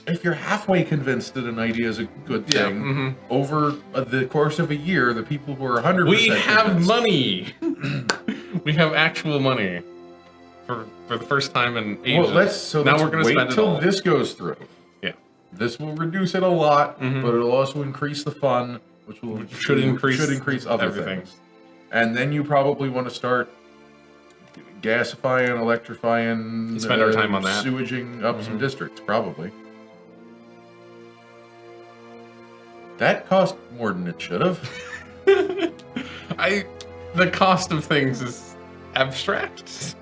[SPEAKER 1] If you're halfway convinced that an idea is a good
[SPEAKER 2] Yeah,
[SPEAKER 1] thing,
[SPEAKER 2] mhm.
[SPEAKER 1] over the course of a year, the people who are 100%
[SPEAKER 2] We have
[SPEAKER 1] convinced-
[SPEAKER 2] money. We have actual money for the first time in ages.
[SPEAKER 1] Well,
[SPEAKER 2] now
[SPEAKER 1] let's
[SPEAKER 2] we're gonna
[SPEAKER 1] wait
[SPEAKER 2] spend it
[SPEAKER 1] till
[SPEAKER 2] all.
[SPEAKER 1] this goes through.
[SPEAKER 2] Yeah,
[SPEAKER 1] This will reduce it a lot,
[SPEAKER 2] Mhm.
[SPEAKER 1] but it'll also increase the fun, which
[SPEAKER 2] should increase
[SPEAKER 1] other
[SPEAKER 2] everything.
[SPEAKER 1] things. And then you probably want to start gasifying, electrifying,
[SPEAKER 2] Spend our time on that.
[SPEAKER 1] sewaging up some districts, probably. That cost more than it should have.
[SPEAKER 2] The cost of things is abstract.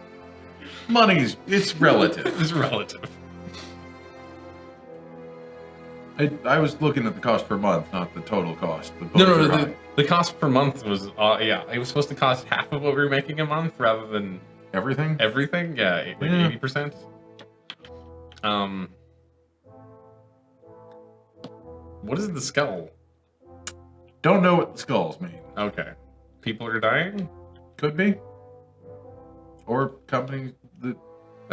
[SPEAKER 1] It's relative.
[SPEAKER 2] It's relative.
[SPEAKER 1] I was looking at the cost per month, not the total cost. But
[SPEAKER 2] No,
[SPEAKER 1] both are
[SPEAKER 2] no,
[SPEAKER 1] high.
[SPEAKER 2] the cost per month was it was supposed to cost half of what we were making a month rather than
[SPEAKER 1] Everything?
[SPEAKER 2] everything. Yeah, like
[SPEAKER 1] Yeah.
[SPEAKER 2] 80%. What is the skull?
[SPEAKER 1] Don't know what the skulls mean.
[SPEAKER 2] Okay, people are dying.
[SPEAKER 1] Could be. Or companies.
[SPEAKER 2] That's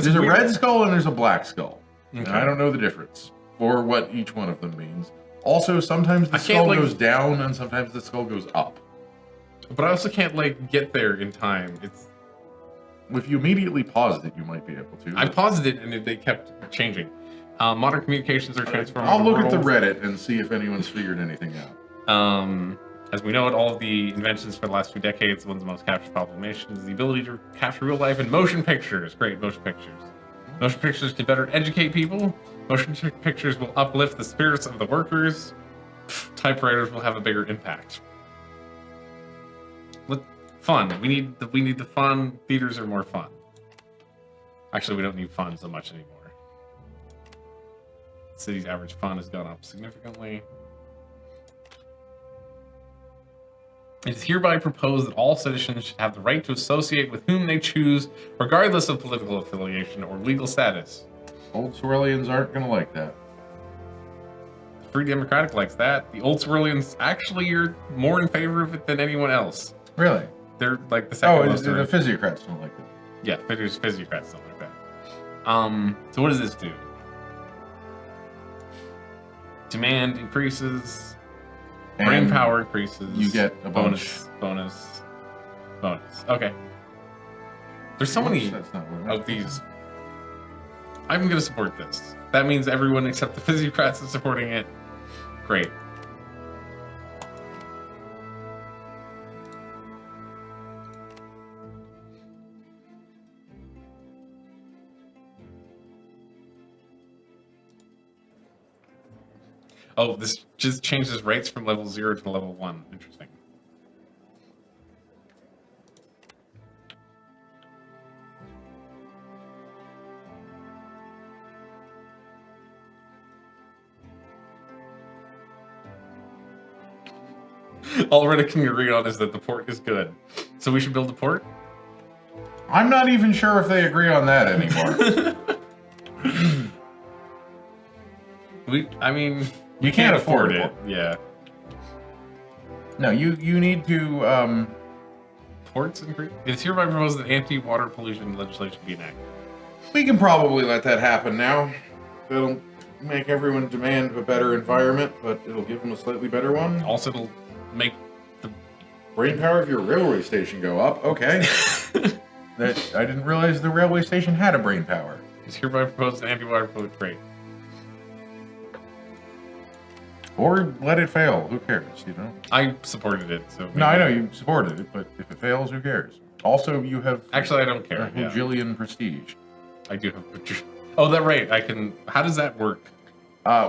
[SPEAKER 1] There's a
[SPEAKER 2] weird.
[SPEAKER 1] red skull and there's a black skull. And
[SPEAKER 2] Okay.
[SPEAKER 1] I don't know the difference or what each one of them means. Also, sometimes the
[SPEAKER 2] I can't,
[SPEAKER 1] skull
[SPEAKER 2] like-
[SPEAKER 1] goes down and sometimes the skull goes up.
[SPEAKER 2] But I also can't like get there in time. It's
[SPEAKER 1] If you immediately paused it, you might be able to.
[SPEAKER 2] I paused it and they kept changing. Modern communications are transforming.
[SPEAKER 1] I'll look at the
[SPEAKER 2] world.
[SPEAKER 1] Reddit and see if anyone's figured anything out.
[SPEAKER 2] As we know it, all of the inventions for the last few decades, one of the most captured proclamations is the ability to capture real life in motion pictures. Great, motion pictures. Motion pictures can better educate people. Motion pictures will uplift the spirits of the workers. Typewriters will have a bigger impact. Fun. We need the fun. Theaters are more fun. Actually, we don't need fun so much anymore. The city's average fun has gone up significantly. It is hereby proposed that all citizens should have the right to associate with whom they choose, regardless of political affiliation or legal status.
[SPEAKER 1] Old Sorelians aren't going to like that.
[SPEAKER 2] The Free Democratic likes that. The Old Swirlians actually are more in favor of it than anyone else.
[SPEAKER 1] Really?
[SPEAKER 2] They're like the second
[SPEAKER 1] Oh,
[SPEAKER 2] most.
[SPEAKER 1] the physiocrats don't like it.
[SPEAKER 2] Yeah, physiocrats don't like that. So what does this do? Demand increases. Brain
[SPEAKER 1] And
[SPEAKER 2] power increases.
[SPEAKER 1] you get a
[SPEAKER 2] bonus. Okay. There's so many
[SPEAKER 1] That's not what I
[SPEAKER 2] of these. I'm going to support this. That means everyone except the physiocrats is supporting it. Great. Oh, this just changes rates from level 0 to level 1. Interesting. All Reddit can agree on is that the port is good. So we should build a port?
[SPEAKER 1] I'm not even sure if they agree on that anymore.
[SPEAKER 2] I mean,
[SPEAKER 1] You can't afford
[SPEAKER 2] it.
[SPEAKER 1] it.
[SPEAKER 2] Yeah.
[SPEAKER 1] No, you need to.
[SPEAKER 2] Ports increase. It's hereby proposed that anti-water pollution legislation be enacted.
[SPEAKER 1] We can probably let that happen now. It'll make everyone demand a better environment, but it'll give them a slightly better one.
[SPEAKER 2] Also, it'll make the
[SPEAKER 1] Brain power of your railway station go up. Okay. I didn't realize the railway station had a brain power.
[SPEAKER 2] it's hereby proposed that anti-water pollution. Great.
[SPEAKER 1] Or let it fail. Who cares? You know.
[SPEAKER 2] I supported it. So
[SPEAKER 1] No, I know you supported it, but if it fails, who cares? Also, you have
[SPEAKER 2] Actually, I don't care.
[SPEAKER 1] a
[SPEAKER 2] Yeah.
[SPEAKER 1] Hegelian prestige.
[SPEAKER 2] I do have pictures. Oh, that right. I can. How does that work?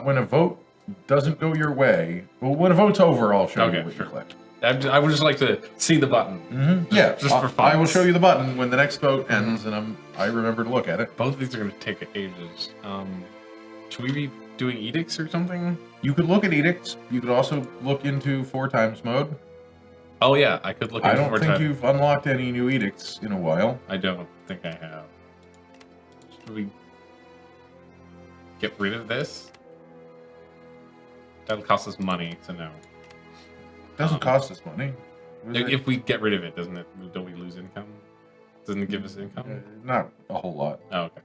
[SPEAKER 1] When a vote doesn't go your way, well, when a vote's over, I'll show
[SPEAKER 2] Okay,
[SPEAKER 1] you what
[SPEAKER 2] sure.
[SPEAKER 1] you clicked.
[SPEAKER 2] I would just like to see the button.
[SPEAKER 1] Yeah,
[SPEAKER 2] just for fun.
[SPEAKER 1] I will show you the button when the next vote ends, and I remember to look at it.
[SPEAKER 2] Both of these are going to take ages. Should we be doing edicts or something?
[SPEAKER 1] You could look at edicts. You could also look into 4x mode.
[SPEAKER 2] Oh yeah, I could look at
[SPEAKER 1] I don't
[SPEAKER 2] four
[SPEAKER 1] think
[SPEAKER 2] times.
[SPEAKER 1] you've unlocked any new edicts in a while.
[SPEAKER 2] I don't think I have. Should we get rid of this? That'll cost us money to know.
[SPEAKER 1] Doesn't cost us money.
[SPEAKER 2] If we get rid of it, doesn't it? Don't we lose income? Doesn't it give us income?
[SPEAKER 1] Not a whole lot.
[SPEAKER 2] Oh, okay.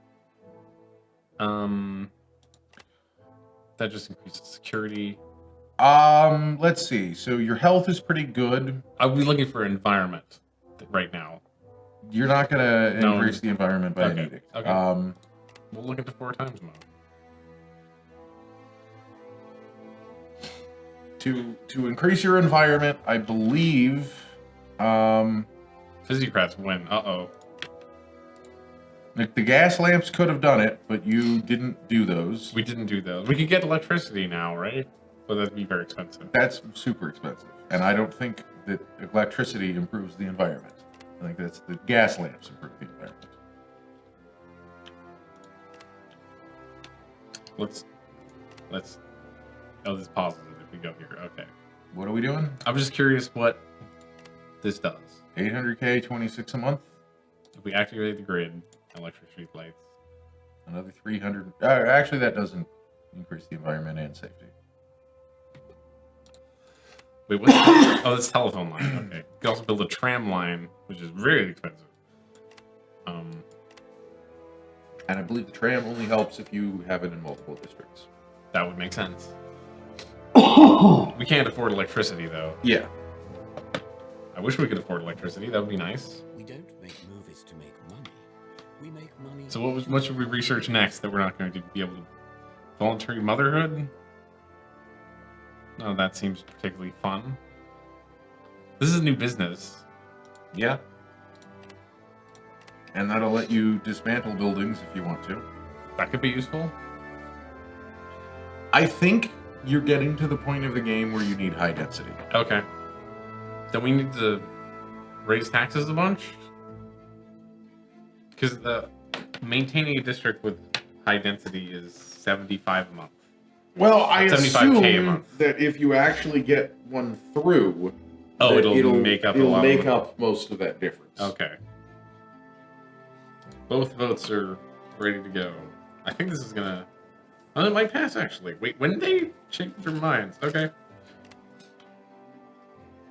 [SPEAKER 2] That just increases security.
[SPEAKER 1] Let's see. So your health is pretty good.
[SPEAKER 2] I'll be looking for environment right now.
[SPEAKER 1] You're not gonna
[SPEAKER 2] No.
[SPEAKER 1] increase the environment by an
[SPEAKER 2] Okay,
[SPEAKER 1] edict.
[SPEAKER 2] okay. We'll look into 4x mode.
[SPEAKER 1] To increase your environment, I believe.
[SPEAKER 2] Physiocrats win. Uh-oh.
[SPEAKER 1] The gas lamps could have done it, but you didn't do those.
[SPEAKER 2] We didn't do those. We could get electricity now, right? But that'd be very expensive.
[SPEAKER 1] That's super expensive, and I don't think that electricity improves the environment. I think that's the gas lamps improve the environment.
[SPEAKER 2] Let's. Oh, this pauses it if we go here. Okay.
[SPEAKER 1] What are we doing?
[SPEAKER 2] I'm just curious what this does.
[SPEAKER 1] 800K, 26 a month.
[SPEAKER 2] If we activate the grid, electric street lights.
[SPEAKER 1] Another 300. Actually, that doesn't increase the environment and safety.
[SPEAKER 2] Wait, what's oh, that's telephone line. Okay. You can also build a tram line, which is very expensive.
[SPEAKER 1] And I believe the tram only helps if you have it in multiple districts.
[SPEAKER 2] That would make sense. We can't afford electricity, though.
[SPEAKER 1] Yeah.
[SPEAKER 2] I wish we could afford electricity. That would be nice.
[SPEAKER 3] We don't make movies to make money. We make money.
[SPEAKER 2] So what should we research next that we're not going to be able to... Voluntary motherhood? No, that seems particularly fun. This is a new business.
[SPEAKER 1] Yeah. And that'll let you dismantle buildings if you want to.
[SPEAKER 2] That could be useful.
[SPEAKER 1] I think you're getting to the point of the game where you need high density.
[SPEAKER 2] Okay. Then we need to raise taxes a bunch? Because maintaining a district with high density is $75 a month.
[SPEAKER 1] Well, I
[SPEAKER 2] 75K a
[SPEAKER 1] assume
[SPEAKER 2] month.
[SPEAKER 1] that if you actually get one through,
[SPEAKER 2] Oh,
[SPEAKER 1] that
[SPEAKER 2] it'll make up a
[SPEAKER 1] it'll
[SPEAKER 2] lot
[SPEAKER 1] make
[SPEAKER 2] of
[SPEAKER 1] up most of that difference.
[SPEAKER 2] Okay. Both votes are ready to go. I think this is gonna... Oh, it might pass, actually. Wait, when did they change their minds? Okay.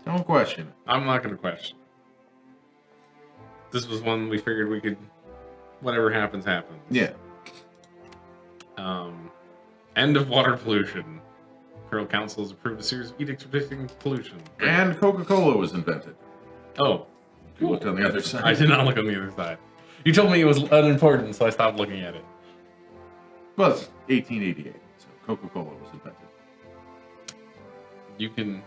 [SPEAKER 1] Don't question it.
[SPEAKER 2] I'm not gonna question. This was one we figured we could, whatever happens, happens.
[SPEAKER 1] Yeah.
[SPEAKER 2] End of water pollution. Imperial Council has approved a series of edicts reducing pollution.
[SPEAKER 1] And Coca-Cola was invented.
[SPEAKER 2] Oh.
[SPEAKER 1] You looked on the other side.
[SPEAKER 2] I did not look on the other side. You told me it was unimportant, so I stopped looking at it.
[SPEAKER 1] Well, it's 1888, so Coca-Cola was invented.
[SPEAKER 2] You can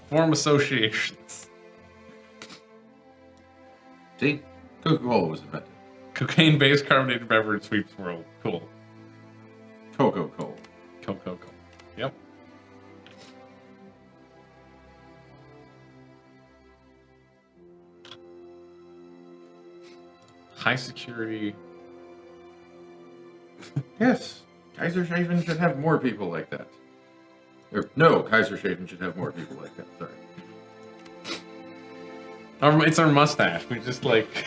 [SPEAKER 2] form associations.
[SPEAKER 1] See? Coca-Cola was invented.
[SPEAKER 2] Cocaine-based carbonated beverage sweeps the world. Cool.
[SPEAKER 1] Coca-Cola.
[SPEAKER 2] Coca-Cola. Yep. High security.
[SPEAKER 1] Yes. Kaiserschaften should have more people like that. Or, no, Kaiserschaften should have more people like that. Sorry.
[SPEAKER 2] It's our mustache. We just like...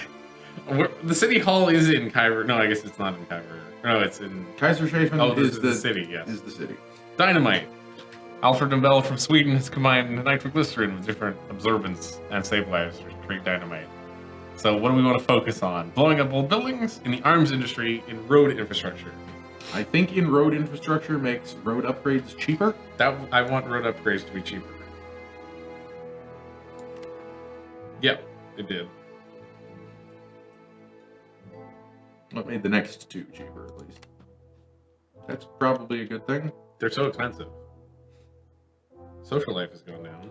[SPEAKER 2] the city hall is in Kyber. No, I guess it's not in Kyber. No, it's in...
[SPEAKER 1] Kaiserschaften
[SPEAKER 2] is the city, yes.
[SPEAKER 1] Is the city.
[SPEAKER 2] Dynamite. Alfred Nobel from Sweden has combined nitroglycerin with different absorbents and stabilizers to create dynamite. So what do we want to focus on? Blowing up old buildings, in the arms industry, in road infrastructure.
[SPEAKER 1] I think in road infrastructure makes road upgrades cheaper.
[SPEAKER 2] I want road upgrades to be cheaper. Yep, it did.
[SPEAKER 1] What made the next two cheaper, at least? That's probably a good thing.
[SPEAKER 2] They're so expensive. Social life is going down.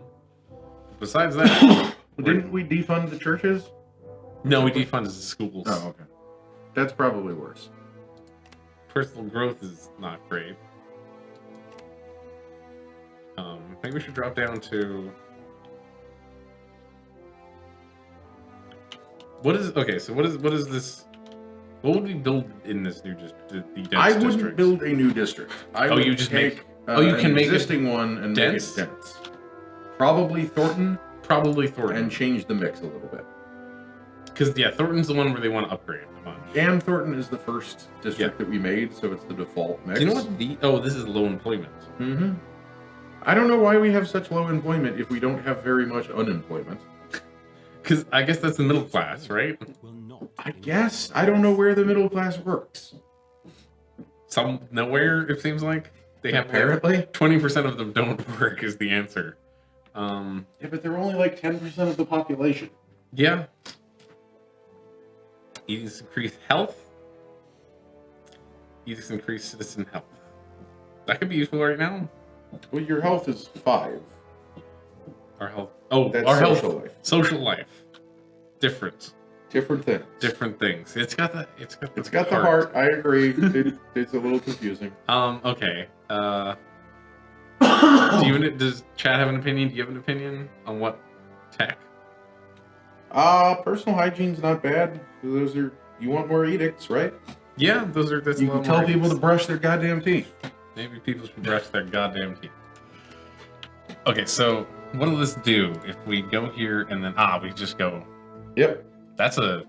[SPEAKER 2] Besides that...
[SPEAKER 1] Didn't we defund the churches?
[SPEAKER 2] No, we defunded the schools.
[SPEAKER 1] Oh, okay. That's probably worse.
[SPEAKER 2] Personal growth is not great. Maybe we should drop down to... What is this? What would we build in this new district?
[SPEAKER 1] I wouldn't build a new district.
[SPEAKER 2] You just make...
[SPEAKER 1] you can make an existing one and
[SPEAKER 2] dense?
[SPEAKER 1] make it dense. Probably Thornton.
[SPEAKER 2] Probably Thornton.
[SPEAKER 1] And change the mix a little bit.
[SPEAKER 2] Because, yeah, Thornton's the one where they want to upgrade a bunch.
[SPEAKER 1] And Thornton is the first district that we made, so it's the default mix.
[SPEAKER 2] Do you know what Oh, this is low employment.
[SPEAKER 1] Mm-hmm. I don't know why we have such low employment if we don't have very much unemployment.
[SPEAKER 2] Because I guess that's the middle class, right?
[SPEAKER 1] I guess. I don't know where the middle class works.
[SPEAKER 2] Nowhere, it seems like. They have
[SPEAKER 1] Apparently.
[SPEAKER 2] 20% of them don't work is the answer.
[SPEAKER 1] Yeah, but they're only like 10% of the population.
[SPEAKER 2] Yeah. Edicts increase health. Edicts increase citizen health. That could be useful right now.
[SPEAKER 1] Well, your health is 5.
[SPEAKER 2] Our health. Oh,
[SPEAKER 1] that's
[SPEAKER 2] our
[SPEAKER 1] social
[SPEAKER 2] health.
[SPEAKER 1] life.
[SPEAKER 2] Social life. Different
[SPEAKER 1] things.
[SPEAKER 2] Different things. It's got the
[SPEAKER 1] heart. I agree. It's a little confusing.
[SPEAKER 2] Okay. Does Chad have an opinion? Do you have an opinion on what tech?
[SPEAKER 1] Personal hygiene's not bad. Those are, you want more edicts, right?
[SPEAKER 2] Yeah, that's
[SPEAKER 1] you can tell people to brush their goddamn teeth.
[SPEAKER 2] Maybe people should brush their goddamn teeth. Okay, so what'll this do if we go here and then we just go?
[SPEAKER 1] Yep.
[SPEAKER 2] That's a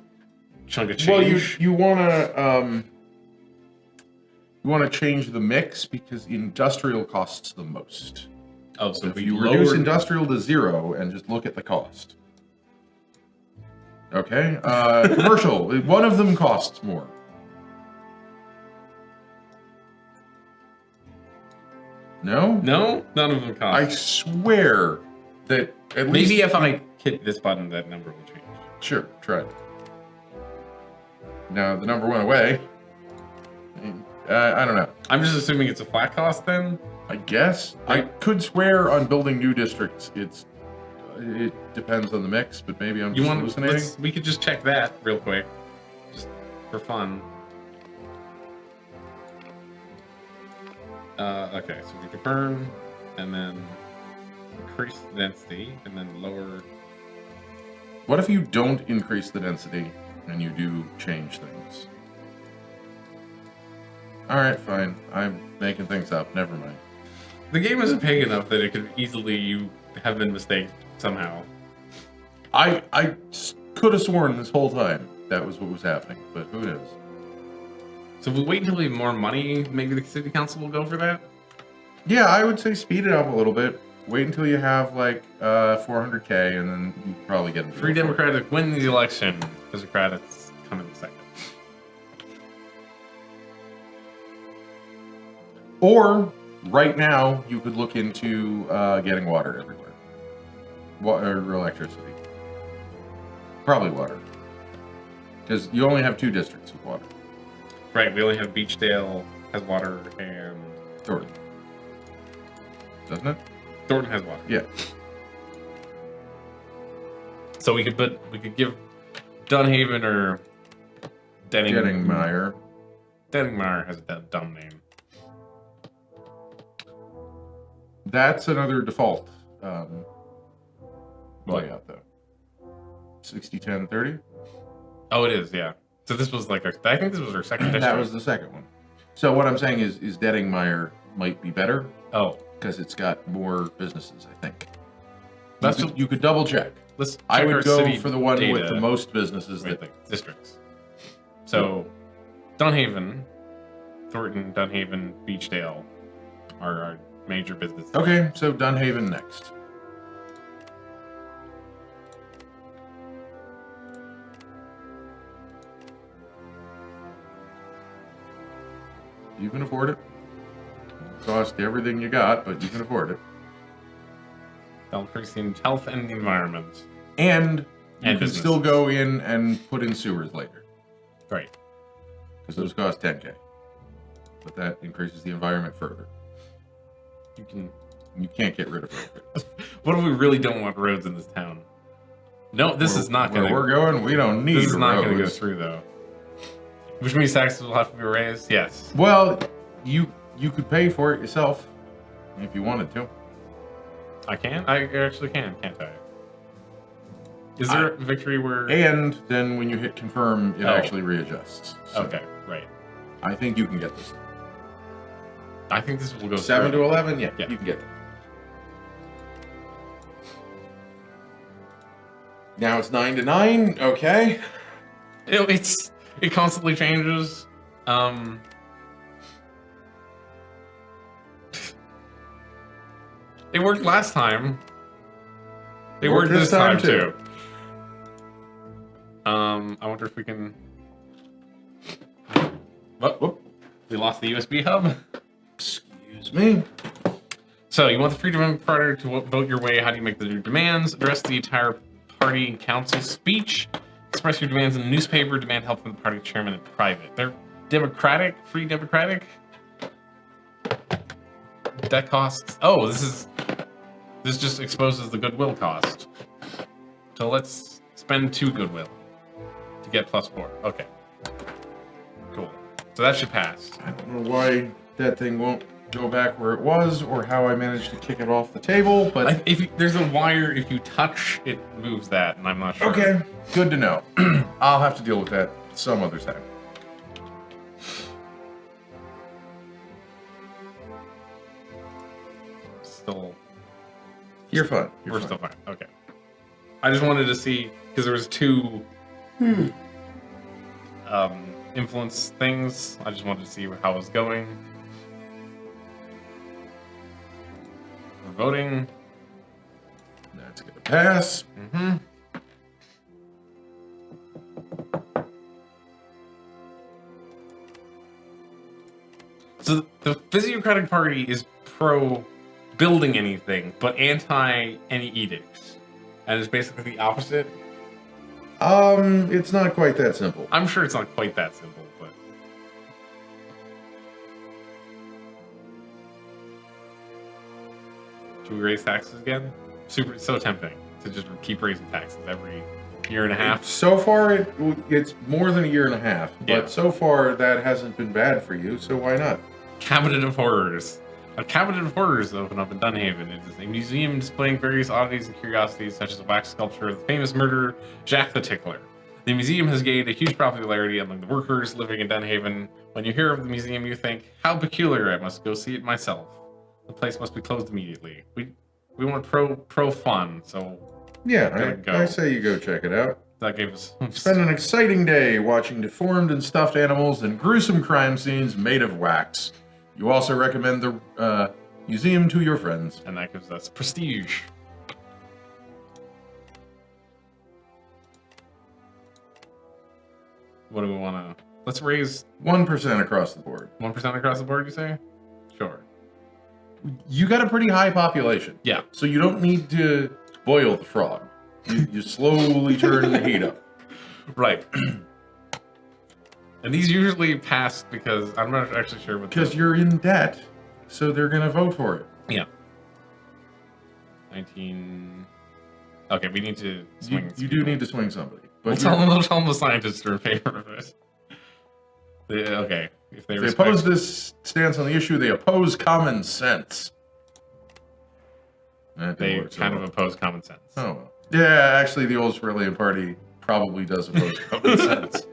[SPEAKER 2] chunk of change.
[SPEAKER 1] Well, you want to change the mix because industrial costs the most.
[SPEAKER 2] Oh,
[SPEAKER 1] so if you reduce industrial to 0 and just look at the cost. Okay. Commercial. One of them costs more. No?
[SPEAKER 2] No? None of them cost.
[SPEAKER 1] I swear that at least...
[SPEAKER 2] Maybe if I hit this button, that number will change.
[SPEAKER 1] Sure, try it. Now, the number went away. I don't know.
[SPEAKER 2] I'm just assuming it's a flat cost then?
[SPEAKER 1] I guess. I could swear on building new districts, it depends on the mix, but maybe I'm just hallucinating.
[SPEAKER 2] We could just check that real quick, just for fun. Okay, so we confirm, and then increase the density, and then lower...
[SPEAKER 1] What if you don't increase the density, and you do change things? Alright, fine. I'm making things up. Never mind.
[SPEAKER 2] The game isn't big enough that it could easily have been mistaken somehow.
[SPEAKER 1] I could have sworn this whole time that was what was happening, but who knows?
[SPEAKER 2] So if we wait until we have more money, maybe the city council will go for that?
[SPEAKER 1] Yeah, I would say speed it up a little bit. Wait until you have like 400K, and then you probably get a
[SPEAKER 2] Free
[SPEAKER 1] deal for it.
[SPEAKER 2] Democratic win the election. Democrats come in second.
[SPEAKER 1] Or right now, you could look into getting water everywhere, water or electricity. Probably water, because you only have 2 districts with water.
[SPEAKER 2] Right, we only have Beachdale has water and
[SPEAKER 1] Thornton, doesn't it?
[SPEAKER 2] Thornton has water.
[SPEAKER 1] Yeah.
[SPEAKER 2] So we could give Dunhaven or
[SPEAKER 1] Denningmeyer.
[SPEAKER 2] Denningmeyer has a dumb name.
[SPEAKER 1] That's another default
[SPEAKER 2] What?
[SPEAKER 1] layout, though. 60, 10, 30?
[SPEAKER 2] Oh, it is, yeah. So this was like I think this was our second district.
[SPEAKER 1] That was the second one. So what I'm saying is Denningmeyer might be better
[SPEAKER 2] Oh,
[SPEAKER 1] because it's got more businesses, I think.
[SPEAKER 2] That's
[SPEAKER 1] You could double check.
[SPEAKER 2] let's check
[SPEAKER 1] I
[SPEAKER 2] our
[SPEAKER 1] would go
[SPEAKER 2] city
[SPEAKER 1] for the one with
[SPEAKER 2] data.
[SPEAKER 1] the most businesses.
[SPEAKER 2] Right,
[SPEAKER 1] That
[SPEAKER 2] like districts. So Dunhaven, Thornton, Dunhaven, Beachdale are our major businesses.
[SPEAKER 1] Okay, so Dunhaven next. You can afford it. Cost everything you got, but you can afford it.
[SPEAKER 2] They'll increase the health and the environment.
[SPEAKER 1] And you
[SPEAKER 2] And
[SPEAKER 1] can
[SPEAKER 2] businesses.
[SPEAKER 1] still go in and put in sewers later,
[SPEAKER 2] Right.
[SPEAKER 1] because those cost 10K. But that increases the environment further.
[SPEAKER 2] You can.
[SPEAKER 1] You can't get rid of it.
[SPEAKER 2] What if we really don't want roads in this town? No, this is not going
[SPEAKER 1] Where
[SPEAKER 2] to.
[SPEAKER 1] we're going, we don't need
[SPEAKER 2] This is not going to go
[SPEAKER 1] roads.
[SPEAKER 2] through though. Which means taxes will have to be raised. Yes.
[SPEAKER 1] Well, you could pay for it yourself if you wanted to.
[SPEAKER 2] I can. I actually can, can't I? Is there a victory where?
[SPEAKER 1] And then when you hit confirm, it
[SPEAKER 2] Oh.
[SPEAKER 1] actually readjusts. So
[SPEAKER 2] Okay, right.
[SPEAKER 1] I think you can get this.
[SPEAKER 2] I think this will go
[SPEAKER 1] 7
[SPEAKER 2] through.
[SPEAKER 1] to 11, yeah,
[SPEAKER 2] Yeah.
[SPEAKER 1] you can get it. Now it's 9 to 9. Okay.
[SPEAKER 2] It constantly changes. It worked last time. It worked this time too. I wonder if we can. Whoop. We lost the USB hub.
[SPEAKER 1] Excuse me.
[SPEAKER 2] So you want the Freedom Party to vote your way. How do you make the demands? Address the entire party in council speech. Express your demands in the newspaper. Demand help from the party chairman in private. They're democratic, free democratic. That costs. Oh, this just exposes the goodwill cost. So let's spend 2 goodwill to get +4. Okay. Cool. So that should pass.
[SPEAKER 1] I don't know why that thing won't go back where it was or how I managed to kick it off the table, but
[SPEAKER 2] There's a wire. If you touch, it moves that, and I'm not sure.
[SPEAKER 1] okay, good to know. I'll have to deal with that some other time.
[SPEAKER 2] Still.
[SPEAKER 1] You're fine.
[SPEAKER 2] We're still fine. Okay. I just wanted to see because there was 2 influence things. I just wanted to see how it was going. We're voting.
[SPEAKER 1] That's gonna pass.
[SPEAKER 2] Mm-hmm. So the Physiocratic Party is pro building anything, but anti any edicts. And it's basically the opposite.
[SPEAKER 1] It's not quite that simple.
[SPEAKER 2] I'm sure it's not quite that simple, but should we raise taxes again? So tempting to just keep raising taxes every year and a half.
[SPEAKER 1] So far, it's more than a year and a half, but
[SPEAKER 2] Yeah.
[SPEAKER 1] so far that hasn't been bad for you, so why not?
[SPEAKER 2] Cabinet of Horrors. A Cabinet of Horrors opened up in Dunhaven. It is a museum displaying various oddities and curiosities, such as a wax sculpture of the famous murderer Jack the Tickler. The museum has gained a huge popularity among the workers living in Dunhaven. When you hear of the museum, you think, how peculiar, I must go see it myself. The place must be closed immediately. We want pro fun, so
[SPEAKER 1] Yeah,
[SPEAKER 2] Gotta go.
[SPEAKER 1] I say you go check it out.
[SPEAKER 2] that gave us...
[SPEAKER 1] Spend an exciting day watching deformed and stuffed animals and gruesome crime scenes made of wax. You also recommend the Museum to your friends.
[SPEAKER 2] And that gives us prestige. What do we want to... Let's raise
[SPEAKER 1] 1% across the board.
[SPEAKER 2] 1% across the board, you say? Sure.
[SPEAKER 1] You got a pretty high population.
[SPEAKER 2] Yeah.
[SPEAKER 1] So you don't need to boil the frog. You slowly turn the heat up.
[SPEAKER 2] Right. And these usually pass because I'm not actually sure what...
[SPEAKER 1] Because you're in debt, so they're going to vote for it.
[SPEAKER 2] Yeah. 19... Okay, we need to swing...
[SPEAKER 1] You do need to swing somebody. But
[SPEAKER 2] We'll tell them the scientists are in favor of it. Okay. If they
[SPEAKER 1] oppose this stance on the issue, they oppose common sense.
[SPEAKER 2] They kind of oppose common sense.
[SPEAKER 1] Oh, well. Yeah, actually, the old Australian Party probably does oppose common sense.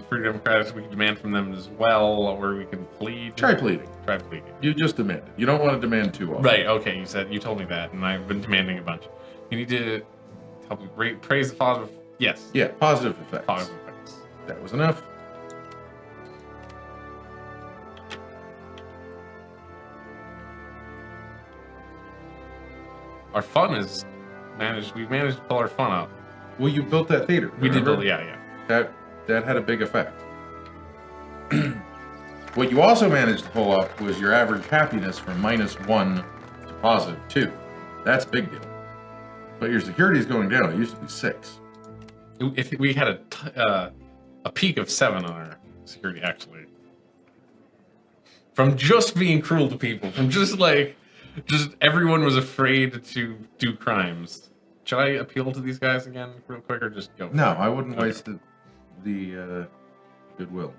[SPEAKER 2] Free Democrats, we can demand from them as well, or we can plead.
[SPEAKER 1] Try pleading.
[SPEAKER 2] Try pleading.
[SPEAKER 1] You just demand it. You don't want to demand too often.
[SPEAKER 2] Right, okay, you told me that, and I've been demanding a bunch. You need to help me praise the positive... Yes.
[SPEAKER 1] Yeah, positive effects.
[SPEAKER 2] Positive effects.
[SPEAKER 1] That was enough.
[SPEAKER 2] Our fun is managed. We've managed to pull our fun up.
[SPEAKER 1] Well, you built that theater.
[SPEAKER 2] We did
[SPEAKER 1] remember?
[SPEAKER 2] build, yeah.
[SPEAKER 1] That had a big effect. What you also managed to pull up was your average happiness from -1 to +2. That's a big deal. But your security is going down. It used to be 6.
[SPEAKER 2] If we had a peak of 7 on our security, actually. From just being cruel to people. From just everyone was afraid to do crimes. Should I appeal to these guys again real quick, or just go?
[SPEAKER 1] No, I wouldn't waste the goodwill.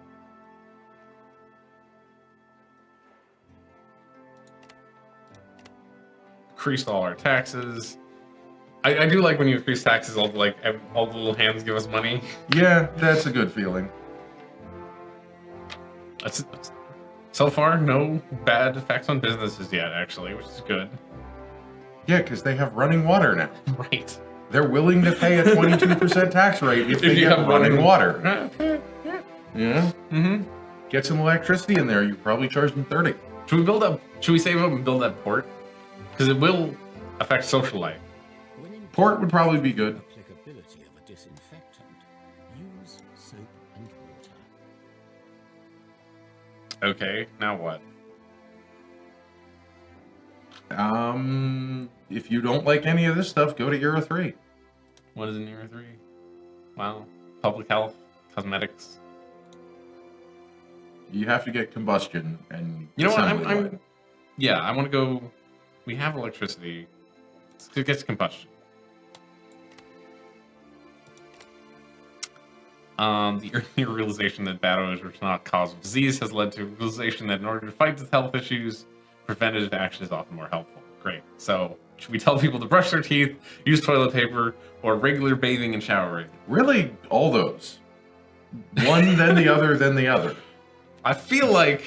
[SPEAKER 2] Increase all our taxes. I do like when you increase taxes, all the little hands give us money.
[SPEAKER 1] Yeah, that's a good feeling.
[SPEAKER 2] So far, no bad effects on businesses yet, actually, which is good.
[SPEAKER 1] Yeah, because they have running water now.
[SPEAKER 2] Right.
[SPEAKER 1] They're willing to pay a 22% tax rate if they get running water. Yeah.
[SPEAKER 2] Mm-hmm.
[SPEAKER 1] Get some electricity in there. You probably charge them 30.
[SPEAKER 2] Should we save up and build that port? Because it will affect social life.
[SPEAKER 1] Port would probably be good.
[SPEAKER 3] Applicability of a disinfectant. Use soap and water.
[SPEAKER 2] Okay, now what?
[SPEAKER 1] If you don't like any of this stuff, go to Euro 3.
[SPEAKER 2] What is in Euro 3? Wow. Public health, cosmetics.
[SPEAKER 1] You have to get combustion and
[SPEAKER 2] You know what?
[SPEAKER 1] assembly line.
[SPEAKER 2] I want to go. We have electricity. Let's get to combustion. The earlier realization that bad odors are not cause of disease has led to a realization that in order to fight these health issues, preventative action is often more helpful. Great. So, should we tell people to brush their teeth, use toilet paper, or regular bathing and showering?
[SPEAKER 1] Really, all those. One, then the other, then the other.
[SPEAKER 2] I feel like...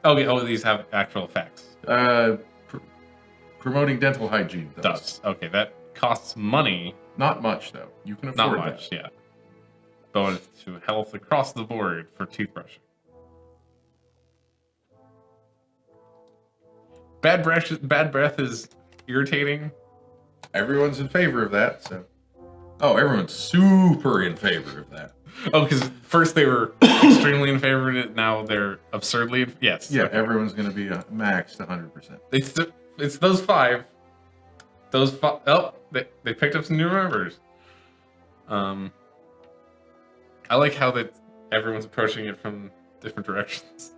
[SPEAKER 2] Okay, these have actual effects.
[SPEAKER 1] Promoting dental hygiene does.
[SPEAKER 2] Okay, that costs money.
[SPEAKER 1] Not much, though. You can afford
[SPEAKER 2] Not
[SPEAKER 1] that.
[SPEAKER 2] much, yeah. Bonus to health across the board for toothbrushing. Bad breath is irritating.
[SPEAKER 1] Everyone's in favor of that, so... Oh, everyone's super in favor of that.
[SPEAKER 2] Oh, because first they were extremely in favor of it, now they're absurdly... Yes.
[SPEAKER 1] Yeah,
[SPEAKER 2] okay.
[SPEAKER 1] everyone's going to be maxed 100%.
[SPEAKER 2] It's those 5. Those 5... Oh, they picked up some new members. I like how that everyone's approaching it from different directions.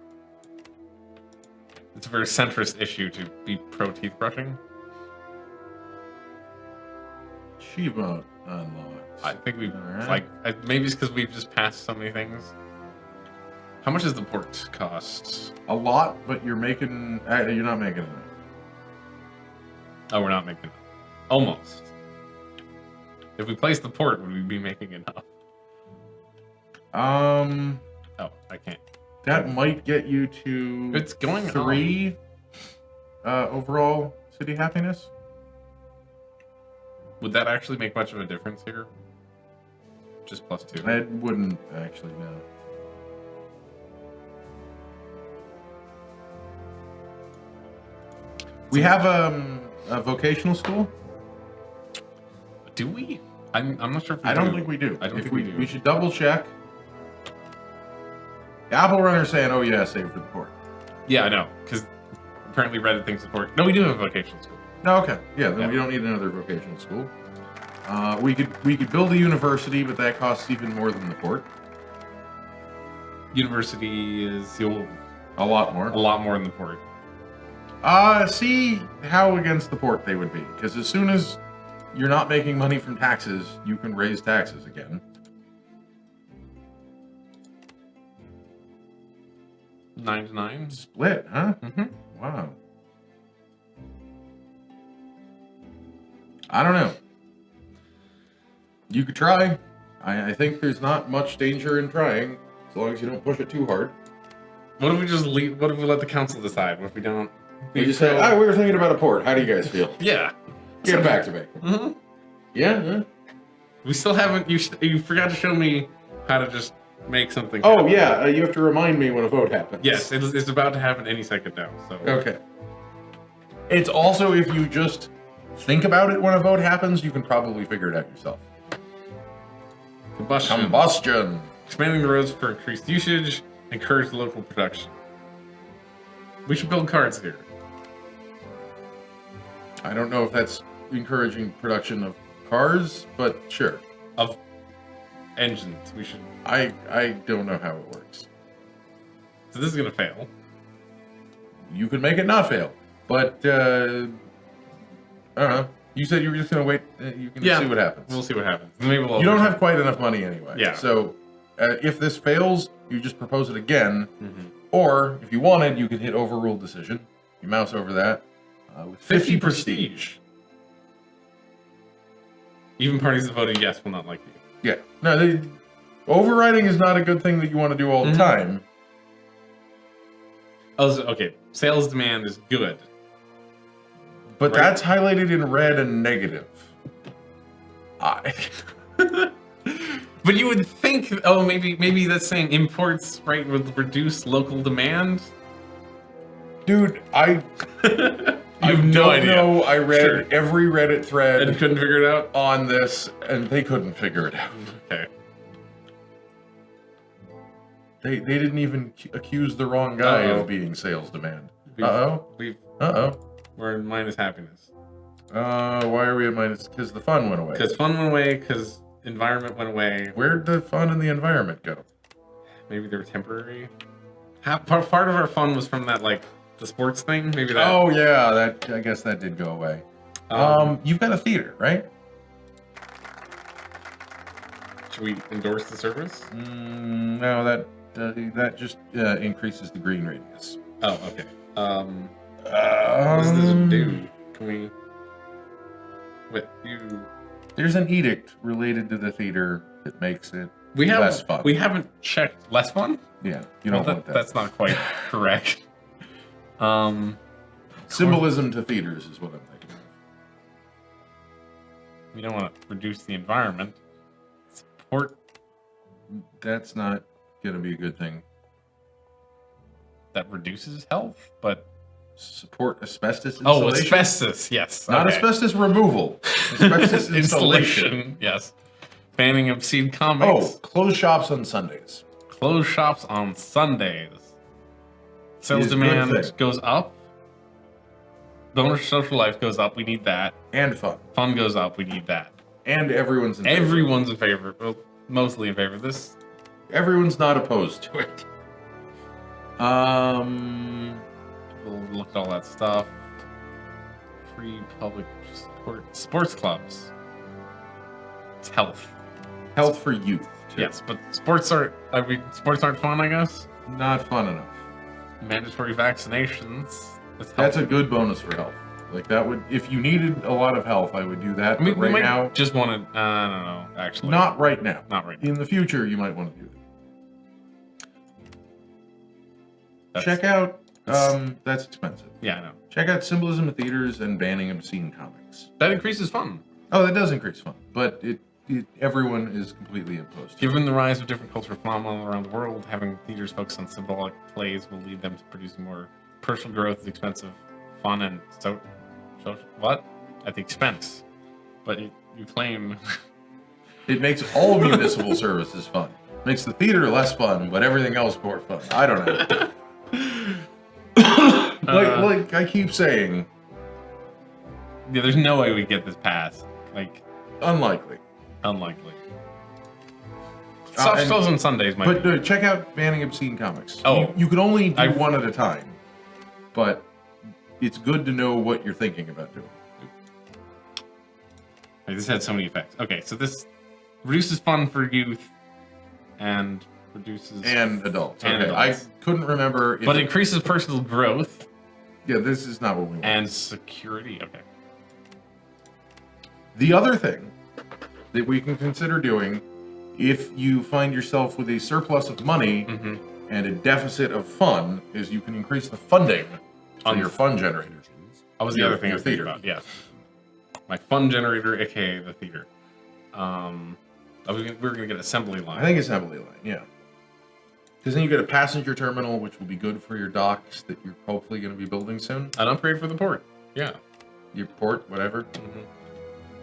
[SPEAKER 2] It's a very centrist issue to be pro-teeth brushing.
[SPEAKER 1] Achievement unlocked.
[SPEAKER 2] I think we've,
[SPEAKER 1] Alright.
[SPEAKER 2] maybe it's because we've just passed so many things. How much does the port cost?
[SPEAKER 1] A lot, but you're making... you're not making enough.
[SPEAKER 2] Oh, we're not making enough. Almost. If we place the port, would we be making enough? Oh, I can't.
[SPEAKER 1] That might get you to...
[SPEAKER 2] It's going
[SPEAKER 1] 3 overall city happiness.
[SPEAKER 2] Would that actually make much of a difference here? Just +2.
[SPEAKER 1] I wouldn't actually, no. We have a vocational school.
[SPEAKER 2] Do we? I'm not sure if we
[SPEAKER 1] I don't think we do.
[SPEAKER 2] I don't
[SPEAKER 1] If
[SPEAKER 2] think we do.
[SPEAKER 1] We should double check. The Apple Runner's saying, "Oh yeah, save for the port."
[SPEAKER 2] Yeah, I know, because apparently Reddit thinks support. No, we do have a vocational school.
[SPEAKER 1] No, okay, yeah, then
[SPEAKER 2] Yeah.
[SPEAKER 1] we don't need another vocational school. We could build a university, but that costs even more than the port.
[SPEAKER 2] University is
[SPEAKER 1] A lot
[SPEAKER 2] a
[SPEAKER 1] more.
[SPEAKER 2] lot more than the port.
[SPEAKER 1] See how against the port they would be, because as soon as you're not making money from taxes, you can raise taxes again.
[SPEAKER 2] 9 to 9.
[SPEAKER 1] Split, huh?
[SPEAKER 2] Mm-hmm.
[SPEAKER 1] Wow. I don't know. You could try. I think there's not much danger in trying, as long as you don't push it too hard.
[SPEAKER 2] What if we just leave? What if we let the council decide? What if we don't?
[SPEAKER 1] You just say, "Oh, we were thinking about a port. How do you guys feel?
[SPEAKER 2] Yeah.
[SPEAKER 1] Get it back to me."
[SPEAKER 2] Mm-hmm.
[SPEAKER 1] Yeah. Yeah.
[SPEAKER 2] We still haven't. You forgot to show me how to just make something.
[SPEAKER 1] Oh
[SPEAKER 2] happen.
[SPEAKER 1] yeah. You have to remind me when a vote happens.
[SPEAKER 2] Yes, it's about to happen any second now. So
[SPEAKER 1] Okay. It's also, if you just think about it when a vote happens, you can probably figure it out yourself. Combustion.
[SPEAKER 2] Expanding the roads for increased usage. Encourage local production. We should build cards here.
[SPEAKER 1] I don't know if that's encouraging production of cars, but sure.
[SPEAKER 2] Of engines. We should.
[SPEAKER 1] I don't know how it works.
[SPEAKER 2] So this is gonna fail.
[SPEAKER 1] You could make it not fail, but I don't know. You said you were just gonna wait. You can see what happens.
[SPEAKER 2] We'll see what happens. Maybe we'll
[SPEAKER 1] You don't have quite enough money anyway.
[SPEAKER 2] Yeah.
[SPEAKER 1] So if this fails, you just propose it again.
[SPEAKER 2] Mm-hmm.
[SPEAKER 1] Or if you wanted, you could hit overrule decision. You mouse over that with 50 prestige.
[SPEAKER 2] Even parties that voted yes will not like you.
[SPEAKER 1] Yeah. No, overriding is not a good thing that you want to do all the time.
[SPEAKER 2] Oh, okay. Sales demand is good.
[SPEAKER 1] But
[SPEAKER 2] Right.
[SPEAKER 1] that's highlighted in red and negative.
[SPEAKER 2] But you would think, oh, maybe that's saying imports, right, would reduce local demand.
[SPEAKER 1] Dude, I
[SPEAKER 2] have no
[SPEAKER 1] don't
[SPEAKER 2] idea.
[SPEAKER 1] know. I read
[SPEAKER 2] Sure.
[SPEAKER 1] every Reddit thread
[SPEAKER 2] And couldn't figure it out.
[SPEAKER 1] on this, and they couldn't figure it out.
[SPEAKER 2] Okay.
[SPEAKER 1] They didn't even accuse the wrong guy
[SPEAKER 2] Uh-oh.
[SPEAKER 1] of being sales demand.
[SPEAKER 2] We've-
[SPEAKER 1] Uh-oh.
[SPEAKER 2] Uh-oh. We're in minus happiness.
[SPEAKER 1] Why are we at minus? Because the fun went away.
[SPEAKER 2] Because fun went away, because environment went away.
[SPEAKER 1] Where'd the fun and the environment go?
[SPEAKER 2] Maybe they were temporary. Part of our fun was from that, like, the sports thing. Maybe that.
[SPEAKER 1] Oh yeah, I guess that did go away. You've got a theater, right?
[SPEAKER 2] Should we endorse the service?
[SPEAKER 1] No, that just increases the green radius.
[SPEAKER 2] Oh, okay. What does this do? Can we... Wait,
[SPEAKER 1] There's an edict related to the theater that makes it
[SPEAKER 2] less
[SPEAKER 1] fun.
[SPEAKER 2] We haven't checked less fun?
[SPEAKER 1] Yeah, you don't want that.
[SPEAKER 2] That's not quite correct.
[SPEAKER 1] Symbolism to theaters is what I'm thinking of.
[SPEAKER 2] We don't want to reduce the environment. Support...
[SPEAKER 1] That's not going to be a good thing.
[SPEAKER 2] That reduces health, but...
[SPEAKER 1] Support asbestos
[SPEAKER 2] Oh,
[SPEAKER 1] installation?
[SPEAKER 2] asbestos, yes.
[SPEAKER 1] Not
[SPEAKER 2] okay.
[SPEAKER 1] asbestos removal. Asbestos installation.
[SPEAKER 2] Installation, yes. Banning obscene comics.
[SPEAKER 1] Oh, close shops on Sundays.
[SPEAKER 2] Close shops on Sundays. Sales
[SPEAKER 1] Is a good
[SPEAKER 2] demand
[SPEAKER 1] thing.
[SPEAKER 2] goes up. Donor social life goes up. We need that.
[SPEAKER 1] And fun.
[SPEAKER 2] Fun goes up. We need that.
[SPEAKER 1] And everyone's in favor.
[SPEAKER 2] Everyone's in favor. Well, mostly in favor of this.
[SPEAKER 1] Everyone's not opposed to it.
[SPEAKER 2] We'll look at all that stuff. Free public support. Sports clubs. It's health.
[SPEAKER 1] Health for youth, too.
[SPEAKER 2] Yes, but sports aren't fun, I guess.
[SPEAKER 1] Not fun enough.
[SPEAKER 2] Mandatory vaccinations.
[SPEAKER 1] That's a good bonus for health. Like, that would... If you needed a lot of health, I would do that.
[SPEAKER 2] I mean,
[SPEAKER 1] but
[SPEAKER 2] we
[SPEAKER 1] right
[SPEAKER 2] might
[SPEAKER 1] now...
[SPEAKER 2] just want to. I don't know. Actually,
[SPEAKER 1] Not right now.
[SPEAKER 2] Not right now.
[SPEAKER 1] In the future, you might want to do that.
[SPEAKER 2] That's-
[SPEAKER 1] Check out... that's expensive.
[SPEAKER 2] Yeah, I know.
[SPEAKER 1] Check out Symbolism of Theaters and banning obscene comics.
[SPEAKER 2] That increases fun.
[SPEAKER 1] Oh, that does increase fun. But everyone is completely opposed to it.
[SPEAKER 2] Given the rise of different cultural phenomena around the world, having theaters focus on symbolic plays will lead them to producing more personal growth at the expense of fun and what? At the expense. But you claim
[SPEAKER 1] It makes all municipal services fun. Makes the theater less fun, but everything else more fun. I don't know. like I keep saying,
[SPEAKER 2] yeah, there's no way we get this passed. Like,
[SPEAKER 1] unlikely.
[SPEAKER 2] unlikely. Soft shows on Sundays,
[SPEAKER 1] But check out banning obscene comics.
[SPEAKER 2] Oh.
[SPEAKER 1] You can only do one at a time, but it's good to know what you're thinking about doing.
[SPEAKER 2] This had so many effects. Okay, so this reduces fun for youth and reduces
[SPEAKER 1] And adults.
[SPEAKER 2] And
[SPEAKER 1] Okay,
[SPEAKER 2] adults.
[SPEAKER 1] I couldn't remember. If
[SPEAKER 2] but increases personal growth
[SPEAKER 1] yeah, this is not what we want.
[SPEAKER 2] and security. Okay.
[SPEAKER 1] The other thing that we can consider doing, if you find yourself with a surplus of money and a deficit of fun, is you can increase the funding for your fun generator.
[SPEAKER 2] That was the other thing I
[SPEAKER 1] Your
[SPEAKER 2] was thinking
[SPEAKER 1] theater.
[SPEAKER 2] about. Yeah. My fun generator, aka the theater. We were gonna get assembly line.
[SPEAKER 1] I think assembly line, yeah. Because then you get a passenger terminal, which will be good for your docks that you're hopefully going to be building soon.
[SPEAKER 2] An upgrade for the port. Yeah.
[SPEAKER 1] Your port, whatever.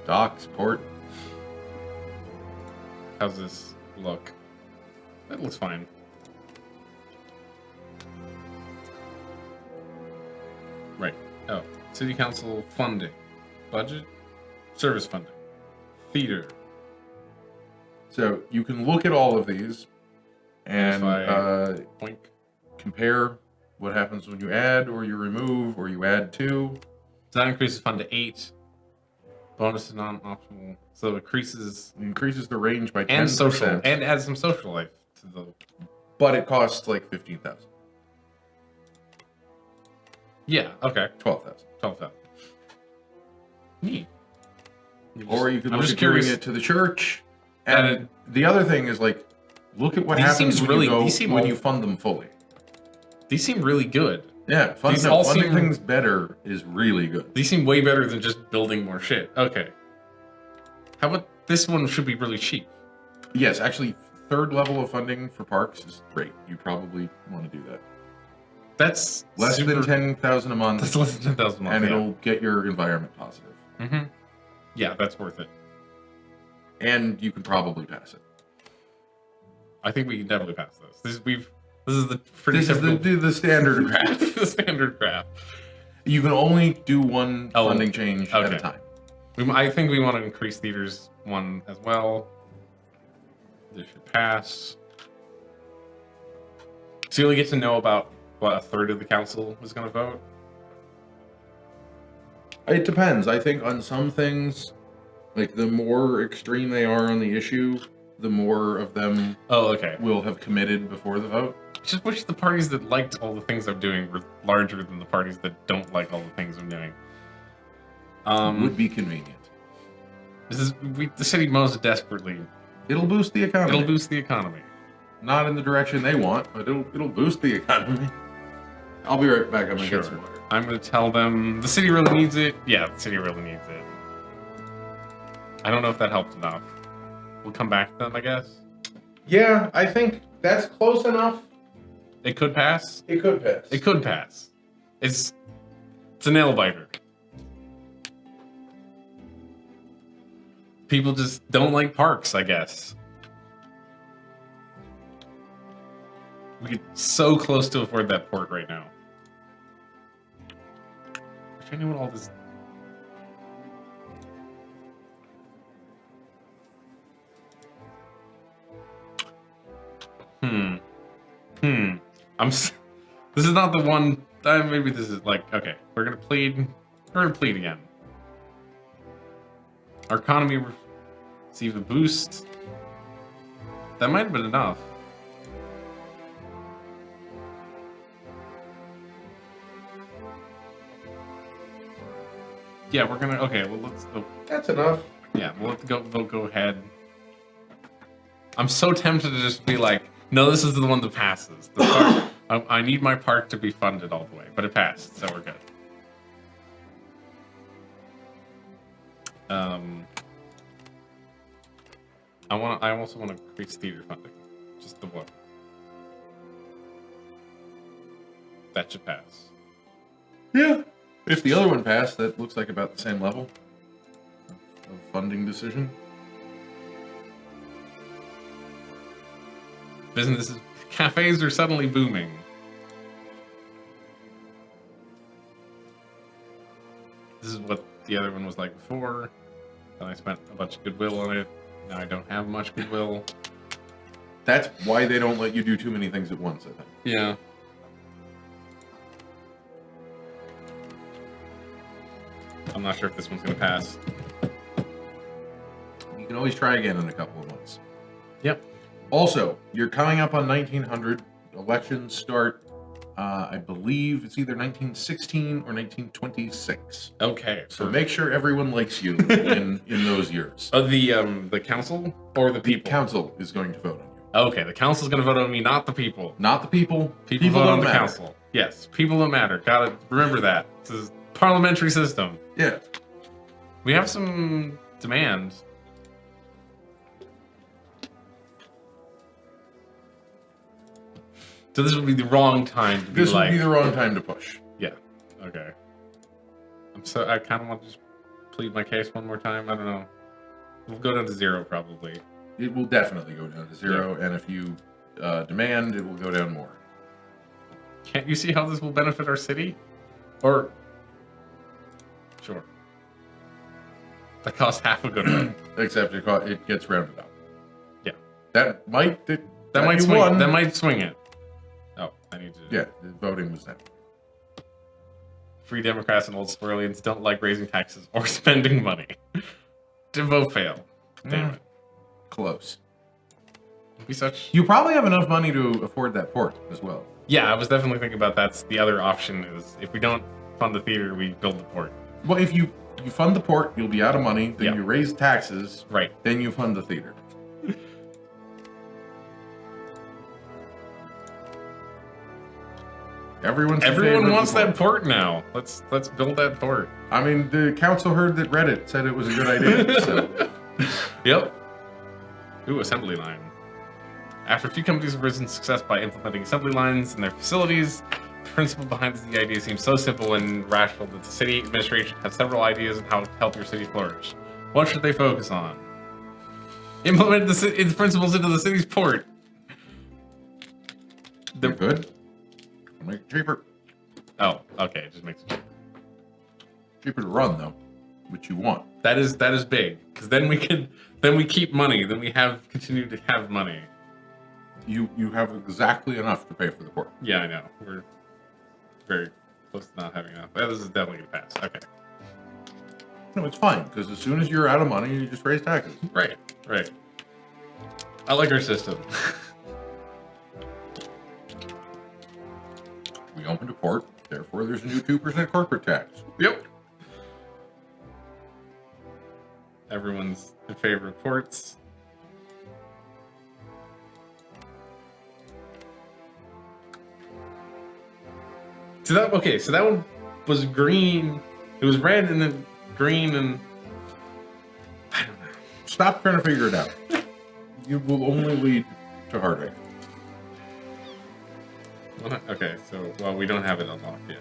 [SPEAKER 1] Docks, port.
[SPEAKER 2] How's this look? That looks fine. Right. Oh, city council funding, budget, service funding, theater.
[SPEAKER 1] So you can look at all of these and
[SPEAKER 2] Point.
[SPEAKER 1] compare what happens when you add or you remove or you add to.
[SPEAKER 2] So that increases fund to 8. Bonus is non-optimal. So it increases
[SPEAKER 1] It increases the range by 10%.
[SPEAKER 2] and social and adds some social life to the.
[SPEAKER 1] But it costs like 15,000.
[SPEAKER 2] Yeah. Okay.
[SPEAKER 1] 12,000.
[SPEAKER 2] 12,000. Neat.
[SPEAKER 1] Or you could
[SPEAKER 2] I'm
[SPEAKER 1] look
[SPEAKER 2] just
[SPEAKER 1] at giving
[SPEAKER 2] curious.
[SPEAKER 1] it to the church.
[SPEAKER 2] And
[SPEAKER 1] And the other thing is like, look at what
[SPEAKER 2] These
[SPEAKER 1] happens
[SPEAKER 2] seems
[SPEAKER 1] when,
[SPEAKER 2] really-
[SPEAKER 1] you, go,
[SPEAKER 2] these seem
[SPEAKER 1] when
[SPEAKER 2] all-
[SPEAKER 1] you fund them fully.
[SPEAKER 2] These seem really good.
[SPEAKER 1] Yeah,
[SPEAKER 2] These all
[SPEAKER 1] funding
[SPEAKER 2] seem-
[SPEAKER 1] things better is really good.
[SPEAKER 2] These seem way better than just building more shit. Okay. How about this one should be really cheap?
[SPEAKER 1] Yes, actually, third level of funding for parks is great. You probably want to do that.
[SPEAKER 2] That's
[SPEAKER 1] Less
[SPEAKER 2] super,
[SPEAKER 1] than 10,000 a month,
[SPEAKER 2] That's less than 10,000 a month.
[SPEAKER 1] and
[SPEAKER 2] yeah.
[SPEAKER 1] it'll get your environment positive.
[SPEAKER 2] Mm-hmm. Yeah, that's worth it.
[SPEAKER 1] And you can probably pass it.
[SPEAKER 2] I think we can definitely pass this. This is the pretty
[SPEAKER 1] This is
[SPEAKER 2] typical
[SPEAKER 1] the standard graph.
[SPEAKER 2] the standard graph.
[SPEAKER 1] You can only do one
[SPEAKER 2] Oh,
[SPEAKER 1] funding change at
[SPEAKER 2] okay.
[SPEAKER 1] a time.
[SPEAKER 2] I think we want to increase theaters one as well. This should pass. So you only get to know about what a third of the council is going to vote.
[SPEAKER 1] It depends. I think on some things, like the more extreme they are on the issue, the more of them
[SPEAKER 2] Oh, okay.
[SPEAKER 1] will have committed before the vote.
[SPEAKER 2] I just wish the parties that liked all the things I'm doing were larger than the parties that don't like all the things I'm doing.
[SPEAKER 1] Would be convenient.
[SPEAKER 2] The city most desperately.
[SPEAKER 1] It'll boost the economy.
[SPEAKER 2] It'll boost the economy.
[SPEAKER 1] Not in the direction they want, but it'll boost the economy. I'll be right back. I'm gonna
[SPEAKER 2] Sure.
[SPEAKER 1] get some water.
[SPEAKER 2] I'm going to tell them the city really needs it. Yeah, the city really needs it. I don't know if that helped enough. We'll come back to them, I guess.
[SPEAKER 1] Yeah, I think that's close enough.
[SPEAKER 2] It could pass.
[SPEAKER 1] It could pass.
[SPEAKER 2] It could pass. It's a nail biter. People just don't like parks, I guess. We get so close to afford that port right now. Wish I knew what all this. This is not the one. Maybe this is like okay. We're gonna plead. We're gonna plead again. Our economy receive a boost. That might have been enough. Yeah, we're gonna. Okay, well let's.
[SPEAKER 1] That's enough.
[SPEAKER 2] Yeah, we'll go ahead. I'm so tempted to just be like, no, this is the one that passes. The park, I need my park to be funded all the way, but it passed, so we're good. I also want to increase theater funding, just the one. That should pass.
[SPEAKER 1] Yeah. If the other one passed, that looks like about the same level of funding decision.
[SPEAKER 2] Businesses, cafes are suddenly booming. This is what the other one was like before. Then I spent a bunch of goodwill on it. Now I don't have much goodwill.
[SPEAKER 1] That's why they don't let you do too many things at once, I think.
[SPEAKER 2] Yeah. I'm not sure if this one's going to pass.
[SPEAKER 1] You can always try again in a couple of months.
[SPEAKER 2] Yep.
[SPEAKER 1] Also, you're coming up on 1900. Elections start, I believe it's either 1916 or 1926.
[SPEAKER 2] Okay.
[SPEAKER 1] So make sure everyone likes you in those years.
[SPEAKER 2] The council or the
[SPEAKER 1] The
[SPEAKER 2] people?
[SPEAKER 1] council is going to vote on you.
[SPEAKER 2] Okay, the council's going to vote on me, not the people.
[SPEAKER 1] Not the people.
[SPEAKER 2] People vote on
[SPEAKER 1] don't
[SPEAKER 2] the
[SPEAKER 1] matter.
[SPEAKER 2] council. Yes, people don't matter. Gotta remember that. This is parliamentary system.
[SPEAKER 1] Yeah.
[SPEAKER 2] We have some demands. So this would be the wrong time to be
[SPEAKER 1] This
[SPEAKER 2] like...
[SPEAKER 1] would be the wrong time to push.
[SPEAKER 2] Yeah, okay. I kind of want to just plead my case one more time. I don't know. We'll go down to 0 probably.
[SPEAKER 1] It will definitely go down to 0, and if you demand, it will go down more.
[SPEAKER 2] Can't you see how this will benefit our city? Or... Sure. That costs half a good one.
[SPEAKER 1] Except it gets rounded up.
[SPEAKER 2] Yeah.
[SPEAKER 1] That might...
[SPEAKER 2] That might
[SPEAKER 1] you
[SPEAKER 2] swing.
[SPEAKER 1] won.
[SPEAKER 2] That might swing it. Oh, I need to.
[SPEAKER 1] Yeah, the voting was that.
[SPEAKER 2] Free Democrats and old Sperlians don't like raising taxes or spending money. To vote fail. Damn it.
[SPEAKER 1] Close.
[SPEAKER 2] Be such.
[SPEAKER 1] You probably have enough money to afford that port as well.
[SPEAKER 2] Yeah, I was definitely thinking about that's the other option is if we don't fund the theater, we build the port.
[SPEAKER 1] Well, if you fund the port, you'll be out of money. Then
[SPEAKER 2] Yeah.
[SPEAKER 1] you raise taxes.
[SPEAKER 2] Right.
[SPEAKER 1] Then you fund the theater. Everyone
[SPEAKER 2] wants that port now. Let's build that port.
[SPEAKER 1] I mean, the council heard that Reddit said it was a good idea. So.
[SPEAKER 2] Yep. Ooh, assembly line. After a few companies have risen to success by implementing assembly lines in their facilities, the principle behind the idea seems so simple and rational that the city administration has several ideas on how to help your city flourish. What should they focus on? Implement its principles into the city's port.
[SPEAKER 1] They're good. I'll make it cheaper.
[SPEAKER 2] Oh, okay. It just makes it cheaper.
[SPEAKER 1] Cheaper to run though, which you want.
[SPEAKER 2] That is big because then we keep money. Then we continue to have money.
[SPEAKER 1] You have exactly enough to pay for the port.
[SPEAKER 2] Yeah, I know. We're very close to not having enough. This is definitely gonna pass. Okay.
[SPEAKER 1] No, it's fine because as soon as you're out of money, you just raise taxes.
[SPEAKER 2] Right. I like our system.
[SPEAKER 1] We opened a port, therefore there's a new 2% corporate tax.
[SPEAKER 2] Yep. Everyone's in favor of ports. So that one was green. It was red and then green and I don't know.
[SPEAKER 1] Stop trying to figure it out. You will only lead to heartache.
[SPEAKER 2] Okay, so well we don't have it unlocked yet.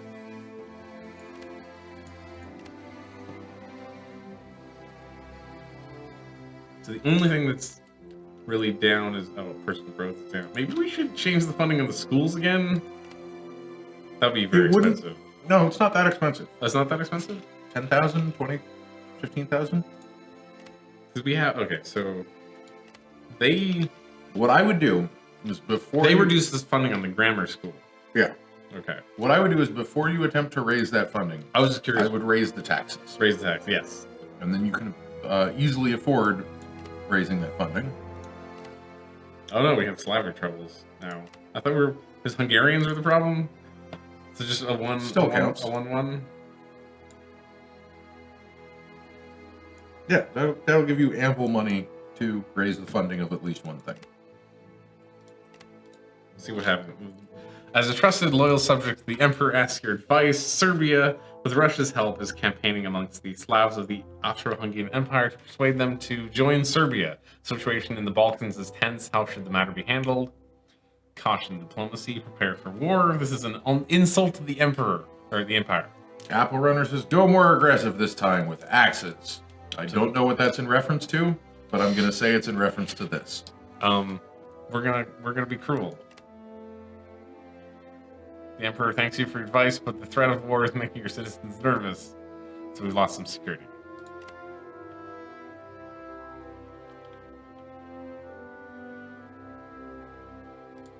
[SPEAKER 2] So the only thing that's really down is personal growth is down. Maybe we should change the funding of the schools again. That'd be very expensive.
[SPEAKER 1] No, it's not that expensive.
[SPEAKER 2] That's not that expensive?
[SPEAKER 1] 10,000, 20, 15,000?
[SPEAKER 2] Because we have so
[SPEAKER 1] What I would do is before
[SPEAKER 2] they
[SPEAKER 1] you-
[SPEAKER 2] reduced this funding on the grammar school.
[SPEAKER 1] Yeah.
[SPEAKER 2] Okay.
[SPEAKER 1] What I would do is before you attempt to raise that funding,
[SPEAKER 2] I was just curious.
[SPEAKER 1] I would raise the taxes.
[SPEAKER 2] Raise the tax, yes.
[SPEAKER 1] And then you can easily afford raising that funding.
[SPEAKER 2] Oh no, we have Slavic troubles now. I thought his Hungarians were the problem. So just a one
[SPEAKER 1] Still
[SPEAKER 2] a one-
[SPEAKER 1] counts.
[SPEAKER 2] a 1-1.
[SPEAKER 1] Yeah, that'll give you ample money to raise the funding of at least one thing.
[SPEAKER 2] See what happens. As a trusted, loyal subject to the Emperor asks your advice, Serbia, with Russia's help, is campaigning amongst the Slavs of the Austro-Hungarian Empire to persuade them to join Serbia. Situation in the Balkans is tense. How should the matter be handled? Caution diplomacy. Prepare for war. This is an insult to the Emperor, or the Empire.
[SPEAKER 1] Apple Runner says, go more aggressive this time with axes. I don't know what that's in reference to, but I'm gonna say it's in reference to this.
[SPEAKER 2] We're gonna be cruel. The Emperor thanks you for your advice, but the threat of war is making your citizens nervous, so we've lost some security.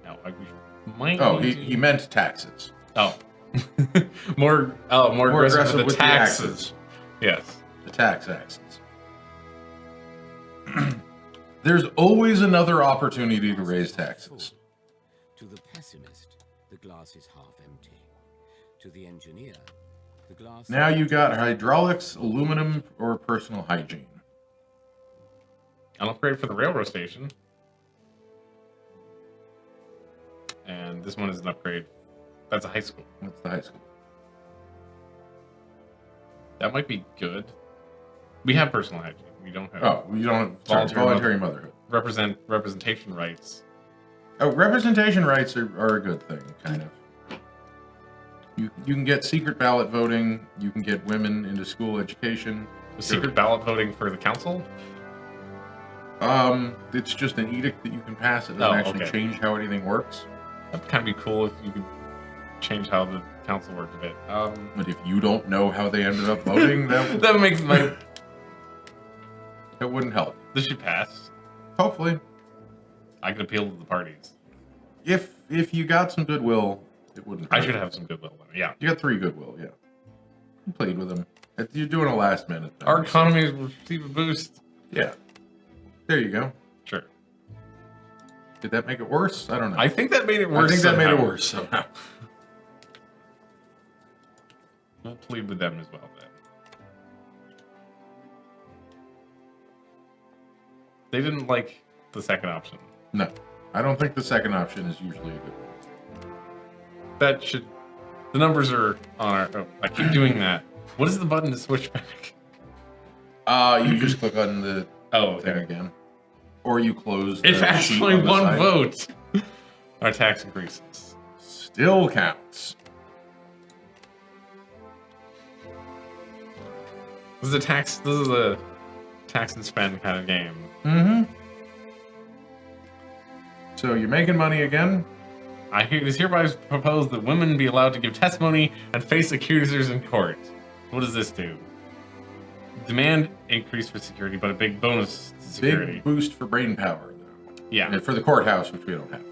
[SPEAKER 2] Now, we might.
[SPEAKER 1] Oh,
[SPEAKER 2] need
[SPEAKER 1] he meant taxes.
[SPEAKER 2] Oh, more aggressive with the taxes. Yes,
[SPEAKER 1] the tax axes. There's always another opportunity to raise taxes.
[SPEAKER 3] To the pessimist, the glass is half empty. To the engineer, the glass...
[SPEAKER 1] Now you got hydraulics, aluminum, or personal hygiene.
[SPEAKER 2] An upgrade for the railroad station. And this one is an upgrade. That's a high school.
[SPEAKER 1] What's the high school?
[SPEAKER 2] That might be good. We have personal hygiene. We don't have...
[SPEAKER 1] Oh, you don't have voluntary motherhood.
[SPEAKER 2] Representation rights.
[SPEAKER 1] Oh, representation rights are a good thing, kind of. You can get secret ballot voting. You can get women into school education.
[SPEAKER 2] Secret ballot voting for the council?
[SPEAKER 1] It's just an edict that you can pass. It doesn't actually change how anything works.
[SPEAKER 2] That'd kind of be cool if you could change how the council worked a bit.
[SPEAKER 1] But if you don't know how they ended up voting,
[SPEAKER 2] that makes my...
[SPEAKER 1] It wouldn't help.
[SPEAKER 2] This should pass.
[SPEAKER 1] Hopefully.
[SPEAKER 2] I could appeal to the parties.
[SPEAKER 1] If you got some goodwill, it wouldn't hurt.
[SPEAKER 2] I should have some goodwill. Yeah.
[SPEAKER 1] You got 3 goodwill, yeah. You played with them. You're doing a last minute thing.
[SPEAKER 2] Our economy will receive a boost.
[SPEAKER 1] Yeah. There you go.
[SPEAKER 2] Sure.
[SPEAKER 1] Did that make it worse? I don't know.
[SPEAKER 2] I think that made it worse.
[SPEAKER 1] I think that made it worse somehow.
[SPEAKER 2] We'll plead with them as well then. They didn't like the second option.
[SPEAKER 1] No. I don't think the second option is usually a good one.
[SPEAKER 2] That should... The numbers are on our... Oh, I keep doing that. What is the button to switch back?
[SPEAKER 1] You just click on the thing again. Or you close the
[SPEAKER 2] If actually
[SPEAKER 1] on the
[SPEAKER 2] one
[SPEAKER 1] side.
[SPEAKER 2] vote, our tax increases.
[SPEAKER 1] Still counts.
[SPEAKER 2] This is a tax and spend kind of game.
[SPEAKER 1] Mm-hmm. So you're making money again?
[SPEAKER 2] It is hereby proposed that women be allowed to give testimony and face accusers in court. What does this do? Demand increase for security, but a big bonus to security.
[SPEAKER 1] Big boost for brain power, though.
[SPEAKER 2] Yeah.
[SPEAKER 1] And for the courthouse, which we don't have.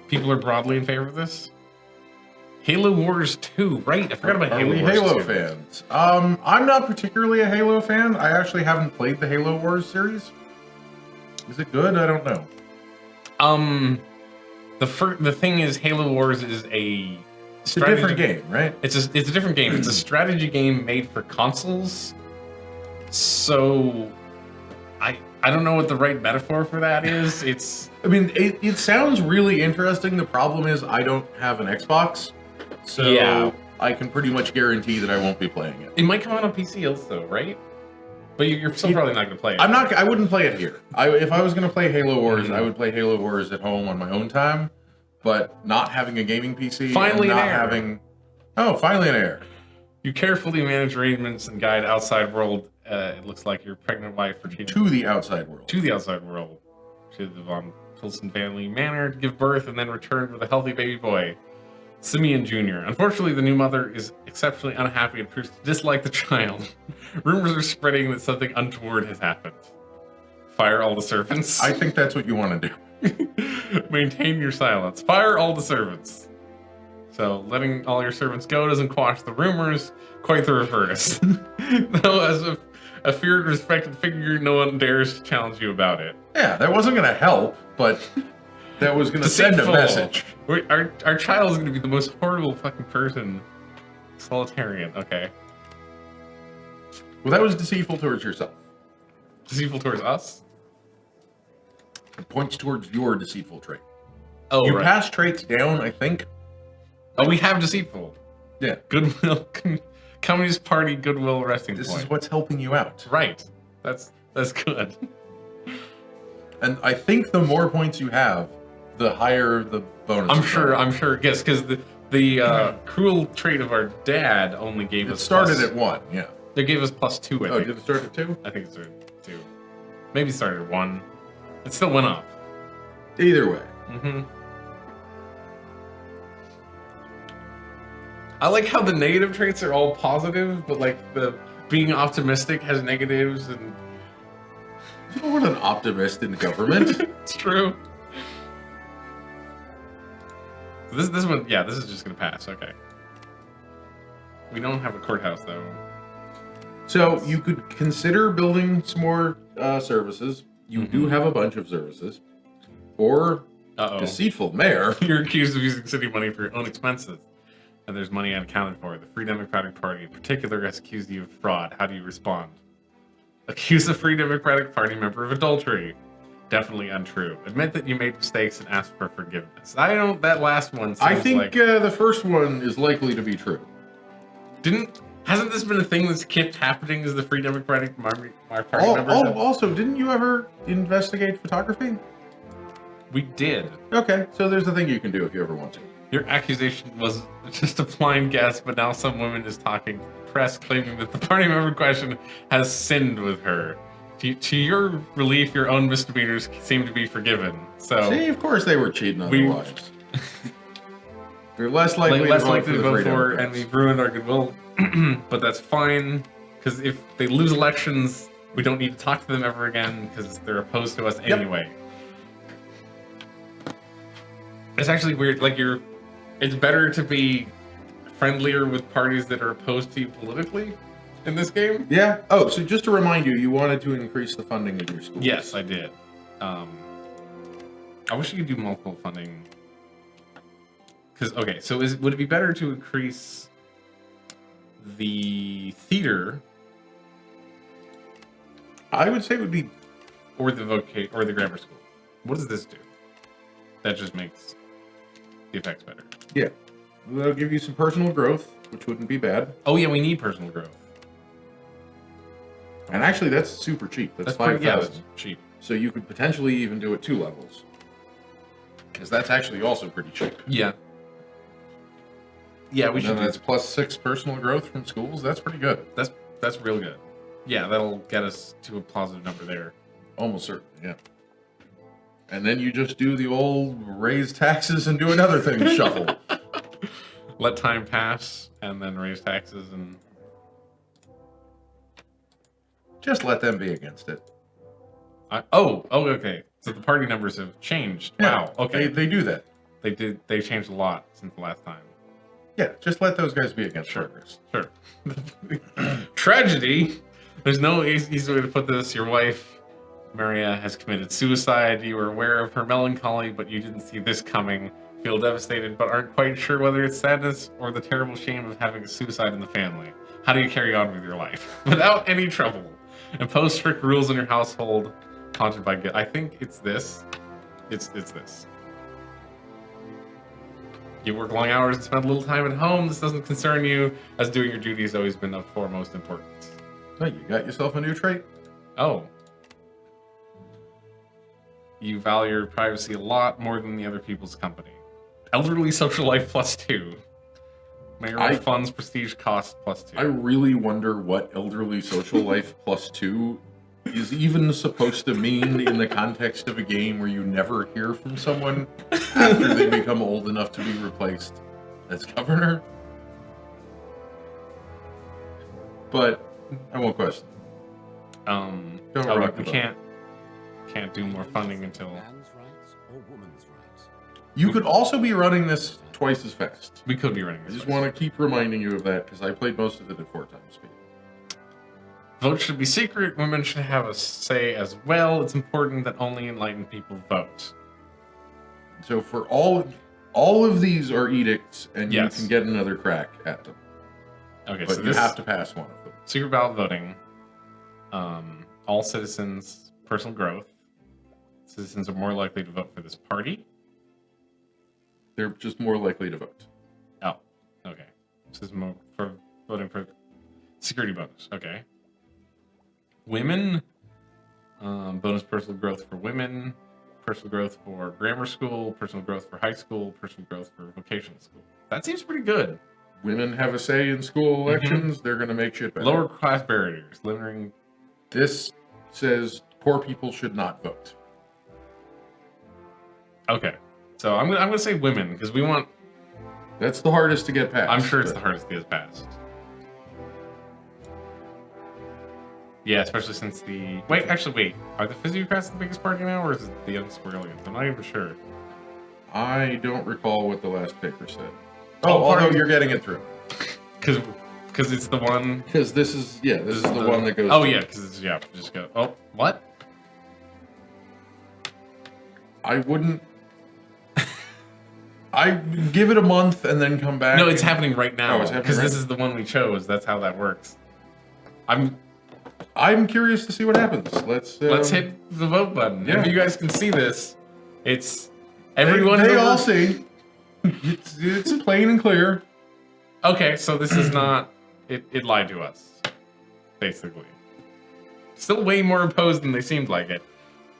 [SPEAKER 2] People are broadly in favor of this? Halo Wars 2, right? I forgot about Halo Wars 2.
[SPEAKER 1] Halo fans? I'm not particularly a Halo fan. I actually haven't played the Halo Wars series. Is it good? I don't know.
[SPEAKER 2] The thing is, Halo Wars is
[SPEAKER 1] It's a different game, right?
[SPEAKER 2] It's a different game. It's a strategy game made for consoles. So, I don't know what the right metaphor for that is. I mean,
[SPEAKER 1] it sounds really interesting. The problem is I don't have an Xbox, so
[SPEAKER 2] yeah.
[SPEAKER 1] I can pretty much guarantee that I won't be playing it.
[SPEAKER 2] It might come out on PC also, right? But you're still probably not going to play it.
[SPEAKER 1] I wouldn't play it here. If I was going to play Halo Wars, I would play Halo Wars at home on my own time. But not having a gaming PC,
[SPEAKER 2] finally
[SPEAKER 1] and not
[SPEAKER 2] an Air.
[SPEAKER 1] Finally an Air.
[SPEAKER 2] You carefully manage arrangements and guide outside world. It looks like your pregnant wife for
[SPEAKER 1] to the outside world.
[SPEAKER 2] To the outside world. To the von Pilsen family manor to give birth and then returned with a healthy baby boy, Simeon Jr. Unfortunately, the new mother is exceptionally unhappy and appears to dislike the child. Rumors are spreading that something untoward has happened. Fire all the servants.
[SPEAKER 1] I think that's what you want to do.
[SPEAKER 2] Maintain your silence. Fire all the servants. So, letting all your servants go doesn't quash the rumors, quite the reverse. Though, as a feared, respected figure, no one dares to challenge you about it.
[SPEAKER 1] Yeah, that wasn't going to help, but that was going to send a message.
[SPEAKER 2] Our child is going to be the most horrible fucking person. Solitarian, okay.
[SPEAKER 1] Well, that was deceitful towards yourself.
[SPEAKER 2] Deceitful towards us?
[SPEAKER 1] It points towards your deceitful trait.
[SPEAKER 2] Oh,
[SPEAKER 1] you
[SPEAKER 2] right.
[SPEAKER 1] pass traits down, I think.
[SPEAKER 2] Oh, we have deceitful.
[SPEAKER 1] Yeah.
[SPEAKER 2] Goodwill, Communist Party goodwill resting
[SPEAKER 1] This
[SPEAKER 2] point.
[SPEAKER 1] is what's helping you out.
[SPEAKER 2] Right. That's good.
[SPEAKER 1] And I think the more points you have, the higher the bonus.
[SPEAKER 2] I'm sure. Yes, because the cruel trait of our dad only gave us.
[SPEAKER 1] It started at 1. Yeah.
[SPEAKER 2] They gave us +2. I think.
[SPEAKER 1] Did it start at 2?
[SPEAKER 2] I think it started at 2. Maybe it started at 1. It still went up.
[SPEAKER 1] Either way.
[SPEAKER 2] Mm-hmm. I like how the negative traits are all positive, but like the being optimistic has negatives, and
[SPEAKER 1] You don't want an optimist in government.
[SPEAKER 2] it's true. This one, yeah, this is just gonna pass. Okay. We don't have a courthouse though.
[SPEAKER 1] So you could consider building some more services. You do have a bunch of services. Or deceitful mayor.
[SPEAKER 2] You're accused of using city money for your own expenses, and there's money unaccounted for. The Free Democratic Party in particular has accused you of fraud. How do you respond? Accuse the Free Democratic Party member of adultery. Definitely untrue. Admit that you made mistakes and ask for forgiveness. That last one seems
[SPEAKER 1] I think
[SPEAKER 2] like...
[SPEAKER 1] the first one is likely to be true.
[SPEAKER 2] Hasn't this been a thing that's kept happening as the Free Democratic Party members?
[SPEAKER 1] Also, didn't you ever investigate photography?
[SPEAKER 2] We did.
[SPEAKER 1] Okay, so there's a thing you can do if you ever want to.
[SPEAKER 2] Your accusation was just a blind guess, but now some woman is talking to the press claiming that the party member in question has sinned with her. To your relief, your own misdemeanors seem to be forgiven. So
[SPEAKER 1] See, of course they were cheating on their wives. They're less likely to vote for,
[SPEAKER 2] and we've ruined our goodwill. But that's fine, because if they lose elections, we don't need to talk to them ever again, because they're opposed to us anyway. It's actually weird. Like it's better to be friendlier with parties that are opposed to you politically in this game.
[SPEAKER 1] Yeah. Oh, so just to remind you, you wanted to increase the funding of your schools.
[SPEAKER 2] Yes, I did. I wish you could do multiple funding. Because so would it be better to increase the theater?
[SPEAKER 1] I would say it would be,
[SPEAKER 2] or the or the grammar school. What does this do? That just makes the effects better.
[SPEAKER 1] Yeah. That'll give you some personal growth, which wouldn't be bad.
[SPEAKER 2] Oh yeah, we need personal growth.
[SPEAKER 1] And actually, that's super cheap. That's 5,000.
[SPEAKER 2] Yeah, that's cheap.
[SPEAKER 1] So you could potentially even do it 2 levels. Because that's actually also pretty cheap.
[SPEAKER 2] Yeah. Yeah, we should.
[SPEAKER 1] And that's +6 personal growth from schools. That's pretty good.
[SPEAKER 2] That's real good. Yeah, that'll get us to a positive number there.
[SPEAKER 1] Almost certainly, yeah. And then you just do the old raise taxes and do another thing shuffle.
[SPEAKER 2] Let time pass and then raise taxes and...
[SPEAKER 1] Just let them be against it.
[SPEAKER 2] Okay. So the party numbers have changed.
[SPEAKER 1] Yeah,
[SPEAKER 2] wow. Okay.
[SPEAKER 1] They do that.
[SPEAKER 2] They changed a lot since the last time.
[SPEAKER 1] Yeah, just let those guys be against progress.
[SPEAKER 2] Sure. Tragedy. There's no easy way to put this. Your wife, Maria, has committed suicide. You were aware of her melancholy, but you didn't see this coming. Feel devastated, but aren't quite sure whether it's sadness or the terrible shame of having a suicide in the family. How do you carry on with your life without any trouble? Impose strict rules in your household. Haunted by guilt. I think it's this. It's this. You work long hours and spend a little time at home. This doesn't concern you, as doing your duty has always been of foremost importance.
[SPEAKER 1] Oh, you got yourself a new trait?
[SPEAKER 2] Oh. You value your privacy a lot more than the other people's company. Elderly social life +2. Mayoral funds prestige cost +2.
[SPEAKER 1] I really wonder what elderly social life +2 is even supposed to mean in the context of a game where you never hear from someone after they become old enough to be replaced as governor. But I won't question.
[SPEAKER 2] We can't do more funding until...
[SPEAKER 3] Man's rights or woman's rights?
[SPEAKER 1] You could also be running this twice as fast.
[SPEAKER 2] We could be running
[SPEAKER 1] I
[SPEAKER 2] this.
[SPEAKER 1] just want to keep reminding you of that because I played most of it at 4 times speed.
[SPEAKER 2] Votes should be secret. Women should have a say as well. It's important that only enlightened people vote.
[SPEAKER 1] So for all of these are edicts, and
[SPEAKER 2] Yes.
[SPEAKER 1] you can get another crack at them.
[SPEAKER 2] Okay,
[SPEAKER 1] But
[SPEAKER 2] so
[SPEAKER 1] you
[SPEAKER 2] this
[SPEAKER 1] have to pass one of them.
[SPEAKER 2] secret ballot voting. All citizens' personal growth. Citizens are more likely to vote for this party.
[SPEAKER 1] They're just more likely to vote.
[SPEAKER 2] Oh, okay. This is more for voting for security bonus. Okay. Women, bonus personal growth for women. personal growth for grammar school, personal growth for high school, personal growth for vocational school. That seems pretty good.
[SPEAKER 1] Women have a say in school elections. They're going to make shit better.
[SPEAKER 2] Lower class barriers, limiting.
[SPEAKER 1] This says poor people should not vote.
[SPEAKER 2] Okay, so I'm gonna say women because we want.
[SPEAKER 1] That's the hardest to get past.
[SPEAKER 2] I'm sure it's the hardest to get past. Yeah, especially since the wait. Are the physiocrats the biggest party now, or is it the unsquirrelians? I'm not even sure.
[SPEAKER 1] I don't recall what the last paper said.
[SPEAKER 2] Oh,
[SPEAKER 1] although you're getting it through.
[SPEAKER 2] Because it's the one.
[SPEAKER 1] Because this is the one that goes.
[SPEAKER 2] Oh yeah, because it's just go. Oh, what?
[SPEAKER 1] I wouldn't. I give it a month and then come back.
[SPEAKER 2] No, it's happening right now.
[SPEAKER 1] Oh, it's happening
[SPEAKER 2] because
[SPEAKER 1] right
[SPEAKER 2] this is the one we chose. That's how that works.
[SPEAKER 1] I'm curious to see what happens. Let's
[SPEAKER 2] hit the vote button.
[SPEAKER 1] Yeah.
[SPEAKER 2] If you guys can see this, it's everyone.
[SPEAKER 1] They all see. It's plain and clear.
[SPEAKER 2] Okay, so this is not. It lied to us, basically. Still way more opposed than they seemed like it,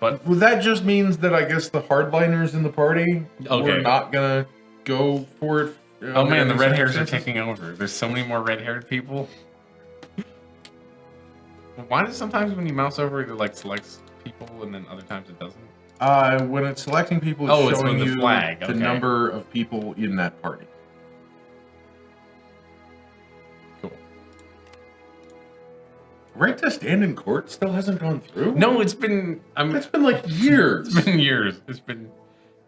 [SPEAKER 2] but
[SPEAKER 1] Well, that just means that I guess the hardliners in the party were not gonna go for it.
[SPEAKER 2] Oh man, the red hairs are taking over. There's so many more red-haired people. Why does sometimes when you mouse over it like selects people and then other times it doesn't?
[SPEAKER 1] When it's selecting people, it's
[SPEAKER 2] it's
[SPEAKER 1] showing
[SPEAKER 2] with the
[SPEAKER 1] you
[SPEAKER 2] flag.
[SPEAKER 1] the
[SPEAKER 2] Okay.
[SPEAKER 1] number of people in that party.
[SPEAKER 2] Cool.
[SPEAKER 1] Right to stand in court still hasn't gone through?
[SPEAKER 2] No, it's been.
[SPEAKER 1] It's been like years.
[SPEAKER 2] It's been years. It's been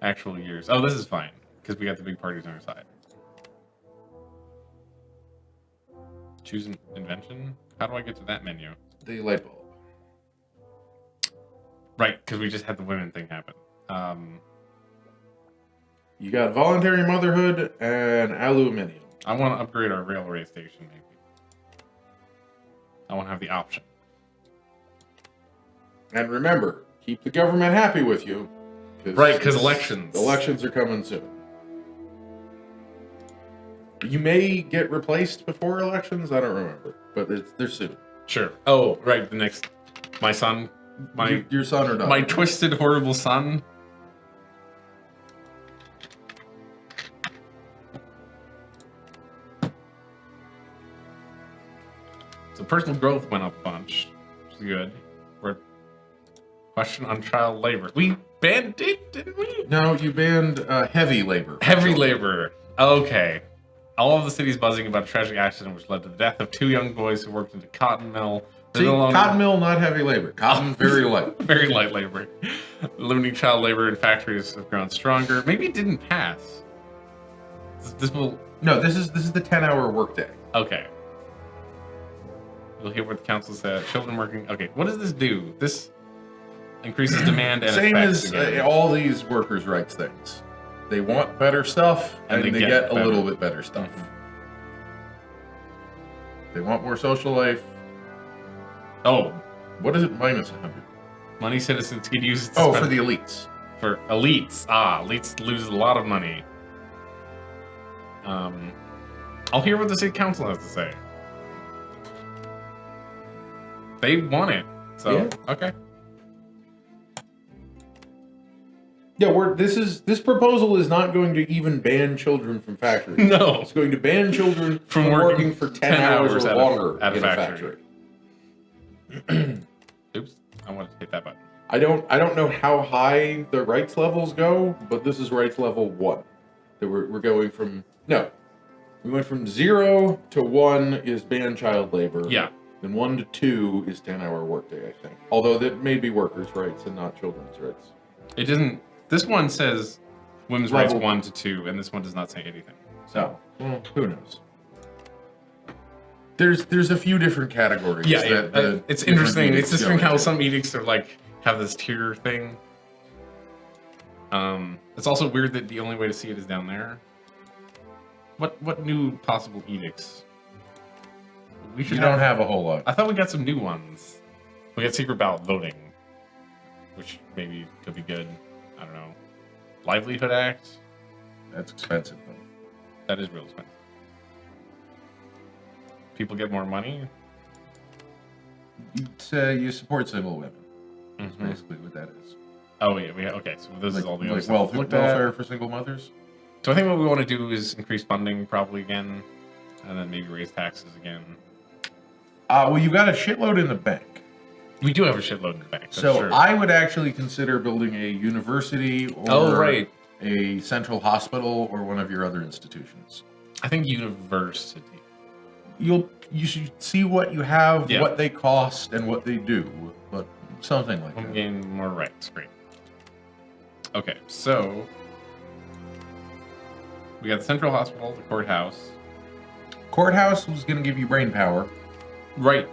[SPEAKER 2] actual years. Oh, this is fine because we got the big parties on our side. Choose an invention. How do I get to that menu?
[SPEAKER 1] The light bulb.
[SPEAKER 2] Right, because we just had the women thing happen.
[SPEAKER 1] You got voluntary motherhood and aluminium.
[SPEAKER 2] I want to upgrade our railway station, maybe. I want to have the option.
[SPEAKER 1] And remember, keep the government happy with you.
[SPEAKER 2] Right, because elections.
[SPEAKER 1] Elections are coming soon. You may get replaced before elections. I don't remember, but they're soon.
[SPEAKER 2] Sure. Oh, right. The next, my son,
[SPEAKER 1] Your son or daughter.
[SPEAKER 2] my twisted, horrible son. So personal growth went up a bunch, which is good. We're question on child labor. We banned it, didn't we?
[SPEAKER 1] No, you banned heavy labor.
[SPEAKER 2] Heavy labor. Okay. All of the city's buzzing about a tragic accident which led to the death of 2 young boys who worked in a cotton mill.
[SPEAKER 1] See, cotton mill, not heavy labor. Cotton, very light.
[SPEAKER 2] Very light labor. Limiting child labor in factories have grown stronger. Maybe it didn't pass. This will.
[SPEAKER 1] No, this is the 10-hour workday.
[SPEAKER 2] Okay. We'll hear what the council said. Children working. Okay, what does this do? This increases demand and
[SPEAKER 1] Same
[SPEAKER 2] effects
[SPEAKER 1] as
[SPEAKER 2] again.
[SPEAKER 1] all these workers' rights things. They want better stuff, and they get a little bit better stuff. They want more social life.
[SPEAKER 2] Oh,
[SPEAKER 1] What is it minus 100?
[SPEAKER 2] money citizens could use it to
[SPEAKER 1] Oh,
[SPEAKER 2] spend
[SPEAKER 1] for the elites.
[SPEAKER 2] for elites. Elites lose a lot of money. I'll hear what the city council has to say. They want it, so
[SPEAKER 1] Yeah.
[SPEAKER 2] okay.
[SPEAKER 1] Yeah, this proposal is not going to even ban children from factories.
[SPEAKER 2] No.
[SPEAKER 1] It's going to ban children
[SPEAKER 2] From
[SPEAKER 1] from
[SPEAKER 2] working
[SPEAKER 1] working for 10 hours or
[SPEAKER 2] at
[SPEAKER 1] longer
[SPEAKER 2] a
[SPEAKER 1] in
[SPEAKER 2] factory.
[SPEAKER 1] a factory.
[SPEAKER 2] Oops, I wanted to hit that button.
[SPEAKER 1] I don't know how high the rights levels go, but this is rights level 1. That we're going from we went from 0 to 1 is ban child labor.
[SPEAKER 2] Yeah.
[SPEAKER 1] Then 1 to 2 is 10-hour workday, I think. Although that may be workers' rights and not children's rights.
[SPEAKER 2] It doesn't. This one says women's
[SPEAKER 1] Level-
[SPEAKER 2] rights 1 to 2, and this one does not say anything.
[SPEAKER 1] So, well, who knows? There's a few different categories.
[SPEAKER 2] Yeah,
[SPEAKER 1] that the
[SPEAKER 2] it's
[SPEAKER 1] different
[SPEAKER 2] interesting. It's
[SPEAKER 1] edicts
[SPEAKER 2] interesting
[SPEAKER 1] go
[SPEAKER 2] how
[SPEAKER 1] into.
[SPEAKER 2] some edicts are like have this tier thing. It's also weird that the only way to see it is down there. What new possible edicts? We should
[SPEAKER 1] You don't have a whole lot.
[SPEAKER 2] I thought we got some new ones. We got secret ballot voting, which maybe could be good. I don't know. Livelihood Act.
[SPEAKER 1] That's expensive, though.
[SPEAKER 2] That is real expensive. People get more money.
[SPEAKER 1] You support single women. That's
[SPEAKER 2] Mhm.
[SPEAKER 1] basically what that is.
[SPEAKER 2] Oh yeah, okay. So this is all the other
[SPEAKER 1] like
[SPEAKER 2] stuff we've looked
[SPEAKER 1] welfare
[SPEAKER 2] at.
[SPEAKER 1] for single mothers.
[SPEAKER 2] So I think what we want to do is increase funding probably again, and then maybe raise taxes again.
[SPEAKER 1] Well, you got a shitload in the bank.
[SPEAKER 2] We do have a shitload in the bank.
[SPEAKER 1] So
[SPEAKER 2] true.
[SPEAKER 1] I would actually consider building a university or a central hospital or one of your other institutions.
[SPEAKER 2] I think university.
[SPEAKER 1] You should see what you have,
[SPEAKER 2] Yeah.
[SPEAKER 1] what they cost, and what they do, but something like that.
[SPEAKER 2] Gain more rights. Great. Okay, so we got the central hospital, the courthouse.
[SPEAKER 1] Courthouse was going to give you brain power
[SPEAKER 2] Right.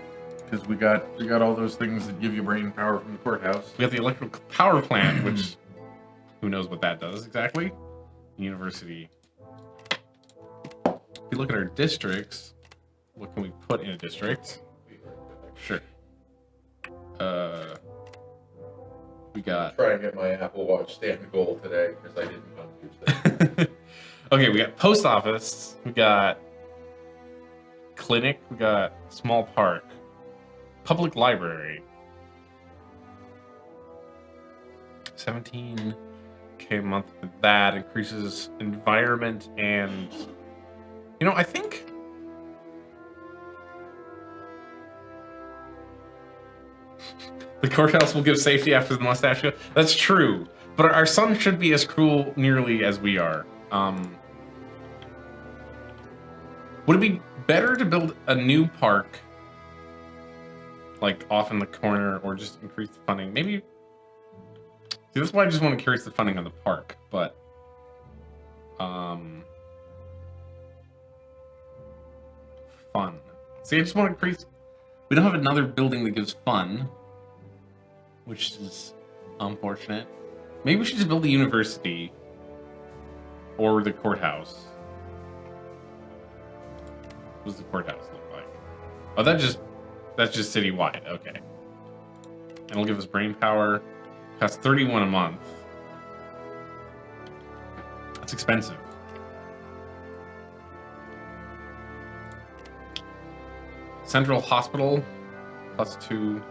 [SPEAKER 1] because we got all those things that give you brain power from the courthouse.
[SPEAKER 2] We got the electrical power plant, which who knows what that does exactly. University. If you look at our districts, what can we put in a district? Sure. We got.
[SPEAKER 1] Try and get my Apple Watch stand goal today because I didn't come Tuesday.
[SPEAKER 2] Okay, we got post office. We got clinic. We got small park. Public library. 17K a month for that increases environment and I think the courthouse will give safety after the mustache show. That's true, but our son should be as cruel nearly as we are. Would it be better to build a new park, like off in the corner, or just increase the funding? Maybe. See, that's why I just want to increase the funding on the park, but fun. See, I just want to increase. We don't have another building that gives fun, which is unfortunate. Maybe we should just build a university or the courthouse. What does the courthouse look like? Oh, that's just citywide. Okay. And it'll give us brain power. Costs $31 a month. That's expensive. Central hospital +2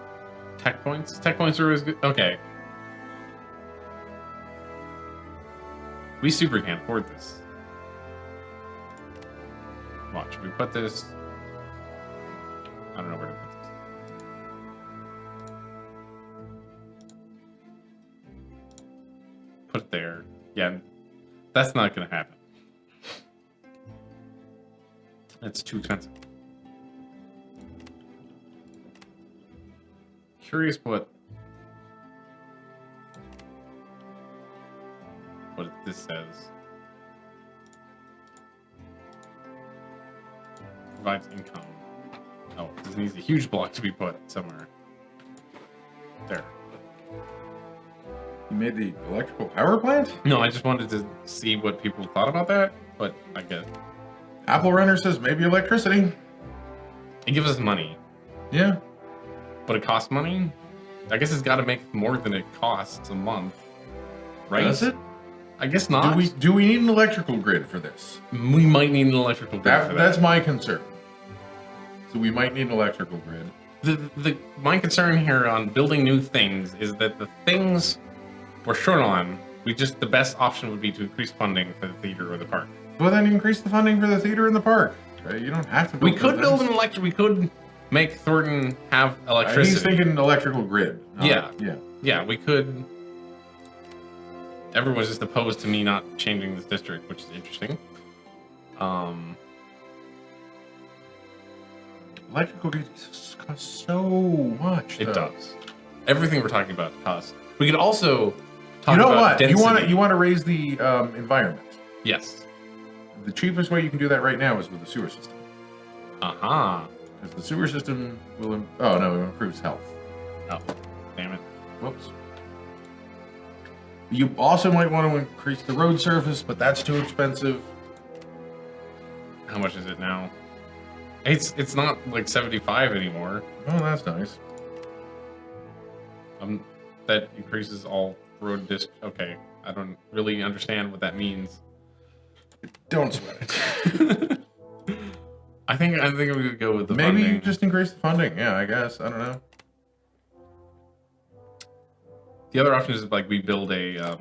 [SPEAKER 2] tech points. Tech points are always good. Okay. We super can't afford this. Watch, we put this. I don't know where to put this. Put it there. Yeah, that's not gonna happen. It's too expensive. Curious what this says. Provides income. Oh, this needs a huge block to be put somewhere. There.
[SPEAKER 1] You made the electrical power plant?
[SPEAKER 2] No, I just wanted to see what people thought about that, but I guess
[SPEAKER 1] Apple Runner says maybe electricity.
[SPEAKER 2] it gives us money,
[SPEAKER 1] Yeah.
[SPEAKER 2] but it costs money. I guess it's got to make more than it costs a month, right?
[SPEAKER 1] Does it?
[SPEAKER 2] I guess not.
[SPEAKER 1] Do we need an electrical grid for this?
[SPEAKER 2] We might need an electrical grid for that.
[SPEAKER 1] That's my concern. So we might need an electrical grid.
[SPEAKER 2] My concern here on building new things is that the things we're short on, the best option would be to increase funding for the theater or the park.
[SPEAKER 1] Well, then increase the funding for the theater and the park. Right? You don't have to.
[SPEAKER 2] We could build an electric. We could make Thornton have electricity.
[SPEAKER 1] He's thinking electrical grid.
[SPEAKER 2] Yeah.
[SPEAKER 1] Yeah.
[SPEAKER 2] Yeah, we could. Everyone's just opposed to me not changing this district, which is interesting.
[SPEAKER 1] Electrical grid costs so much.
[SPEAKER 2] It
[SPEAKER 1] though.
[SPEAKER 2] does. Everything we're talking about costs. We could also talk
[SPEAKER 1] You know
[SPEAKER 2] about
[SPEAKER 1] what?
[SPEAKER 2] density.
[SPEAKER 1] You want to raise the environment.
[SPEAKER 2] Yes.
[SPEAKER 1] The cheapest way you can do that right now is with the sewer system.
[SPEAKER 2] Uh-huh.
[SPEAKER 1] Because the sewer system will. Oh no, it improves health.
[SPEAKER 2] Oh, damn it.
[SPEAKER 1] Whoops. You also might want to increase the road surface, but that's too expensive.
[SPEAKER 2] How much is it now? It's not like 75 anymore.
[SPEAKER 1] Oh, that's nice.
[SPEAKER 2] That increases all road Okay, I don't really understand what that means.
[SPEAKER 1] Don't sweat it.
[SPEAKER 2] I think I'm gonna go with the
[SPEAKER 1] Maybe
[SPEAKER 2] funding.
[SPEAKER 1] just increase the funding. Yeah, I guess. I don't know.
[SPEAKER 2] The other option is like we build
[SPEAKER 1] Build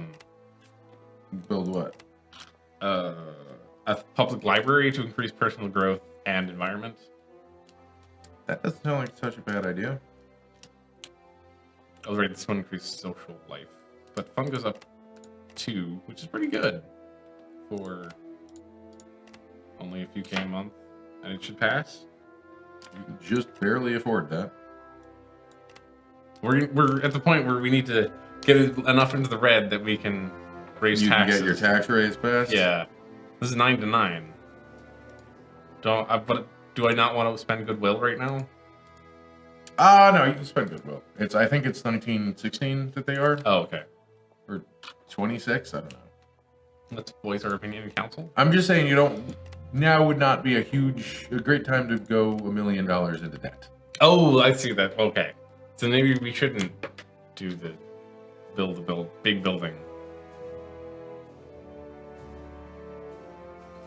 [SPEAKER 1] what?
[SPEAKER 2] a public library to increase personal growth and environment.
[SPEAKER 1] That doesn't sound like such a bad idea.
[SPEAKER 2] Oh, right, this one increases social life, but fun goes up 2, which is pretty good for only a few K a month, and it should pass.
[SPEAKER 1] You can just barely afford that.
[SPEAKER 2] We're at the point where we need to get enough into the red that we can raise
[SPEAKER 1] You
[SPEAKER 2] taxes.
[SPEAKER 1] can get your tax raise passed?
[SPEAKER 2] Yeah, this is 9 to 9. But do I not want to spend goodwill right now?
[SPEAKER 1] No, you can spend goodwill. I think it's 1916 that they are.
[SPEAKER 2] Oh, okay.
[SPEAKER 1] Or 26, I don't know.
[SPEAKER 2] Let's voice our opinion in council.
[SPEAKER 1] I'm just saying now would not be a great time to go $1 million into debt.
[SPEAKER 2] Oh, I see that. Okay. So maybe we shouldn't do the big building.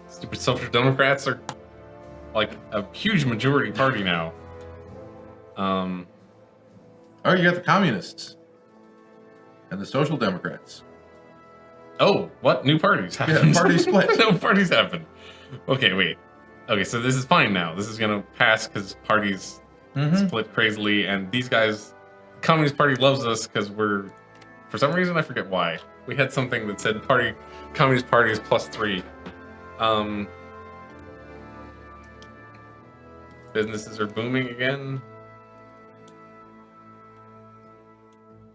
[SPEAKER 2] Stupid Social Democrats are like a huge majority party now.
[SPEAKER 1] Oh, you got the communists and the social democrats.
[SPEAKER 2] Oh, what? New parties happened.
[SPEAKER 1] Yeah, party split.
[SPEAKER 2] No parties happened. Okay, wait. Okay, so this is fine now. This is gonna pass because parties split crazily, and these guys, Communist Party loves us because we're, for some reason, I forget why. We had something that said Communist Party is +3. Businesses are booming again.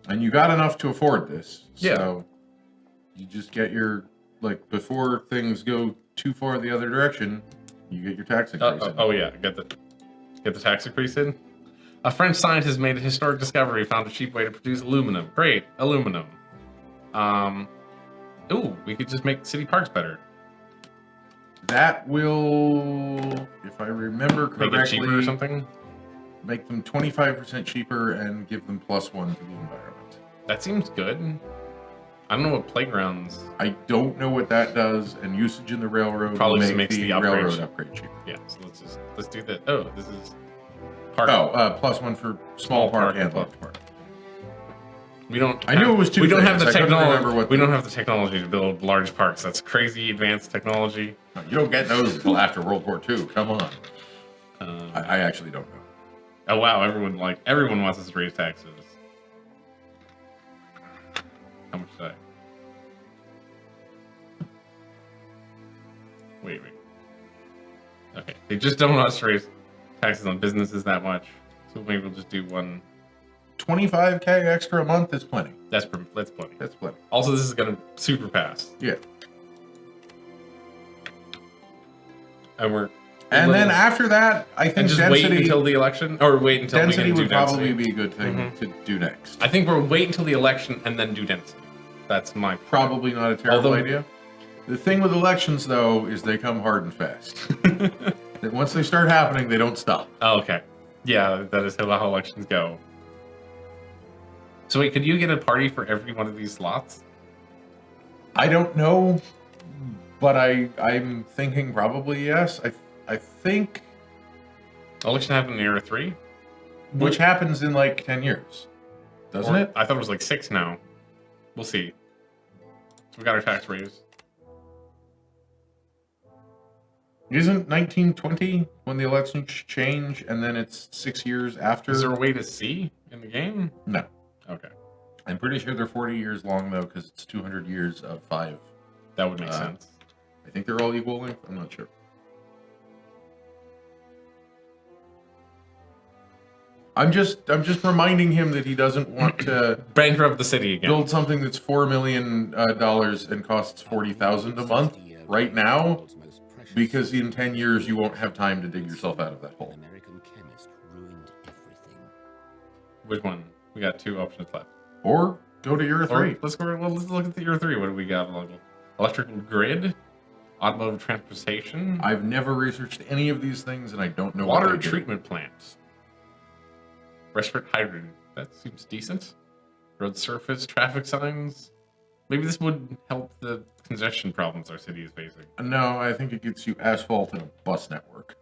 [SPEAKER 1] And you got enough to afford this.
[SPEAKER 2] Yeah.
[SPEAKER 1] So you just get before things go too far the other direction, you get your tax increase.
[SPEAKER 2] Oh yeah, get the tax increase in. A French scientist made a historic discovery, found a cheap way to produce aluminum. Great, aluminum. Ooh, we could just make city parks better.
[SPEAKER 1] That will, if I remember correctly,
[SPEAKER 2] Make it cheaper or something?
[SPEAKER 1] Make them 25% cheaper and give them +1 to the environment.
[SPEAKER 2] That seems good. I don't know what playgrounds.
[SPEAKER 1] I don't know what that does, and usage in the railroad
[SPEAKER 2] Probably
[SPEAKER 1] will
[SPEAKER 2] just
[SPEAKER 1] make
[SPEAKER 2] makes
[SPEAKER 1] the
[SPEAKER 2] the upgrade
[SPEAKER 1] railroad
[SPEAKER 2] cheap.
[SPEAKER 1] upgrade cheaper.
[SPEAKER 2] Yeah, so let's do that. Oh, this is park.
[SPEAKER 1] +1 for small park and large park.
[SPEAKER 2] We don't.
[SPEAKER 1] I knew it was two
[SPEAKER 2] We don't have
[SPEAKER 1] things.
[SPEAKER 2] the
[SPEAKER 1] I couldn't remember
[SPEAKER 2] technology.
[SPEAKER 1] what
[SPEAKER 2] We
[SPEAKER 1] the-
[SPEAKER 2] don't have the technology to build large parks. That's crazy advanced technology.
[SPEAKER 1] No, you don't get those until after World War II. Come on. I actually don't know.
[SPEAKER 2] Oh wow, everyone wants us to raise taxes. How much did I? Wait. Okay, they just don't want us to raise taxes on businesses that much, so maybe we'll just do one.
[SPEAKER 1] 25K extra a month is plenty.
[SPEAKER 2] That's plenty.
[SPEAKER 1] That's plenty.
[SPEAKER 2] Also, this is gonna super pass,
[SPEAKER 1] Yeah.
[SPEAKER 2] and
[SPEAKER 1] Then after that, I think
[SPEAKER 2] and just
[SPEAKER 1] density,
[SPEAKER 2] wait until the election, or wait until we
[SPEAKER 1] density
[SPEAKER 2] can do
[SPEAKER 1] would probably
[SPEAKER 2] density.
[SPEAKER 1] be a good thing to do next.
[SPEAKER 2] I think we'll wait until the election and then do density. That's my
[SPEAKER 1] Probably not a terrible
[SPEAKER 2] Although-
[SPEAKER 1] idea. The thing with elections, though, is they come hard and fast. That once they start happening, they don't stop.
[SPEAKER 2] Oh, okay. Yeah, that is how elections go. So wait, could you get a party for every one of these slots?
[SPEAKER 1] I don't know, but I'm thinking probably yes. I think,
[SPEAKER 2] Election happened in Era 3?
[SPEAKER 1] which happens in like 10 years, doesn't
[SPEAKER 2] Or-
[SPEAKER 1] it?
[SPEAKER 2] I thought it was like 6 now. We'll see. So we got our tax raise.
[SPEAKER 1] Isn't 1920 when the elections change, and then it's 6 years after?
[SPEAKER 2] Is there a way to see in the game?
[SPEAKER 1] No.
[SPEAKER 2] Okay.
[SPEAKER 1] I'm pretty sure they're 40 years long, though, because it's 200 years of 5.
[SPEAKER 2] That would make sense.
[SPEAKER 1] I think they're all equal length. I'm not sure. I'm just reminding him that he doesn't want to
[SPEAKER 2] Bankrupt the city again.
[SPEAKER 1] build something that's $4 million and costs 40,000 a month right now, because in 10 years you won't have time to dig yourself out of that hole.
[SPEAKER 3] American chemist ruined everything.
[SPEAKER 2] Which one? We got 2 options left.
[SPEAKER 1] Or go to Era 3.
[SPEAKER 2] Or let's look at the Era 3. What do we got? Electrical grid? Automotive transportation?
[SPEAKER 1] I've never researched any of these things, and I don't know
[SPEAKER 2] Water
[SPEAKER 1] what they do.
[SPEAKER 2] treatment plants. Respirate hydrogen. That seems decent. Road surface, traffic signs. Maybe this would help the congestion problems our city is facing.
[SPEAKER 1] No, I think it gets you asphalt and a bus network.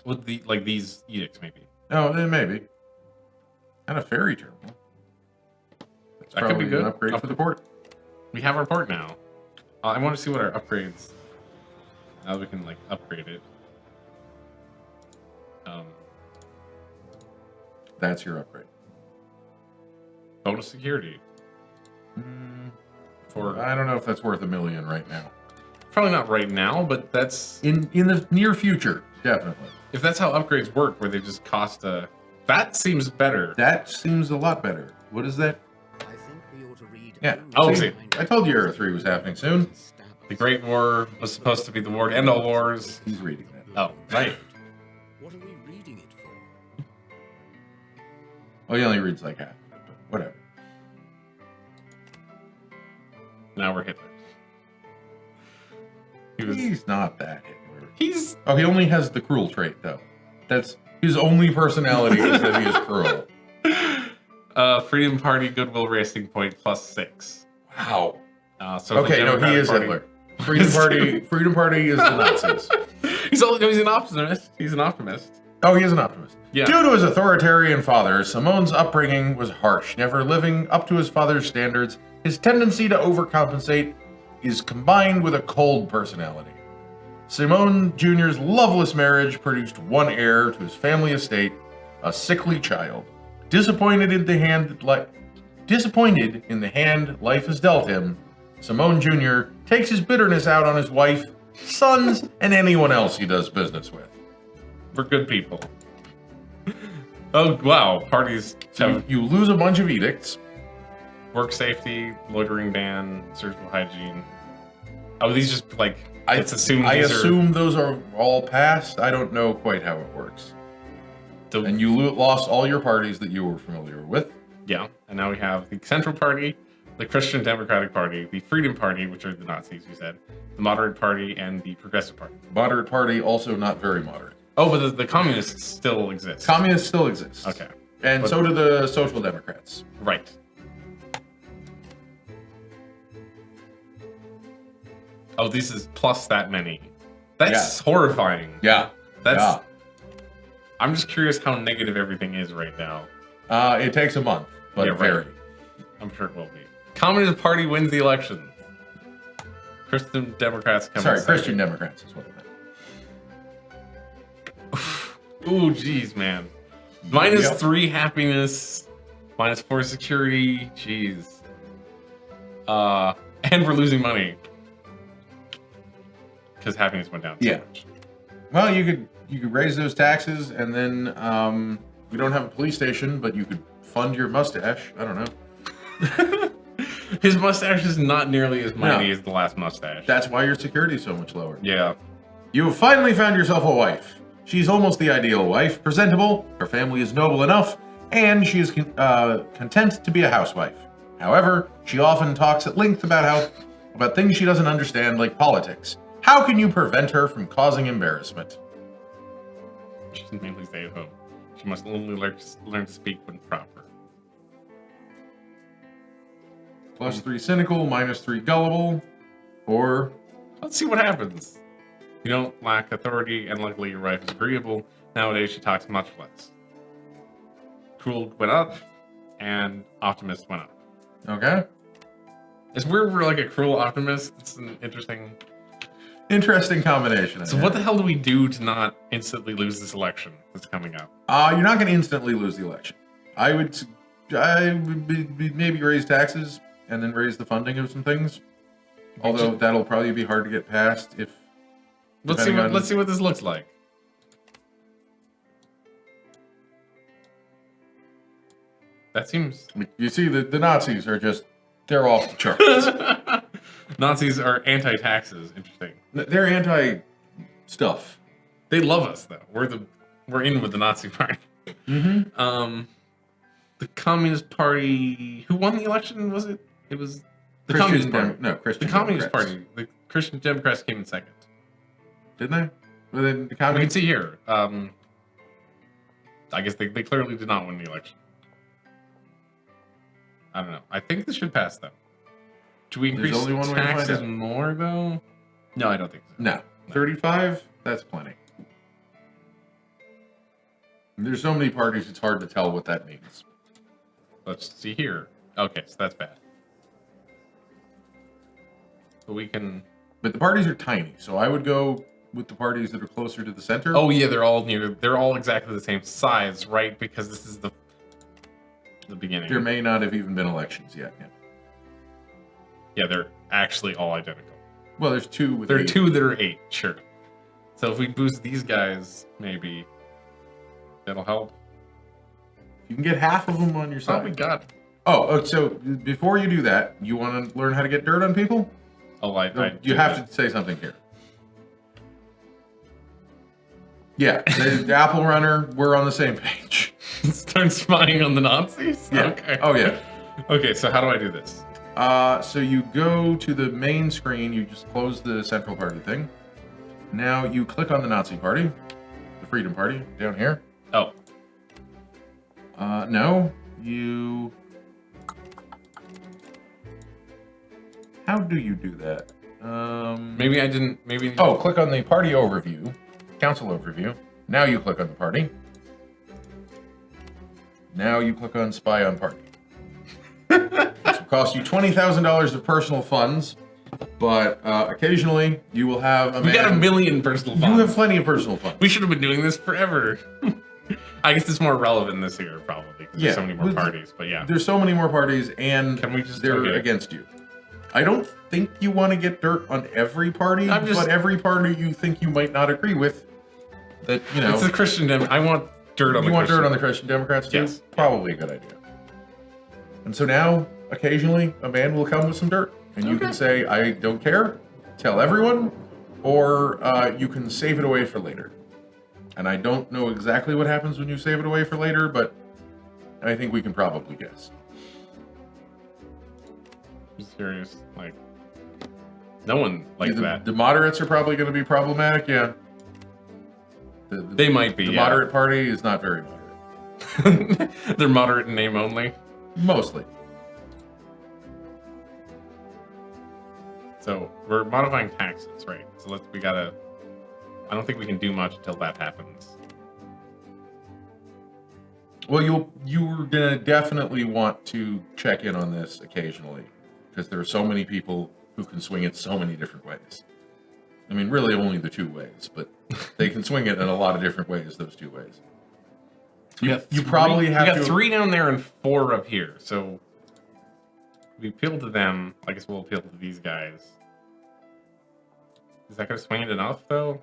[SPEAKER 2] With these edicts, maybe.
[SPEAKER 1] Oh, then maybe. And a ferry terminal.
[SPEAKER 2] That could be
[SPEAKER 1] Probably
[SPEAKER 2] good.
[SPEAKER 1] an upgrade for the port.
[SPEAKER 2] We have our port now. I want to see what our upgrades. Now we can like upgrade it.
[SPEAKER 1] That's your upgrade.
[SPEAKER 2] Bonus security. For
[SPEAKER 1] I don't know if that's worth $1 million right now.
[SPEAKER 2] probably not right now, but that's
[SPEAKER 1] In the near future, definitely.
[SPEAKER 2] if that's how upgrades work, where they just cost a. That seems better.
[SPEAKER 1] That seems a lot better. What is that?
[SPEAKER 3] I think we ought to read
[SPEAKER 1] Yeah.
[SPEAKER 2] Oh,
[SPEAKER 1] See,
[SPEAKER 2] okay.
[SPEAKER 1] I told you Era 3 was happening soon.
[SPEAKER 2] The Great War was supposed to be the war to end all wars.
[SPEAKER 1] He's reading that.
[SPEAKER 2] Oh, right.
[SPEAKER 3] What are we reading it for?
[SPEAKER 1] Well, he only reads like half, but whatever.
[SPEAKER 2] Now we're Hitler.
[SPEAKER 1] He's not that Hitler.
[SPEAKER 2] He's
[SPEAKER 1] Oh, he only has the cruel trait, though. That's his only personality is that he is cruel.
[SPEAKER 2] Freedom Party Goodwill Racing Point +6.
[SPEAKER 1] Wow.
[SPEAKER 2] So
[SPEAKER 1] Okay,
[SPEAKER 2] the
[SPEAKER 1] no, he
[SPEAKER 2] Democratic
[SPEAKER 1] is
[SPEAKER 2] Party-
[SPEAKER 1] Hitler. Freedom Party is the Nazis.
[SPEAKER 2] He's an optimist. He's an optimist.
[SPEAKER 1] Oh, he is an optimist.
[SPEAKER 2] Yeah.
[SPEAKER 1] Due to his authoritarian father, Simone's upbringing was harsh, never living up to his father's standards. His tendency to overcompensate is combined with a cold personality. Simone Jr.'s loveless marriage produced one heir to his family estate, a sickly child. Disappointed in the hand life has dealt him, Simone Jr. takes his bitterness out on his wife, sons, and anyone else he does business with.
[SPEAKER 2] We're good people. Oh, wow. Parties have
[SPEAKER 1] You lose a bunch of edicts.
[SPEAKER 2] work safety, loitering ban, surgical hygiene. Oh, these just like, let's assume
[SPEAKER 1] I
[SPEAKER 2] these
[SPEAKER 1] assume those are all passed. I don't know quite how it works.
[SPEAKER 2] are...
[SPEAKER 1] And you lost all your parties that you were familiar with.
[SPEAKER 2] Yeah, and now we have the Central Party, the Christian Democratic Party, the Freedom Party, which are the Nazis, you said, the Moderate Party, and the Progressive Party.
[SPEAKER 1] Moderate party, also not very moderate.
[SPEAKER 2] Oh, but the Communists still exist.
[SPEAKER 1] Communists still exist.
[SPEAKER 2] Okay,
[SPEAKER 1] And
[SPEAKER 2] But-
[SPEAKER 1] so do the Social Democrats.
[SPEAKER 2] right. Oh, this is plus that many. That's horrifying.
[SPEAKER 1] Yeah.
[SPEAKER 2] That's. I'm just curious how negative everything is right now.
[SPEAKER 1] It takes a month, but
[SPEAKER 2] Yeah, right.
[SPEAKER 1] very.
[SPEAKER 2] I'm sure it will be. Communist Party wins the election. Christian Democrats come.
[SPEAKER 1] Sorry,
[SPEAKER 2] in second.
[SPEAKER 1] Christian Democrats is what I meant.
[SPEAKER 2] Ooh, geez, man. Minus
[SPEAKER 1] Yep.
[SPEAKER 2] 3 happiness, minus 4 security. Jeez. And we're losing money because happiness went down so
[SPEAKER 1] Yeah.
[SPEAKER 2] much.
[SPEAKER 1] Well, you could raise those taxes, and then we don't have a police station, but you could fund your mustache. I don't know.
[SPEAKER 2] His mustache is not nearly as mighty
[SPEAKER 1] No.
[SPEAKER 2] as the last mustache.
[SPEAKER 1] That's why your security is so much lower.
[SPEAKER 2] Yeah.
[SPEAKER 1] You have finally found yourself a wife. She's almost the ideal wife, presentable, her family is noble enough, and she is content to be a housewife. However, she often talks at length about things she doesn't understand, like politics. How can you prevent her from causing embarrassment?
[SPEAKER 2] She can mainly stay at home. She must only learn to speak when proper.
[SPEAKER 1] +3 cynical, -3 gullible, or
[SPEAKER 2] Let's see what happens. You don't lack authority, and luckily your wife is agreeable. Nowadays, she talks much less. Cruel went up, and optimist went up.
[SPEAKER 1] okay.
[SPEAKER 2] It's weird we're like a cruel optimist. It's an interesting...
[SPEAKER 1] Interesting combination.
[SPEAKER 2] So what the hell do we do to not instantly lose this election that's coming up?
[SPEAKER 1] You're not going to instantly lose the election. I would maybe raise taxes and then raise the funding of some things. Although that'll probably be hard to get passed if.
[SPEAKER 2] Let's see what this looks like. That seems...
[SPEAKER 1] You see, the Nazis are they're off the charts.
[SPEAKER 2] Nazis are anti-taxes. Interesting.
[SPEAKER 1] They're anti-stuff.
[SPEAKER 2] They love us though. We're in with the Nazi party.
[SPEAKER 1] Mm-hmm.
[SPEAKER 2] The Communist Party. Who won the election? Was it? It was the
[SPEAKER 1] Christian
[SPEAKER 2] Communist Party.
[SPEAKER 1] Christian
[SPEAKER 2] The Communist
[SPEAKER 1] Democrats.
[SPEAKER 2] Party. The Christian Democrats came in second.
[SPEAKER 1] Didn't they? Well, then the
[SPEAKER 2] We can
[SPEAKER 1] Communist.
[SPEAKER 2] see here. I guess they clearly did not win the election. I don't know. I think this should pass though. Should we
[SPEAKER 1] There's
[SPEAKER 2] increase
[SPEAKER 1] only one way to find
[SPEAKER 2] taxes
[SPEAKER 1] out.
[SPEAKER 2] more though? No, I don't think so.
[SPEAKER 1] No, 35. That's plenty. There's so many parties; it's hard to tell what that means.
[SPEAKER 2] Let's see here. Okay, so that's bad. But we can.
[SPEAKER 1] But the parties are tiny, so I would go with the parties that are closer to the center.
[SPEAKER 2] Oh yeah, they're all near. They're all exactly the same size, right? Because this is the beginning.
[SPEAKER 1] There may not have even been elections yet. Yeah.
[SPEAKER 2] Yeah, they're actually all identical.
[SPEAKER 1] Well, there's two with
[SPEAKER 2] There are
[SPEAKER 1] 8.
[SPEAKER 2] 2 that are 8, sure. So if we boost these guys, maybe that'll help.
[SPEAKER 1] You can get half of them on your
[SPEAKER 2] Oh,
[SPEAKER 1] side.
[SPEAKER 2] we got.
[SPEAKER 1] So before you do that, you want to learn how to get dirt on people?
[SPEAKER 2] Oh,
[SPEAKER 1] You have to say something here. Yeah, the Apple Runner, we're on the same page.
[SPEAKER 2] Start spying on the Nazis.
[SPEAKER 1] Yeah.
[SPEAKER 2] Okay.
[SPEAKER 1] Oh, yeah.
[SPEAKER 2] Okay, so how do I do this?
[SPEAKER 1] So you go to the main screen, you just close the central party thing. Now you click on the Nazi party, the Freedom Party, down here.
[SPEAKER 2] Oh,
[SPEAKER 1] No, you... How do you do that?
[SPEAKER 2] maybe I didn't. Maybe.
[SPEAKER 1] Oh, click on the party overview, council overview. Now you click on the party. Now you click on spy on party. This will cost you $20,000 of personal funds, but occasionally you will have a
[SPEAKER 2] we
[SPEAKER 1] man...
[SPEAKER 2] got a million personal
[SPEAKER 1] You
[SPEAKER 2] funds.
[SPEAKER 1] have plenty of personal funds.
[SPEAKER 2] We should have been doing this forever. I guess it's more relevant this year, probably, because
[SPEAKER 1] Yeah,
[SPEAKER 2] there's so many more
[SPEAKER 1] with-
[SPEAKER 2] parties. But yeah,
[SPEAKER 1] There's so many more parties, and
[SPEAKER 2] Can we just-
[SPEAKER 1] they're
[SPEAKER 2] okay.
[SPEAKER 1] against you. I don't think you want to get dirt on every party,
[SPEAKER 2] I'm just-
[SPEAKER 1] but every party you think you might not agree with, that, you know...
[SPEAKER 2] it's the Christian. I want dirt on
[SPEAKER 1] You
[SPEAKER 2] the
[SPEAKER 1] want
[SPEAKER 2] Christian.
[SPEAKER 1] dirt on the Christian Democrats too?
[SPEAKER 2] Yes.
[SPEAKER 1] Probably a good idea. And so now, occasionally, a man will come with some dirt. And you
[SPEAKER 2] Okay.
[SPEAKER 1] can say, I don't care, tell everyone, or you can save it away for later. And I don't know exactly what happens when you save it away for later, but I think we can probably guess.
[SPEAKER 2] I'm serious. Like, no one likes
[SPEAKER 1] the,
[SPEAKER 2] that.
[SPEAKER 1] The moderates are probably going to be problematic, yeah.
[SPEAKER 2] They might be.
[SPEAKER 1] The
[SPEAKER 2] yeah.
[SPEAKER 1] moderate party is not very moderate.
[SPEAKER 2] They're moderate in name only.
[SPEAKER 1] Mostly.
[SPEAKER 2] So we're modifying taxes, right? So we gotta. I don't think we can do much until that happens.
[SPEAKER 1] Well, you're gonna definitely want to check in on this occasionally, because there are so many people who can swing it so many different ways. I mean, really only the 2 ways, but they can swing it in a lot of different ways. Those 2 ways. You probably have
[SPEAKER 2] We got
[SPEAKER 1] to.
[SPEAKER 2] 3 down there and 4 up here. So we appeal to them. I guess we'll appeal to these guys. Is that gonna swing it enough, though?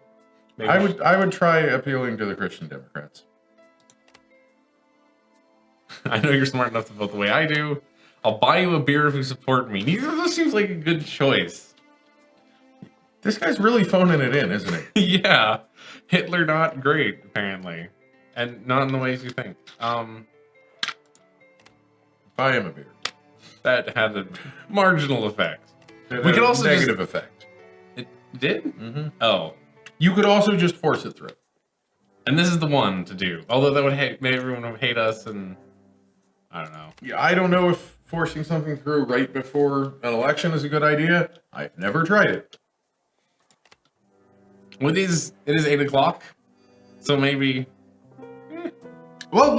[SPEAKER 2] Maybe
[SPEAKER 1] I would try appealing to the Christian Democrats.
[SPEAKER 2] I know you're smart enough to vote the way I do. I'll buy you a beer if you support me. Neither of those seems like a good choice.
[SPEAKER 1] This guy's really phoning it in, isn't he?
[SPEAKER 2] Yeah, Hitler not great apparently, and not in the ways you think.
[SPEAKER 1] Buy him a beer.
[SPEAKER 2] That had a marginal effect.
[SPEAKER 1] It
[SPEAKER 2] We
[SPEAKER 1] had
[SPEAKER 2] could
[SPEAKER 1] a
[SPEAKER 2] also
[SPEAKER 1] negative effect.
[SPEAKER 2] It did?
[SPEAKER 1] Mm-hmm.
[SPEAKER 2] Oh,
[SPEAKER 1] You could also just force it through.
[SPEAKER 2] and this is the one to do. Although that would make everyone would hate us, and I don't know.
[SPEAKER 1] Yeah, I don't know if forcing something through right before an election is a good idea. I've never tried it.
[SPEAKER 2] It is 8 o'clock, so maybe.
[SPEAKER 1] Well,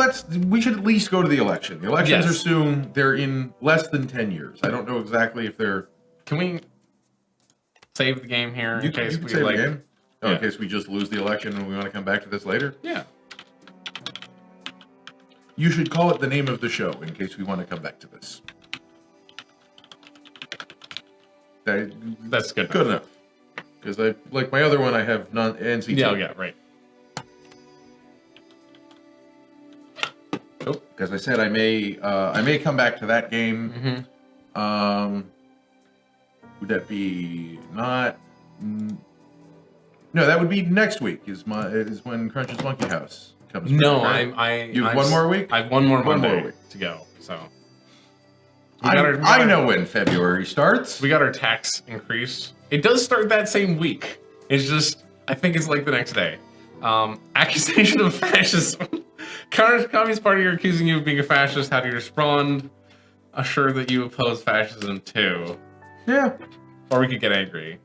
[SPEAKER 1] we should at least go to the election. The elections
[SPEAKER 2] Yes.
[SPEAKER 1] are soon. They're in less than 10 years. I don't know exactly if they're...
[SPEAKER 2] Can we save the game here in
[SPEAKER 1] You
[SPEAKER 2] case
[SPEAKER 1] can
[SPEAKER 2] we
[SPEAKER 1] save
[SPEAKER 2] like?
[SPEAKER 1] the game. Oh,
[SPEAKER 2] Yeah.
[SPEAKER 1] in case we just lose the election and we want to come back to this later.
[SPEAKER 2] Yeah.
[SPEAKER 1] You should call it the name of the show in case we want to come back to this.
[SPEAKER 2] That's good.
[SPEAKER 1] Good enough. Because like my other one, I have NCT.
[SPEAKER 2] Yeah, right.
[SPEAKER 1] Oh, as I said, I may come back to that game.
[SPEAKER 2] Mm-hmm.
[SPEAKER 1] Would that be not? No, that would be next week. Is when Crunch's Monkey House comes.
[SPEAKER 2] No,
[SPEAKER 1] back, right?
[SPEAKER 2] You
[SPEAKER 1] have one more week.
[SPEAKER 2] I have one more
[SPEAKER 1] One more
[SPEAKER 2] Monday
[SPEAKER 1] week.
[SPEAKER 2] to go. So
[SPEAKER 1] I know when February starts.
[SPEAKER 2] we got our tax increase. It does start that same week. It's just I think it's like the next day. Accusation of fascism. Communist Party are accusing you of being a fascist. How do you respond? Assure that you oppose fascism too.
[SPEAKER 1] Yeah.
[SPEAKER 2] Or we could get angry.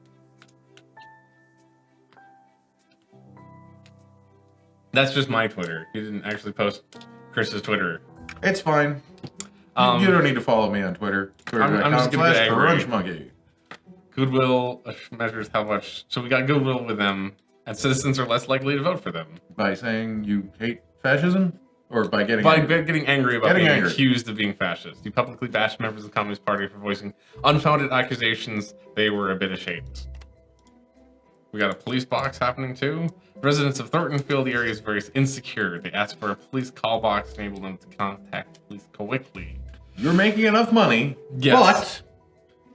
[SPEAKER 2] That's just my Twitter. You didn't actually post Chris's Twitter.
[SPEAKER 1] It's fine. You don't need to follow me on Twitter.
[SPEAKER 2] I'm just gonna get angry.
[SPEAKER 1] Schmuckco.
[SPEAKER 2] Goodwill measures how much. So we got goodwill with them, and citizens are less likely to vote for them.
[SPEAKER 1] By saying you hate fascism? Or by getting
[SPEAKER 2] getting angry about being accused of being fascist. You publicly bashed members of the Communist Party for voicing unfounded accusations. They were a bit ashamed. We got a police box happening too. Residents of Thornton feel the area is very insecure. They ask for a police call box to enable them to contact police quickly.
[SPEAKER 1] You're making enough money,
[SPEAKER 2] yes.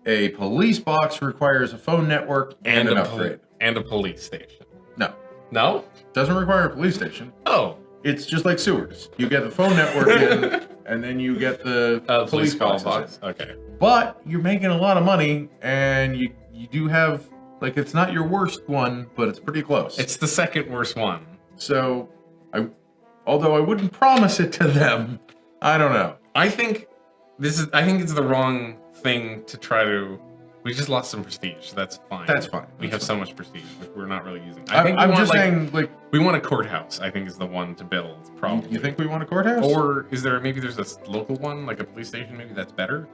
[SPEAKER 1] But a police box requires a phone network and an upgrade.
[SPEAKER 2] And a police station.
[SPEAKER 1] No.
[SPEAKER 2] No?
[SPEAKER 1] Doesn't require a police station.
[SPEAKER 2] Oh.
[SPEAKER 1] It's just like sewers. You get the phone network in, and then you get the police call box.
[SPEAKER 2] Okay.
[SPEAKER 1] But you're making a lot of money, and you do have, like, it's not your worst one, but it's pretty close.
[SPEAKER 2] It's the second worst one.
[SPEAKER 1] So, although I wouldn't promise it to them, I don't know.
[SPEAKER 2] I think it's the wrong thing to try to. We just lost some prestige. That's fine.
[SPEAKER 1] That's fine.
[SPEAKER 2] We have so much prestige, which we're not really using.
[SPEAKER 1] I'm just saying, like,
[SPEAKER 2] we want a courthouse. I think is the one to build. Probably.
[SPEAKER 1] You think we want a courthouse?
[SPEAKER 2] Or is there maybe there's a local one, like a police station? Maybe that's better.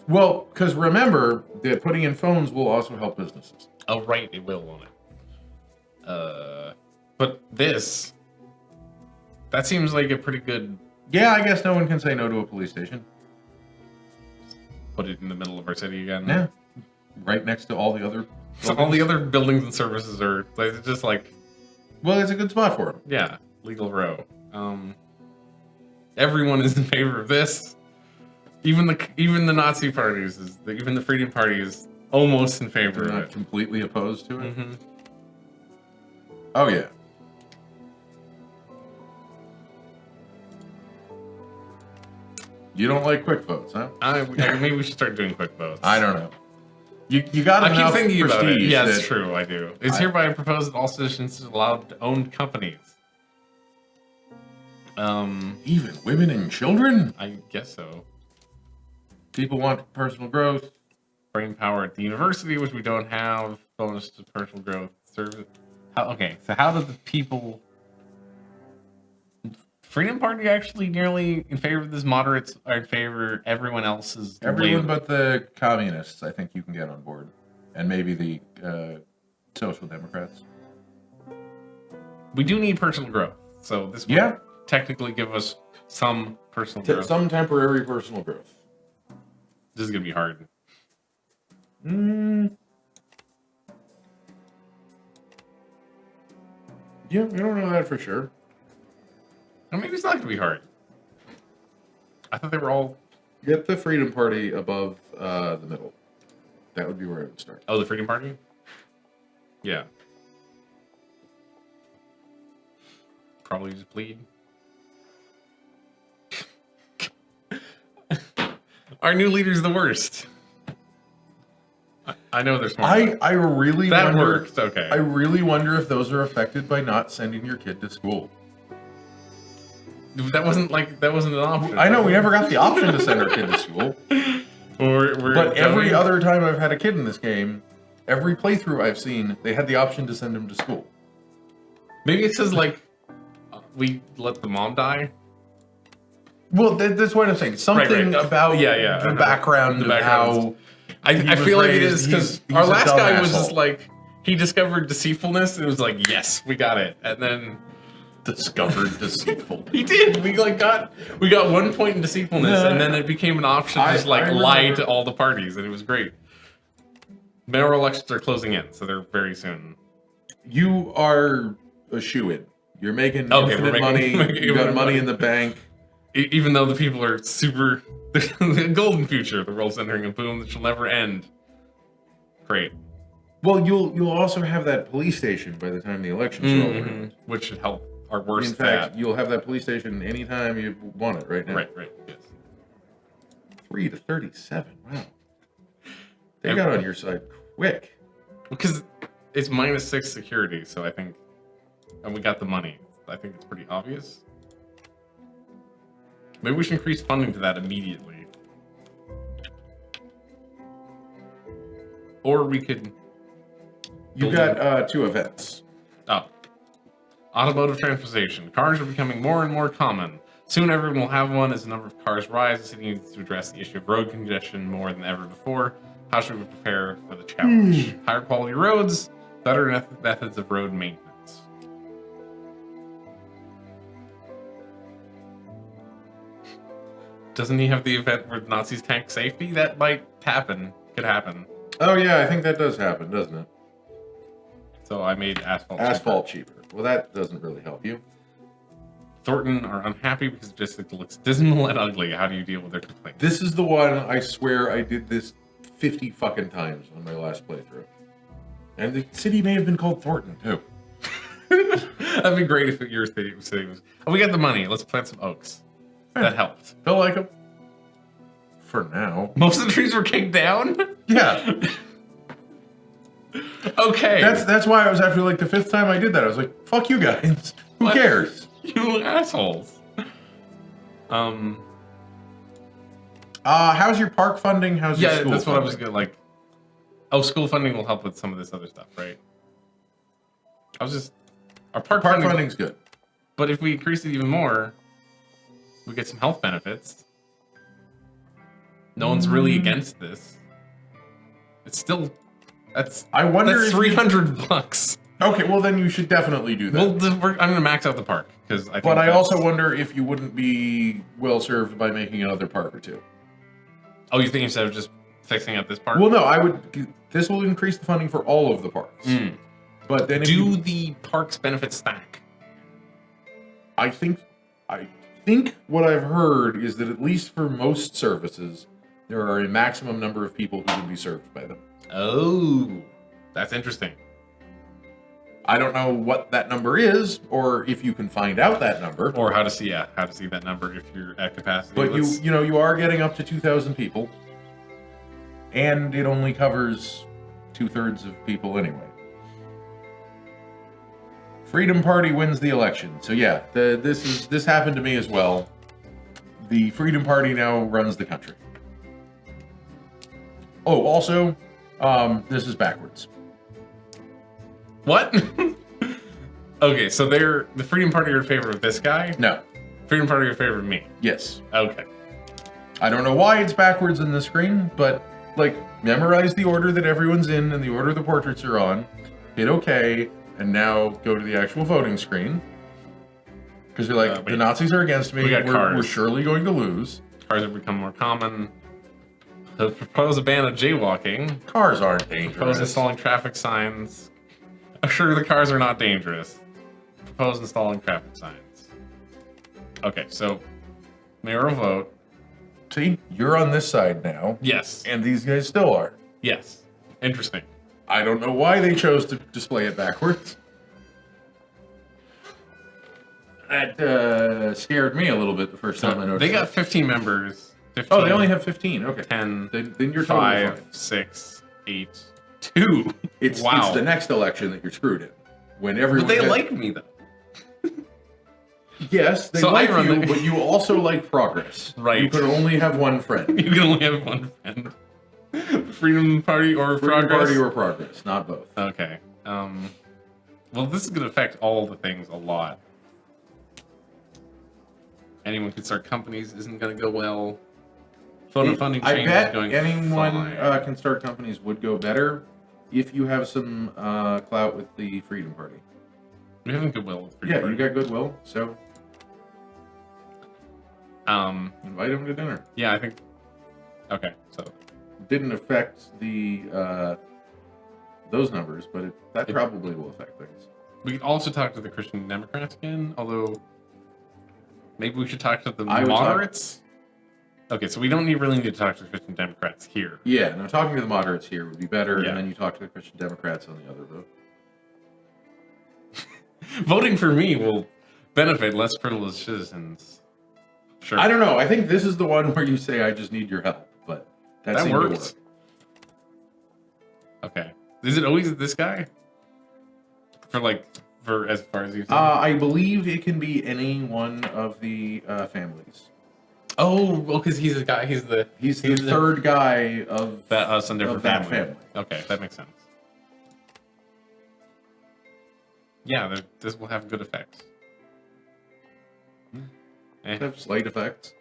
[SPEAKER 1] Well, because remember that putting in phones will also help businesses.
[SPEAKER 2] Oh right, it will, won't it? But that seems like a pretty good.
[SPEAKER 1] Yeah, I guess no one can say no to a police station.
[SPEAKER 2] Put it in the middle of our city again.
[SPEAKER 1] Yeah, right next to all the other.
[SPEAKER 2] So all the other buildings and services are like, just like.
[SPEAKER 1] Well, it's a good spot for them.
[SPEAKER 2] Yeah, legal row. Everyone is in favor of this. Even the Nazi parties even the Freedom Party is almost in favor
[SPEAKER 1] They're
[SPEAKER 2] of
[SPEAKER 1] not
[SPEAKER 2] it.
[SPEAKER 1] completely opposed to it.
[SPEAKER 2] Mm-hmm.
[SPEAKER 1] Oh yeah. You don't like quick votes, huh?
[SPEAKER 2] Maybe we should start doing quick votes.
[SPEAKER 1] I don't know. You got enough.
[SPEAKER 2] I keep thinking about it.
[SPEAKER 1] prestige
[SPEAKER 2] Yeah,
[SPEAKER 1] that-
[SPEAKER 2] that's true. I do. It's hereby proposed that all citizens are allowed to own companies.
[SPEAKER 1] Even women and children?
[SPEAKER 2] I guess so.
[SPEAKER 1] People want personal growth.
[SPEAKER 2] Brain power at the university, which we don't have. Bonus to personal growth. Service. So how do the people? Freedom Party actually nearly in favor of this. Moderates are in favor. Everyone else is.
[SPEAKER 1] Everyone but the communists, I think you can get on board, and maybe the social democrats.
[SPEAKER 2] We do need personal growth, so this would technically give us some personal growth.
[SPEAKER 1] Some temporary personal growth.
[SPEAKER 2] This is gonna be hard.
[SPEAKER 1] Yeah, we don't know that for sure.
[SPEAKER 2] Or maybe it's not gonna be hard. I thought they were all.
[SPEAKER 1] Get the Freedom Party above the middle. That would be where I would start.
[SPEAKER 2] Oh, the Freedom Party? Yeah. Probably just plead. Our new leader's the worst. I know they're smart.
[SPEAKER 1] I really
[SPEAKER 2] that
[SPEAKER 1] wonder,
[SPEAKER 2] worked. Okay.
[SPEAKER 1] I really wonder if those are affected by not sending your kid to school.
[SPEAKER 2] That wasn't an option.
[SPEAKER 1] I know we never got the option to send our kid to school. But every other time I've had a kid in this game, every playthrough I've seen, they had the option to send him to school.
[SPEAKER 2] Maybe it says like we let the mom die.
[SPEAKER 1] Well, that's what I'm saying. Something about the background of how.
[SPEAKER 2] I feel like it is because our last guy was
[SPEAKER 1] asshole.
[SPEAKER 2] just like he discovered deceitfulness and it was like, yes, we got it, and then
[SPEAKER 1] discovered deceitful.
[SPEAKER 2] He did. We got 1 point in deceitfulness, and then it became an option to just lie to all the parties, and it was great. Mayoral elections are closing in, so they're very soon.
[SPEAKER 1] You are a shoo-in. You're making infinite money. You got money in the bank.
[SPEAKER 2] Even though the people are super, the golden future, the world's entering a boom that shall never end. Great.
[SPEAKER 1] Well, you'll also have that police station by the time the election's over,
[SPEAKER 2] which should help our worst.
[SPEAKER 1] In fact, you'll have that police station anytime you want it. Right now.
[SPEAKER 2] Right. Yes.
[SPEAKER 1] 3 to 37. Wow. They got on your side quick.
[SPEAKER 2] Because it's -6 security, so I think, and we got the money. I think it's pretty obvious. Maybe we should increase funding to that immediately. Or we could...
[SPEAKER 1] You got 2 events.
[SPEAKER 2] Oh. Automotive transportation. Cars are becoming more and more common. Soon everyone will have one as the number of cars rise. The city needs to address the issue of road congestion more than ever before. How should we prepare for the challenge? Higher quality roads, better methods of road maintenance. Doesn't he have the event where the Nazis tank safety? That might happen. Could happen.
[SPEAKER 1] Oh yeah, I think that does happen, doesn't it?
[SPEAKER 2] So I made
[SPEAKER 1] Asphalt cheaper. Well, that doesn't really help you.
[SPEAKER 2] Thornton are unhappy because it looks dismal and ugly. How do you deal with their complaints?
[SPEAKER 1] This is the one, I swear I did this 50 fucking times on my last playthrough. And the city may have been called Thornton, too.
[SPEAKER 2] That'd be great if your city was... Oh, we got the money. Let's plant some oaks. That helped.
[SPEAKER 1] Feel like them. For now.
[SPEAKER 2] Most of the trees were kicked down?
[SPEAKER 1] Yeah.
[SPEAKER 2] Okay.
[SPEAKER 1] That's why I was after like the 5th time I did that. I was like, fuck you guys. Who cares?
[SPEAKER 2] You assholes.
[SPEAKER 1] How's your park funding? How's your school
[SPEAKER 2] that's
[SPEAKER 1] funding?
[SPEAKER 2] what I was gonna like. Oh, school funding will help with some of this other stuff, right? I was just our park
[SPEAKER 1] funding's good.
[SPEAKER 2] But if we increase it even more, we get some health benefits. No one's really against this. It's still that's
[SPEAKER 1] if
[SPEAKER 2] 300 bucks.
[SPEAKER 1] Okay, well then you should definitely do that.
[SPEAKER 2] Well, I'm gonna max out the park because I. Think
[SPEAKER 1] but I also wonder if you wouldn't be well served by making another park or two.
[SPEAKER 2] Oh, you think instead of just fixing up this park?
[SPEAKER 1] Well, no, I would. This will increase the funding for all of the parks. But then,
[SPEAKER 2] the parks benefits stack?
[SPEAKER 1] I think what I've heard is that at least for most services, there are a maximum number of people who can be served by them.
[SPEAKER 2] Oh, that's interesting.
[SPEAKER 1] I don't know what that number is, or if you can find out that number,
[SPEAKER 2] or how to see that number if you're at capacity.
[SPEAKER 1] But you are getting up to 2,000 people, and it only covers 2/3 of people anyway. Freedom Party wins the election, so yeah, this happened to me as well. The Freedom Party now runs the country. Oh, also, this is backwards.
[SPEAKER 2] What? Okay, so the Freedom Party are in favor of this guy?
[SPEAKER 1] No.
[SPEAKER 2] Freedom Party are in favor of me?
[SPEAKER 1] Yes.
[SPEAKER 2] Okay.
[SPEAKER 1] I don't know why it's backwards in the screen, but, like, memorize the order that everyone's in and the order the portraits are on, hit OK, and now go to the actual voting screen. Because you're like, the Nazis are against me, we're surely going to lose.
[SPEAKER 2] Cars have become more common. Propose a ban of jaywalking.
[SPEAKER 1] Cars aren't dangerous.
[SPEAKER 2] Propose installing traffic signs. Assure the cars are not dangerous. Propose installing traffic signs. Okay, so mayoral vote.
[SPEAKER 1] See, you're on this side now.
[SPEAKER 2] Yes.
[SPEAKER 1] And these guys still are.
[SPEAKER 2] Yes. Interesting.
[SPEAKER 1] I don't know why they chose to display it backwards. That scared me a little bit the first time I noticed.
[SPEAKER 2] They got 15 members. 15,
[SPEAKER 1] oh, they only have 15. Okay.
[SPEAKER 2] 10.
[SPEAKER 1] Then you're
[SPEAKER 2] 5,
[SPEAKER 1] totally fine.
[SPEAKER 2] 6, 8, 2.
[SPEAKER 1] It's the next election that you're screwed in. When everyone.
[SPEAKER 2] But they like me though.
[SPEAKER 1] Yes, they like you, but you also like progress.
[SPEAKER 2] Right.
[SPEAKER 1] You can only have one friend.
[SPEAKER 2] You can only have one friend. Freedom Party or
[SPEAKER 1] Freedom
[SPEAKER 2] Progress?
[SPEAKER 1] Party or Progress, not both.
[SPEAKER 2] Okay. Well, this is going to affect all the things a lot. Anyone can start companies isn't going to go well. Funding
[SPEAKER 1] I
[SPEAKER 2] change
[SPEAKER 1] bet
[SPEAKER 2] is going
[SPEAKER 1] anyone can start companies would go better if you have some clout with the Freedom Party.
[SPEAKER 2] We have goodwill with Freedom Party.
[SPEAKER 1] You got goodwill, so invite them to dinner.
[SPEAKER 2] Yeah, I think. Okay, so
[SPEAKER 1] didn't affect the those numbers, but that probably will affect things.
[SPEAKER 2] We could also talk to the Christian Democrats again, although maybe we should talk to the moderates. Okay, so we don't really need to talk to the Christian Democrats here.
[SPEAKER 1] Yeah, no, talking to the moderates here would be better,
[SPEAKER 2] Yeah.
[SPEAKER 1] and then you talk to the Christian Democrats on the other vote.
[SPEAKER 2] Voting for me will benefit less privileged citizens. Sure.
[SPEAKER 1] I don't know. I think this is the one where you say, I just need your help, but that seemed to work.
[SPEAKER 2] Okay. Is it always this guy? For as far as you've seen?
[SPEAKER 1] I believe it can be any one of the families.
[SPEAKER 2] Oh, well, because he's the guy. He's the
[SPEAKER 1] third guy of
[SPEAKER 2] that us and different
[SPEAKER 1] that
[SPEAKER 2] family.
[SPEAKER 1] family.
[SPEAKER 2] Okay, that makes sense. Yeah, this will have good effects.
[SPEAKER 1] Have slight effects.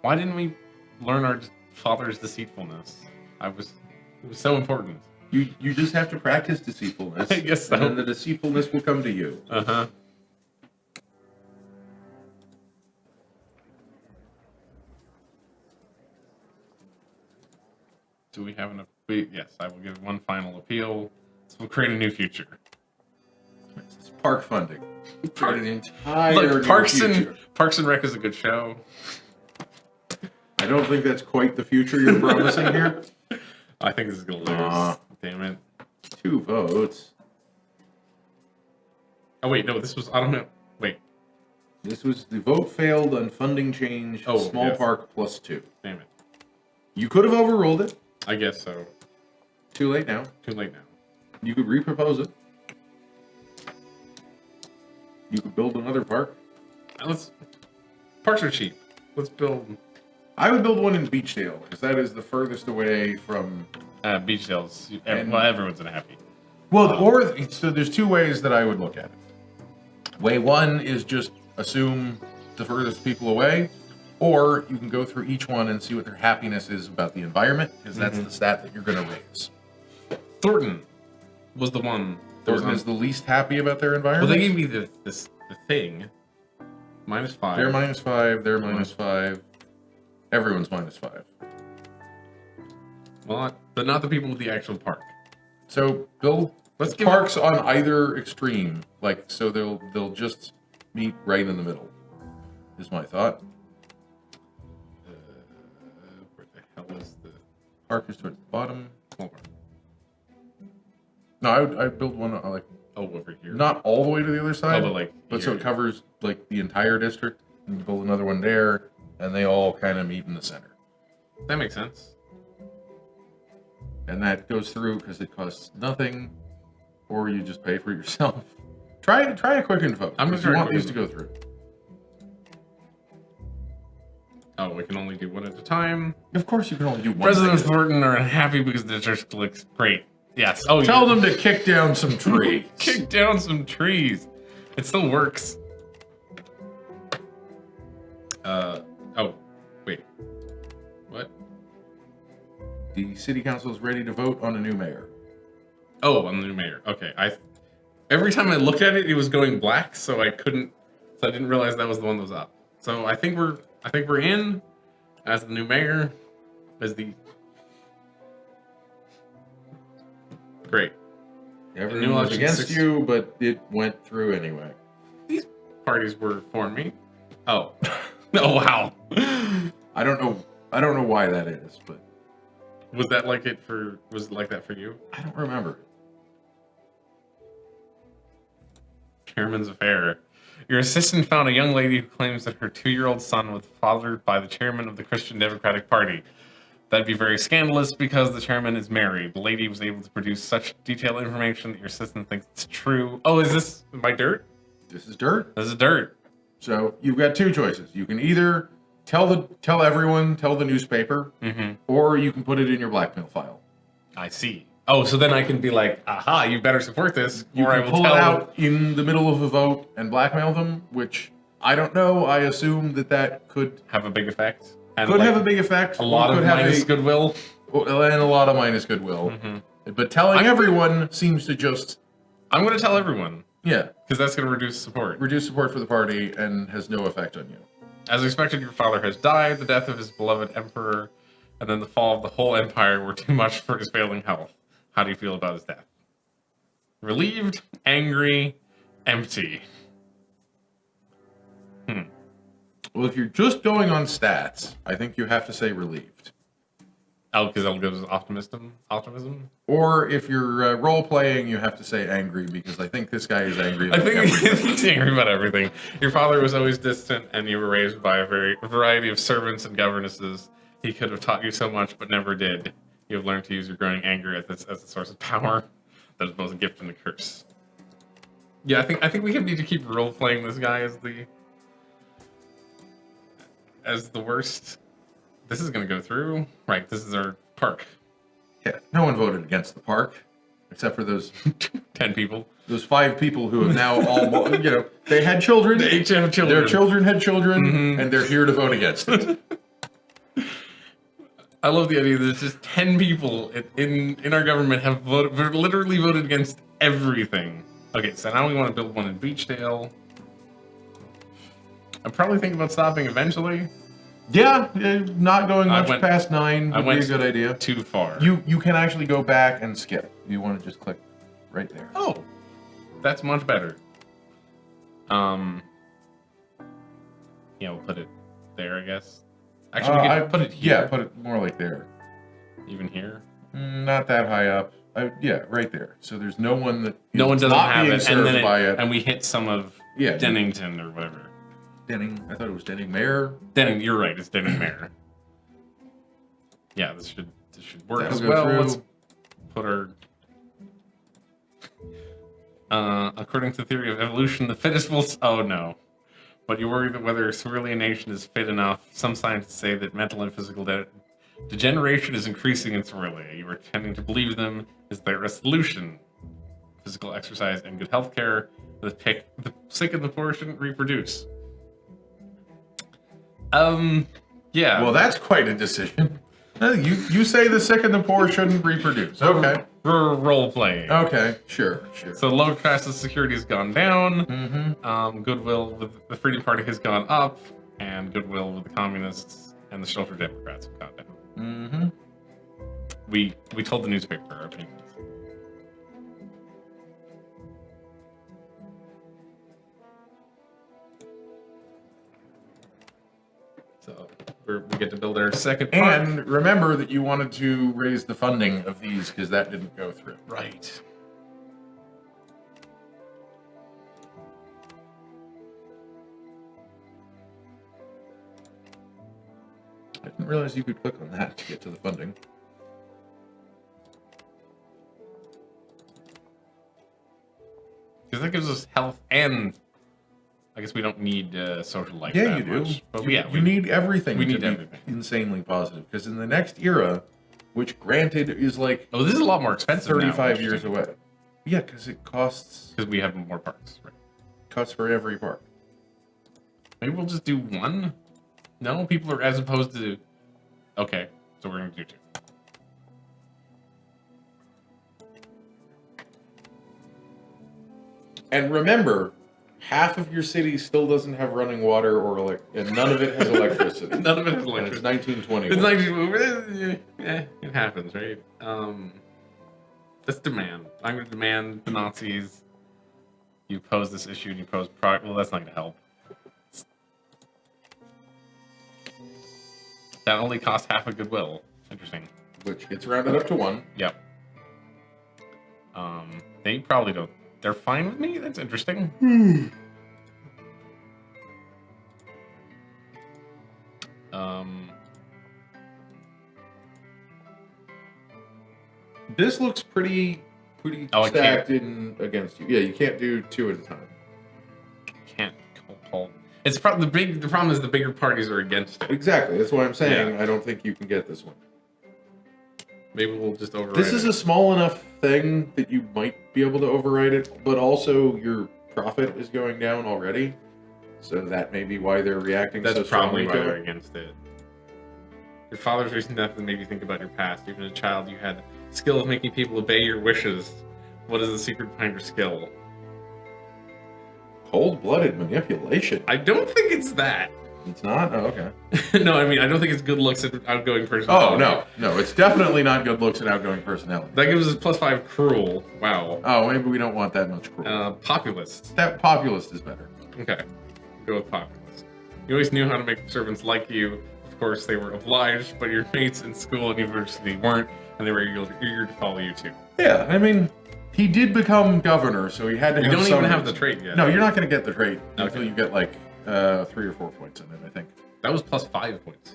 [SPEAKER 2] Why didn't we learn our father's deceitfulness? It was so important.
[SPEAKER 1] You just have to practice deceitfulness.
[SPEAKER 2] I guess so.
[SPEAKER 1] And then the deceitfulness will come to you.
[SPEAKER 2] Uh-huh. Do we have yes, I will give one final appeal. This will create a new future.
[SPEAKER 1] It's park funding. Create an entire
[SPEAKER 2] Look,
[SPEAKER 1] new
[SPEAKER 2] Parks
[SPEAKER 1] future.
[SPEAKER 2] and Rec is a good show.
[SPEAKER 1] I don't think that's quite the future you're promising here.
[SPEAKER 2] I think this is gonna lose. Damn it.
[SPEAKER 1] 2 votes.
[SPEAKER 2] Oh wait, no, this was I don't know. Wait,
[SPEAKER 1] This was the vote failed on funding change.
[SPEAKER 2] Oh,
[SPEAKER 1] Small
[SPEAKER 2] yes.
[SPEAKER 1] park +2.
[SPEAKER 2] damn it.
[SPEAKER 1] You could have overruled it.
[SPEAKER 2] I guess so.
[SPEAKER 1] Too late now.
[SPEAKER 2] Too late now.
[SPEAKER 1] You could repropose it. You could build another park.
[SPEAKER 2] Parks are cheap. Let's build
[SPEAKER 1] I would build one in Beachdale because that is the furthest away from.
[SPEAKER 2] beach sales.
[SPEAKER 1] And-
[SPEAKER 2] Well, everyone's unhappy.
[SPEAKER 1] Well, so there's 2 ways that I would look at it. Way 1 is just assume the furthest people away, or you can go through each one and see what their happiness is about the environment, because that's the stat that you're going to raise.
[SPEAKER 2] Thornton was the one.
[SPEAKER 1] Thornton is the least happy about their
[SPEAKER 2] Well,
[SPEAKER 1] environment.
[SPEAKER 2] they gave me the thing. -5.
[SPEAKER 1] They're -5. They're -5. Everyone's -5.
[SPEAKER 2] Well, but not the people with the actual park.
[SPEAKER 1] So build
[SPEAKER 2] Let's give
[SPEAKER 1] parks on either extreme, so they'll just meet right in the middle. Is my thought.
[SPEAKER 2] Where the hell is the
[SPEAKER 1] Park is towards the bottom.
[SPEAKER 2] small park?
[SPEAKER 1] No, I'd build one
[SPEAKER 2] Over here.
[SPEAKER 1] not all the way to the other side,
[SPEAKER 2] but
[SPEAKER 1] so
[SPEAKER 2] here.
[SPEAKER 1] it covers the entire district. And you build another one there, and they all kind of meet in the center.
[SPEAKER 2] That makes sense.
[SPEAKER 1] And that goes through because it costs nothing, or you just pay for it yourself. Try a quick info.
[SPEAKER 2] I'm gonna
[SPEAKER 1] because
[SPEAKER 2] try
[SPEAKER 1] you
[SPEAKER 2] a
[SPEAKER 1] want
[SPEAKER 2] quick
[SPEAKER 1] these to go through.
[SPEAKER 2] Oh, we can only do one at a time.
[SPEAKER 1] Of course, you can only do one.
[SPEAKER 2] Residents of
[SPEAKER 1] thing.
[SPEAKER 2] Thornton are unhappy because the district looks great. Yes. Oh,
[SPEAKER 1] Tell them to kick down some trees.
[SPEAKER 2] kick down some trees. It still works. Oh, wait. What?
[SPEAKER 1] The city council is ready to vote on a new mayor.
[SPEAKER 2] Oh, on the new mayor. Okay. Every time I looked at it, it was going black, so I didn't realize that was the one that was up. So I think we're in as the new mayor, great.
[SPEAKER 1] Everyone was
[SPEAKER 2] election
[SPEAKER 1] against
[SPEAKER 2] 6
[SPEAKER 1] you, but it went through anyway.
[SPEAKER 2] These parties were for me. Oh. Oh wow.
[SPEAKER 1] I don't know why that is, but
[SPEAKER 2] Was it like that for you?
[SPEAKER 1] I don't remember.
[SPEAKER 2] Chairman's affair. Your assistant found a young lady who claims that her 2-year-old son was fathered by the chairman of the Christian Democratic Party. That'd be very scandalous because the chairman is married. The lady was able to produce such detailed information that your assistant thinks it's true. Oh, is this my dirt?
[SPEAKER 1] This is dirt.
[SPEAKER 2] This is dirt.
[SPEAKER 1] So you've got 2 choices. You can either tell the newspaper, or you can put it in your blackmail file.
[SPEAKER 2] I see. Oh, so then I can be like, aha, you better support this,
[SPEAKER 1] You
[SPEAKER 2] or I
[SPEAKER 1] can
[SPEAKER 2] will
[SPEAKER 1] pull
[SPEAKER 2] tell
[SPEAKER 1] it out in the middle of a vote and blackmail them, which I don't know. I assume that could
[SPEAKER 2] have a big effect. And
[SPEAKER 1] have
[SPEAKER 2] like,
[SPEAKER 1] a big effect.
[SPEAKER 2] a lot of
[SPEAKER 1] could have
[SPEAKER 2] minus goodwill.
[SPEAKER 1] and a lot of minus goodwill. But telling everyone seems to just
[SPEAKER 2] I'm going to tell everyone,
[SPEAKER 1] yeah
[SPEAKER 2] because that's going to reduce support.
[SPEAKER 1] reduce support for the party and has no effect on you.
[SPEAKER 2] As expected, your father has died. The death of his beloved emperor and then the fall of the whole empire were too much for his failing health. How do you feel about his death? Relieved, angry, empty.
[SPEAKER 1] Well, if you're just going on stats, I think you have to say relieved.
[SPEAKER 2] Oh, because that'll give us optimism?
[SPEAKER 1] Or if you're role playing, you have to say angry because I think this guy is angry.
[SPEAKER 2] I
[SPEAKER 1] About
[SPEAKER 2] think
[SPEAKER 1] everything.
[SPEAKER 2] he's angry about everything. Your father was always distant, and you were raised by a variety of servants and governesses. He could have taught you so much, but never did. You have learned to use your growing anger as a source of power. That is both a gift and a curse. Yeah, I think we need to keep role playing this guy as the worst. This is gonna go through. Right, this is our park.
[SPEAKER 1] Yeah, no one voted against the park, except for those
[SPEAKER 2] 10 people.
[SPEAKER 1] those 5 people who have now all, they had children.
[SPEAKER 2] They each have children.
[SPEAKER 1] Their children had children, and they're here to vote against it.
[SPEAKER 2] I love the idea that there's just 10 people in our government have literally voted against everything. Okay, so now we want to build one in Beachdale. I'm probably thinking about stopping eventually.
[SPEAKER 1] Yeah, not going much past 9 would be a good idea.
[SPEAKER 2] Too far.
[SPEAKER 1] You can actually go back and skip. You want to just click right there.
[SPEAKER 2] Oh, that's much better. Yeah, we'll put it there, I guess. Actually, we can put it here.
[SPEAKER 1] Yeah, put it more like there.
[SPEAKER 2] Even here?
[SPEAKER 1] Not that high up. Yeah, right there. So there's no one that
[SPEAKER 2] No one doesn't
[SPEAKER 1] not
[SPEAKER 2] have
[SPEAKER 1] being
[SPEAKER 2] it,
[SPEAKER 1] served by it.
[SPEAKER 2] and we hit some of Dennington or whatever.
[SPEAKER 1] Denning. I thought it was Denning Mayor.
[SPEAKER 2] Denning, you're right. It's Denning Mayor. Yeah, this should work
[SPEAKER 1] That'll
[SPEAKER 2] as
[SPEAKER 1] go
[SPEAKER 2] well.
[SPEAKER 1] through.
[SPEAKER 2] Let's put our. According to the theory of evolution, the fittest will. Oh no. But you worry that whether Cerulean is fit enough. Some scientists say that mental and physical degeneration is increasing in Cerulean. You are tending to believe them is there a solution? Physical exercise and good health care. The sick and the poor shouldn't reproduce. Yeah.
[SPEAKER 1] Well, that's quite a decision. You say the sick and the poor shouldn't reproduce. Okay.
[SPEAKER 2] Role playing.
[SPEAKER 1] Okay. Sure.
[SPEAKER 2] So low class of security has gone down.
[SPEAKER 1] Mm-hmm.
[SPEAKER 2] Goodwill with the Freedom Party has gone up, and goodwill with the communists and the shelter Democrats have gone down.
[SPEAKER 1] Mm-hmm.
[SPEAKER 2] We told the newspaper our opinions. So we get to build our second park.
[SPEAKER 1] And remember that you wanted to raise the funding of these because that didn't go through.
[SPEAKER 2] Right.
[SPEAKER 1] I didn't realize you could click on that to get to the funding.
[SPEAKER 2] Because that gives us health and I guess we don't need social life.
[SPEAKER 1] Yeah,
[SPEAKER 2] that
[SPEAKER 1] you do.
[SPEAKER 2] much. But
[SPEAKER 1] You need everything.
[SPEAKER 2] We need
[SPEAKER 1] to
[SPEAKER 2] everything.
[SPEAKER 1] be insanely positive because in the next era, which granted is like
[SPEAKER 2] this is a lot more expensive.
[SPEAKER 1] 35 years away. Yeah, because it costs.
[SPEAKER 2] Because we have more parks, right?
[SPEAKER 1] Costs for every park.
[SPEAKER 2] Maybe we'll just do one. No, people are as opposed to. Okay, so we're gonna do 2.
[SPEAKER 1] And remember, half of your city still doesn't have running water or and none of it has electricity.
[SPEAKER 2] None of it has
[SPEAKER 1] And it's
[SPEAKER 2] electricity.
[SPEAKER 1] 1920.
[SPEAKER 2] It's like, it happens, right? Let's demand. I'm going to demand the Nazis. You pose this issue and you pose well, that's not going to help. That only costs half a goodwill. Interesting.
[SPEAKER 1] Which gets rounded up to 1.
[SPEAKER 2] Yep. They probably don't. They're fine with me? That's interesting.
[SPEAKER 1] This looks pretty stacked in against you. Yeah, you can't do 2 at a time.
[SPEAKER 2] Can't call. It's probably the problem is the bigger parties are against it.
[SPEAKER 1] Exactly. That's why I'm saying
[SPEAKER 2] Yeah.
[SPEAKER 1] I don't think you can get this one.
[SPEAKER 2] Maybe we'll just override
[SPEAKER 1] This is
[SPEAKER 2] it.
[SPEAKER 1] a small enough thing that you might be able to override it, but also your profit is going down already. So that may be why they're reacting so
[SPEAKER 2] That's
[SPEAKER 1] strongly
[SPEAKER 2] probably why
[SPEAKER 1] to
[SPEAKER 2] they're
[SPEAKER 1] it.
[SPEAKER 2] against it. Your father's recent death made you think about your past. Even as a child, you had the skill of making people obey your wishes. What is the secret behind your skill?
[SPEAKER 1] Cold-blooded manipulation.
[SPEAKER 2] I don't think it's that.
[SPEAKER 1] It's not? Oh, okay.
[SPEAKER 2] No, I mean, I don't think it's good looks and outgoing
[SPEAKER 1] Oh,
[SPEAKER 2] personality.
[SPEAKER 1] no. It's definitely not good looks and outgoing personality.
[SPEAKER 2] That gives us +5 cruel. Wow.
[SPEAKER 1] Oh, maybe we don't want that much cruel.
[SPEAKER 2] Populist.
[SPEAKER 1] That populist is better.
[SPEAKER 2] Okay. Go with populist. You always knew how to make servants like you. Of course, they were obliged, but your mates in school and university weren't, and they were eager to follow you too.
[SPEAKER 1] Yeah, I mean, he did become governor, so he had to
[SPEAKER 2] You
[SPEAKER 1] have
[SPEAKER 2] don't
[SPEAKER 1] some
[SPEAKER 2] even have the
[SPEAKER 1] reason.
[SPEAKER 2] trait yet.
[SPEAKER 1] No, you're not going to get the trait until
[SPEAKER 2] Okay.
[SPEAKER 1] you get like 3 or 4 points in it, I think.
[SPEAKER 2] That was +5 points.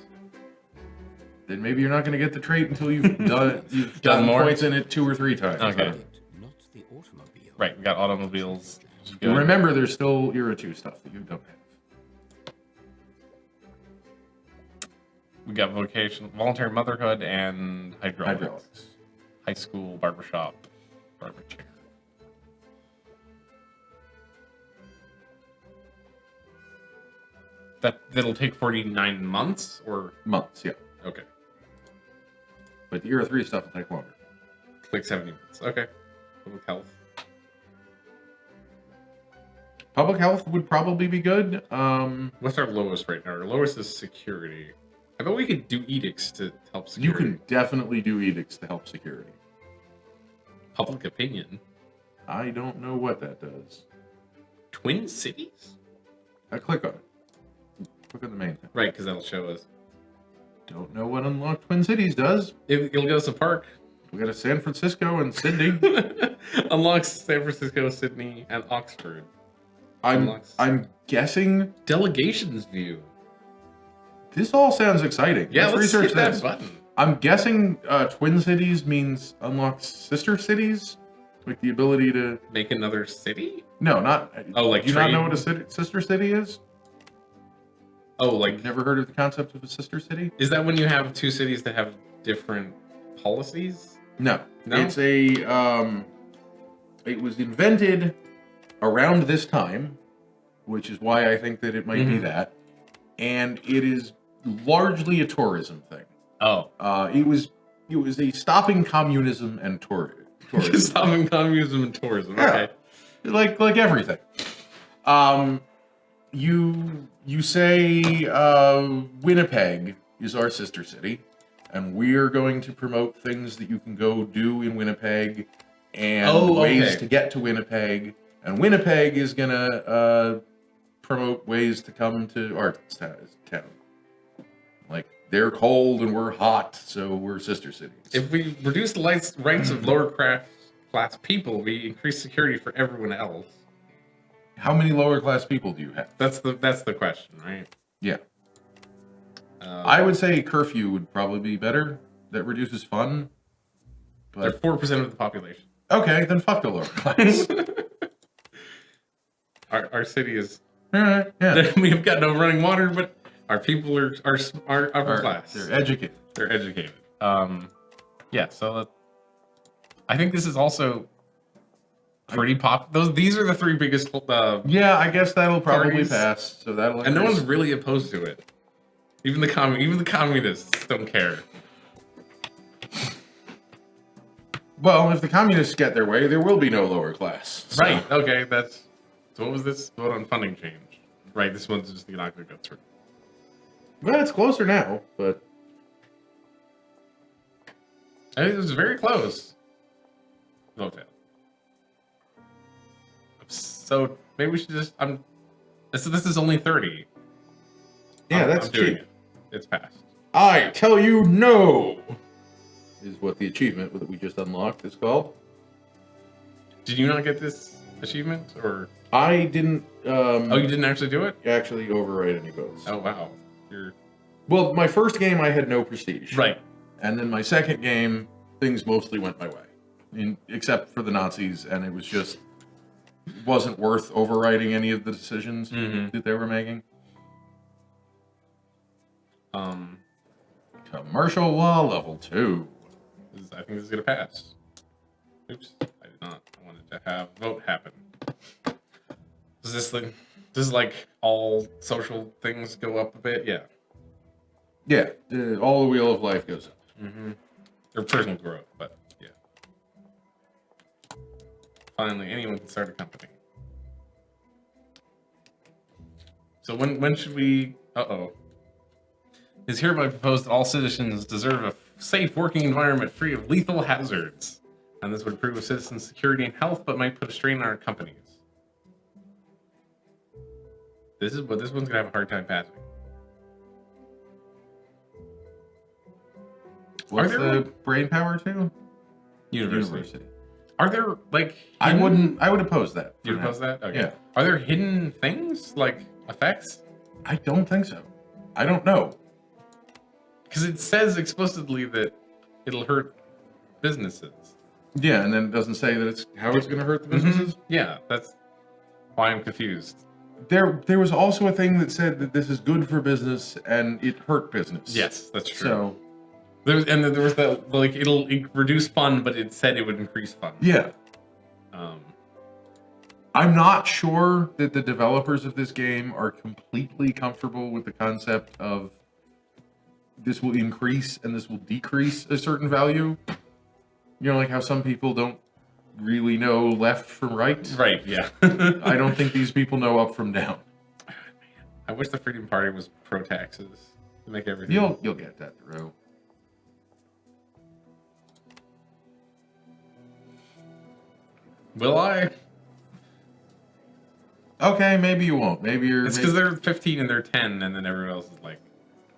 [SPEAKER 1] Then maybe you're not going to get the trait until you've done
[SPEAKER 2] Done more?
[SPEAKER 1] points in it 2 or 3 times.
[SPEAKER 2] Okay.
[SPEAKER 3] Not the automobile.
[SPEAKER 2] Right, we got automobiles. which is good.
[SPEAKER 1] Remember, there's still Era 2 stuff that you don't have.
[SPEAKER 2] We got voluntary motherhood and hydraulics. high school, barbershop, barber chair. That'll take 49 months, or
[SPEAKER 1] Months, yeah.
[SPEAKER 2] okay,
[SPEAKER 1] But the Year 3 stuff will take longer.
[SPEAKER 2] like 70 months. Okay, public health.
[SPEAKER 1] Public health would probably be good.
[SPEAKER 2] What's our lowest right now? Our lowest is security. I bet we could do edicts to help
[SPEAKER 1] You
[SPEAKER 2] security.
[SPEAKER 1] can definitely do edicts to help security.
[SPEAKER 2] Public opinion.
[SPEAKER 1] I don't know what that does.
[SPEAKER 2] Twin cities?
[SPEAKER 1] I click on it. Click on the main thing.
[SPEAKER 2] Right, because that'll show us.
[SPEAKER 1] Don't know what Unlocked Twin Cities does.
[SPEAKER 2] It'll get us a park.
[SPEAKER 1] We got a San Francisco and Sydney.
[SPEAKER 2] Unlocks San Francisco, Sydney, and Oxford.
[SPEAKER 1] I'm guessing
[SPEAKER 2] Delegations view.
[SPEAKER 1] this all sounds exciting.
[SPEAKER 2] Yeah, let's
[SPEAKER 1] research
[SPEAKER 2] hit that
[SPEAKER 1] this.
[SPEAKER 2] button.
[SPEAKER 1] I'm guessing Twin Cities means unlocks sister cities, like the ability to.
[SPEAKER 2] Make another city?
[SPEAKER 1] No, not.
[SPEAKER 2] Oh, like
[SPEAKER 1] do you not
[SPEAKER 2] trade?
[SPEAKER 1] know what a sister city is?
[SPEAKER 2] Oh, like,
[SPEAKER 1] Never heard of the concept of a sister city?
[SPEAKER 2] is that when you have two cities that have different policies?
[SPEAKER 1] No.
[SPEAKER 2] No?
[SPEAKER 1] It's a. It was invented around this time, which is why I think that it might be
[SPEAKER 2] Mhm.
[SPEAKER 1] that, and it is largely a tourism thing.
[SPEAKER 2] Oh.
[SPEAKER 1] It was a stopping communism and tourism.
[SPEAKER 2] Stopping communism and tourism.
[SPEAKER 1] Yeah.
[SPEAKER 2] Okay.
[SPEAKER 1] like everything. You say Winnipeg is our sister city, and we're going to promote things that you can go do in Winnipeg and ways to get to Winnipeg. And Winnipeg is gonna promote ways to come to our town. Like, they're cold and we're hot, so we're sister cities.
[SPEAKER 2] If we reduce the rights of lower class people, we increase security for everyone else.
[SPEAKER 1] How many lower class people do you have?
[SPEAKER 2] That's the question, right?
[SPEAKER 1] Yeah. I would say curfew would probably be better. That reduces fun.
[SPEAKER 2] They're
[SPEAKER 1] But
[SPEAKER 2] 4% of the population.
[SPEAKER 1] okay, then fuck the lower class.
[SPEAKER 2] Our city is.
[SPEAKER 1] Yeah.
[SPEAKER 2] We have got no running water, but our people are upper class.
[SPEAKER 1] They're educated.
[SPEAKER 2] They're educated. Yeah. So I think this is also pretty These are the three biggest.
[SPEAKER 1] Yeah, I guess that'll probably
[SPEAKER 2] Parties.
[SPEAKER 1] pass. So that'll.
[SPEAKER 2] And no
[SPEAKER 1] increase.
[SPEAKER 2] one's really opposed to it. Even the communists don't care.
[SPEAKER 1] Well, if the communists get their way, there will be no lower class. So-
[SPEAKER 2] Right. Okay. So what was this vote on funding change? Right. This one's just not going to go through.
[SPEAKER 1] Well, it's closer now, but
[SPEAKER 2] I think it was very close. Vote failed. So maybe we should just. This is only 30.
[SPEAKER 1] yeah, that's
[SPEAKER 2] I'm doing
[SPEAKER 1] cheap.
[SPEAKER 2] it. It's passed.
[SPEAKER 1] I tell you no, is what the achievement that we just unlocked is called.
[SPEAKER 2] Did you not get this achievement, or
[SPEAKER 1] I didn't
[SPEAKER 2] oh, you didn't actually do it?
[SPEAKER 1] actually overwrite any votes.
[SPEAKER 2] Oh wow, you're
[SPEAKER 1] Well, my first game I had no prestige.
[SPEAKER 2] right.
[SPEAKER 1] And then my second game, things mostly went my way, except for the Nazis, and it was just wasn't worth overriding any of the decisions that they were making. Commercial law level 2.
[SPEAKER 2] I think this is gonna pass. Oops, I did not. I wanted to have vote happen. Does this like all social things go up a bit? Yeah.
[SPEAKER 1] Yeah, all the wheel of life goes up.
[SPEAKER 2] Or personal growth, but yeah. Finally, anyone can start a company. So when should we? Is hereby proposed that all citizens deserve a safe working environment free of lethal hazards, and this would improve citizens' security and health, but might put a strain on our companies. This one's gonna have a hard time passing.
[SPEAKER 1] What's
[SPEAKER 2] there,
[SPEAKER 1] the
[SPEAKER 2] like-
[SPEAKER 1] brain power to?
[SPEAKER 2] University. Are there like?
[SPEAKER 1] I would oppose that.
[SPEAKER 2] You oppose that? Okay.
[SPEAKER 1] Yeah.
[SPEAKER 2] Are there hidden things like effects?
[SPEAKER 1] I don't think so. I don't know.
[SPEAKER 2] Because it says explicitly that it'll hurt businesses.
[SPEAKER 1] Yeah, and then it doesn't say that it's how it's going to hurt the businesses.
[SPEAKER 2] Yeah, that's why I'm confused.
[SPEAKER 1] There was also a thing that said that this is good for business and it hurt business.
[SPEAKER 2] Yes, that's true.
[SPEAKER 1] So
[SPEAKER 2] There was that, like, it'll reduce fun, but it said it would increase fun.
[SPEAKER 1] Yeah.
[SPEAKER 2] Um,
[SPEAKER 1] I'm not sure that the developers of this game are completely comfortable with the concept of this will increase and this will decrease a certain value. You know, like how some people don't really know left from right.
[SPEAKER 2] right, yeah.
[SPEAKER 1] I don't think these people know up from down.
[SPEAKER 2] I wish the Freedom Party was pro-taxes to make everything...
[SPEAKER 1] You'll get that through.
[SPEAKER 2] Will I?
[SPEAKER 1] Okay, maybe you won't. Maybe you're...
[SPEAKER 2] It's because they're 15 and they're 10, and then everyone else is like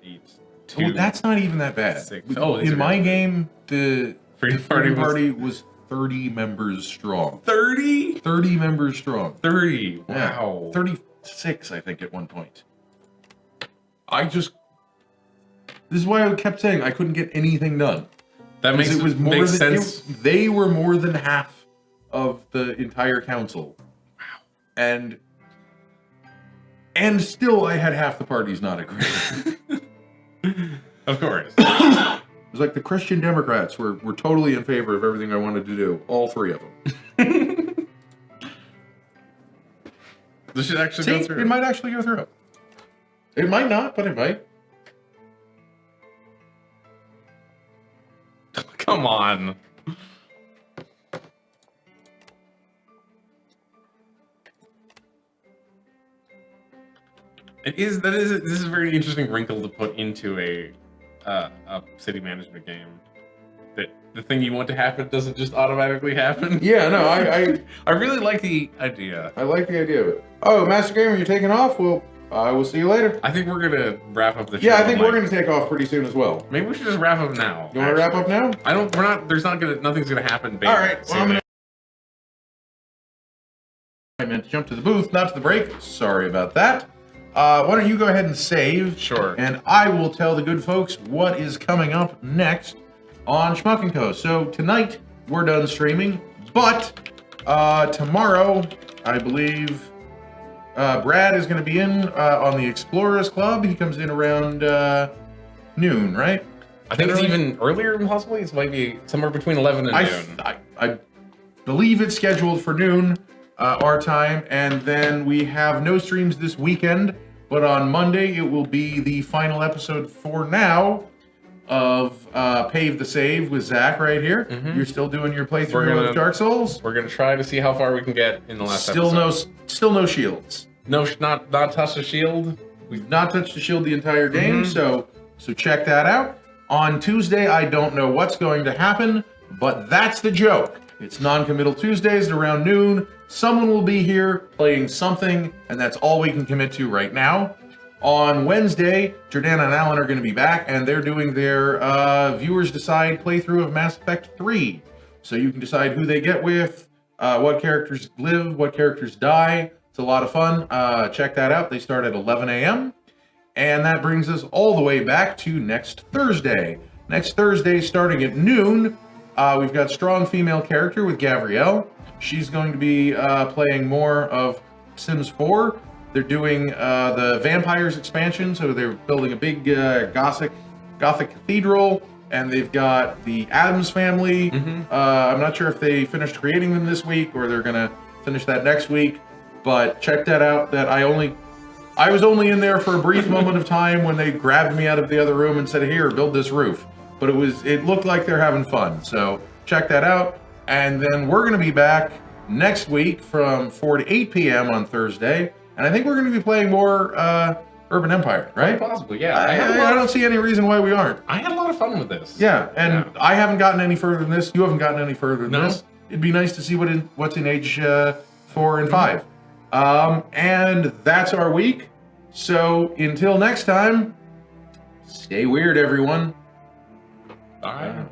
[SPEAKER 2] 8, 2...
[SPEAKER 1] Oh, that's not even that bad.
[SPEAKER 2] 6. Oh,
[SPEAKER 1] in my game, the
[SPEAKER 2] Freedom
[SPEAKER 1] Party was 30 members strong.
[SPEAKER 2] 30?
[SPEAKER 1] 30 members strong.
[SPEAKER 2] 30.
[SPEAKER 1] Yeah.
[SPEAKER 2] Wow.
[SPEAKER 1] 36, I think, at one point. This is why I kept saying I couldn't get anything done.
[SPEAKER 2] That makes sense.
[SPEAKER 1] They were more than half of the entire council. Wow. And still I had half the parties not agree.
[SPEAKER 2] Of course.
[SPEAKER 1] It was like the Christian Democrats were totally in favor of everything I wanted to do. All 3 of them.
[SPEAKER 2] This should actually go through.
[SPEAKER 1] It might actually go through. It might not, but it might.
[SPEAKER 2] Come on. This is a very interesting wrinkle to put into a city management game. That the thing you want to happen doesn't just automatically happen.
[SPEAKER 1] Yeah, no,
[SPEAKER 2] I really like the idea.
[SPEAKER 1] I like the idea of it. Oh, Master Gamer, you're taking off? Well, I will see you later.
[SPEAKER 2] I think we're gonna wrap up the show.
[SPEAKER 1] Yeah, I think we're gonna take off pretty soon as well.
[SPEAKER 2] Maybe we should just wrap up now.
[SPEAKER 1] You want to wrap up now?
[SPEAKER 2] Nothing's gonna happen.
[SPEAKER 1] All right. Well, I meant to jump to the booth, not to the break. Sorry about that. Why don't you go ahead and save?
[SPEAKER 2] Sure.
[SPEAKER 1] And I will tell the good folks what is coming up next on Schmuckco. So tonight we're done streaming, but tomorrow I believe Brad is going to be in on the Explorers Club. He comes in around noon, right?
[SPEAKER 2] I think it's even earlier, possibly. It might be somewhere between 11 and noon.
[SPEAKER 1] I believe it's scheduled for noon our time, and then we have no streams this weekend, but on Monday it will be the final episode for now of Pave the Save with Zach right here. Mm-hmm. You're still doing your playthrough of Dark Souls?
[SPEAKER 2] We're going to try to see how far we can get in the last episode.
[SPEAKER 1] Still no shields.
[SPEAKER 2] No, not touch the shield.
[SPEAKER 1] We've not touched the shield the entire game, so check that out. On Tuesday, I don't know what's going to happen, but that's the joke. It's non-committal Tuesdays at around noon. Someone will be here playing something, and that's all we can commit to right now. On Wednesday, Jordana and Alan are going to be back, and they're doing their Viewers Decide playthrough of Mass Effect 3. So you can decide who they get with, what characters live, what characters die. It's a lot of fun. Check that out. They start at 11 a.m. And that brings us all the way back to next Thursday. Next Thursday, starting at noon, we've got Strong Female Character with Gabrielle. She's going to be playing more of Sims 4. They're doing the Vampires expansion, so they're building a big Gothic cathedral, and they've got the Addams family. I'm not sure if they finished creating them this week or they're going to finish that next week, but check that out. I was only in there for a brief moment of time when they grabbed me out of the other room and said, "Here, build this roof." But it looked like they're having fun, so check that out. And then we're going to be back next week from 4 to 8 p.m. on Thursday. And I think we're going to be playing more Urban Empire, right?
[SPEAKER 2] Possibly, yeah.
[SPEAKER 1] I don't see any reason why we aren't.
[SPEAKER 2] I had a lot of fun with this.
[SPEAKER 1] Yeah, and I haven't gotten any further than this. You haven't gotten any further than this. It'd be nice to see what's in age 4 and 5. And that's our week. So until next time, stay weird, everyone.
[SPEAKER 2] Bye.